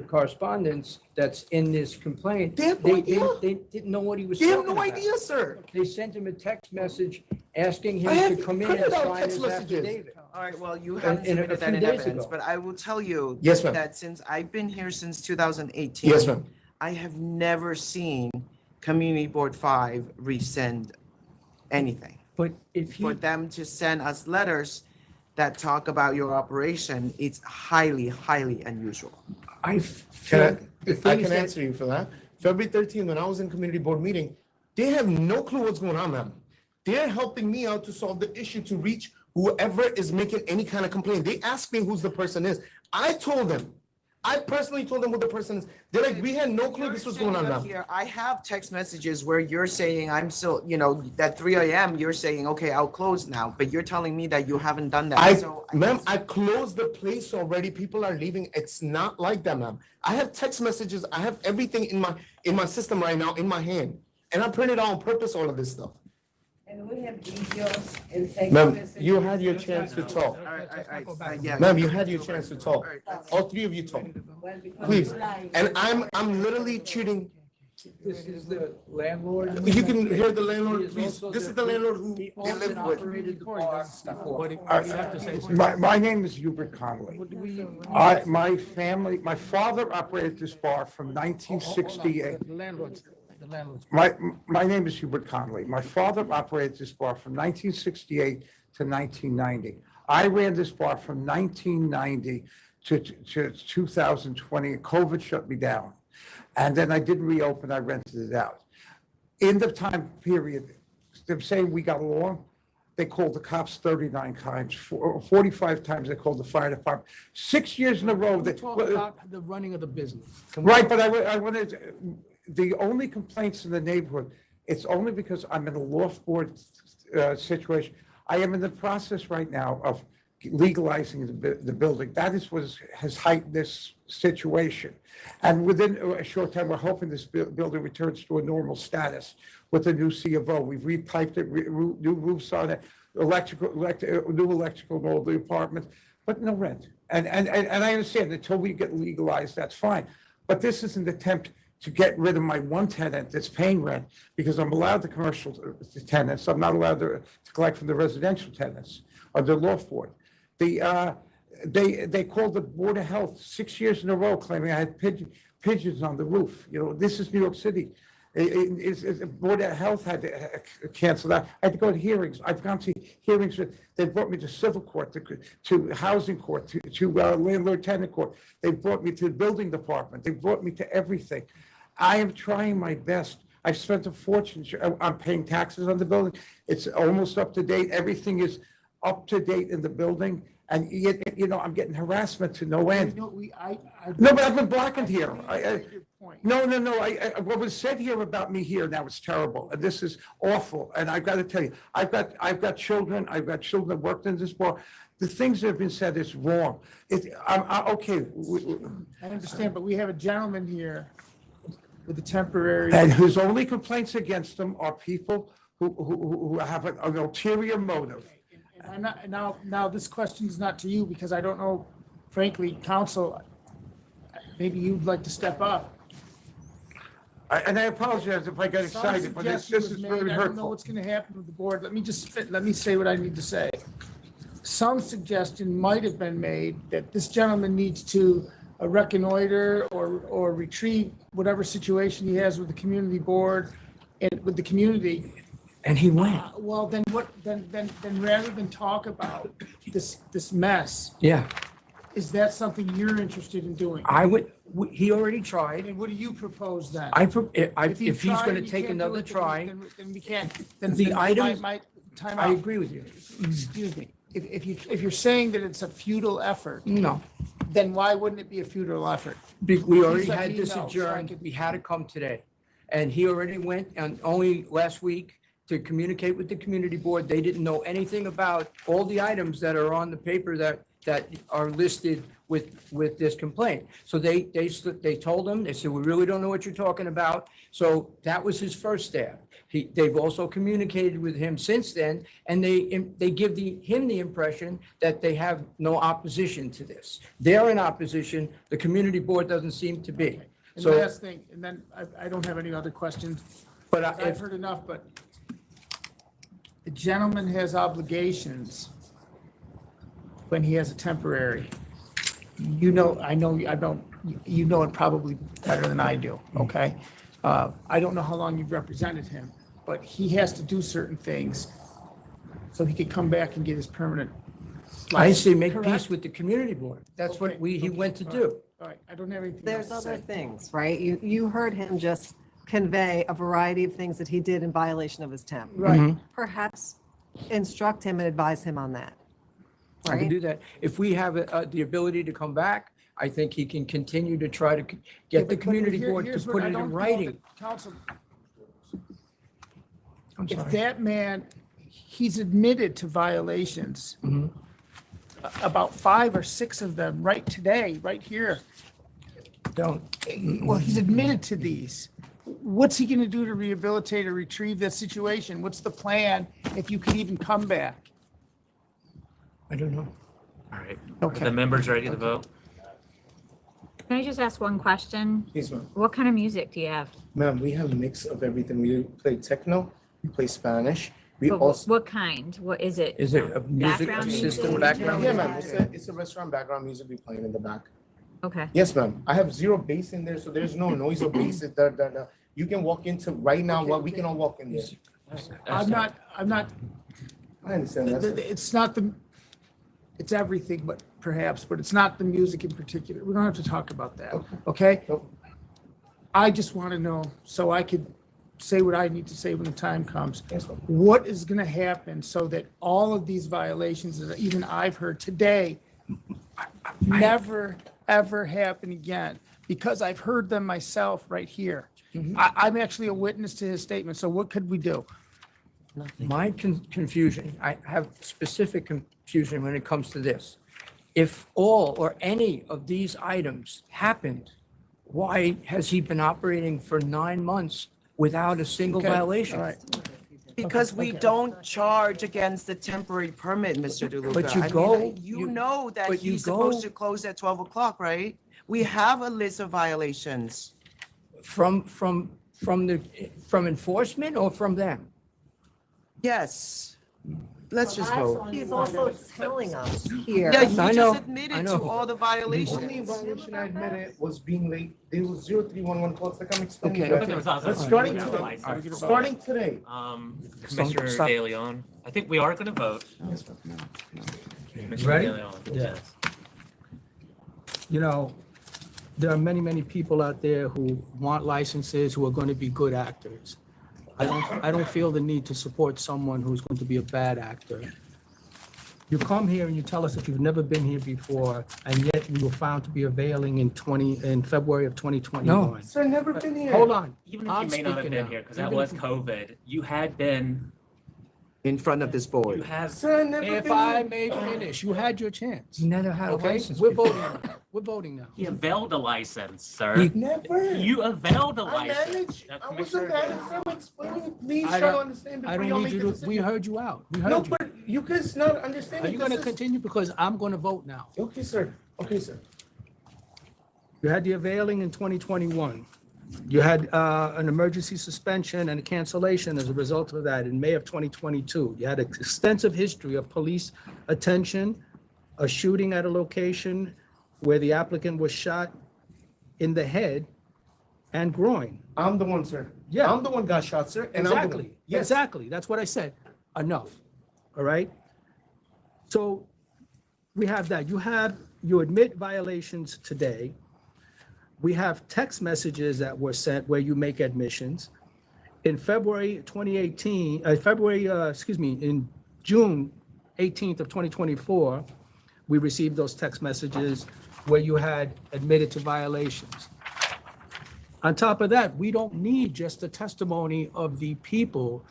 correspondence that's in this complaint, They have no idea. they didn't know what he was They talking have no about. idea, sir. They sent him a text message asking I him have to come in printed and out sign text his messages. affidavit. All right, well, you And- haven't and a submitted that few in days evidence, ago. but I will tell you Yes, ma'am. that since I've been here since 2018. Yes, ma'am. I have never seen Community Board 5 resend anything. But if For them to send us letters that talk about your operation, it's highly, highly unusual. I can answer you for that. February 13th, when I was in community board meeting, they have no clue what's going on, ma'am. They're helping me out to solve the issue to reach whoever is making any kind of complaint. They asked me who's the person is. I told them. I personally told them who the person is. They're like, we had no clue this was going on, ma'am. Here, I have text messages where you're saying I'm still, at 3 a.m. you're saying, okay, I'll close now, but you're telling me that you haven't done that. Ma'am, I closed the place already. People are leaving. It's not like that, ma'am. I have text messages. I have everything in my system right now in my hand, and I printed out on purpose all of this stuff. And we have videos and text Ma'am, messages. you had your chance to talk. Ma'am, you had your chance to talk. All 3 of you talk. Please. And I'm literally cheating. This is the landlord. You can hear the landlord, please. This is the landlord who they live with. My name is Hubert Connolly. My father operated this bar from 1968. The landlord's. My name is Hubert Connolly. My father operated this bar from 1968 to 1990. I ran this bar from 1990 to 2020. COVID shut me down. And then I didn't reopen, I rented it out. In the time period, they're saying we got along, they called the cops 39 times, 45 times they called the fire department. 6 years in a row. We're talking about the running of the business. Right, but I wanted, the only complaints in the neighborhood, it's only because I'm in a loft board situation. I am in the process right now of legalizing the building. That is what has heightened this situation. And within a short time, we're hoping this building returns to a normal status with a new C of O. We've repiped it, new roofs on it, new electrical in all the apartments, but no rent. And I understand until we get legalized, that's fine. But this is an attempt to get rid of my one tenant that's paying rent, because I'm allowed the commercial tenants. I'm not allowed to collect from the residential tenants under loft board. They called the Board of Health 6 years in a row claiming I had pigeons on the roof. You know, this is New York City. The Board of Health had to cancel that. I had to go to hearings. I've gone to hearings. They brought me to civil court, to housing court, to landlord-tenant court. They brought me to the building department. They brought me to everything. I am trying my best. I've spent a fortune. I'm paying taxes on the building. It's almost up to date. Everything is up to date in the building. And yet, you know, I'm getting harassment to no end. No, but I've been blackened here. No. What was said here about me here now is terrible, and this is awful. And I've got to tell you, I've got children. I've got children that worked in this bar. The things that have been said is wrong. Okay. I understand, but we have a gentleman here with a temporary. And whose only complaints against them are people who have an ulterior motive. I'm not, now this question is not to you, because I don't know, frankly, counsel, maybe you'd like to step up. And I apologize if I got excited, but this is very I don't know hurtful. what's going to happen with the board. Let me say what I need to say. Some suggestion might have been made that this gentleman needs to reconnoiter or retrieve whatever situation he has with the community board and with the community. And he went. Well, then rather than talk about this mess. Yeah. Is that something you're interested in doing? He already tried. And what do you propose then? If he's going to take another try. Then we can't. The items, Time I out. agree with you. Excuse me. If you're saying that it's a futile effort. No. Then why wouldn't it be a futile effort? We already Let had me this know, so I adjourned. could- We had to come today. And he already went, and only last week, to communicate with the community board. They didn't know anything about all the items that are on the paper that are listed with this complaint. So they told him, they said, we really don't know what you're talking about. So that was his first step. They've also communicated with him since then, and they give him the impression that they have no opposition to this. They're in opposition. The community board doesn't seem to be. And So last thing, and then I don't have any other questions. But I've heard enough, but the gentleman has obligations when he has a temporary. You know it probably better than I do, okay? I don't know how long you've represented him, but he has to do certain things so he could come back and get his permanent. I say make Correct? peace with the community board. That's what he went to do. All right, I don't have anything There's else to other say. things, right? You heard him just convey a variety of things that he did in violation of his temp. Right. Mhm. Perhaps instruct him and advise him on that. I can Right? do that. If we have the ability to come back, I think he can continue to try to get the community board to Here's what put I it don't in know writing. that Council, I'm if sorry. that man, he's admitted to violations, Mm-hmm. about 5 or 6 of them right today, right here. Well, he's admitted to these. What's he gonna do to rehabilitate or retrieve that situation? What's the plan if you can even come back? I don't know. All right. Okay. Are the members ready to vote? Can I just ask one question? Yes, ma'am. What kind of music do you have? Ma'am, we have a mix of everything. We play techno, we play Spanish. We But also. what kind? What is it? Is it a music Background system music? background? Yeah, ma'am. It's a restaurant background music we playing in the back. Okay. Yes, ma'am. I have zero bass in there, so there's no noise or bass. You can walk into right now. We can all walk in there. I'm not, I understand that. it's not it's everything, but it's not the music in particular. We don't have to talk about that, okay? I just want to know, so I could say what I need to say when the time comes. What is going to happen so that all of these violations that even I've heard today never, ever happen again? Because I've heard them myself right here. I'm actually a witness to his statement, so what could we do? My confusion, I have specific confusion when it comes to this. If all or any of these items happened, why has he been operating for 9 months without a single Okay, violation? all right. Because we don't charge against the temporary permit, Mr. DeLuca. But you I mean, go- You know that but you he's supposed go- to close at 12 o'clock, right? We have a list of violations. From enforcement or from them? Yes. Let's just vote. He's also telling us here. Yeah, I he know, just I admitted know. to all the The only violations. violation I admitted was being late. There was 0311 calls, like I'm explaining. Okay, to okay. you. There was also- But starting Yeah, today, license. starting today. Commissioner Stop. De Leon, I think we are going to vote. Commissioner Ready? De Leon, Yes. You know, there are many, many people out there who want licenses, who are going to be good actors. I don't feel the need to support someone who's going to be a bad actor. You come here and you tell us that you've never been here before, and yet you were found to be availing in February of 2021. Sir, never been here. Hold on. Even if I'm you may not have speaking been now. here, because that Even was if- COVID, you had been, In front of this board. you have, Sir, I never If been I here. may finish, you had your chance. You never had a Okay, license we're before. voting now. We're voting now. you availed a license, sir. Never. You availed a I license. managed. Now, I was a Commissioner- manager. I'm explaining. Please I try to don't- understand I before don't y'all need make you a to, decision. we heard you out. We No, heard you. but you guys not understanding. Are you going to this is- continue? Because I'm going to vote now. Okay, sir. Okay, sir. You had the availing in 2021. You had an emergency suspension and a cancellation as a result of that in May of 2022. You had an extensive history of police attention, a shooting at a location where the applicant was shot in the head and groin. I'm the one, sir. Yeah. I'm the one got shot, sir. And I'm the one. Exactly, Yes. exactly. That's what I said. Enough, all right? So we have that. You admit violations today. We have text messages that were sent where you make admissions. In February 2018, in June 18th of 2024, we received those text messages where you had admitted to violations. On top of that, we don't need just the testimony of the people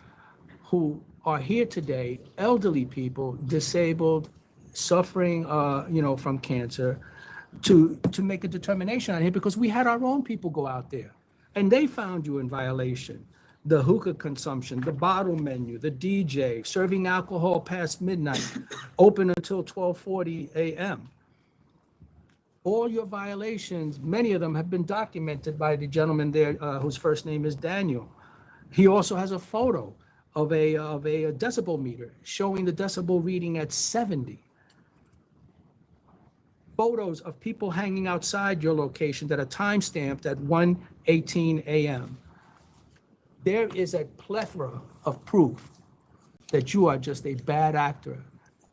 who are here today, elderly people, disabled, suffering, from cancer, to make a determination on here, because we had our own people go out there and they found you in violation. The hookah consumption, the bottle menu, the DJ, serving alcohol past midnight, open until 12:40 a.m. All your violations, many of them have been documented by the gentleman there whose first name is Daniel. He also has a photo of a decibel meter showing the decibel reading at 70. Photos of people hanging outside your location that are time-stamped at 1:18 a.m. There is a plethora of proof that you are just a bad actor.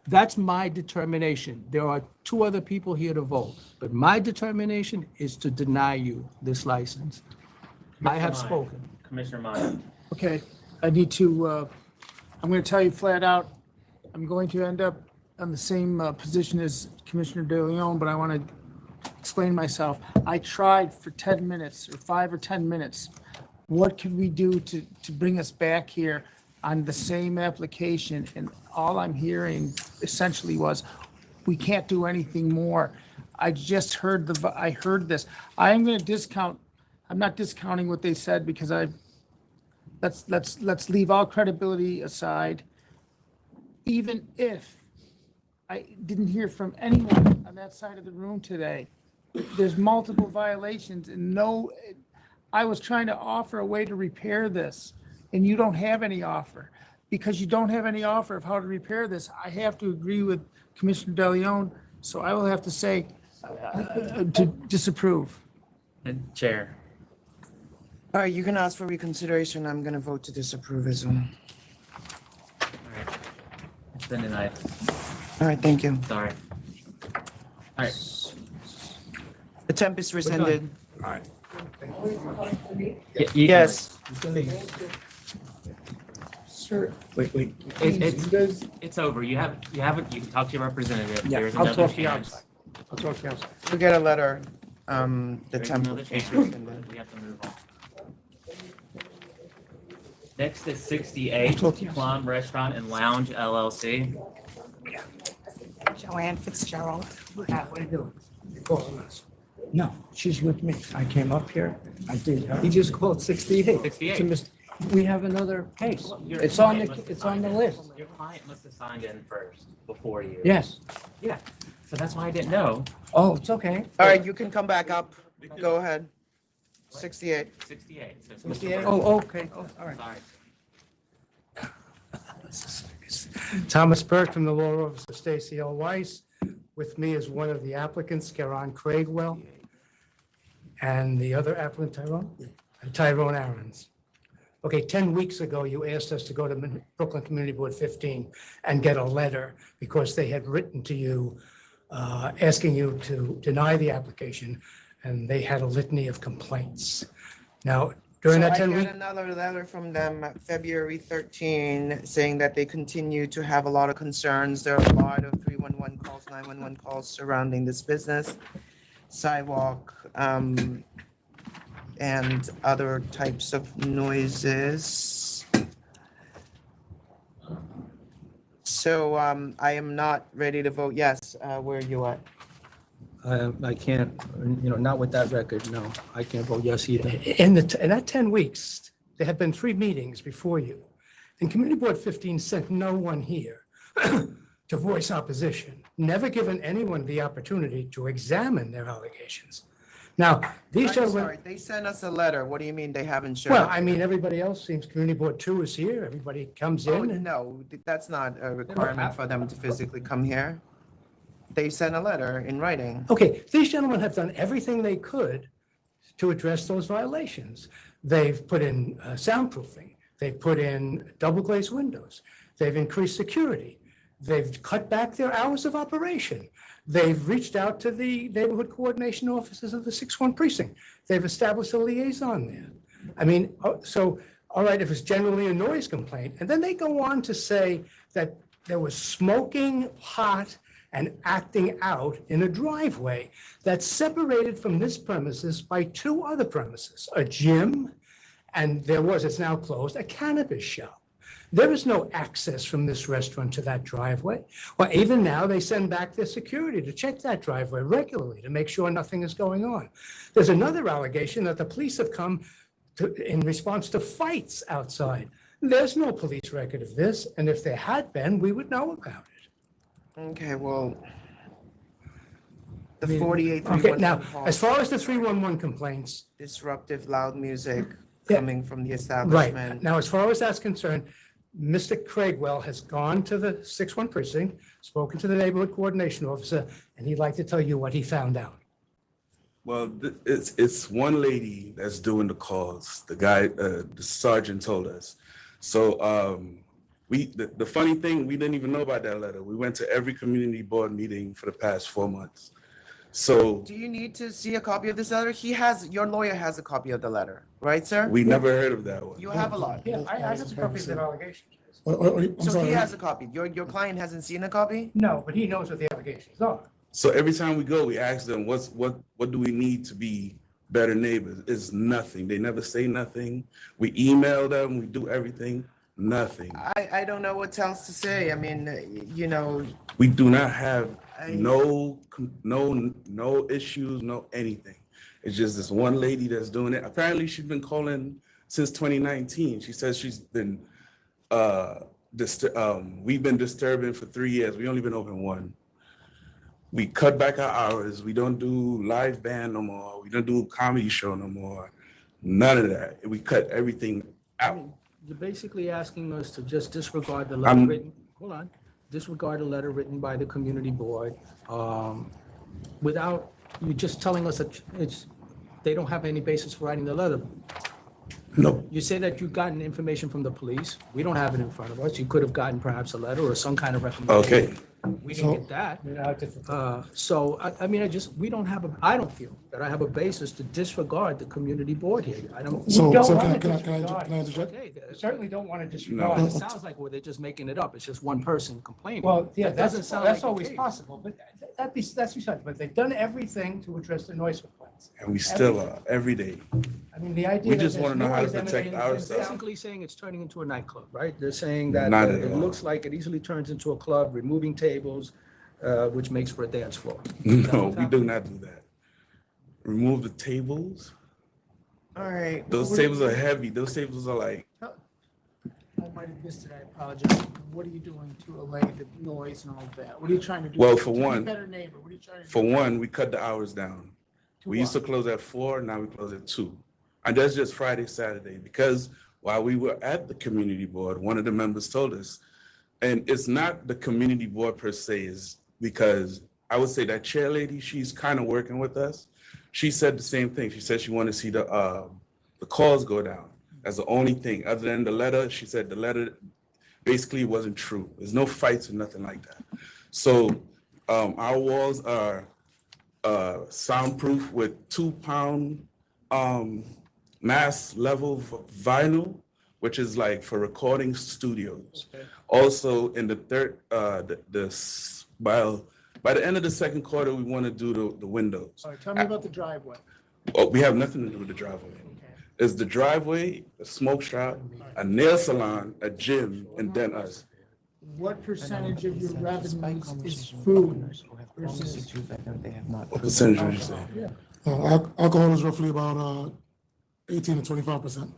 That's my determination. There are 2 other people here to vote, but my determination is to deny you this license. I have Commissioner spoken. Meyer. Commissioner Meyer. Okay, I need to, I'm going to tell you flat out, I'm going to end up on the same position as Commissioner De Leon, but I want to explain myself. I tried for 10 minutes or 5 or 10 minutes. What could we do to bring us back here on the same application? And all I'm hearing essentially was, we can't do anything more. I just heard I heard this. I am going to discount, I'm not discounting what they said because let's leave all credibility aside. Even if I didn't hear from anyone on that side of the room today, there's multiple violations and I was trying to offer a way to repair this and you don't have any offer. Because you don't have any offer of how to repair this, I have to agree with Commissioner De Leon, so I will have to say to disapprove. And Chair. All right, you can ask for reconsideration. I'm going to vote to disapprove as well. All right. It's been denied. All right, thank you. Sorry. All right. The temp is rescinded. All right. Yes. Sir. Wait. It's over. You can talk to your representative. Yeah, There's I'll another talk to you chance. outside. I'll talk to you outside. We get a letter, the There's temp another is chance. rescinded. We have to move on. Next is 68 Plum Restaurant and Lounge LLC. Joanne Fitzgerald. What are you doing? You're calling us? No, she's with me. I came up here. I did. He just called 68. 68. We have another case. Your It's on client the, must it's have on the signed list. in. Your client must have signed in first before you. Yes. Yeah, so that's why I didn't know. Oh, it's okay. All right, you can come back up. Go ahead. 68. 68. So it's 68? Mr. Oh, okay. Oh, all right. Sorry. Thomas Burke from the Law Office of Stacy L. Weiss. With me is one of the applicants, Caron Craigwell, and the other applicant, Tyrone Aarons. Okay, 10 weeks ago, you asked us to go to Brooklyn Community Board 15 and get a letter because they had written to you asking you to deny the application, and they had a litany of complaints. Now, during that 10 I week. got another letter from them February 13 saying that they continue to have a lot of concerns. There are a lot of 311 calls, 911 calls surrounding this business, sidewalk, and other types of noises. So I am not ready to vote yes. Where are you at? I can't, not with that record, no. I can't vote yes either. In that 10 weeks, there have been 3 meetings before you. And Community Board 15 sent no one here to voice opposition, never given anyone the opportunity to examine their allegations. Now, these I'm gentlemen. sorry, they sent us a letter. What do you mean they haven't shown Well, up? I mean, everybody else seems Community Board 2 is here, everybody comes Oh, in. no, that's not a requirement for them to physically come here. They sent a letter in writing. Okay, these gentlemen have done everything they could to address those violations. They've put in soundproofing, they've put in double glazed windows, they've increased security, they've cut back their hours of operation. They've reached out to the neighborhood coordination offices of the 6-1 precinct. They've established a liaison there. I mean, so, all right, if it's generally a noise complaint, and then they go on to say that there was smoking hot and acting out in a driveway that's separated from this premises by 2 other premises, a gym, and it's now closed, a cannabis shop. There is no access from this restaurant to that driveway. Well, even now, they send back their security to check that driveway regularly to make sure nothing is going on. There's another allegation that the police have come in response to fights outside. There's no police record of this, and if there had been, we would know about it. Okay, well, the 48 Okay, now, 311 calls, as far as the 311 complaints, disruptive loud music Yeah. coming from the right, establishment. now, as far as that's concerned, Mr. Craigwell has gone to the 6-1 precinct, spoken to the neighborhood coordination officer, and he'd like to tell you what he found out. Well, it's one lady that's doing the calls. The guy, the sergeant told us. So the funny thing, we didn't even know about that letter. We went to every community board meeting for the past 4 months. So Do you need to see a copy of this letter? Your lawyer has a copy of the letter, right, sir? we never heard of that one. You have a lot. Yeah, I have a copy of the allegations. So he has a copy. Your client hasn't seen a copy? No, but he knows what the allegations are. So every time we go, we ask them, what do we need to be better neighbors? It's nothing. They never say nothing. We email them, we do everything, nothing. I don't know what else to say. I mean, We do not have no issues, no anything. It's just this one lady that's doing it. Apparently, she's been calling since 2019. She says she's been, we've been disturbing for 3 years. We only been open 1. We cut back our hours. We don't do live band no more. We don't do comedy show no more. None of that. We cut everything out. You're basically asking us to just disregard the letter written, disregard the letter written by the community board, without you just telling us that they don't have any basis for writing the letter. No. You say that you've gotten information from the police. We don't have it in front of us. You could have gotten perhaps a letter or some kind of recommendation. Okay. We didn't get that. So, I mean, we don't have I don't feel that I have a basis to disregard the community board here. I don't. Can I interject? Certainly don't want to disregard. It sounds like they're just making it up. It's just one person complaining. Well, yeah, That doesn't sound that's like the always case. possible, but that's besides. But they've done everything to address the noise complaint. And we still are, every day. I mean, the idea. We that just there's want to know how to noise protect emanating from ourselves. Basically saying it's turning into a nightclub, right? They're saying that Not at it all. looks like it easily turns into a club, removing tables, which makes for a dance floor. No, we do not do that. Remove the tables. All right. Those tables are heavy. Those tables are like, I might have missed it, I apologize. What are you doing to allay the noise and all of that? What are you trying to do? well, for To be a one, better neighbor, what are you trying to do? for one, we cut the hours down. To We used to what? close at 4, now we close at 2. And that's just Friday, Saturday, because while we were at the community board, one of the members told us, and it's not the community board per se, is because I would say that chair lady, she's kind of working with us. She said the same thing. She said she wanted to see the calls go down. That's the only thing. Other than the letter, she said the letter basically wasn't true. There's no fights or nothing like that. So our walls are soundproof with 2-pound mass level vinyl, which is like for recording studios. Okay. Also in the by the end of the second quarter, we want to do the windows. All right, tell me about the driveway. Oh, we have nothing to do with the driveway. It's the driveway, a smoke shop, a nail salon, a gym, and then us. What percentage of your revenues is food versus? What percentage would you say? Alcohol is roughly about 18 to 25%.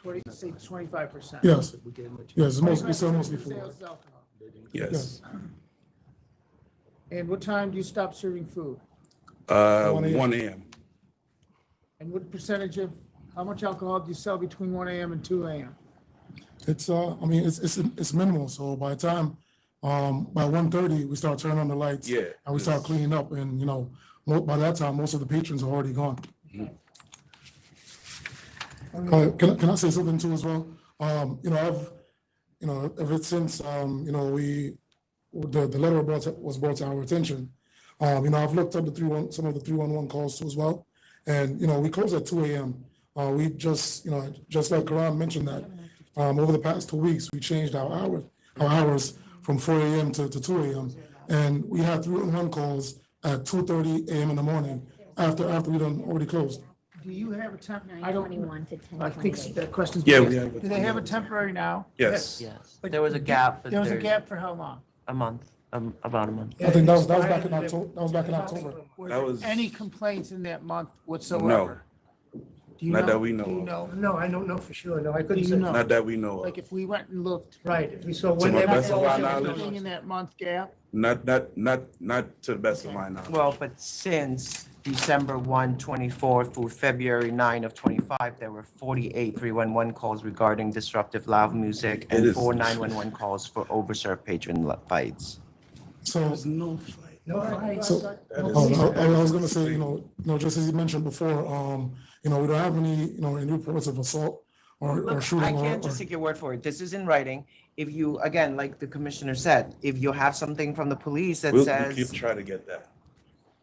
25%? Yes. Yes, we sell mostly food. Sales is alcohol. Yes. And what time do you stop serving food? 1 a.m. And what percentage of, how much alcohol do you sell between 1 a.m. and 2 a.m.? It's I mean it's minimal. So by the time by 1:30 we start turning on the lights. Yeah. And we start cleaning up, and by that time most of the patrons are already gone. Can I say something too as well? I've ever since the letter was brought to our attention. I've looked up some of the 311 calls too as well, and we close at 2 a.m. We just like Karan mentioned that over the past 2 weeks we changed our hours from 4 a.m. to 2 a.m. and we had 311 calls at 2:30 a.m. in the morning after we done already closed. Do you have a temp, I 9:21 to 10:28. I think that question's. Yeah, been we asked. have Do they have a temporary now? Yes. Yes, But there was a gap. but There was a there's gap for how long? A month, about a month. I think that was back in October. That was back in October. That was- Any complaints in that month whatsoever? Do you Not that we Do you know know? No, I don't know for sure. No, I Do couldn't you say. know? Not that we know Like of. if we went and looked. Right, if we saw To when my they best of were our closed, knowledge. Anything in that month gap? Not to the best of my knowledge. Well, but since December 1, 24 through February 9 of 25, there were 48 311 calls regarding disruptive loud music It and is- 4 911 calls for overserved patron fights. So There's no fight. No fights. So, I was gonna say, just as you mentioned before, we don't have any reports of assault or Look, shooting. I can't or- just take your word for it. This is in writing. If you, again, like the commissioner said, if you have something from the police that We'll says. keep trying to get that. Do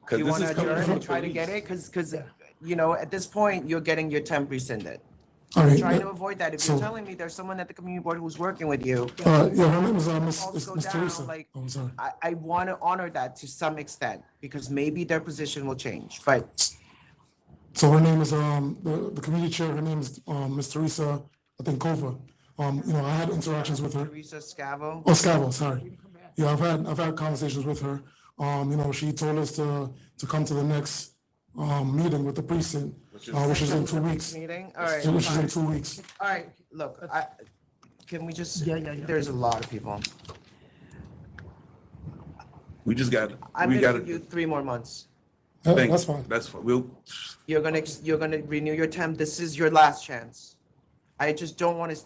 Because you this want is to coming adjourn from and try to get it? Because, at this point, you're getting your temp rescinded. I I'm mean, trying to avoid that. If you're so- telling me there's someone at the community board who's working with you. Yeah, her name is Miss calls go Miss down, Teresa. like, Oh, I'm sorry. I want to honor that to some extent, because maybe their position will change, but So her name is the community chair. Her name is Miss Teresa, I think Kova. I had interactions with her. Teresa Scavo. Oh, Scavo, sorry. Yeah, I've had conversations with her. She told us to come to the next meeting with the precinct, which is in 2 weeks. Meeting, all right. Which is in fine. 2 weeks. All right, look, can we just, Yeah. there's a lot of people. We just got, I'm we gonna got give you to 3 more months. think. That's fine. That's fine. We'll, You're gonna renew your temp. This is your last chance. I just don't want to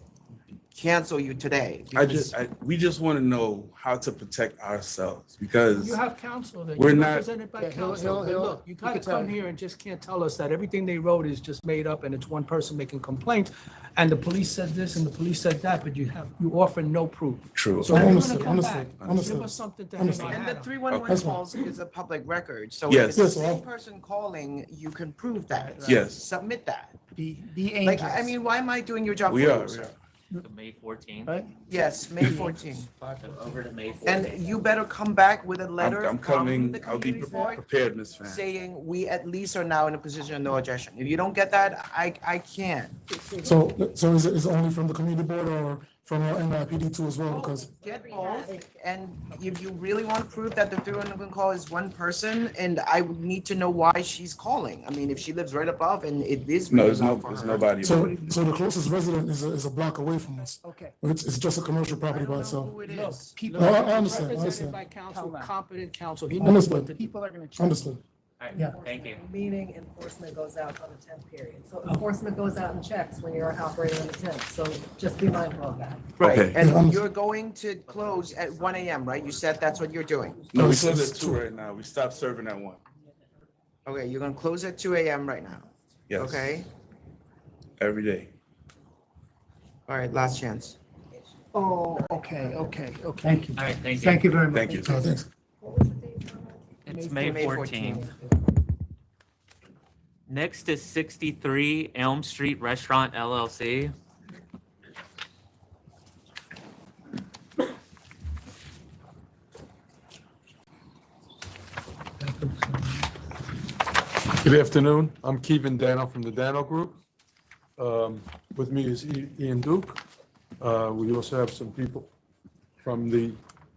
cancel you today. because- we just want to know how to protect ourselves because You have counsel that We're you're not- represented by Yeah, he'll- counsel. But he'll- look, you he gotta could tell come you. here and just can't tell us that everything they wrote is just made up and it's one person making complaints. And the police said this and the police said that, but you offer no proof. True. So we're gonna Understood, come understood, back. understood. Give us something to hang Understood. our And hat the on. 311 That's fine. calls is a public record, so Yes. if it's the Yes, same well- person calling, you can prove that. Yes. Submit that. Be Like, angels. I mean, why am I doing your job for we you, are. sir? So May 14th. right? Yes, May 14th. Over to May 14th. And you better come back with a letter I'm from coming, the I'll be community board prepared, Ms. Fan. saying we at least are now in a position of no objection. If you don't get that, I can't. So is it only from the community board or from our NYPD too as well? Because Get both, and if you really want to prove that the 311 call is one person, and I would need to know why she's calling. I mean, if she lives right above and it is. No, really loud for there's her. nobody. so the closest resident is a block away from us. Okay. It's just a commercial property by itself. Who it is. People No, I are understand, I represented understand. by counsel, competent counsel. He knows Understood. what the People are gonna check. Understood. All right, Yeah. thank you. Meaning enforcement goes out on the 10th period. So enforcement goes out and checks when you're operating on the 10th. So just be mindful of that. Right, Okay. and you're going to close at 1 AM, right? You said that's what you're doing. No, we it's- close it's at 2 right now. We stopped serving at 1. Okay, you're gonna close at 2 AM right now, Yes. okay? Every day. All right, last chance. Oh, okay. Thank you. All right, thank you. Thank you very much. Thank you. Thanks. It's May May 14th. Next is 63 Elm Street Restaurant LLC. Good afternoon. I'm Kevin Dano from the Dano Group. With me is Ian Duke. We also have some people from the.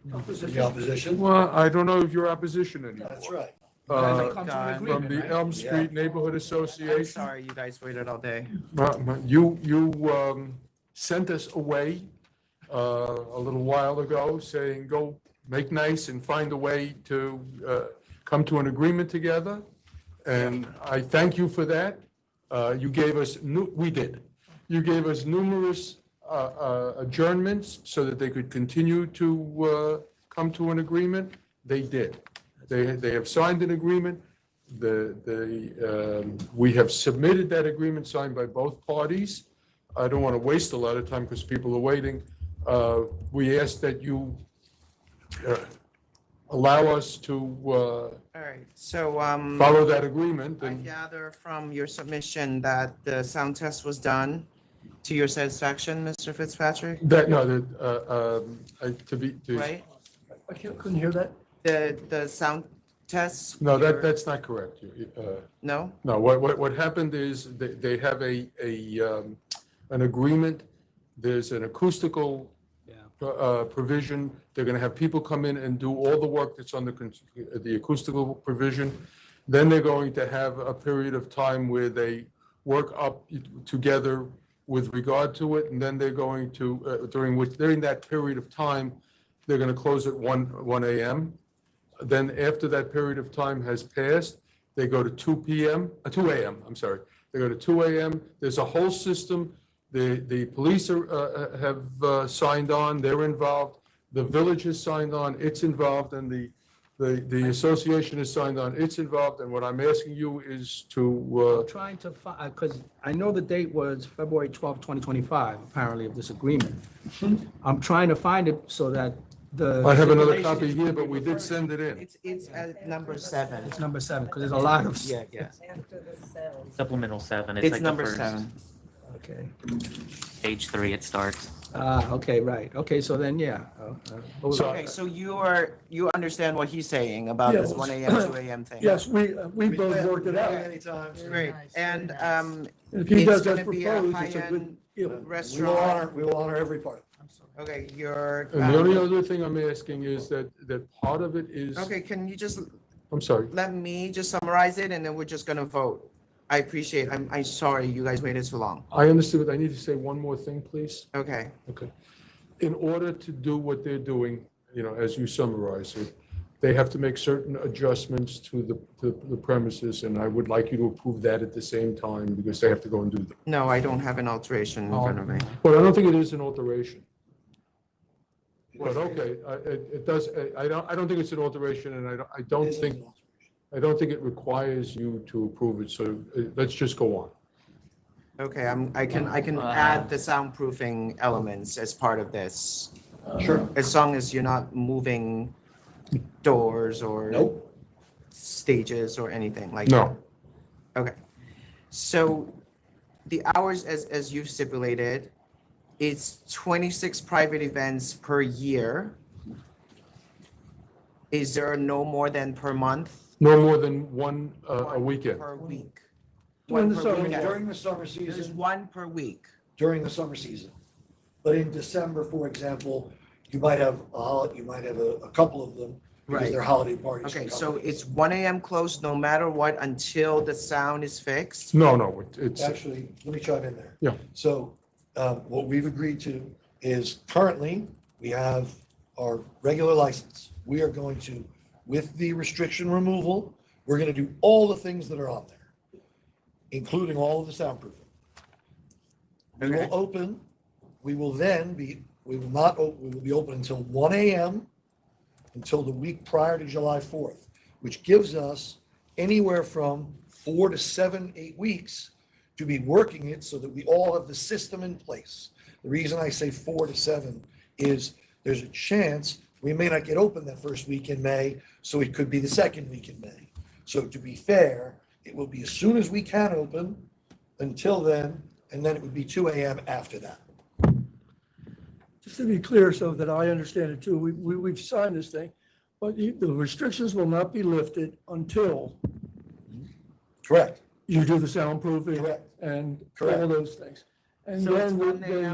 The opposition? Well, I don't know if you're opposition anymore. That's right. From the Elm Street Neighborhood I'm Association. sorry, you guys waited all day. You sent us away a little while ago saying, go make nice and find a way to come to an agreement together. And I thank you for that. You gave us, we did. You gave us numerous adjournments so that they could continue to come to an agreement. They did. They have signed an agreement. We have submitted that agreement signed by both parties. I don't want to waste a lot of time because people are waiting. We ask that you allow us to All right, so, follow that agreement. I And gather from your submission that the sound test was done to your satisfaction, Mr. Fitzpatrick, that, no, right? I couldn't hear that. The sound tests? no, your- that's not correct. No? No, what happened is they have an agreement. There's an acoustical provision. They're going to have people come in and do all the work that's on the acoustical provision. Then they're going to have a period of time where they work up together with regard to it, and then they're going to, during that period of time, they're going to close at 1 AM. Then after that period of time has passed, they go to 2 AM, I'm sorry. They go to 2 AM. There's a whole system. The police have signed on, they're involved. The village has signed on, it's involved, and the association has signed on, it's involved. And what I'm asking you is to, Trying to find, because I know the date was February 12, 2025, apparently, of this agreement. I'm trying to find it so that the. I have another copy here, but we did send it in. It's at number 7. It's number 7, because there's a lot of. Yeah. After the sound. Supplemental 7. It's like the number first- 7. Okay. Page 3 it starts. Okay, right. Okay, so then, yeah. Okay, so you understand what he's saying about this 1 AM, 2 AM thing? Yes, we both worked it out. Many times. Great, and, If he it's does as gonna be a proposed, it's a high-end good deal. restaurant. We will honor every part. Okay, you're. And the only other thing I'm asking is that part of it is, Okay, can you just I'm sorry. let me just summarize it, and then we're just gonna vote? I appreciate, I'm sorry you guys waited so long. I understood. I need to say one more thing, please. Okay, Okay. In order to do what they're doing, as you summarize it, they have to make certain adjustments to the premises, and I would like you to approve that at the same time because they have to go and do them. no, I don't have an alteration in front of me. Well, I don't think it is an alteration. But okay, it does, I don't think it's an alteration, and I don't think it requires you to approve it, so let's just go on. Okay, I can add the soundproofing elements as part of this. Sure. As long as you're not moving doors or stages or anything like that. No. Okay. So the hours as you've stipulated it's 26 private events per year. Is there no more than per month? No more than one a weekend. Per week? During One the per summer, weekend. during the summer There's season, one per week. during the summer season. But in December, for example, you might have a couple of them because Right. they're holiday parties. for Okay, so companies. it's 1 AM closed no matter what until the sound is fixed? No, it's. Actually, let me chime in there. Yeah. So, what we've agreed to is currently, we have our regular license. We are going to, with the restriction removal, we're gonna do all the things that are on there, including all of the soundproofing. We will open, we will be open until 1 AM until the week prior to July 4th, which gives us anywhere from 4 to 7, 8 weeks to be working it so that we all have the system in place. The reason I say 4 to 7 is there's a chance we may not get open that first week in May, so it could be the second week in May. So to be fair, it will be as soon as we can open until then, and then it would be 2 AM after that. Just to be clear, so that I understand it too, we've signed this thing, but the restrictions will not be lifted until Correct. you do the soundproofing Correct. and Correct. all those things. And So it's then, 1 AM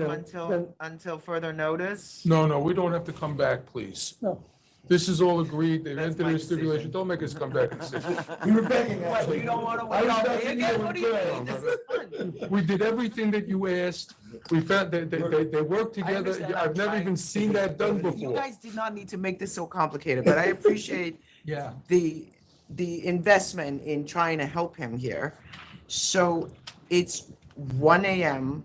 then- until further notice? No, we don't have to come back, please. No. This is all agreed, they've That's entered my a stipulation, decision. don't make us come back and say. We were begging, What, actually. you don't wanna I wait was all about day to again? give What do it you a mean? This is fun. We did everything that you asked, we found that they worked together, understand. I'm I've never trying- even seen that done You before. guys did not need to make this so complicated, but I appreciate Yeah. the investment in trying to help him here. So it's 1 AM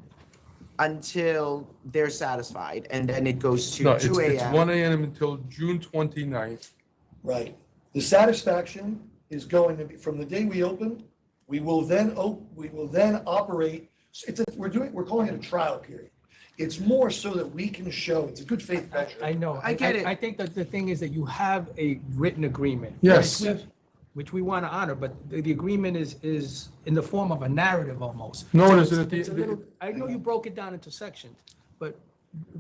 until they're satisfied, and then it goes No, to 2 it's AM. 1 AM until June 29th. Right. The satisfaction is going to be, from the day we open, we will then operate, we're calling it a trial period. It's more so that we can show, it's a good faith measure. I know. I get it. I think that the thing is that you have a written agreement. Yes. Which we want to honor, but the agreement is in the form of a narrative almost. No, So it isn't. it's a little- I know you broke it down into sections, but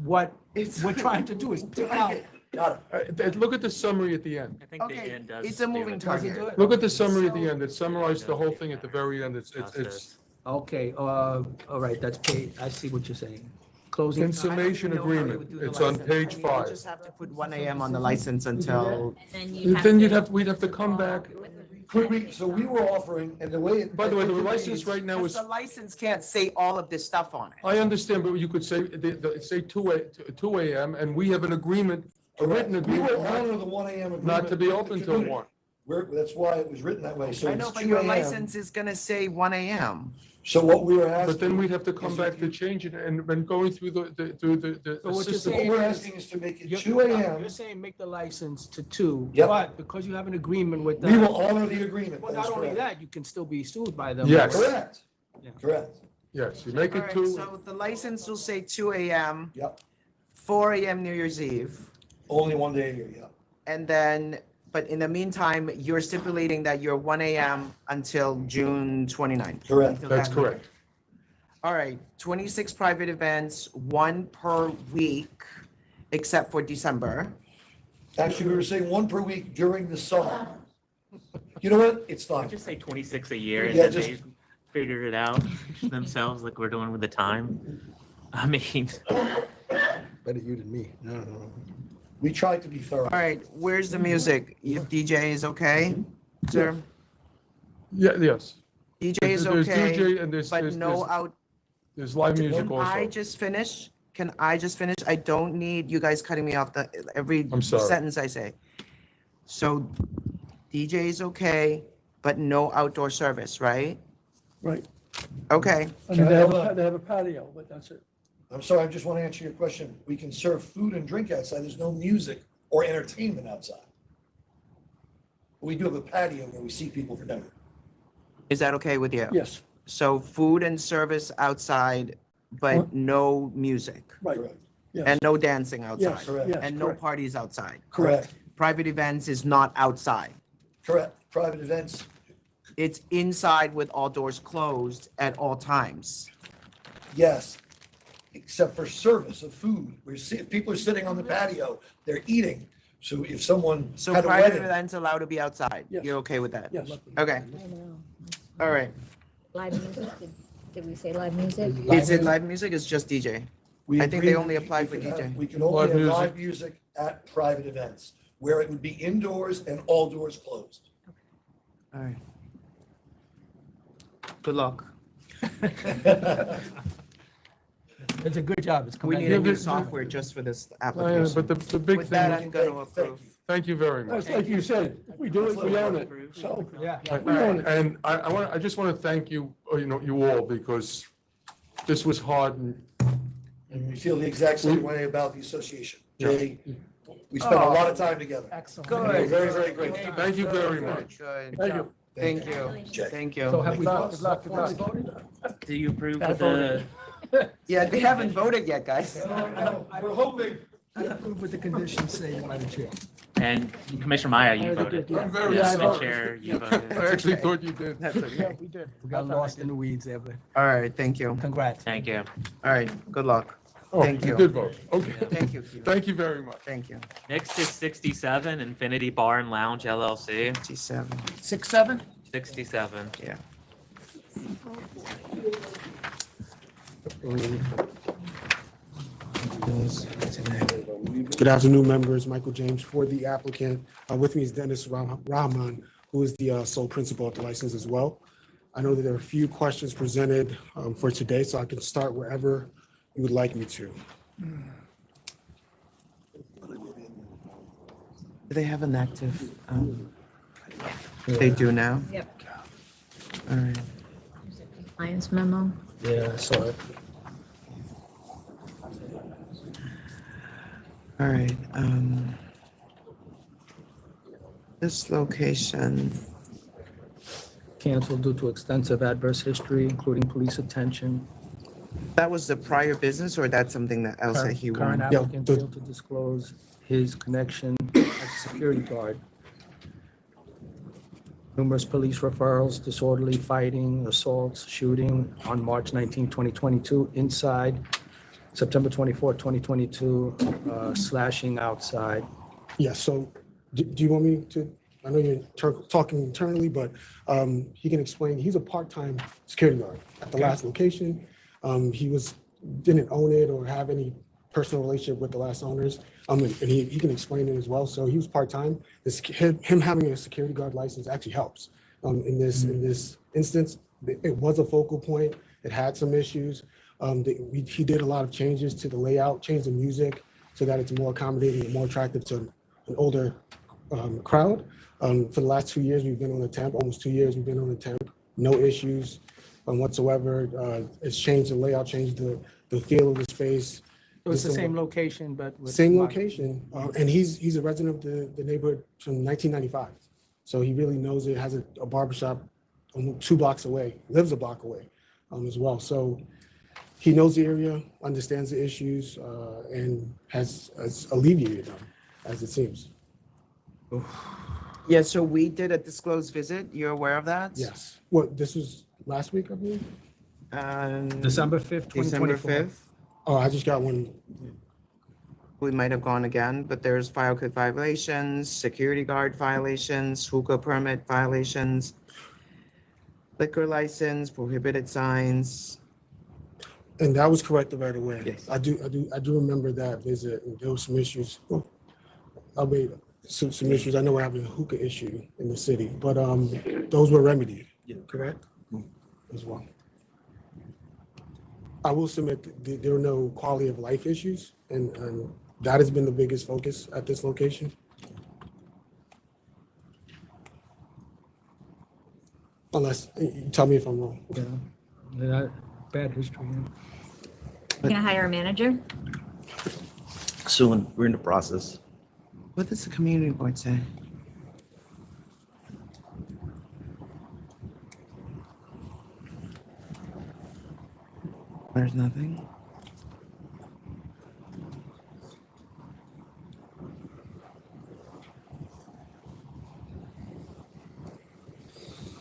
what we're trying to do is pick out. Got it. Look at the summary at the end. I think the Okay, end does. it's a moving do it. target. Look at the summary at the end, it summarized the whole thing at the very end, it's, Okay, all right, that's paid. I see what you're saying. Closing. in summation know how you agreement, would do the it's on license. page I mean, you 5. just have to put 1 AM on the license until, Then you have Then to- we'd have to come back. So we were offering, and the way. By the way, the license right now because is, the license can't say all of this stuff on it. I understand, but you could say, say 2 AM, and we have an agreement, a written We agreement, will honor the 1 AM agreement. not to be with the open till community. 1. That's why it was written that way, so I it's know, but 2 your AM. license is gonna say 1 AM. So what we are asking. But then we'd have to come back to change it, and going through the So what you're system. What saying we're is- asking is to make it You're 2 AM. You're saying make the license to 2, Yep. but because you have an agreement with them. We will honor the agreement. Well, That is not only correct. that, you can still be sued by them. Yes. Correct. Yeah. Correct. Yes, you make All it right, 2. so the license will say 2 AM, Yep. 4 AM New Year's Eve, Only 1 day a year, yeah. and then, but in the meantime, you're stipulating that you're 1 AM until June 29th. Correct. until That's that correct. All right, 26 private events, 1 per week, except for December. Actually, we were saying 1 per week during the summer. You know what? It's fine. Just say 26 a year and Yeah, then just- they figured it out themselves like we're doing with the time. I mean, Better you than me. No. We tried to be thorough. All right, where's the music? If DJ is okay, sir? Yeah, yes. DJ is There's okay, DJ and there's no out. There's live music Can I also. just finish? Can I just finish? I don't need you guys cutting me off every I'm sorry. sentence I say. So DJ is okay, but no outdoor service, right? right. Okay. I mean, they have a patio, but that's it. I'm sorry, I just want to answer your question. We can serve food and drink outside. There's no music or entertainment outside. We do have a patio where we seat people for dinner. Is that okay with you? Yes, So food and service outside, but no music right. Yes. and no dancing Yes, outside Correct. yes, and no correct. parties outside. Correct. Private events is not outside. Correct. Private events, It's inside with all doors closed at all times. yes. except for service of food. People are sitting on the patio, they're eating. So if someone So had a private wedding, events allowed to be outside? Yes. You're okay with that? Yes. Okay. All right. Live music, did we say live music? Is it live music? It's just DJ? we I think they agreed only we apply for could have- DJ. We can only Live have music. live music at private events, where it would be indoors and all doors closed. All right. Good luck. It's a good job. It's We need a commendable. new software just for this Diana, application. but the big With that, thing, I'm going to approve. thank you very much. That's like you said, if we do it, we own it. So, Yeah. we own it. And I just want to thank you, you all, because this was hard and And we feel the exact same way about the association. Jay, we spent a lot of time together. Excellent. And we're very, very grateful. thank you very much. Good. Thank you. Thank you. Jay. Thank you. So have we, Good luck, good luck. Do you approve I of the, Yeah, they haven't voted yet, guys. We're hoping. I approve with the conditions stated by the chair. and Commissioner Maya, you voted? I'm very Yes, sorry. the chair, you voted. I actually thought you did. That's okay. We did. We got lost in the weeds there, but All right, thank you. congrats. Thank you. All right, good luck. Oh, Thank you. did vote. Okay. Thank you. Q. Thank you very much. Thank you. Next is 67 Infinity Bar and Lounge LLC. 57. 6-7? 67. Yeah. Good afternoon, members. Michael James for the applicant. With me is Dennis Rahman, who is the sole principal of the license as well. I know that there are a few questions presented for today, so I can start wherever you would like me to. Do they have an active? They do now? Yep. All right. Compliance memo. Yeah, sorry. All right. This location, Canceled due to extensive adverse history, including police attention. that was the prior business or that's something that else that he Current wanted? applicant failed to disclose his connection as a security guard. Numerous police referrals, disorderly fighting, assaults, shooting on March 19, 2022, inside, September 24, 2022, slashing outside. Yeah, so do you want me to, I know you're talking internally, but he can explain. He's a part-time security guard at the last location. Didn't own it or have any personal relationship with the last owners. And he can explain it as well. So he was part-time. Him having a security guard license actually helps. In this instance, it was a focal point. It had some issues. He did a lot of changes to the layout, changed the music so that it's more accommodating and more attractive to an older crowd. For the last 2 years, we've been on a temp, almost 2 years, we've been on a temp, no issues whatsoever. It's changed the layout, changed the feel of the space. It was the same location, but with. Same location, and he's a resident of the neighborhood from 1995. So he really knows it, has a barbershop 2 blocks away, lives a block away as well. So he knows the area, understands the issues, and has alleviated them, as it seems. Yeah, so we did a disclosed visit. You're aware of that? Yes. What, this was last week, I believe? December 5th, December 2024. 5th. Oh, I just got one. We might have gone again, but there's fire code violations, security guard violations, hookah permit violations, liquor license, prohibited signs. And that was corrected right away. Yes. I do remember that visit, and there were some issues. Some issues. I know we're having a hookah issue in the city, but those were remedied, correct? As well. I will submit that there are no quality of life issues, and that has been the biggest focus at this location. Unless, you tell me if I'm wrong. Yeah, bad history. Yeah. You gonna hire a manager? Soon, we're in the process. What does the community board say? There's nothing.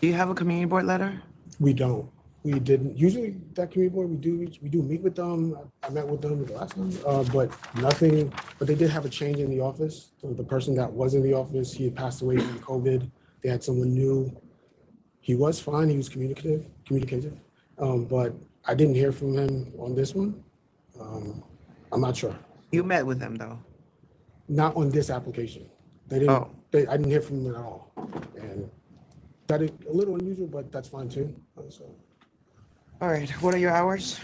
Do you have a community board letter? We don't. We didn't, usually that community board, we do meet with them. I met with them the last time, but nothing, but they did have a change in the office. So the person that was in the office, he had passed away from COVID. They had someone new. He was fine, he was communicative, but I didn't hear from him on this one. I'm not sure. You met with them though? Not on this application. They didn't, I didn't hear from them at all. And that is a little unusual, but that's fine too. So. All right, what are your hours?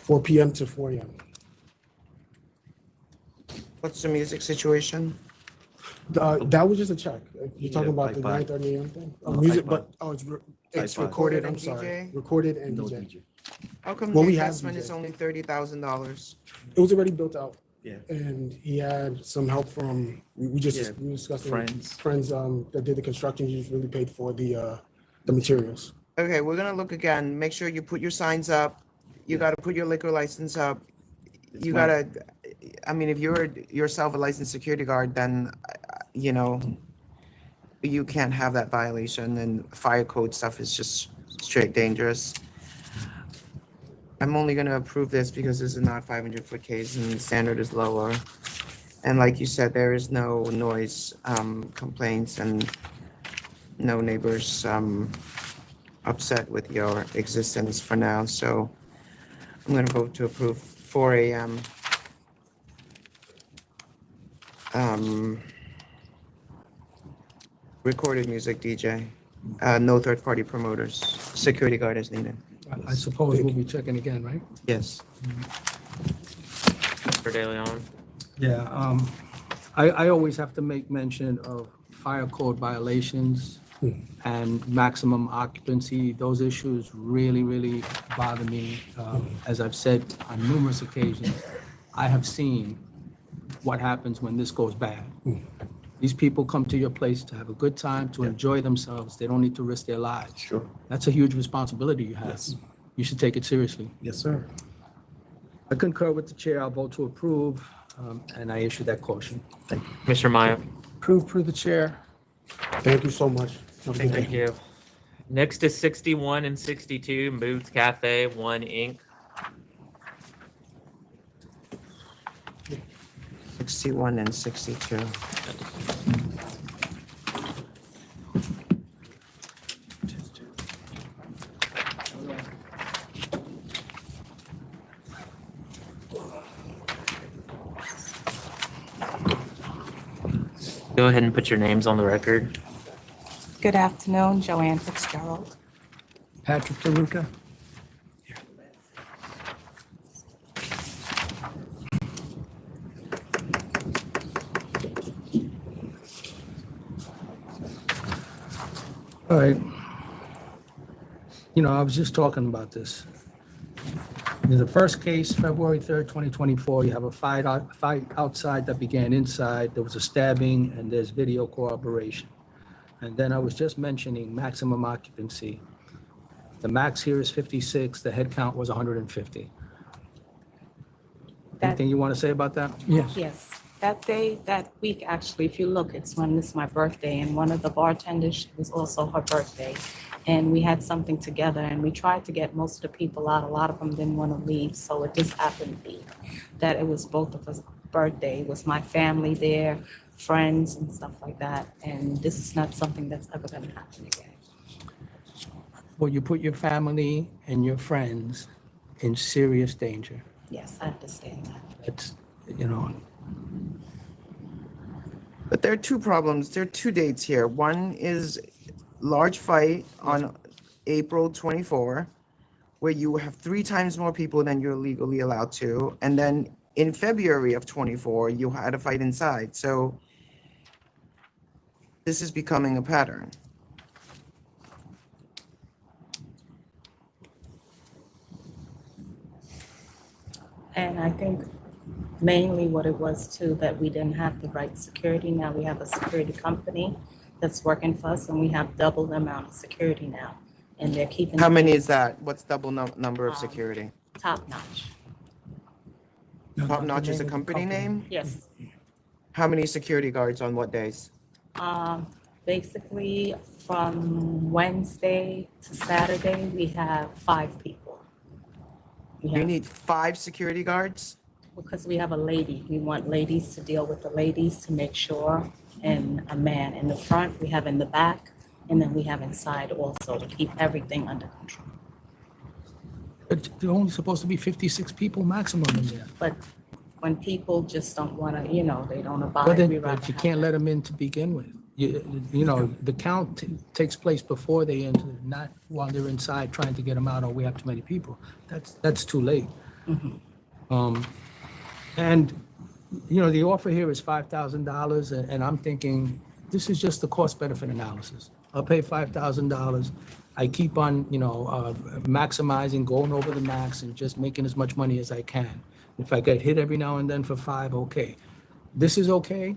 4 p.m. to 4 a.m. What's the music situation? That was just a check. You're talking about the iPod. 9:30 a.m. thing? Music, but, it's iPod. recorded, I'm And sorry. DJ? Recorded and DJ. How come Well, the we have investment is DJ. only $30,000? It was already built out. Yeah. And he had some help from, we just, we discussed it with friends that did the construction, he just really paid for the materials. Okay, we're gonna look again. Make sure you put your signs up. You gotta put your liquor license up. You gotta, I mean, if you're yourself a licensed security guard, then, you know, you can't have that violation, and fire code stuff is just straight dangerous. I'm only gonna approve this because this is not 500-foot case and the standard is lower. And like you said, there is no noise complaints and no neighbors upset with your existence for now, so I'm gonna vote to approve 4 a.m. Recorded music DJ, no third-party promoters, security guard is needed. I suppose we'll be checking again, right? Yes. Mr. De Leon? Yeah, I always have to make mention of fire code violations and maximum occupancy. Those issues really, really bother me. As I've said on numerous occasions, I have seen what happens when this goes bad. These people come to your place to have a good time, to enjoy themselves. They don't need to risk their lives. Sure. That's a huge responsibility you have. Yes. You should take it seriously. Yes, sir. I concur with the chair. I'll vote to approve, and I issue that caution. Thank you. Mr. Maya? Approved per the chair. Thank you so much. Thank you. Next is 61 and 62, Moods Cafe, 1 Inc. 61 and 62. Go ahead and put your names on the record. Good afternoon, Joanne Fitzgerald. Patrick DeLuca. All right. You know, I was just talking about this. In the first case, February 3rd, 2024, you have a fight outside that began inside. There was a stabbing and there's video corroboration. And then I was just mentioning maximum occupancy. The max here is 56. The head count was 150. Anything you want to say about that? Yes, that day, that week, actually, if you look, it's when it's my birthday, and one of the bartenders was also her birthday. And we had something together, and we tried to get most of the people out. A lot of them didn't want to leave, so it just happened to be that it was both of us' birthday. It was my family there, friends and stuff like that, and this is not something that's ever going to happen again. Well, you put your family and your friends in serious danger. Yes, I understand that. It's, you know, But there are two problems. There are two dates here. One is large fight on April 24, where you have 3 times more people than you're legally allowed to. And then in February of 24, you had a fight inside. So this is becoming a pattern. And I think mainly what it was too, that we didn't have the right security. Now we have a security company that's working for us, and we have double the amount of security now. And they're keeping. How many is that? What's double number of security? Top notch. Top Notch is a company name? Yes. How many security guards on what days? Basically, from Wednesday to Saturday, we have 5 people. You need 5 security guards? Because we have a lady. We want ladies to deal with the ladies to make sure, and a man in the front, we have in the back, and then we have inside also to keep everything under control. But there are only supposed to be 56 people maximum in there. But when people just don't want to, they don't But abide, then, we rather but you have can't let them in to begin with. The count takes place before they enter, not while they're inside trying to get them out, or we have too many people. That's too late. And, the offer here is $5,000, and I'm thinking, this is just the cost-benefit analysis. I'll pay $5,000. I keep on, maximizing, going over the max, and just making as much money as I can. If I get hit every now and then for 5, okay. This is okay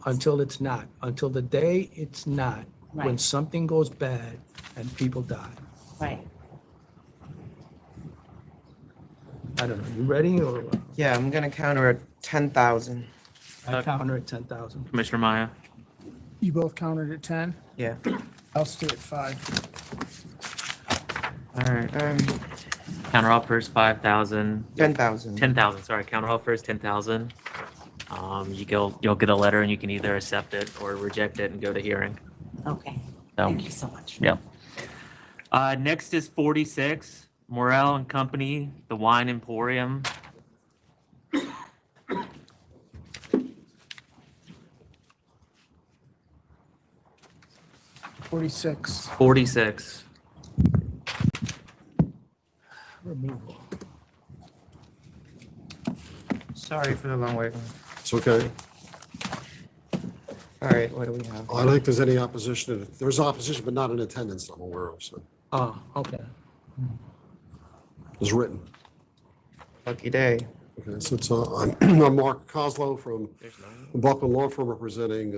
until it's not. Until the day it's not, when Right. something goes bad and people die. Right. I don't know, you ready or? Yeah, I'm gonna counter at 10,000. I counter at 10,000. Commissioner Maya? You both counted at 10? Yeah. I'll stay at 5. All right. Counter offers 5,000. 10,000. 10,000, sorry. Counter offers 10,000. You'll get a letter and you can either accept it or reject it and go to hearing. Okay. So, Thank you so much. Yeah. Next is 46, Morrell and Company, the Wine Emporium. 46. 46. Removal. Sorry for the long wait. It's okay. All right, what do we have? I don't think there's any opposition. There's opposition, but not in attendance I'm aware of, so Oh, okay. it's written. Lucky day. Okay, so it's, I'm Mark Coslow from Buckland Law Firm representing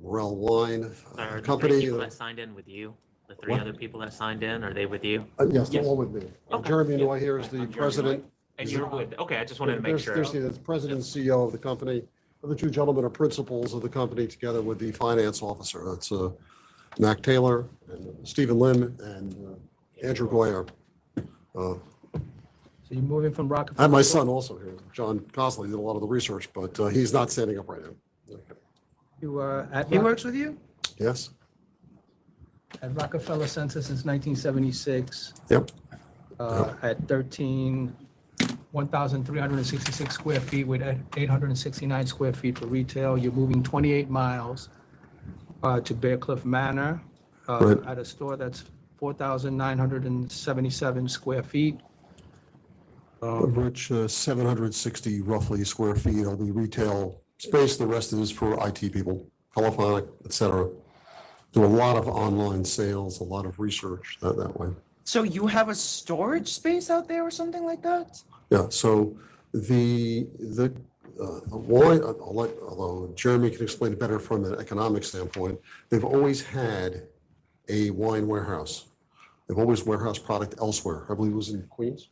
Morrell Wine Are the 3 Company. people that signed in with you? The 3 What? other people that signed in, are they with you? Yes, they're all with me. Okay. Jeremy Noy here is the Jeremy president. And you're with, okay, I just wanted to make There's- sure. There's the president and CEO of the company. The 2 gentlemen are principals of the company together with the finance officer. That's Mac Taylor and Stephen Lim and Andrew Goyer. So you're moving from Rockefeller? And my son also here, John Cosley, did a lot of the research, but he's not standing up right now. You are at. He works with you? Yes? At Rockefeller Center since 1976. Yep. At 1,366 square feet with 869 square feet for retail. You're moving 28 miles to Bear Cliff Manor Right. at a store that's 4,977 square feet. Rich, 760 roughly square feet of the retail space. The rest is for IT people, telephonic, et cetera. Do a lot of online sales, a lot of research that way. So you have a storage space out there or something like that? Yeah, so the wine, although Jeremy can explain it better from an economic standpoint, they've always had a wine warehouse. They've always warehoused product elsewhere. I believe it was in Queens.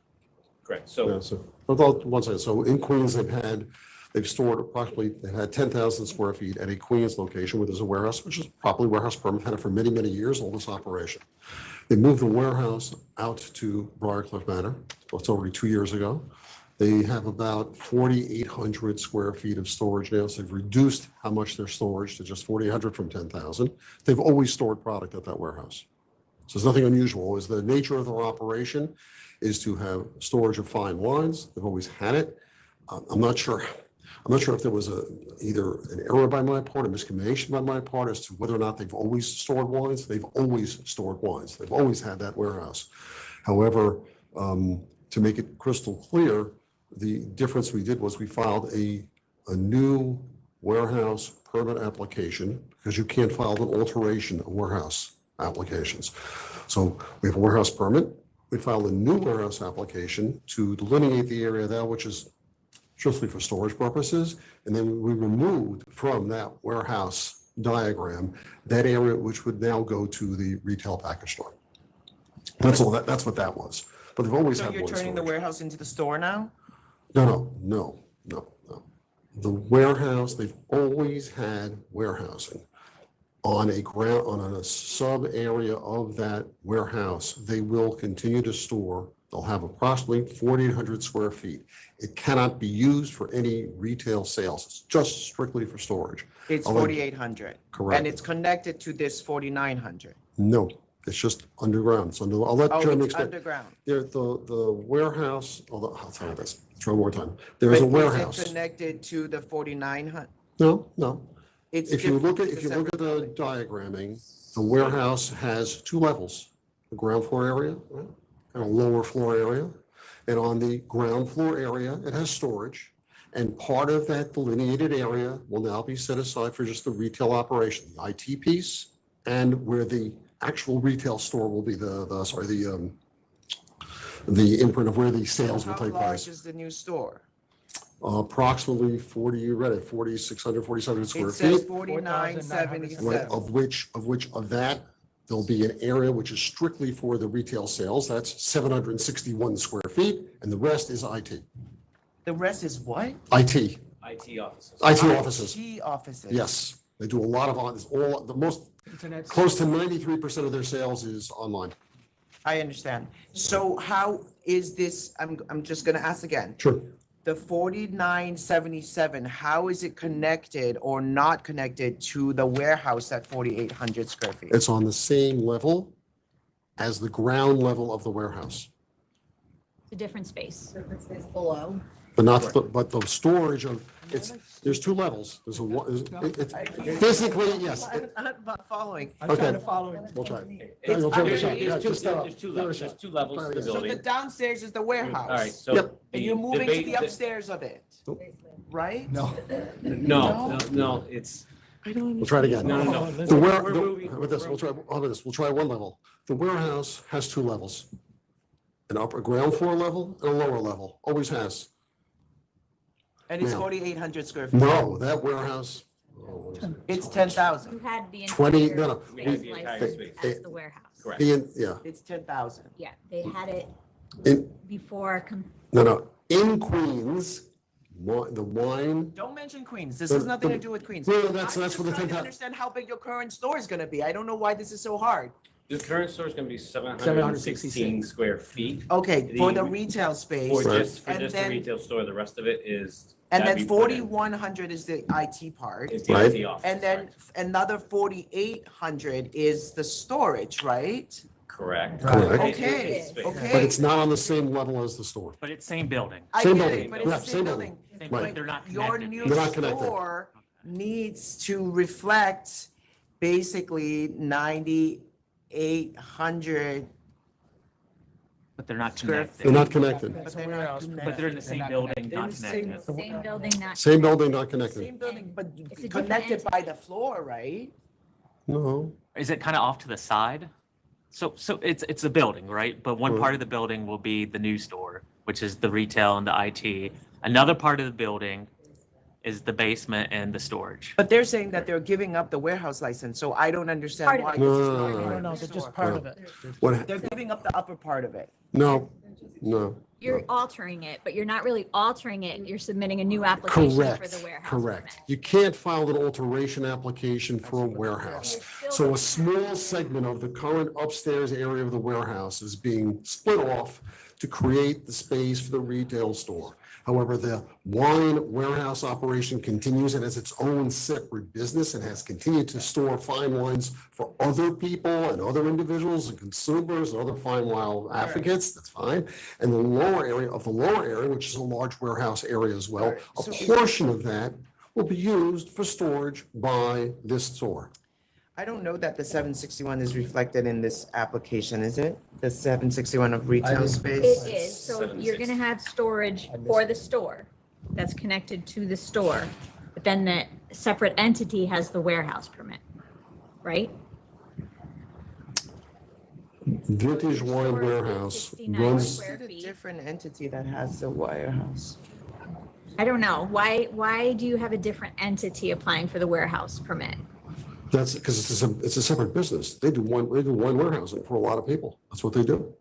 Correct. Yeah, so, hold on one second. So in Queens, they've stored approximately, they had 10,000 square feet at a Queens location where there's a warehouse, which is properly warehouse permit, had it for many, many years, oldest operation. They moved the warehouse out to Briarcliff Manor. Well, it's already 2 years ago. They have about 4,800 square feet of storage now. So they've reduced how much their storage to just 4,800 from 10,000. They've always stored product at that warehouse. So there's nothing unusual. Is the nature of their operation is to have storage of fine wines. They've always had it. I'm not sure if there was either an error by my part, a miscommunication by my part as to whether or not they've always stored wines. They've always stored wines. They've always had that warehouse. However, to make it crystal clear, the difference we did was we filed a new warehouse permit application because you can't file an alteration of warehouse applications. So we have a warehouse permit. We filed a new warehouse application to delineate the area there, which is strictly for storage purposes. And then we removed from that warehouse diagram that area which would now go to the retail package store. That's all that's what that was. But they've always So had you're one turning the storage. warehouse into the store now? No. The warehouse, they've always had warehousing. on a sub area of that warehouse, they will continue to store. They'll have approximately 4,800 square feet. It cannot be used for any retail sales. It's just strictly for storage. It's I'll let- 4,800. Correct. And it's connected to this 4,900. No, it's just underground. So I'll let Oh, Jeremy it's explain. underground. The warehouse, although I'll tell you this, try one more time. There is a But is warehouse. it connected to the 4,900? No. It's If you look at, different. if you look at the diagramming, the warehouse has two levels. The ground floor area, right, and a lower floor area. And on the ground floor area, it has storage. And part of that delineated area will now be set aside for just the retail operation, the IT piece, and where the actual retail store will be the imprint of where the sales will How take large place. is the new store? Approximately 40, you read it, 4,600, 4,700 square It says feet. 4,977. Right, of that, there'll be an area which is strictly for the retail sales. That's 761 square feet, and the rest is IT. The rest is what? IT, IT offices. IT offices. IT offices. Yes, they do a lot of, close to 93% of their sales is online. I understand. So how is this, I'm just gonna ask again. Sure. The 4,977, how is it connected or not connected to the warehouse at 4,800 square feet? It's on the same level as the ground level of the warehouse, It's a different space. Different space below. but but the storage of, there's two levels. There's physically, yes. I'm not following. Okay. following. We'll try. There's We'll give it a shot. two Yeah, levels, just, there's two levels to the So the building. downstairs is the warehouse. All right, so. Yep. And you're moving to the upstairs of it, right? No, it's. We'll try it again. No. The ware- We're the- moving- With this, we'll try, how about this? We'll try one level. The warehouse has two levels. An upper ground floor level and a lower level, always has. And it's Now- 4,800 square feet. No, that warehouse, It's 10,000. You had the 20, entire no. We had the entire license space. as the warehouse. Correct. Yeah, It's 10,000. Yeah, they had it in, before. no, in Queens, the wine, Don't mention Queens. This The- has nothing the- to do with Queens. well, that's I'm for just the trying to 10,000. understand how big your current store is gonna be. I don't know why this is so hard. The current store is gonna be 716 square feet. Okay, for the The- retail space. For Right. just And the then- retail store, the rest of it is. And gotta then be put in. 4,100 is the IT part. Is the Right. IT office. And then another 4,800 is the storage, right? Correct. Correct. Okay, It's space. but okay. it's not on the same level as the store. But it's same building. I Same get building. it, but Yeah, it's the same same building. building. Same Right. building. They're not Your connected. new They're not connected. store needs to reflect basically 9,800. But they're not Square connected. They're not connected. But they're not But they're in the same building, They're not the same- connected. Same building, not. Same building, not connected. Same building, but It's a different connected by the floor, right? No, Is it kind of off to the side? So it's a building, right? But one Right. part of the building will be the new store, which is the retail and the IT. Another part of the building is the basement and the storage. But they're saying that they're giving up the warehouse license, so I don't understand Part of why it. this is No, not no, part no, of No, the they're store. just part of it. what, They're giving up the upper part of it. no. You're altering it, but you're not really altering it. You're submitting a new application for Correct, the warehouse. correct. You can't file an alteration application for a warehouse. So a small segment of the current upstairs area of the warehouse is being split off to create the space for the retail store. However, the wine warehouse operation continues and has its own separate business and has continued to store fine wines for other people and other individuals and consumers and other fine wine advocates. That's fine. And the lower area, which is a large warehouse area as well, a portion of that will be used for storage by this store. I don't know that the 761 is reflected in this application, is it? The 761 of retail space? It is, so you're gonna have storage for the store that's connected to the store. But then the separate entity has the warehouse permit, right? Vintage Wine Warehouse 69 runs, square It's a feet. different entity that has the warehouse. I don't know. Why do you have a different entity applying for the warehouse permit? that's because it's a separate business. They do wine warehousing for a lot of people. That's what they do.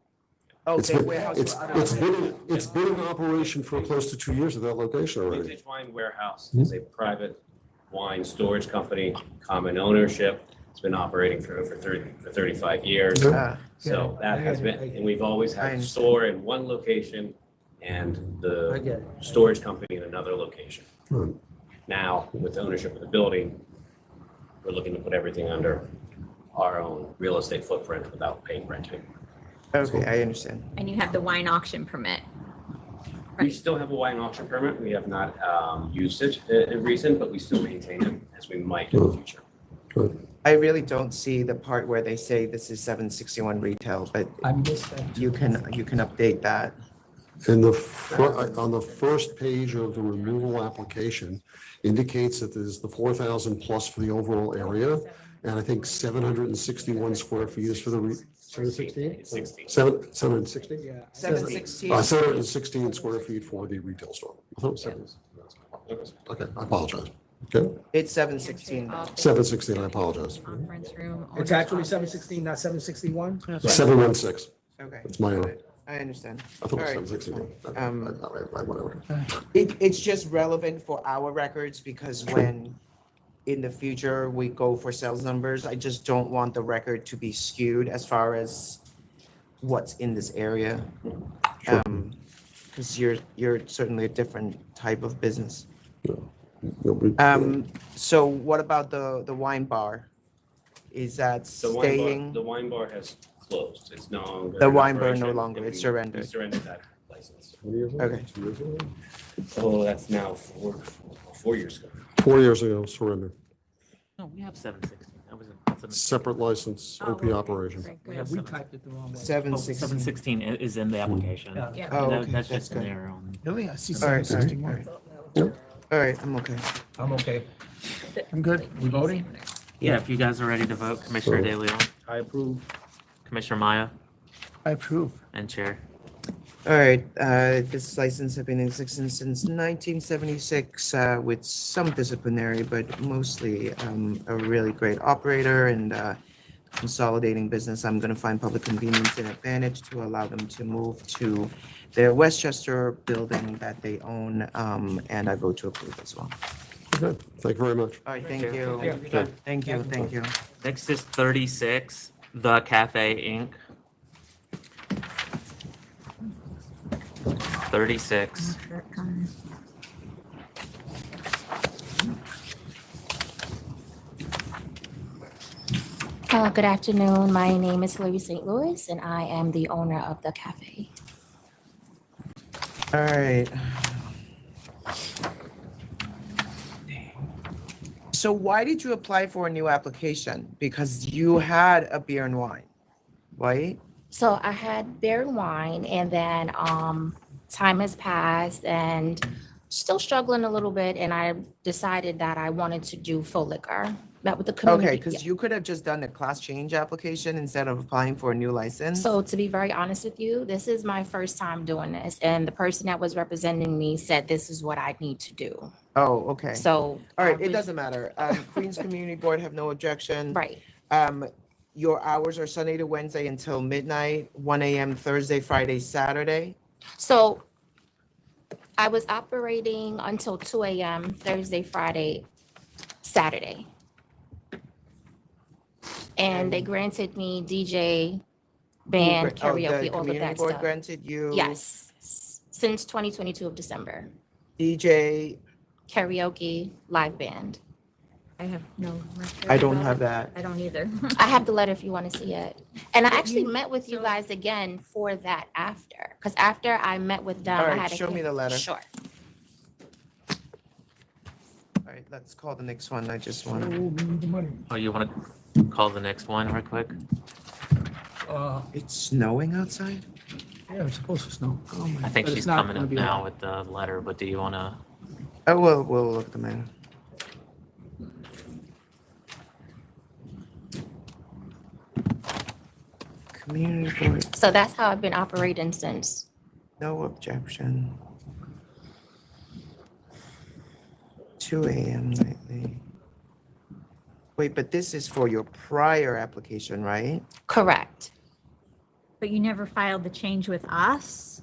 Oh, It's they been, warehouse it's, for other. it's been in operation for close to 2 years at that location already. Vintage Wine Warehouse is a private wine storage company, common ownership. It's been operating for over 35 years. So that has been, and we've always had the store in one location and the storage company in another location. Now, with ownership of the building, we're looking to put everything under our own real estate footprint without paying rent anymore. Okay, I understand. And you have the wine auction permit. We still have a wine auction permit. We have not used it in recent, but we still maintain it as we might in the future. I really don't see the part where they say this is 761 retail, but I missed that. you can update that. On the first page of the removal application indicates that there's the 4,000 plus for the overall area, and I think 761 square feet is for the 716? 760? Yeah. 716. 716 square feet for the retail store. I thought it was 7. Okay, I apologize. Okay, It's 716. 716, I apologize. Conference room. It's actually 716, not 761? 716. Okay. That's my error. I understand. I thought it All was right. 761. Whatever. It's just relevant for our records because when in the future we go for sales numbers, I just don't want the record to be skewed as far as what's in this area. Because you're certainly a different type of business. So what about the wine bar? Is that staying? The wine bar has closed. It's no longer. The in wine bar no operation, longer, and it's we surrendered. surrendered that license. Okay. So that's now 4 years ago. 4 years ago, surrender. No, we have 716. That was a Separate license, OP operation. We have We typed it the wrong way. 716. 716 is in the application. Yeah. Oh, That- okay, That's that's just an good. error on. Really? I see All right, 761. All right, I'm okay. I'm okay. I'm good. We voting? Yeah, if you guys are ready to vote, Commissioner De Leon, I approve. Commissioner Maya, I approve. and Chair. All right, this license has been in existence since 1976 with some disciplinary, but mostly a really great operator and consolidating business. I'm going to find public convenience and advantage to allow them to move to their Westchester building that they own, and I vote to approve as well. Okay, thank you very much. All right, thank you. Thank you, thank you. Next is 36, The Cafe Inc. 36. Good afternoon. My name is Hilary St. Louis, and I am the owner of the cafe. All right. So why did you apply for a new application? Because you had a beer and wine, right? So I had beer and wine, and then time has passed, and still struggling a little bit, and I decided that I wanted to do full liquor. Met with the community. Okay, because you could have just done a class change application instead of applying for a new license. So to be very honest with you, this is my first time doing this, and the person that was representing me said this is what I need to do. Oh, okay. So. All right, I it was- doesn't matter. Queens Community Board have no objection. Right. Your hours are Sunday to Wednesday until midnight, 1 a.m. Thursday, Friday, Saturday. So I was operating until 2 a.m. Thursday, Friday, Saturday. And they granted me DJ, band, Oh, the karaoke, all of community that board stuff. granted you? Yes, since 2022 of December. DJ, Karaoke, live band. I have no record. I don't of have it. that. I don't either. I have the letter if you want to see it. And I actually met with you guys again for that after, because after I met with them, All I right, had to. show me the letter. Sure. All right, let's call the next one. I just want Oh, to. we need the money. Oh, you want to call the next one real quick? It's snowing outside? Yeah, it's supposed to snow. Oh my- I think but it's she's not coming gonna up be now long. with the letter, but do you want to? Oh, we'll look them in. Community board, So that's how I've been operating since. no objection. 2 a.m. nightly. Wait, but this is for your prior application, right? Correct. But you never filed the change with us.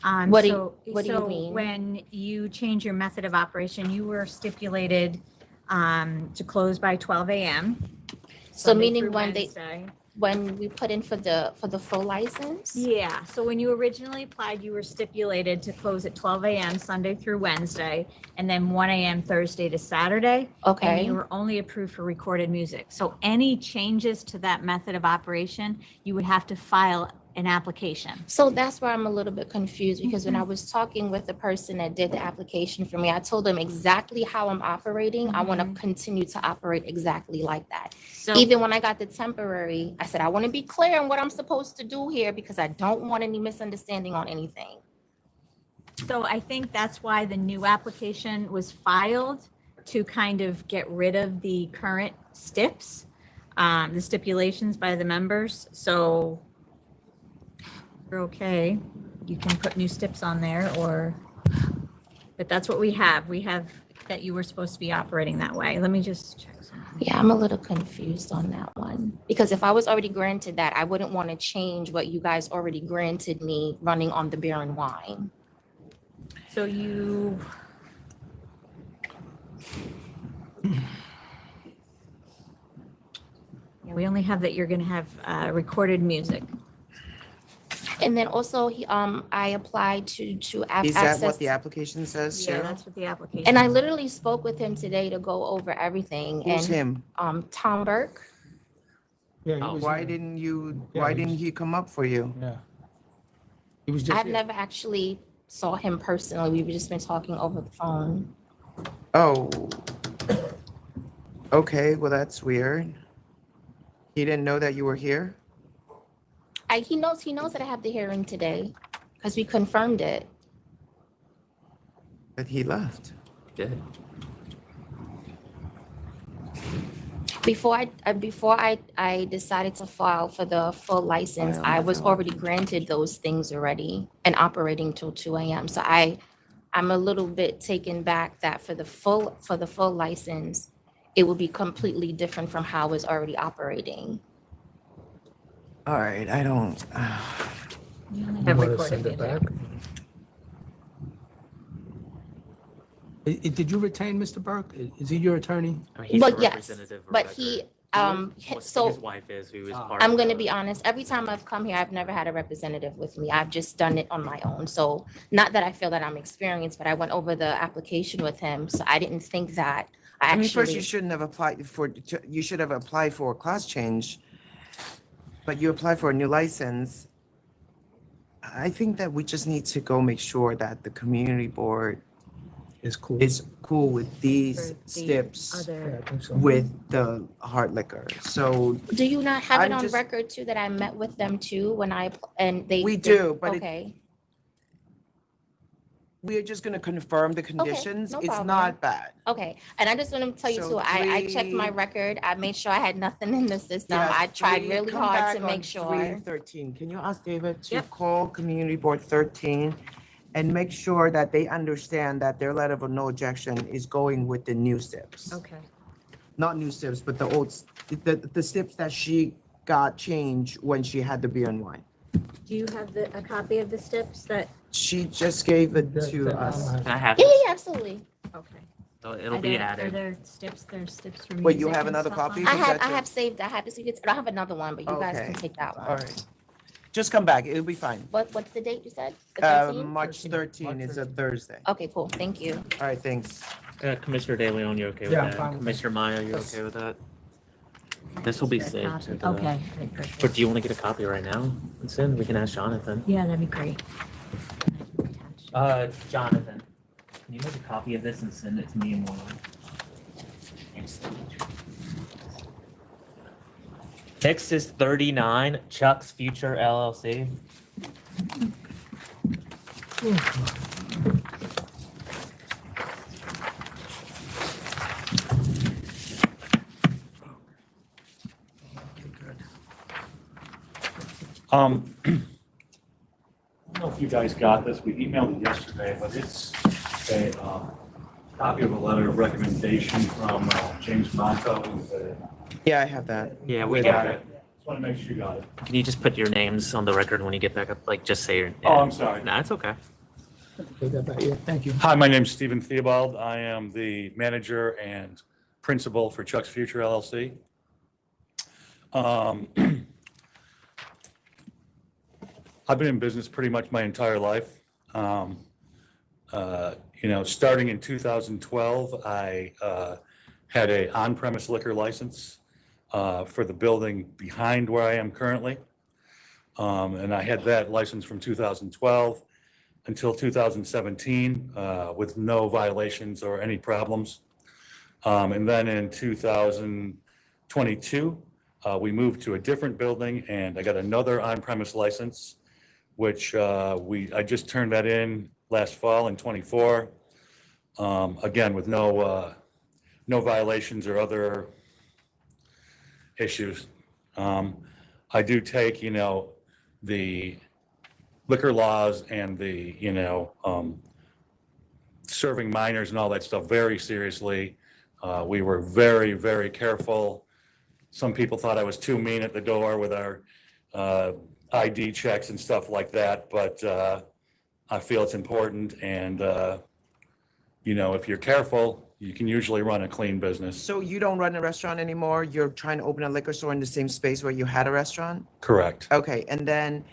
What do you So mean? when you change your method of operation, you were stipulated to close by 12 a.m. So Sunday meaning through when Wednesday. when we put in for the full license? Yeah, so when you originally applied, you were stipulated to close at 12 a.m. Sunday through Wednesday, and then 1 a.m. Thursday to Saturday. And Okay. you were only approved for recorded music. So any changes to that method of operation, you would have to file an application. So that's where I'm a little bit confused, because when I was talking with the person that did the application for me, I told them exactly how I'm operating. I want to continue to operate exactly like that. So Even when I got the temporary, I said, I want to be clear on what I'm supposed to do here, because I don't want any misunderstanding on anything. So I think that's why the new application was filed, to kind of get rid of the current STIPs, the stipulations by the members. So you're okay, you can put new STIPs on there, or, but that's what we have. We have that you were supposed to be operating that way. Let me just check something. Yeah, I'm a little confused on that one, because if I was already granted that, I wouldn't want to change what you guys already granted me running on the beer and wine. So you, yeah, we only have that you're gonna have recorded music. And then also, I applied to have Is that access. what the application says, Yeah, Sarah? that's what the application. And I literally spoke with him today to go over everything. Who's and, him? Tom Burke. Yeah, he was, Why didn't you, Yeah, why he didn't was- he come up for you? yeah. He was just, I've never actually saw him personally. We've just been talking over the phone. Oh. Okay, well, that's weird. He didn't know that you were here? He knows that I have the hearing today, because we confirmed it. But he left. Good. Before I decided to file for the full license, I was already granted those things already and operating till 2 a.m. So I'm a little bit taken back that for the full license, it will be completely different from how I was already operating. All right, I don't. Have you want to recorded send it music. back? Did you retain Mr. Burke? Is he your attorney? I mean, he's But the yes, representative of but record. he, His so wife is, who is part I'm of going to the- be honest, every time I've come here, I've never had a representative with me. I've just done it on my own. So not that I feel that I'm experienced, but I went over the application with him. So I didn't think that I mean, first, you actually, shouldn't have applied for, you should have applied for a class change, but you applied for a new license. I think that we just need to go make sure that the community board is cool with these For the steps other- with the hard liquor. So do you not have it I'm on just- record too, that I met with them too when and they? We they- do, but it- Okay, we're just gonna confirm the conditions. no It's problem. not bad. okay. And I just want to tell you So too, I checked my three- record. I made sure I had nothing in the system. Yeah, I tried three- really come hard back to on make sure. 313. Can you ask David to Yep. call Community Board 13 and make sure that they understand that their letter of no objection is going with the new steps? Okay. Not new steps, but the old, the steps that she got changed when she had the beer and wine. Do you have a copy of the STIPs that? She just gave it to us. Can I have Yeah, this? yeah, absolutely. Okay. So it'll Are be there- Are added. there STIPs, there's STIPs for music? Wait, you have and another stuff on copy? it? I Is that your- have saved. I have to see it. I don't have another one, but you guys can Okay. take that one. All right. Just come back. It'll be fine. What's the date you said? The 13th? March 13 is a Thursday. Okay, cool. Thank you. All right, thanks. Commissioner De Leon, you okay with Yeah, I'm that? fine with Commissioner Maya, you okay with that? This will be saved. Copy. into the- Okay, perfect. But do you want to get a copy right now and send? We can ask Jonathan. Yeah, that'd be great. Jonathan, can you make a copy of this and send it to me in one? Next is 39, Chuck's Future LLC. I don't know if you guys got this, we emailed it yesterday, but it's a copy of a letter of recommendation from James Monto. Yeah, I have that. Yeah, we With, got it. Just want to make sure you got it. Can you just put your names on the record when you get back up? Like, just say your. Oh, I'm sorry. Nah, it's okay. Take that back. Yeah, thank you. Hi, my name's Stephen Theobald. I am the manager and principal for Chuck's Future LLC. I've been in business pretty much my entire life. Starting in 2012, I had a on-premise liquor license for the building behind where I am currently. And I had that license from 2012 until 2017 with no violations or any problems. And then in 2022, we moved to a different building and I got another on-premise license, which I just turned that in last fall in 24. Again, with no violations or other issues. I do take, the liquor laws and the, serving minors and all that stuff very seriously. We were very, very careful. Some people thought I was too mean at the door with our ID checks and stuff like that, but I feel it's important. And, if you're careful, you can usually run a clean business. So you don't run a restaurant anymore? You're trying to open a liquor store in the same space where you had a restaurant? Correct. Okay, and then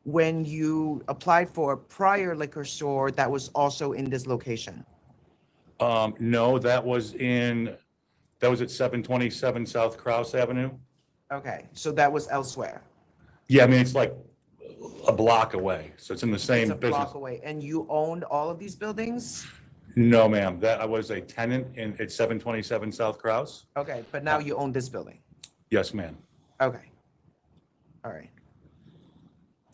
when you applied for a prior liquor store, that was also in this location? No, that was at 727 South Crouse Avenue. Okay, so that was elsewhere? Yeah, I mean, it's like a block away, so it's in the same It's a business. block away, and you owned all of these buildings? No, ma'am, I was a tenant at 727 South Crouse. Okay, but now you own this building? Yes, ma'am. Okay, all right.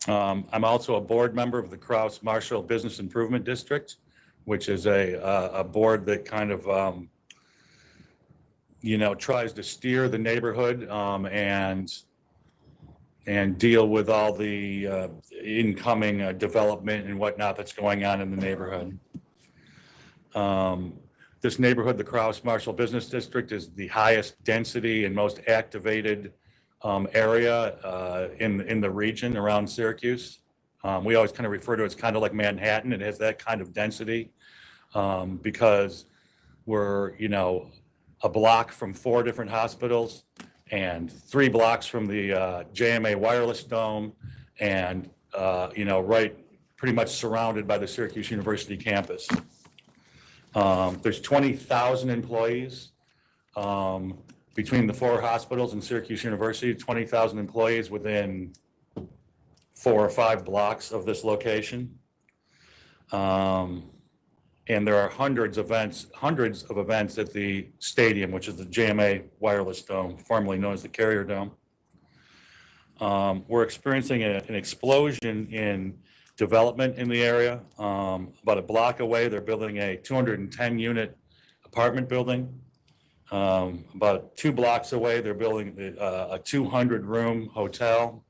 I'm also a board member of the Crouse Marshall Business Improvement District, which is a board that kind of, tries to steer the neighborhood and deal with all the incoming development and whatnot that's going on in the neighborhood. This neighborhood, the Crouse Marshall Business District, is the highest density and most activated area in the region around Syracuse. We always kind of refer to it as kind of like Manhattan. It has that kind of density because we're, a block from 4 different hospitals and 3 blocks from the JMA Wireless Dome and, right pretty much surrounded by the Syracuse University campus. There's 20,000 employees between the 4 hospitals and Syracuse University, 20,000 employees within 4 or 5 blocks of this location. And there are hundreds of events at the stadium, which is the JMA Wireless Dome, formerly known as the Carrier Dome. We're experiencing an explosion in development in the area. About a block away, they're building a 210-unit apartment building. About 2 blocks away, they're building a 200-room hotel.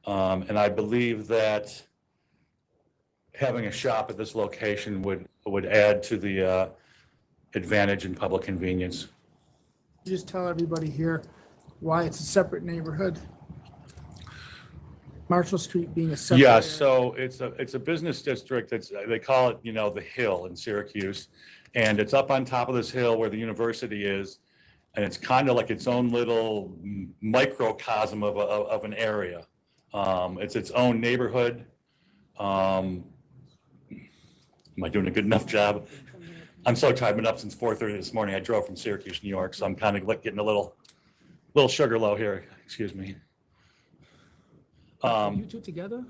And I believe that having a shop at this location would add to the advantage and public convenience. Just tell everybody here why it's a separate neighborhood. Marshall Street being a separate. Yeah, area. so it's a business district. They call it, the Hill in Syracuse. And it's up on top of this hill where the university is. And it's kind of like its own little microcosm of an area. It's its own neighborhood. Am I doing a good enough job? I'm so tired. I've been up since 4:30 this morning. I drove from Syracuse, New York, so I'm kind of like getting a little sugar low here. Excuse me. You two together?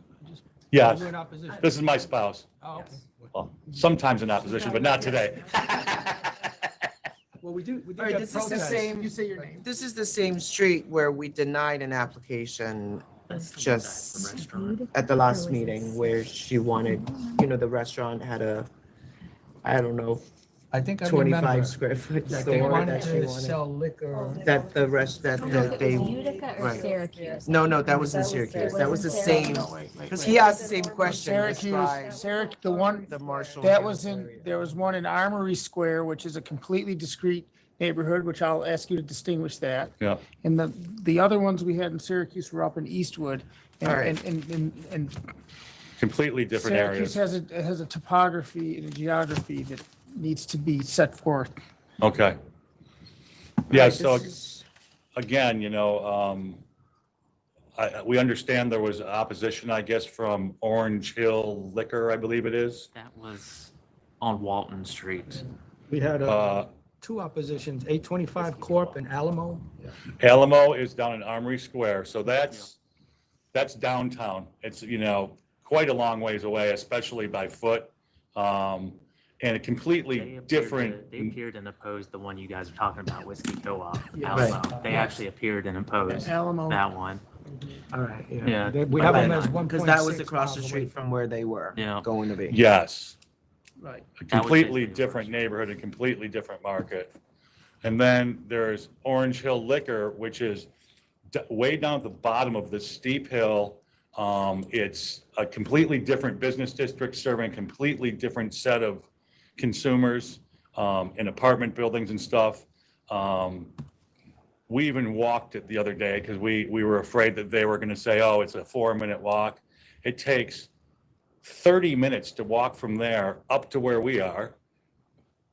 Yeah, You're in opposition? this is my spouse. Oh, okay. Well, sometimes in opposition, but not today. Well, we do All right, get this is the protests. same. You say your name. This is the same street where we denied an application just at the last meeting where she wanted, the restaurant had I don't know, I think I 25 remember square foot that they store wanted that she to wanted. sell liquor. That they. Utica or Right. Syracuse? No, that was in Syracuse. That was the same, because he asked the same question. Syracuse, the one, The Marshall. that was there was one in Armory Square, which is a completely discrete neighborhood, which I'll ask you to distinguish that. Yeah. And the other ones we had in Syracuse were up in Eastwood. All right. And Completely different areas. Syracuse has a topography and a geography that needs to be set forth. Okay. Yeah, so again, we understand there was opposition, I guess, from Orange Hill Liquor, I believe it is. That was on Walton Street. We had two oppositions, 825 Corp and Alamo. Alamo is down in Armory Square, so that's downtown. It's, quite a long ways away, especially by foot. And a completely different. They appeared and opposed the one you guys are talking about, Whiskey Co-op, Yeah. Alamo. Right. They actually appeared and opposed Alamo. that one. All right, Yeah. We have them as Because that was 1.6 across the miles street away. from where they were Yeah. going to be. Yes. Right. A completely different neighborhood, a completely different market. And then there's Orange Hill Liquor, which is way down at the bottom of this steep hill. It's a completely different business district serving a completely different set of consumers in apartment buildings and stuff. We even walked it the other day because we were afraid that they were going to say, oh, it's a 4-minute walk. It takes 30 minutes to walk from there up to where we are,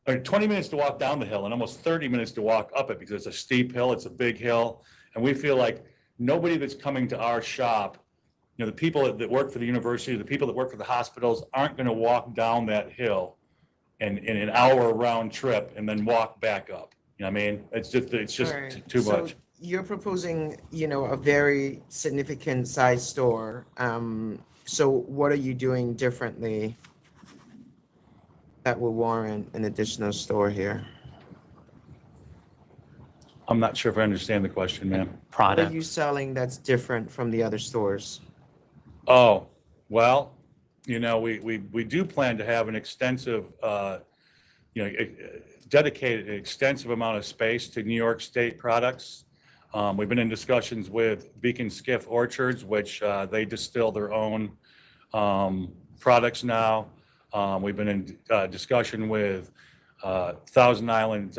or 20 minutes to walk down the hill and almost 30 minutes to walk up it because it's a steep hill, it's a big hill. And we feel like nobody that's coming to our shop, the people that work for the university, the people that work for the hospitals aren't going to walk down that hill in an hour round trip and then walk back up. You know what I mean? It's just All right. too So much. you're proposing, a very significant size store. So what are you doing differently that will warrant an additional store here? I'm not sure if I understand the question, ma'am. What are you selling that's different from the other stores? Oh, well, we do plan to have an extensive, dedicated an extensive amount of space to New York State products. We've been in discussions with Beacon Skiff Orchards, which they distill their own products now. We've been in discussion with Thousand Island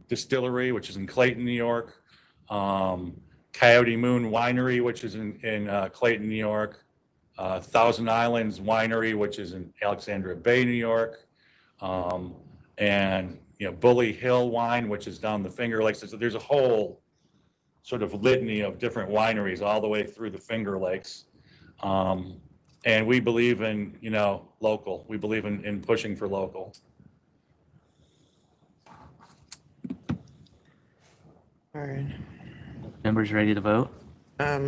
Distillery, which is in Clayton, New York. Coyote Moon Winery, which is in Clayton, New York. Thousand Islands Winery, which is in Alexandria Bay, New York. And Bully Hill Wine, which is down the Finger Lakes. So there's a whole sort of litany of different wineries all the way through the Finger Lakes. And we believe in, local. We believe in pushing for local. All right. Members ready to vote? I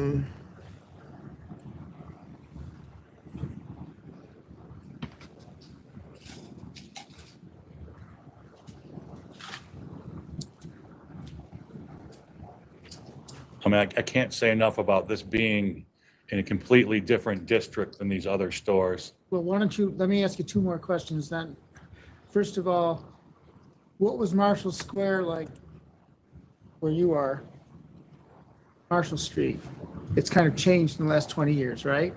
mean, I can't say enough about this being in a completely different district than these other stores. Well, why don't you, let me ask you two more questions then. First of all, what was Marshall Square like where you are? Marshall Street. It's kind of changed in the last 20 years, right?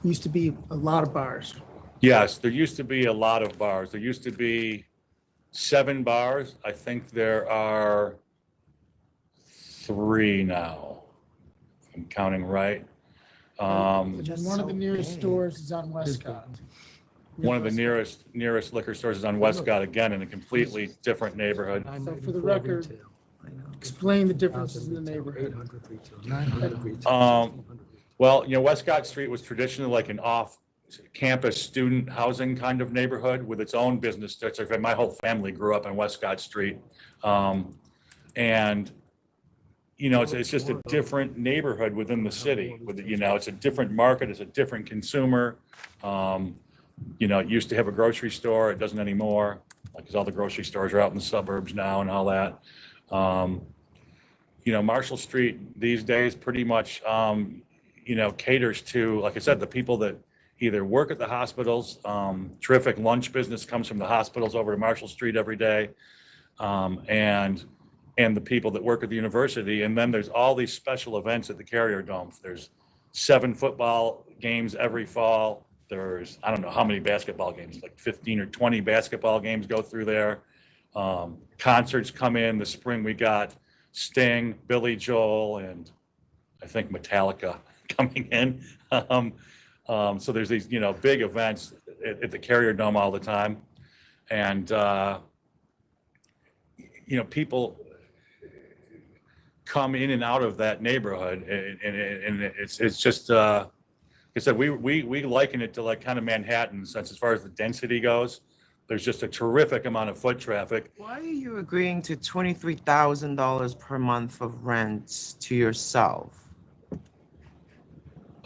Used to be a lot of bars. Yes, there used to be a lot of bars. There used to be 7 bars. I think there are 3 now, if I'm counting right. And one of the nearest stores is on Westcott. One of the nearest liquor stores is on Westcott, again, in a completely different neighborhood. So for the record, explain the differences in the neighborhood. Well, Westcott Street was traditionally like an off-campus student housing kind of neighborhood with its own business district. My whole family grew up on Westcott Street. And it's just a different neighborhood within the city. It's a different market, it's a different consumer. It used to have a grocery store, it doesn't anymore, because all the grocery stores are out in the suburbs now and all that. Marshall Street these days pretty much, caters to, like I said, the people that either work at the hospitals. Terrific lunch business comes from the hospitals over to Marshall Street every day. And the people that work at the university. And then there's all these special events at the Carrier Dome. There's 7 football games every fall. There's, I don't know how many basketball games, like 15 or 20 basketball games go through there. Concerts come in. The spring we got Sting, Billy Joel, and I think Metallica coming in. So there's these, big events at the Carrier Dome all the time. And, you know, people come in and out of that neighborhood, and it's just, like I said, we liken it to like kind of Manhattan, in the sense as far as the density goes. There's just a terrific amount of foot traffic. Why are you agreeing to $23,000 per month of rent to yourself?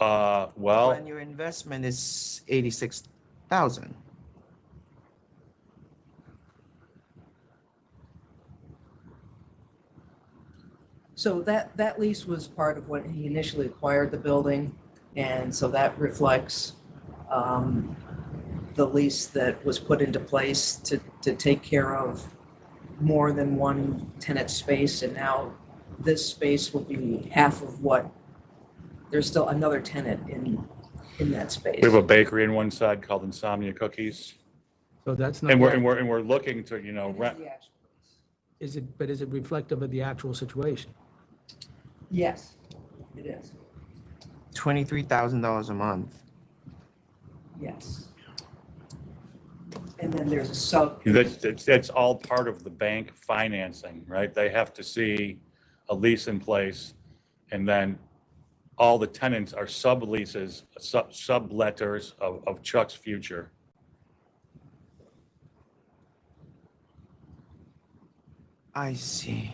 Well, When your investment is 86,000. So that lease was part of when he initially acquired the building, and so that reflects the lease that was put into place to take care of more than one tenant space, and now this space will be half of what, there's still another tenant in that space. we have a bakery on one side called Insomnia Cookies, So that's not. and we're looking to, you know, rent. Is it reflective of the actual situation? Yes, it is, $23,000 a month. yes. And then there's a sub. That's all part of the bank financing, right? They have to see a lease in place, and then all the tenants are subleases, subletters of Chuck's future. I see.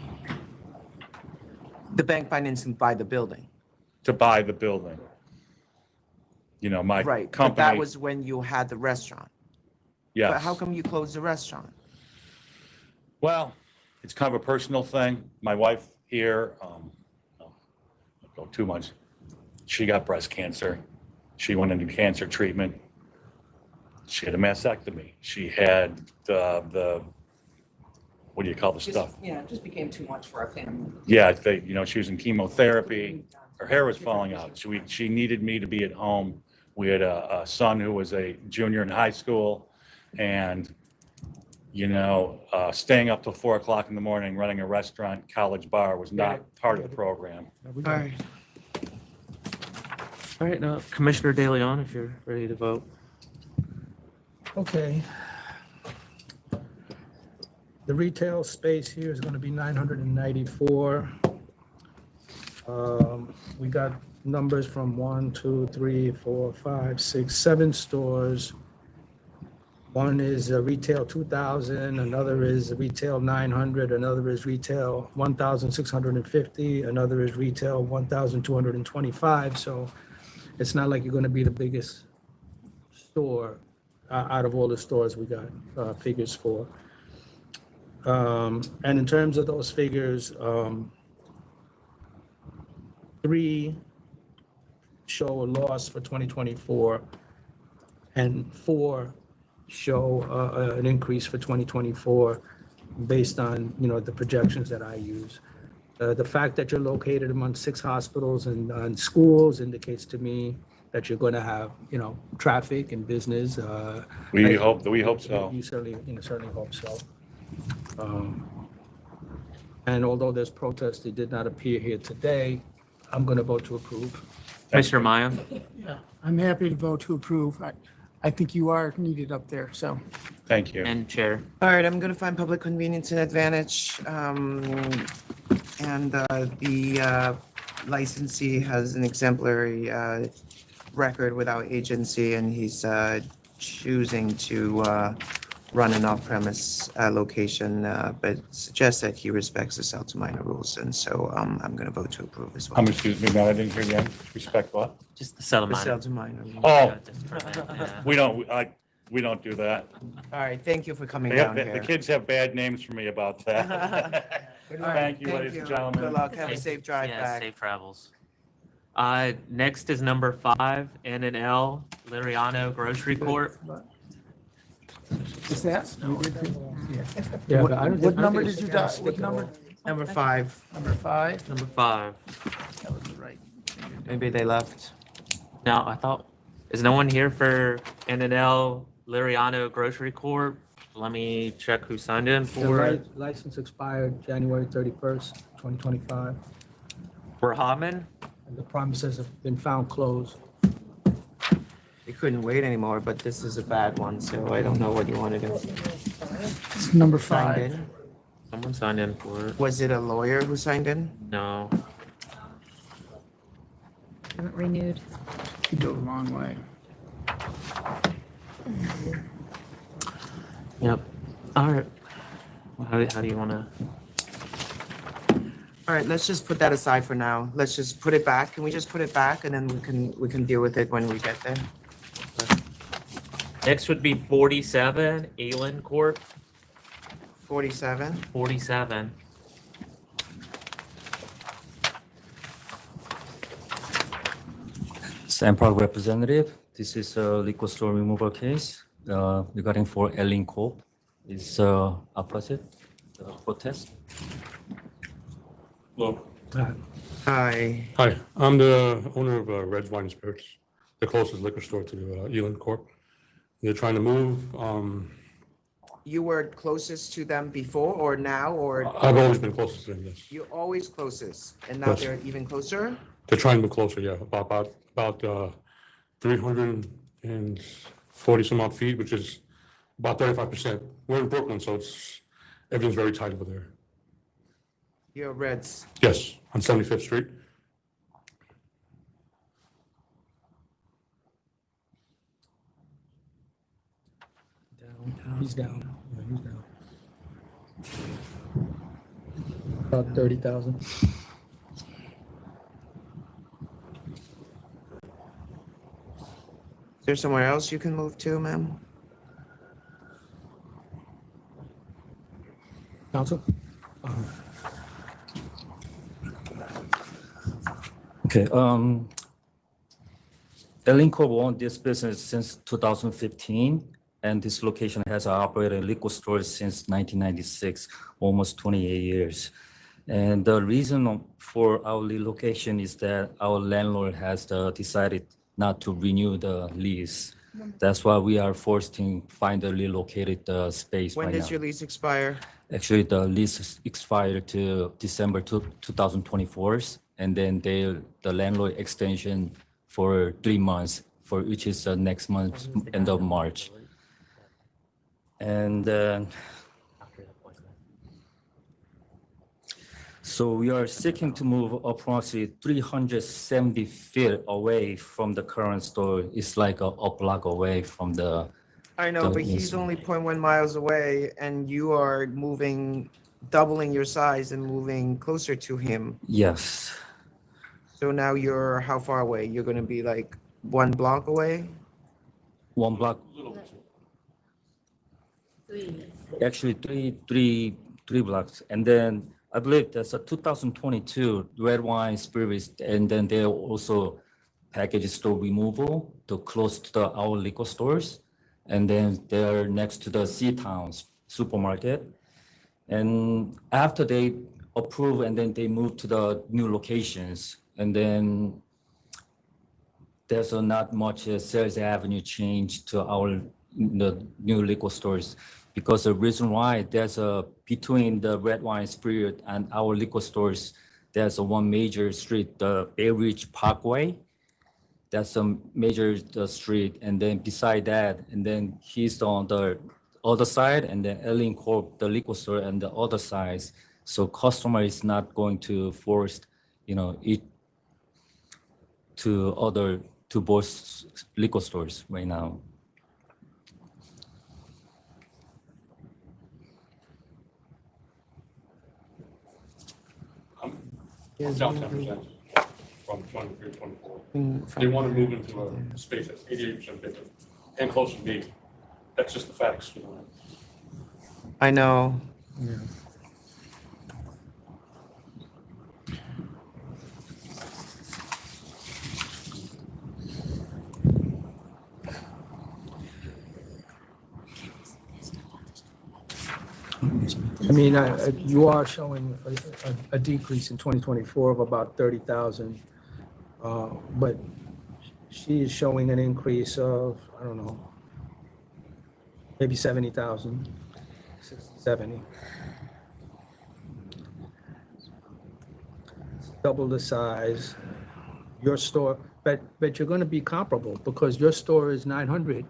The bank financing by the building. To buy the building. You know, my Right, but company. that was when you had the restaurant. Yes. But how come you closed the restaurant? Well, it's kind of a personal thing. My wife here, don't go too much. She got breast cancer. She went into cancer treatment. She had a mastectomy. She had the what do you call the stuff? Yeah, it just became too much for our family. Yeah, she was in chemotherapy. Her hair was falling out. She needed me to be at home. We had a son who was a junior in high school, and staying up till 4 o'clock in the morning, running a restaurant, college bar was not part of the program. All right. All right, now Commissioner De Leon, if you're ready to vote. Okay. The retail space here is going to be 994. We got numbers from 1, 2, 3, 4, 5, 6, 7 stores. One is retail 2,000, another is retail 900, another is retail 1,650, another is retail 1,225. So it's not like you're going to be the biggest store out of all the stores we got figures for. And in terms of those figures, 3 show a loss for 2024, and 4 show an increase for 2024 based on, the projections that I use. The fact that you're located among 6 hospitals and schools indicates to me that you're going to have, traffic and business. We hope so. You certainly hope so. And although there's protests, they did not appear here today, I'm going to vote to approve. Commissioner Maya? Yeah, I'm happy to vote to approve. I think you are needed up there, so. Thank you. And Chair. All right, I'm gonna find public convenience and advantage. And the licensee has an exemplary record with our agency, and he's choosing to run an off-premise location, but suggests that he respects the South to Minor rules, and so I'm gonna vote to approve as well. Excuse me, no, I didn't hear you. Respect what? Just the South The Minor. South to Minor. Oh, Yeah. we don't do that. All right, thank you for coming They have- down here. The kids have bad names for me about that. All right, Thank you, ladies and gentlemen. Good luck, have a safe drive Yeah, back. safe travels. Next is number 5, N&L Liriano Grocery Corp. Is that? Yeah, What but I don't what think- number I did think you it's die? What number? Number 5. Number 5? Number 5. That was the right. Maybe they left. Now, I thought, is no one here for N&L Liriano Grocery Corp? Let me check who signed in The for it. license expired January 31st, 2025, For Hodman? and the premises have been found closed. We couldn't wait anymore, but this is a bad one, so I don't know what you want to do. It's number Signed 5. in. Someone signed in for it. Was it a lawyer who signed in? No. Haven't renewed. You go the wrong way. Yep. All right. Well, how do you want to? All right, let's just put that aside for now. Let's just put it back. Can we just put it back and then we can deal with it when we get there? Next would be 47, ELIN Corp. 47. 47. SUPPERCLUB representative, this is a liquor store removal case regarding for ELIN Corp. Is opposite the protest. Hello. Hi. Hi, I'm the owner of Red's Wine and Spirits, the closest liquor store to ELIN Corp. They're trying to move. You were closest to them before or now or? I've always been closest to them, yes. You're always closest and now Yes. they're even closer? They're trying to move closer, yeah, about 340 some odd feet, which is about 35%. We're in Brooklyn, so everything's very tight over there. You're Reds. Yes, on 75th Street. He's down. Yeah, he's down. About 30,000. Is there somewhere else you can move to, ma'am? Council? Okay, ELIN Corp owned this business since 2015, and this location has operated liquor stores since 1996, almost 28 years. And the reason for our relocation is that our landlord has decided not to renew the lease. That's why we are forced to find a relocated space When right now. does your lease expire? Actually, the lease expired to December 2024, and then the landlord extension for 3 months, for which is next month, end of March. And so we are seeking to move approximately 370 feet away from the current store. It's like a block away from the. I know, but he's only 0.1 miles away and you are moving, doubling your size and moving closer to him. Yes. So now you're how far away? You're gonna be like 1 block away? 1 block. Actually, three blocks. And then I believe there's a 2022 red wine spirits, and then they also package store removal to close to our liquor stores. And then they're next to the C-Towns supermarket. And after they approve, and then they move to the new locations, and then there's not much sales avenue change to the new liquor stores, because the reason why there's between the red wine spirit and our liquor stores, there's one major street, the Bay Ridge Parkway. That's a major street, and then beside that, and then he's on the other side, and then ELIN Corp, the liquor store, and the other side. So customer is not going to force, it to both liquor stores right now. Down 10% from 23 to 24. They want to move into a space that's 88% bigger and closer to me. That's just the facts. I know. Yeah. I mean, you are showing a decrease in 2024 of about 30,000, but she is showing an increase of, I don't know, maybe 70,000, 70. Double the size. Your store, but you're going to be comparable because your store is 900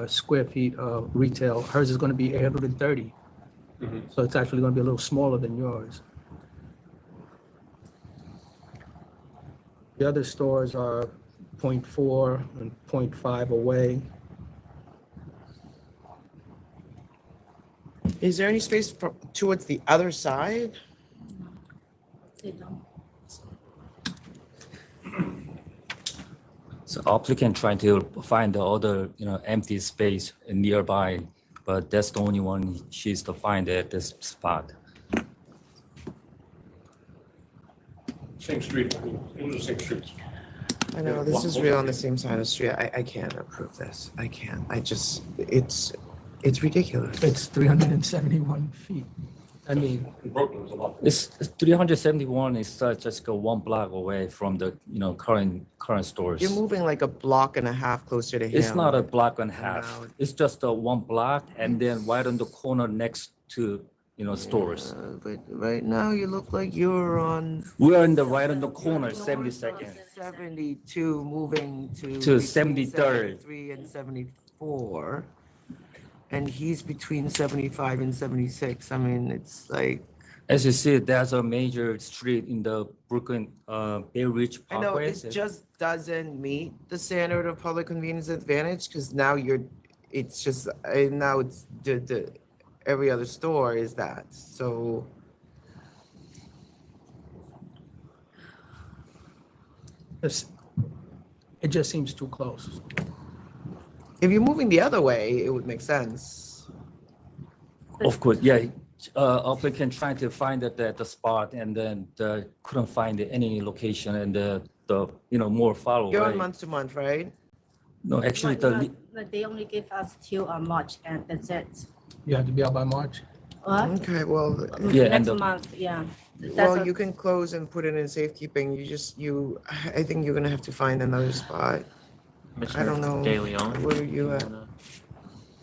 square feet of retail. Hers is going to be 830. So it's actually going to be a little smaller than yours. The other stores are 0.4 and 0.5 away. Is there any space towards the other side? So applicant trying to find the other, empty space nearby, but that's the only one she's to find at this spot. Same street, it was the same street. I know, this is real on the same side of the street. I can't approve this. I can't. It's ridiculous. It's 371 feet. I mean, It's 371 is just go 1 block away from the, current stores. You're moving like a block and a half closer to him. It's not a block and a half. It's just a 1 block and then right on the corner next to, stores. But right now you look like you're on. We're in the right on the corner, 72nd. 72 moving to. To between 73rd. 73 and 74. And he's between 75 and 76. I mean, it's like. As you see, there's a major street in the Brooklyn, Bay Ridge I know, Parkway. it just doesn't meet the standard of public convenience advantage because now it's just, now it's every other store is that, so. it just seems too close. If you're moving the other way, it would make sense. Of course, yeah. Applicant trying to find it at the spot and then couldn't find any location and the more far away. You're on month to month, right? No, actually, But they only give us till March, and that's it. You have to be out by March? What? Okay, well. Yeah, Next month, yeah. Well, you can close and put it in safekeeping. I think you're gonna have to find another spot. I don't know. De Leon. Where are you at?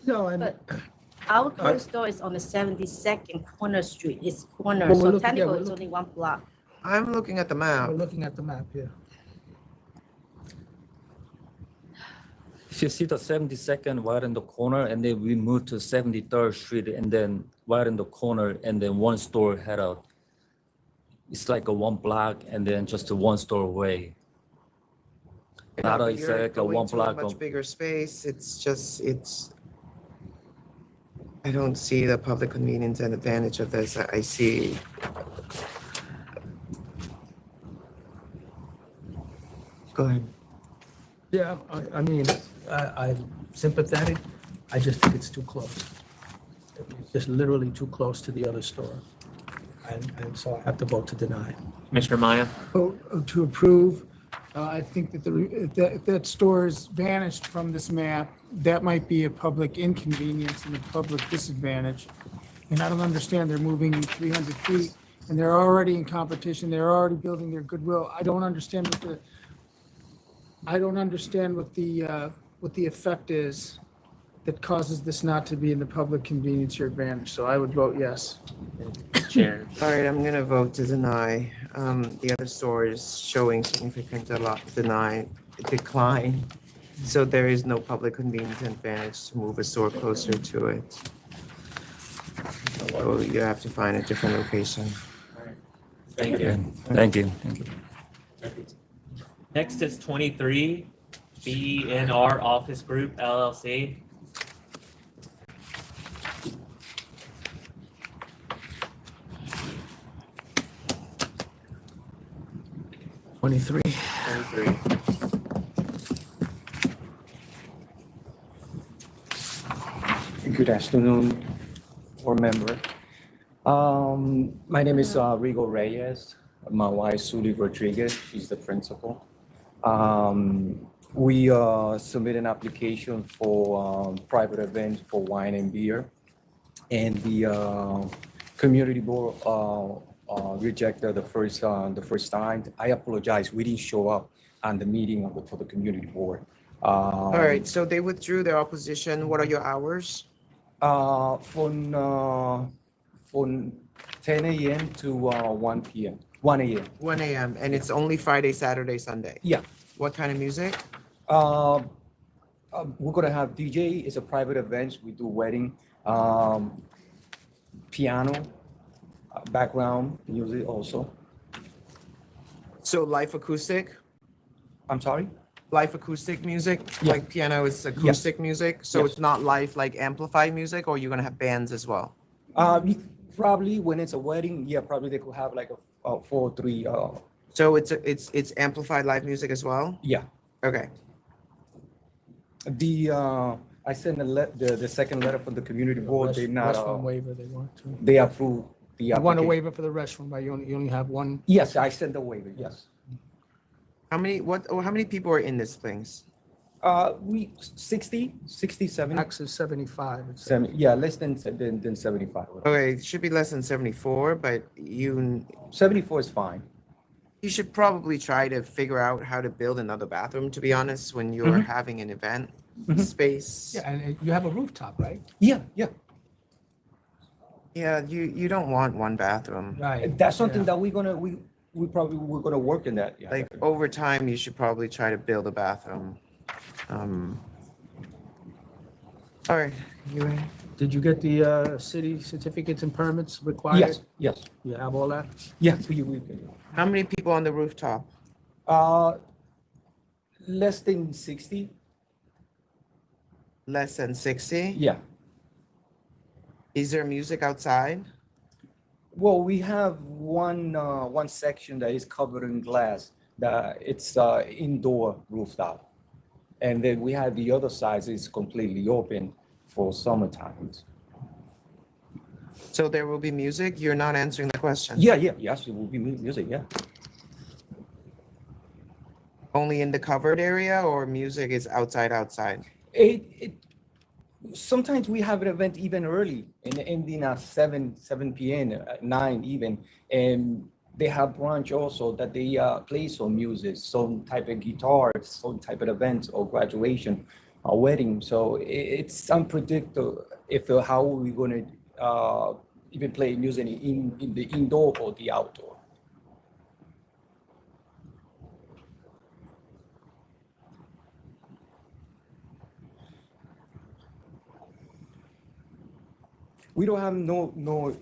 No, But our current store is on the 72nd corner street. It's corner, Well, we're so looking- yeah, technically we're it's only 1 block. I'm looking at the map. We're looking at the map here. if you see the 72nd right in the corner and then we move to 73rd Street and then right in the corner and then one store head out. It's like a 1 block and then just a 1 store away. Not You're it's like a going 1 to block. Much bigger space. I don't see the public convenience and advantage of this. I see. Go ahead. Yeah, I mean, I'm sympathetic. I just think it's too close. It's just literally too close to the other store. And so I have to vote to deny. Commissioner Maya? To approve. I think that if that store is vanished from this map, that might be a public inconvenience and a public disadvantage. And I don't understand, they're moving 300 feet and they're already in competition, they're already building their goodwill. I don't understand what the effect is that causes this not to be in the public convenience or advantage. So I would vote yes. Chair. All right, I'm gonna vote to deny. The other store is showing significant decline. So there is no public convenience advantage to move a store closer to it. So you have to find a different location. Thank you. Thank you. Next is 23, BNR Office Group LLC. Twenty-three. Good afternoon, board member. My name is Rigo Reyes. My wife, Suli Rodriguez, she's the principal. We submitted an application for private event for wine and beer. And the community board rejected the first time. I apologize, we didn't show up on the meeting for the community board. All right, so they withdrew their opposition. What are your hours? From 10 a.m. to 1 p.m. 1 a.m. 1 a.m. And it's only Friday, Saturday, Sunday? Yeah. What kind of music? We're gonna have DJ. It's a private event. We do wedding. piano, background music also. So live acoustic? I'm sorry? Live acoustic music? Yeah. Like piano is acoustic music? So Yes. it's not live like amplified music, or you're gonna have bands as well? Probably when it's a wedding, yeah, probably they could have like a 4 or 3. So it's amplified live music as well? Yeah. Okay. I sent the second letter from the community board. They not Restroom waiver they want to. they approved the You want a application. waiver for the restroom, right? You only have one? Yes, I sent the waiver. Yes. How many people are in this place? We 67. Max is 75. Yeah, less than 75. Okay, it should be less than 74, but 74 is fine. You should probably try to figure out how to build another bathroom, to be honest, when you're Mhm. having an event space. Yeah, and you have a rooftop, right? Yeah. Yeah, you don't want one bathroom. Right. That's something that we're gonna work in that. Yeah. Like over time, you should probably try to build a bathroom. All right, Did you get the city certificates and permits required? Yes. You have all that? Yeah. How many people on the rooftop? Less than 60. Less than 60? Yeah. Is there music outside? Well, we have one section that is covered in glass. It's indoor rooftop, and then we have the other side is completely open for summertime. So there will be music? You're not answering the question. Yes, it will be music. Yeah. Only in the covered area, or music is outside? Sometimes we have an event even early, ending at 7 p.m., 9 even, and they have brunch also that they play some music, some type of guitars, some type of events or graduation or wedding. So it's unpredictable how we're going to even play music in the indoor or the outdoor. We don't have no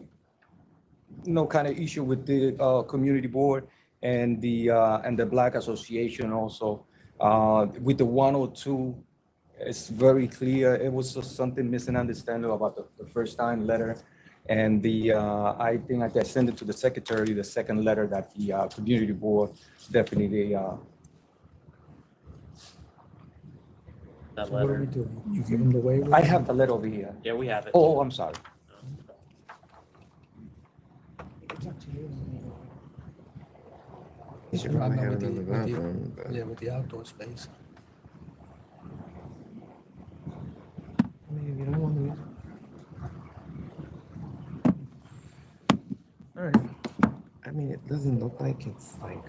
kind of issue with the community board and the Black Association also. With the 102, it's very clear. It was just something misunderstanding about the first time letter. And I think I sent it to the secretary, the second letter that the community board definitely. That So what do letter. we do? You give them the waiver? I have the letter over here. Yeah, we have it. Oh, I'm sorry. You should I probably know have with the- another with the- bathroom. but- Yeah, with the outdoor space. I mean, you don't want to. All right. I mean, it doesn't look like it's like.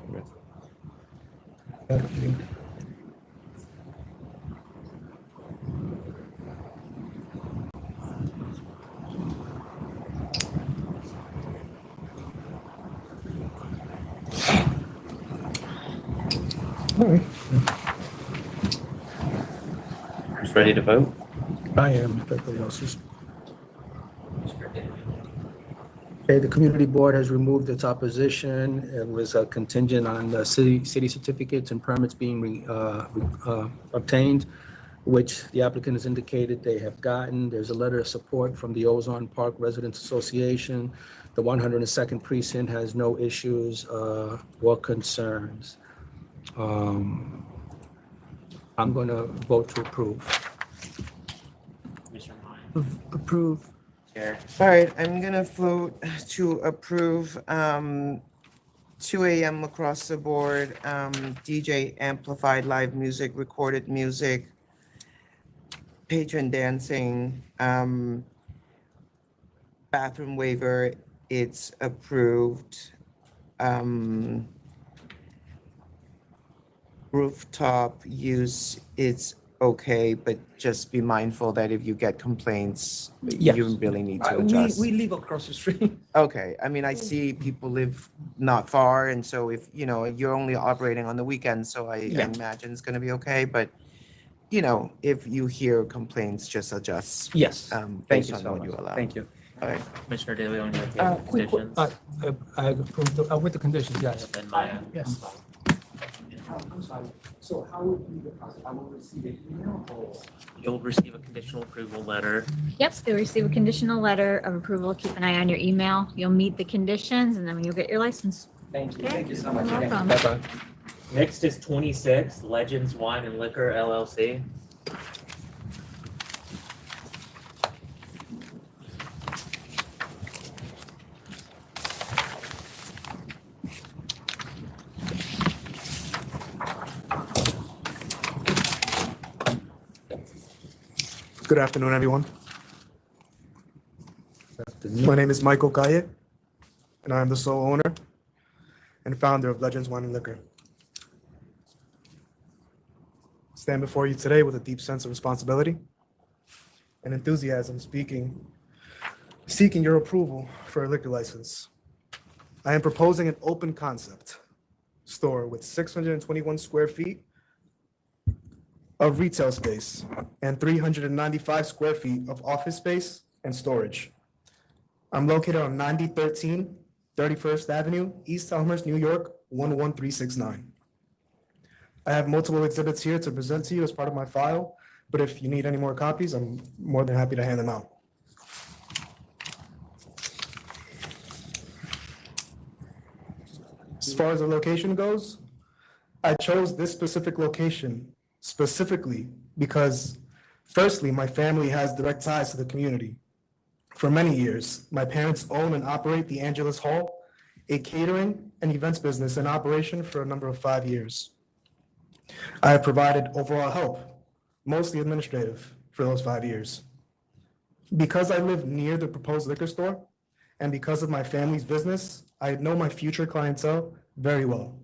All right. Just ready to vote? I am, if everybody else is. Okay, the community board has removed its opposition. It was contingent on the city certificates and permits being obtained, which the applicant has indicated they have gotten. There's a letter of support from the Ozone Park Residents Association. The 102nd Precinct has no issues or concerns. I'm going to vote to approve. Commissioner Ryan. Approve. Chair. All right, I'm gonna vote to approve 2 a.m. across the board, DJ amplified live music, recorded music, patron dancing, bathroom waiver, it's approved. Rooftop use, it's okay, but just be mindful that if you get complaints, Yes. you really need to adjust. We live across the street. Okay, I mean, I see people live not far, and so if, you're only operating on the weekends, so I Yeah. imagine it's gonna be okay, but, if you hear complaints, just adjust. Yes. Based Thank you on so what much. you allow. Thank you. All right. Commissioner De Leon, you have the Quick, conditions? I approved, with the conditions, yes. Then Maya. Yes. I'm sorry. So how would be the process? I will receive an email or? You'll receive a conditional approval letter. Yep, they'll receive a conditional letter of approval. Keep an eye on your email. You'll meet the conditions and then you'll get your license. Thank you. Okay. Thank you so much. You're again. welcome. Bye-bye. Next is 26, Legends Wine and Liquor LLC. Good afternoon, everyone. My name is Michael Kaye, and I am the sole owner and founder of Legends Wine and Liquor. I stand before you today with a deep sense of responsibility and enthusiasm seeking your approval for a liquor license. I am proposing an open concept store with 621 square feet of retail space and 395 square feet of office space and storage. I'm located on 9013 31st Avenue, East Elmhurst, New York, 11369. I have multiple exhibits here to present to you as part of my file, but if you need any more copies, I'm more than happy to hand them out. As far as the location goes, I chose this specific location specifically because, firstly, my family has direct ties to the community. For many years, my parents own and operate the Angelus Hall, a catering and events business in operation for a number of 5 years. I have provided overall help, mostly administrative, for those 5 years. Because I live near the proposed liquor store, and because of my family's business, I know my future clientele very well.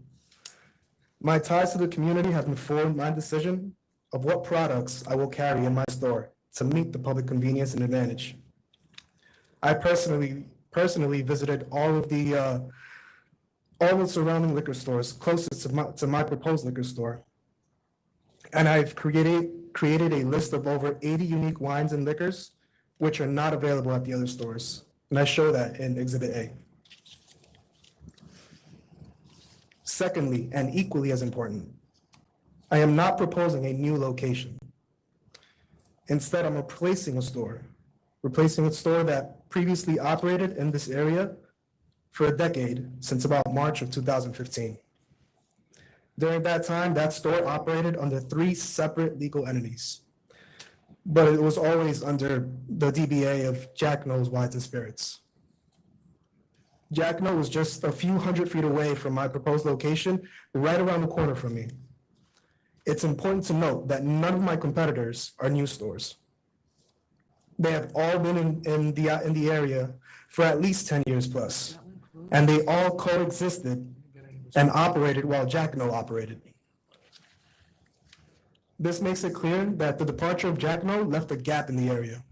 My ties to the community have informed my decision of what products I will carry in my store to meet the public convenience and advantage. I personally visited all the surrounding liquor stores closest to my proposed liquor store. And I've created a list of over 80 unique wines and liquors, which are not available at the other stores. And I show that in Exhibit A. Secondly, and equally as important, I am not proposing a new location. Instead, I'm replacing a store that previously operated in this area for a decade, since about March of 2015. During that time, that store operated under 3 separate legal entities, but it was always under the DBA of Jack No's Wines and Spirits. Jack No was just a few hundred feet away from my proposed location, right around the corner from me. It's important to note that none of my competitors are new stores. They have all been in the area for at least 10 years plus, and they all coexisted and operated while Jack No operated. This makes it clear that the departure of Jack No left a gap in the area.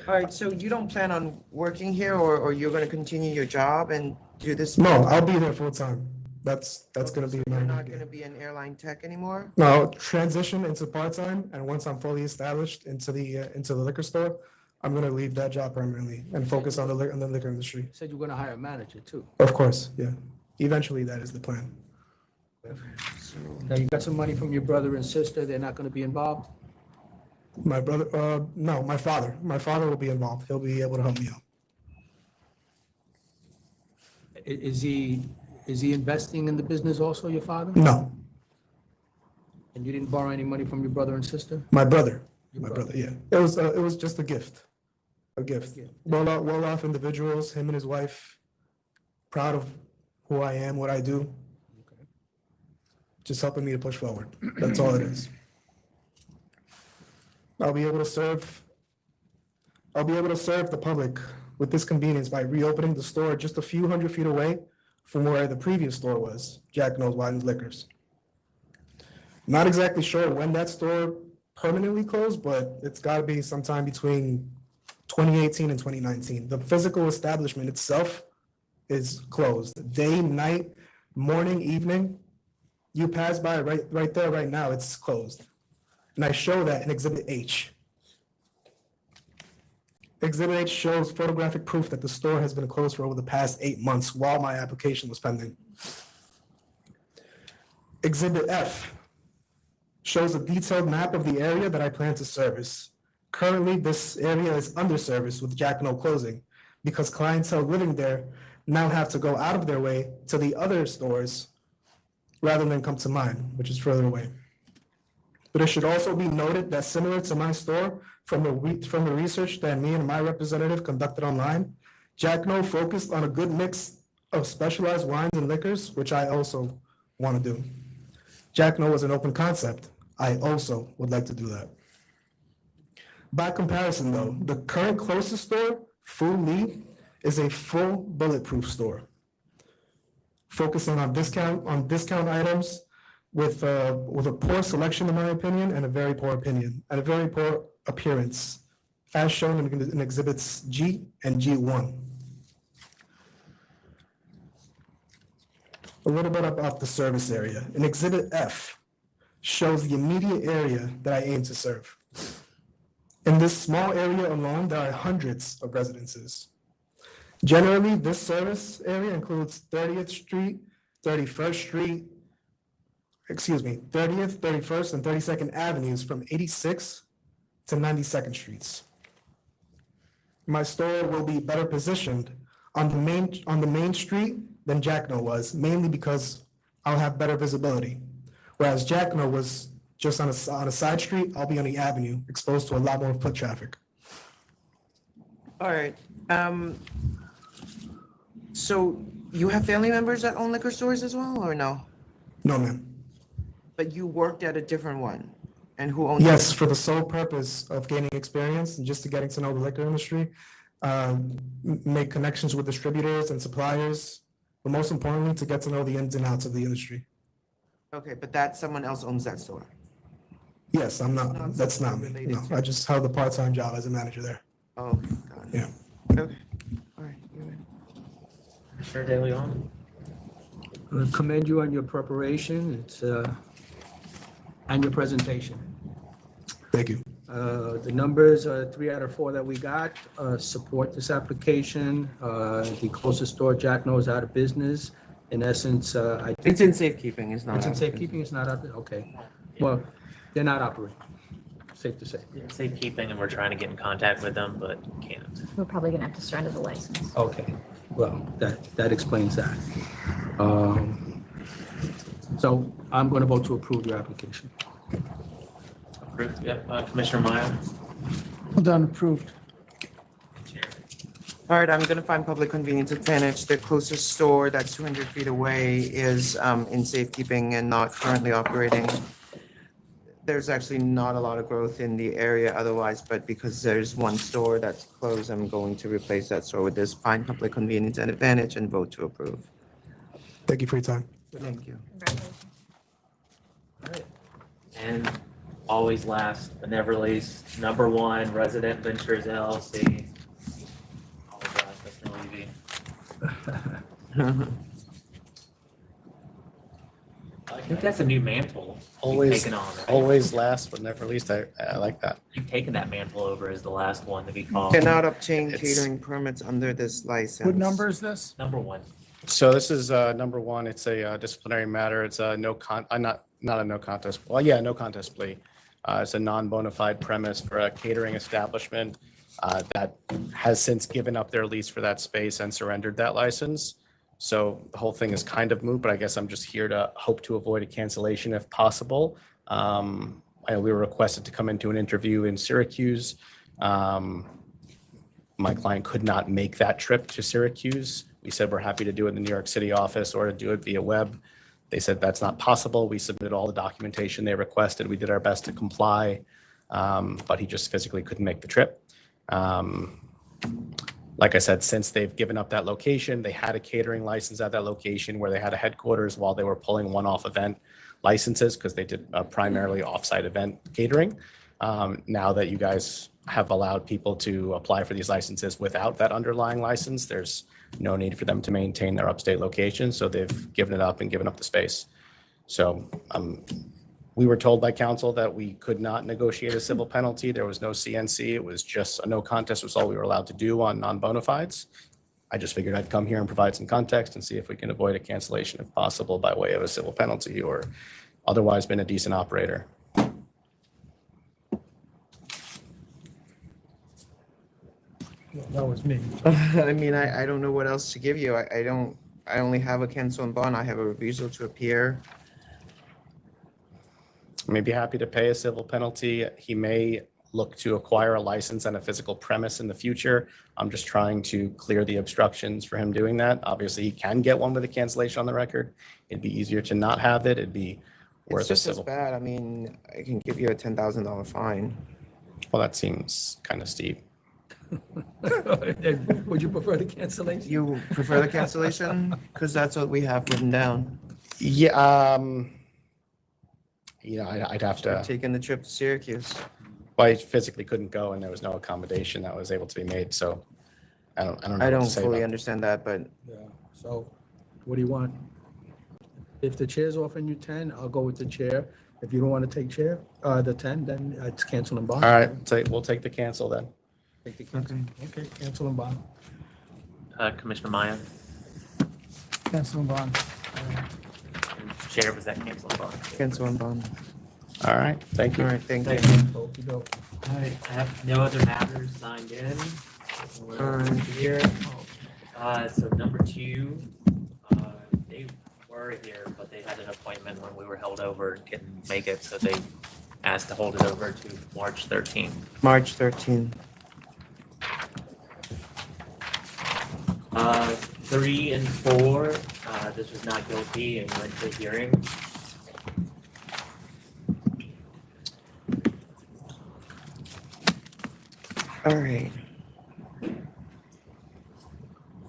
All right, so you don't plan on working here, or you're gonna continue your job and do this? No, I'll be there full time. That's gonna be my. You're not gonna be an airline tech anymore? No, I'll transition into part-time, and once I'm fully established into the liquor store, I'm gonna leave that job permanently and focus on the liquor industry. Said you were gonna hire a manager too. Of course, yeah. Eventually, that is the plan. Now you got some money from your brother and sister, they're not gonna be involved? My brother, no, my father. My father will be involved. He'll be able to help me out. Is he investing in the business also, your father? No, And you didn't borrow any money from your brother and sister? my brother, yeah. It was just a gift. Well-off individuals, him and his wife, proud of who I am, what I do. Just helping me to push forward. That's all it is. I'll be able to serve the public with this convenience by reopening the store just a few hundred feet away from where the previous store was, Jack No's Wines and Liquors. Not exactly sure when that store permanently closed, but it's got to be sometime between 2018 and 2019. The physical establishment itself is closed. Day, night, morning, evening. You pass by right there, right now, it's closed. And I show that in Exhibit H. Exhibit H shows photographic proof that the store has been closed for over the past 8 months while my application was pending. Exhibit F shows a detailed map of the area that I plan to service. Currently, this area is underserviced with Jack No closing because clientele living there now have to go out of their way to the other stores rather than come to mine, which is further away. But it should also be noted that similar to my store, from the research that me and my representative conducted online, Jack No focused on a good mix of specialized wines and liquors, which I also want to do. Jack No was an open concept. I also would like to do that. By comparison though, the current closest store, Fu Lee, is a full bulletproof store, focusing on discount items with a poor selection, in my opinion, and a very poor appearance, as shown in exhibits G and G1. A little bit about the service area. In exhibit F shows the immediate area that I aim to serve. In this small area alone, there are hundreds of residences. Generally, this service area includes 30th Street, 31st Street, 30th, 31st, and 32nd Avenues from 86th to 92nd Streets. My store will be better positioned on the main street than Jack No was, mainly because I'll have better visibility. Whereas Jack No was just on a side street, I'll be on the avenue, exposed to a lot more foot traffic. All right. So you have family members that own liquor stores as well, or no? No, ma'am. But you worked at a different one, and who owns? Yes, for the sole purpose of gaining experience and just to getting to know the liquor industry, make connections with distributors and suppliers, but most importantly, to get to know the ins and outs of the industry. Okay, but that someone else owns that store. Yes, I'm not. That's not me. No, I just held a part-time job as a manager there. Oh, got it. Yeah. Okay. All right. You're right. Sure, De Leon. I commend you on your preparation. And your presentation. Thank you. The numbers, 3 out of 4 that we got, support this application. The closest store, Jack No, is out of business. In essence, I think. It's in safekeeping, it's not. It's in safekeeping, it's not out there, okay. Well, they're not operating, safe to say. Safekeeping, and we're trying to get in contact with them, but can't. We're probably gonna have to surrender the license. Okay, well, that explains that. So I'm going to vote to approve your application. Approved, yep. Commissioner Meyer? Well done, approved. All right, I'm gonna find public convenience advantage. The closest store that's 200 feet away is in safekeeping and not currently operating. There's actually not a lot of growth in the area otherwise, but because there's one store that's closed, I'm going to replace that store with this. Find public convenience and advantage and vote to approve. Thank you for your time. Thank you. And always last, but never least, number 1, Resident Ventures LLC. Always last, that's no easy. I think that's a new mantle. you've taken on, right? Always last but never least. I like that. You've taken that mantle over as the last one to be called. Cannot obtain catering permits under this license. What number is this? Number 1. So this is number 1. It's a disciplinary matter. It's a not a no contest. Well, yeah, no contest plea. It's a non-bona fide premise for a catering establishment that has since given up their lease for that space and surrendered that license. So the whole thing is kind of moot, but I guess I'm just here to hope to avoid a cancellation if possible. We were requested to come into an interview in Syracuse. My client could not make that trip to Syracuse. We said we're happy to do it in the New York City office or to do it via web. They said that's not possible. We submitted all the documentation they requested. We did our best to comply, but he just physically couldn't make the trip. Like I said, since they've given up that location, they had a catering license at that location where they had a headquarters while they were pulling one-off event licenses because they did primarily off-site event catering. Now that you guys have allowed people to apply for these licenses without that underlying license, there's no need for them to maintain their upstate location. So they've given it up and given up the space. So We were told by council that we could not negotiate a civil penalty. There was no CNC. It was just a no contest was all we were allowed to do on non-bona fides. I just figured I'd come here and provide some context and see if we can avoid a cancellation if possible by way of a civil penalty or otherwise been a decent operator. That was me. I mean, I don't know what else to give you. I only have a cancel and bond. I have a refusal to appear. May be happy to pay a civil penalty. He may look to acquire a license and a physical premise in the future. I'm just trying to clear the obstructions for him doing that. Obviously, he can get one with a cancellation on the record. It'd be easier to not have it. It'd be It's worth a just as civil. bad. I mean, I can give you a $10,000 fine. Well, that seems kind of steep. Would you prefer the cancellation? You prefer the cancellation? Because that's what we have written down. Yeah, I'd have to. Taking the trip to Syracuse. Well, I physically couldn't go and there was no accommodation that was able to be made, so I don't know. I what don't to say fully about understand that, but Yeah, so what do you want? If the chair's offering you 10, I'll go with the chair. If you don't want to take chair, the 10, then it's cancel and bond. All right, we'll take the cancel then. Take the cancel. Okay, cancel and bond. Commissioner Maya, Cancel and bond. Chair, was that cancel and bond? cancel and bond. All right, thank you. All right, thank you. Okey-doke. All right, I have no other matters signed in. We're here. So number 2, they were here, but they had an appointment when we were held over and couldn't make it, so they asked to hold it over to March 13th. March 13th. 3 and 4, this was not guilty and went to hearing. All right.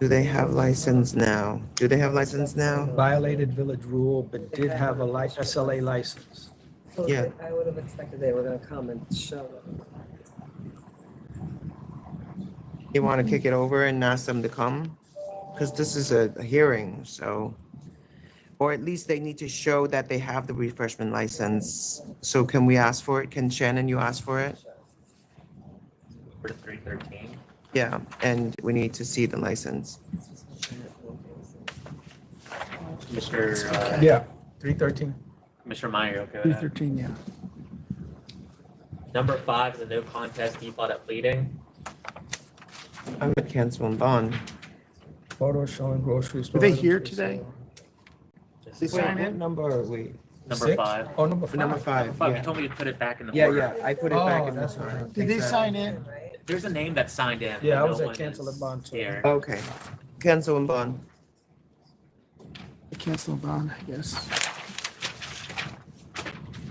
Do they have license now? Do they have license now? Violated village rule, but did have a SLA license. So Yeah. I would have expected they were gonna come and show them. You want to kick it over and ask them to come? Because this is a hearing, so. Or at least they need to show that they have the refreshment license. So can we ask for it? Can Shannon, you ask for it? For 313. Yeah, and we need to see the license. Commissioner, Yeah, 313. Commissioner Meyer, okay with that? 313, yeah. Number 5 is a no contest default at pleading. I'm a cancel and bond. Photo showing grocery Were store. they here today? They Wait, sign what in? number are we? Number 6? 5. Oh, number 5. Number 5, Number 5, you yeah. told me to put it back in the Yeah, order. yeah, I put it back in that's this one. right. Did they sign in? There's a name that signed in. Yeah, I but was no at one cancel is and bond too. here. Okay, cancel and bond. Cancel and bond, I guess.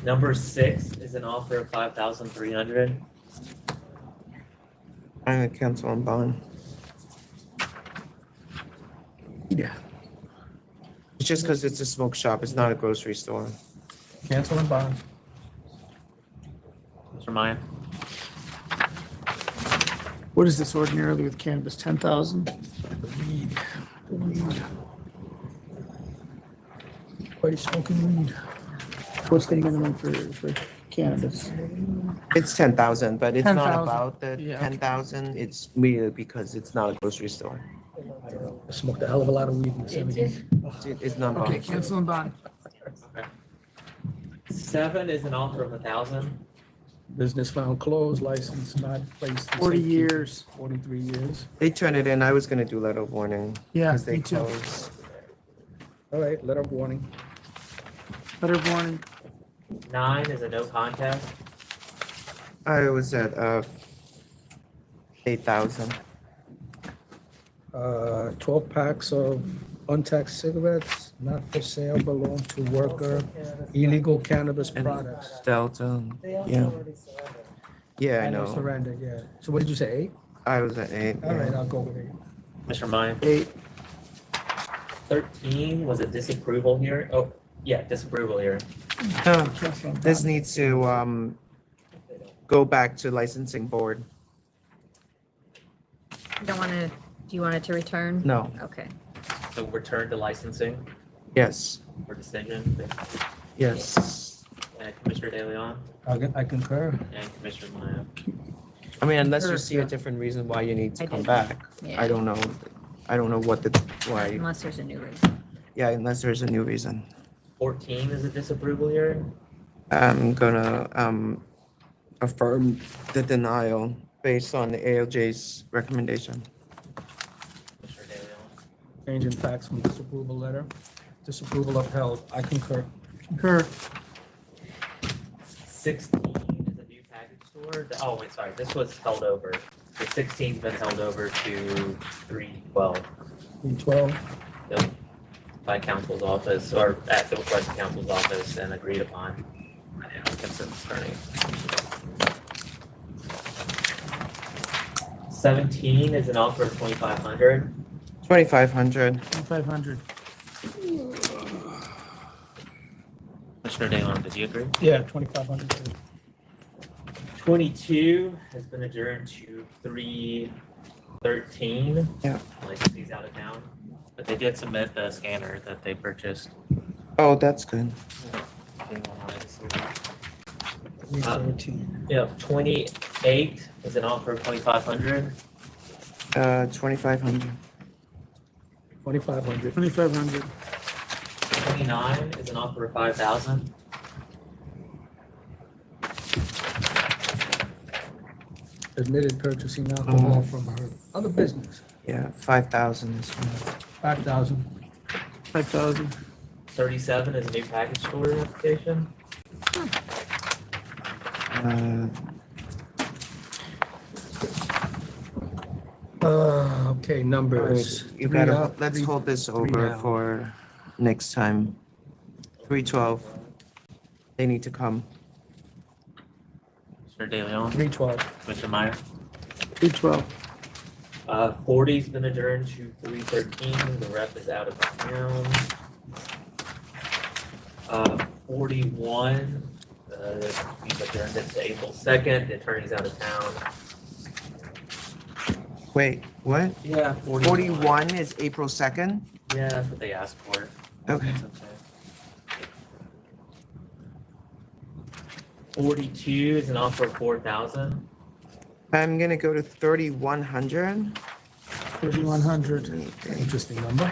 Number 6 is an offer of 5,300. I'm a cancel and bond. Yeah. It's just because it's a smoke shop, it's not a grocery store. Cancel and bond. Mr. Maya? What is this ordinarily with cannabis? 10,000? Weed. Why are you smoking weed? What's the minimum for cannabis? It's 10,000, but it's not 10,000. about the Yeah, okay. 10,000. It's merely because it's not a grocery store. I smoked a hell of a lot of weed in the 70s. It's not. Okay, about- cancel and bond. 7 is an offer of 1,000. Business found closed, license not placed. in 40 safety. years. 43 years. They turned it in. I was gonna do letter of warning. Yeah, 'cause they me too. closed. All right, letter of warning. Letter of warning. 9 is a no contest. I was at 8,000. 12 packs of untaxed cigarettes, not for sale, belong to worker, illegal cannabis products. Delta. They also Yeah. already surrendered. Yeah, I And know. surrender, yeah. So what did you say, 8? I was at 8. All right, yeah. I'll go with 8. Mr. Maya? 8. 13 was a disapproval here. Oh, yeah, disapproval here. This needs to go back to licensing board. You don't want to, do you want it to return? No. Okay. So return to licensing Yes. for decision. Yes. And Commissioner De Leon I concur. and Commissioner Maya. I mean, unless you Sure, see a yeah. different reason why you need to I come did. back. Yeah. I don't know. I don't know why. Unless there's a new reason. Yeah, unless there's a new reason. 14 is a disapproval hearing. I'm gonna affirm the denial based on the ALJ's recommendation. Commissioner De Leon. Change in facts from disapproval letter. Disapproval upheld. I concur. Concur. 16 is a new package store. Oh, wait, sorry, this was held over. The 16's been held over to 312. 312. Yep. By council's office, or at the request of council's office and agreed upon. Consent attorney. 17 is an offer of 2,500. 2,500. 2,500. Commissioner De Leon, did you agree? Yeah, 2,500. 22 has been adjourned to 313. Yeah. Licensee's out of town, but they did submit the scanner that they purchased. Oh, that's good. 313. Yeah, 28 is an offer of 2,500. 2,500. 2,500. 2,500. 29 is an offer of 5,000. Admitted purchasing alcohol from her other business. Yeah, 5,000 is fine. 5,000. 5,000. 37 is a new package store application. Okay, numbers. You Three gotta, up, let's three- hold this three over down. for next time. 312. They need to come. Mr. De Leon, 312. Mr. Meyer. 312. 40's been adjourned to 313. The rep is out of town. 41, we've adjourned it to April 2nd. The attorney's out of town. Wait, what? Yeah, 41 is April 2nd? Yeah, that's what they asked for. Okay. That's okay. 42 is an offer of 4,000. I'm gonna go to 3,100. 3,100. Interesting number.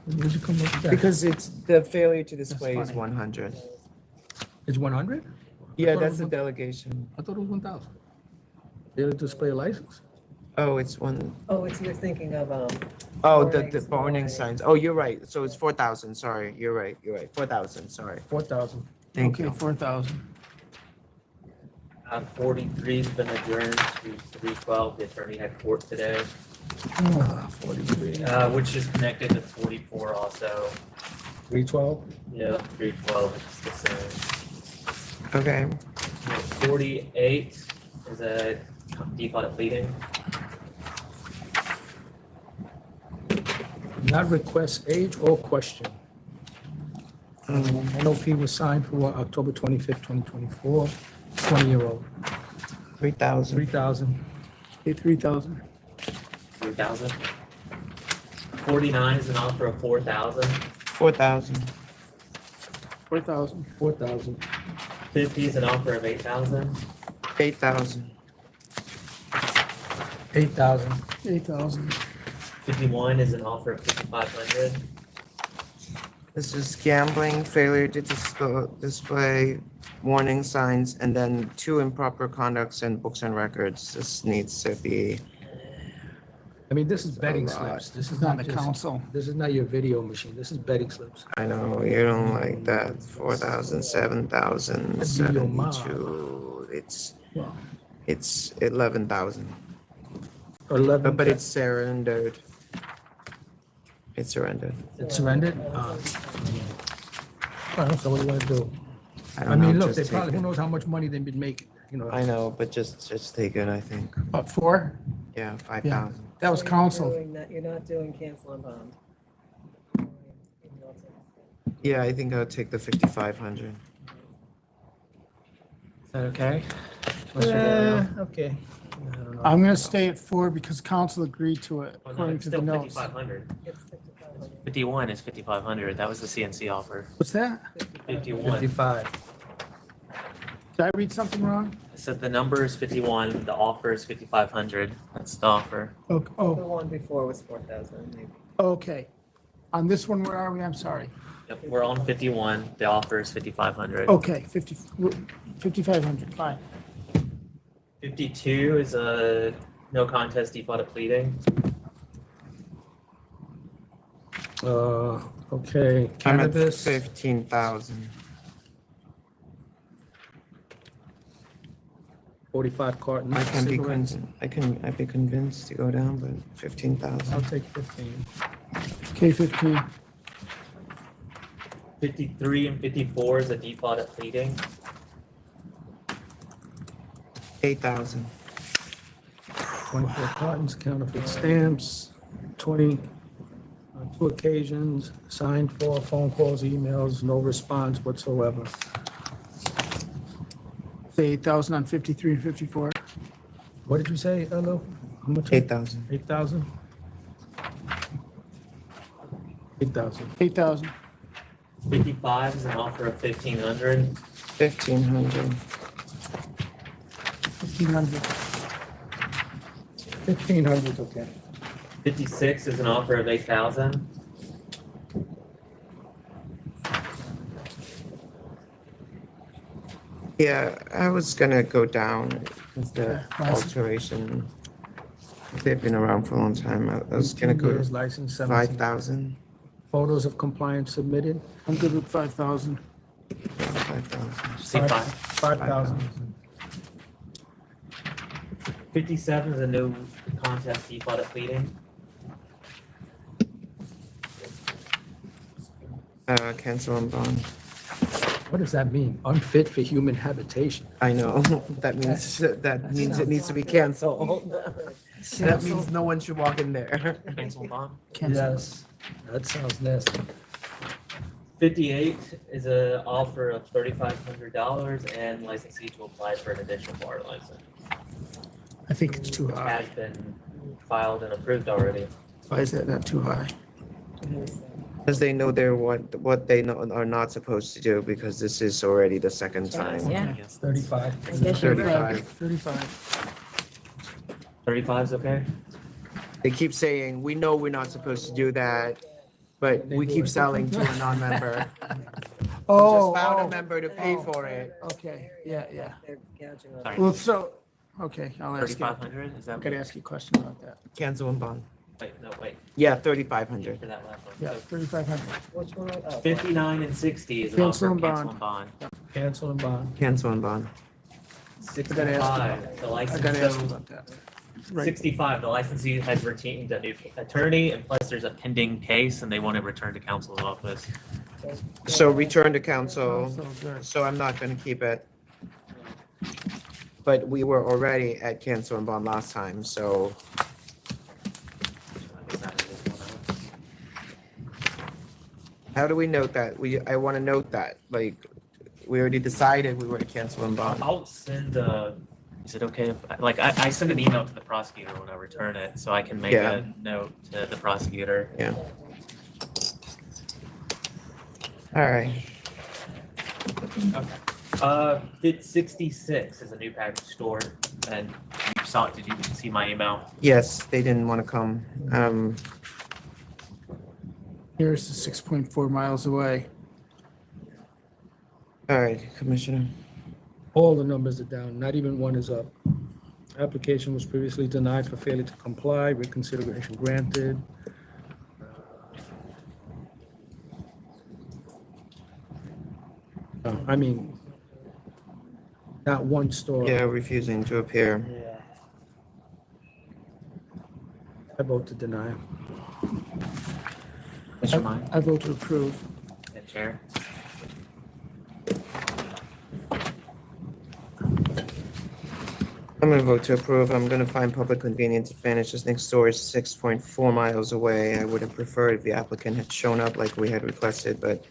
When did you come up with that? Because it's, the failure to display is funny. 100. It's 100? Yeah, thought it that's was the one- delegation. I thought it was 1,000. They had to display a license. Oh, it's one. Oh, it's, you're thinking of, Oh, the warning signs. Oh, you're right. So it's 4,000. Sorry, you're right. 4,000. Sorry. 4,000. Thank Okay, you. 4,000. 43's been adjourned to 312. The attorney had court today, 43. which is connected to 44 also. 312. Yeah, 312 is the same. Okay. 48 is a default of pleading. Not request age or question. NOP was signed for October 25th, 2024. 20-year-old. 3,000. 3,000. Okay, 3,000. 3,000. 49 is an offer of 4,000. 4,000. 4,000. 4,000. 50 is an offer of 8,000. 8,000. 8,000. 8,000. 51 is an offer of 5,500. This is gambling, failure to display warning signs, and then 2 improper conducts and books and records. This needs to be. I mean, this is betting lot. slips. This is Not not the just, council. this is not your video machine. This is betting slips. I know, you don't like that. 4,000, 7,000, That'd be your mom. 72. Wow. It's 11,000. 11. But it's surrendered. It's surrendered. It's surrendered? Well, so what do you want to do? I I don't mean, know, look, they just probably, take who it. knows how much money they've been making, you know? I know, but just take it, I think. About 4? Yeah, 5,000. That was council. You're not doing cancel and bond. Yeah, I think I'll take the 5,500. Is that okay? Okay. I'm going to stay at 4 because council agreed to it, Oh, no, according it's to the still notes. 5,500. It's 5,500. 51 is 5,500. That was the CNC offer. What's that? 51. 55. Did I read something wrong? I said the number is 51, the offer is 5,500. That's the offer. Okay, The oh, one before was 4,000, maybe. okay. On this one, where are we? I'm sorry. Yep, we're on 51, the offer is 5,500. Okay, 5,500, fine. 52 is a no contest default of pleading. Okay, I'm at cannabis, 15,000. 45 cartons. I'd be cigarettes. convinced to go down, but 15,000. I'll take 15. Okay, 15. 53 and 54 is a default of pleading. 8,000. 24 cartons, counterfeit stamps, 20, 2 occasions, signed for phone calls, emails, no response whatsoever. Say 8,000 on 53 and 54. What did you say, Elo? How much? 8,000. 8,000? 8,000. 8,000. 55 is an offer of 1,500. 1,500. 1,500. 1,500 is okay. 56 is an offer of 8,000. Yeah, I was gonna go down with the alteration. They've been around for a long time. I was gonna go Years, to license 17. 5,000. Photos of compliance submitted, I'm good with 5,000. 5,000. See 5. 5,000. 57 is a no contest default of pleading. Cancel and bond. What does that mean? Unfit for human habitation? I know. That means it needs to be canceled. That means no one should walk in there. Cancel bond. Yes, that sounds nasty. 58 is an offer of $3,500 and licensee to apply for an additional bar license. I think it's too high. Has been filed and approved already. Why is that not too high? Because they know they're what they know are not supposed to do, because this is already the second time. Yeah. 35. 35. 35. 35 is okay? They keep saying, we know we're not supposed to do that, but we keep selling to a non-member. Oh, Just found a oh, member to pay for it. Okay, yeah, yeah. They're gouging us. Sorry. Well, so, okay, I'll ask you. 3,500, is that? I gotta ask you a question about that. Cancel and bond. Wait. Yeah, 3,500. For that last one. Yeah, So 3,500. Which one? Oh, 59 and 60 is an Cancel offer and of cancel and bond. Cancel and bond. Cancel and bond. 65, the I license, gotta ask you so about that. Right. 65, the licensee has retained a new attorney, and plus there's a pending case, and they want to return to counsel's office. So return to council, So good. so I'm not gonna keep it. But we were already at cancel and bond last time, so how do we note that? I wanna note that, like, we already decided we were at cancel and bond. I'll send is it okay if, I send an email to the prosecutor when I return it, so I can make Yeah. a note to the prosecutor. Yeah. All right. Fit 66 is a new package store, and did you see my email? Yes, they didn't wanna come. Here's the 6.4 miles away. All right, Commissioner. All the numbers are down, not even one is up. Application was previously denied for failure to comply, reconsideration granted. I mean, not one store. Yeah, refusing to appear. I vote to deny. Mr. Mine I vote to approve. and Chair. I'm gonna vote to approve. I'm gonna find public convenience advantages. Next door is 6.4 miles away. I would have preferred if the applicant had shown up like we had requested, but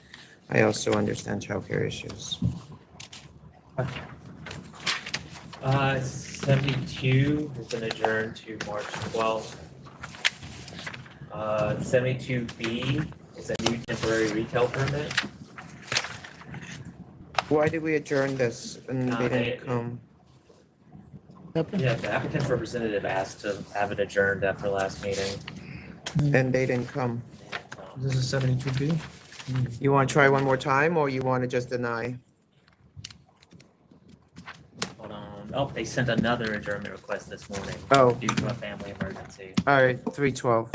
I also understand childcare issues. 72 has been adjourned to March 12th. 72B is a new temporary retail permit. Why did we adjourn this and No, they they- didn't come? Yeah, the applicant's representative asked to have it adjourned after last meeting. And they didn't come. This is 72B. You want to try one more time or you want to just deny? Hold on. Oh, they sent another adjournment request this morning. Oh. Due to a family emergency. All right, 312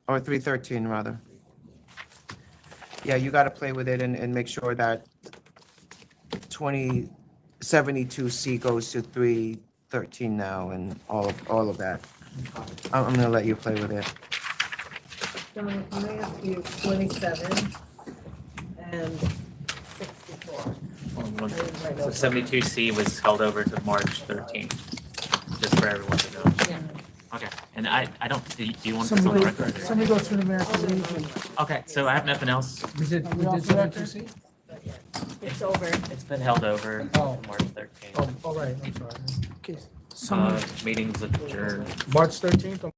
or 313 rather. Yeah, you got to play with it and make sure that 2072C goes to 313 now and all of that. I'm gonna let you play with it. John, can I ask you 27 and 64? So 72C was held over to March 13th, just for everyone to know. Yeah. Okay, and I don't, do you want this on the record? Somebody go through the American Legion. Okay, so I have nothing else. We did 72C? It's over. It's been held over to Oh. March 13th. Oh, all right, I'm sorry. Okay. Someone, Meeting's adjourned. March 13th?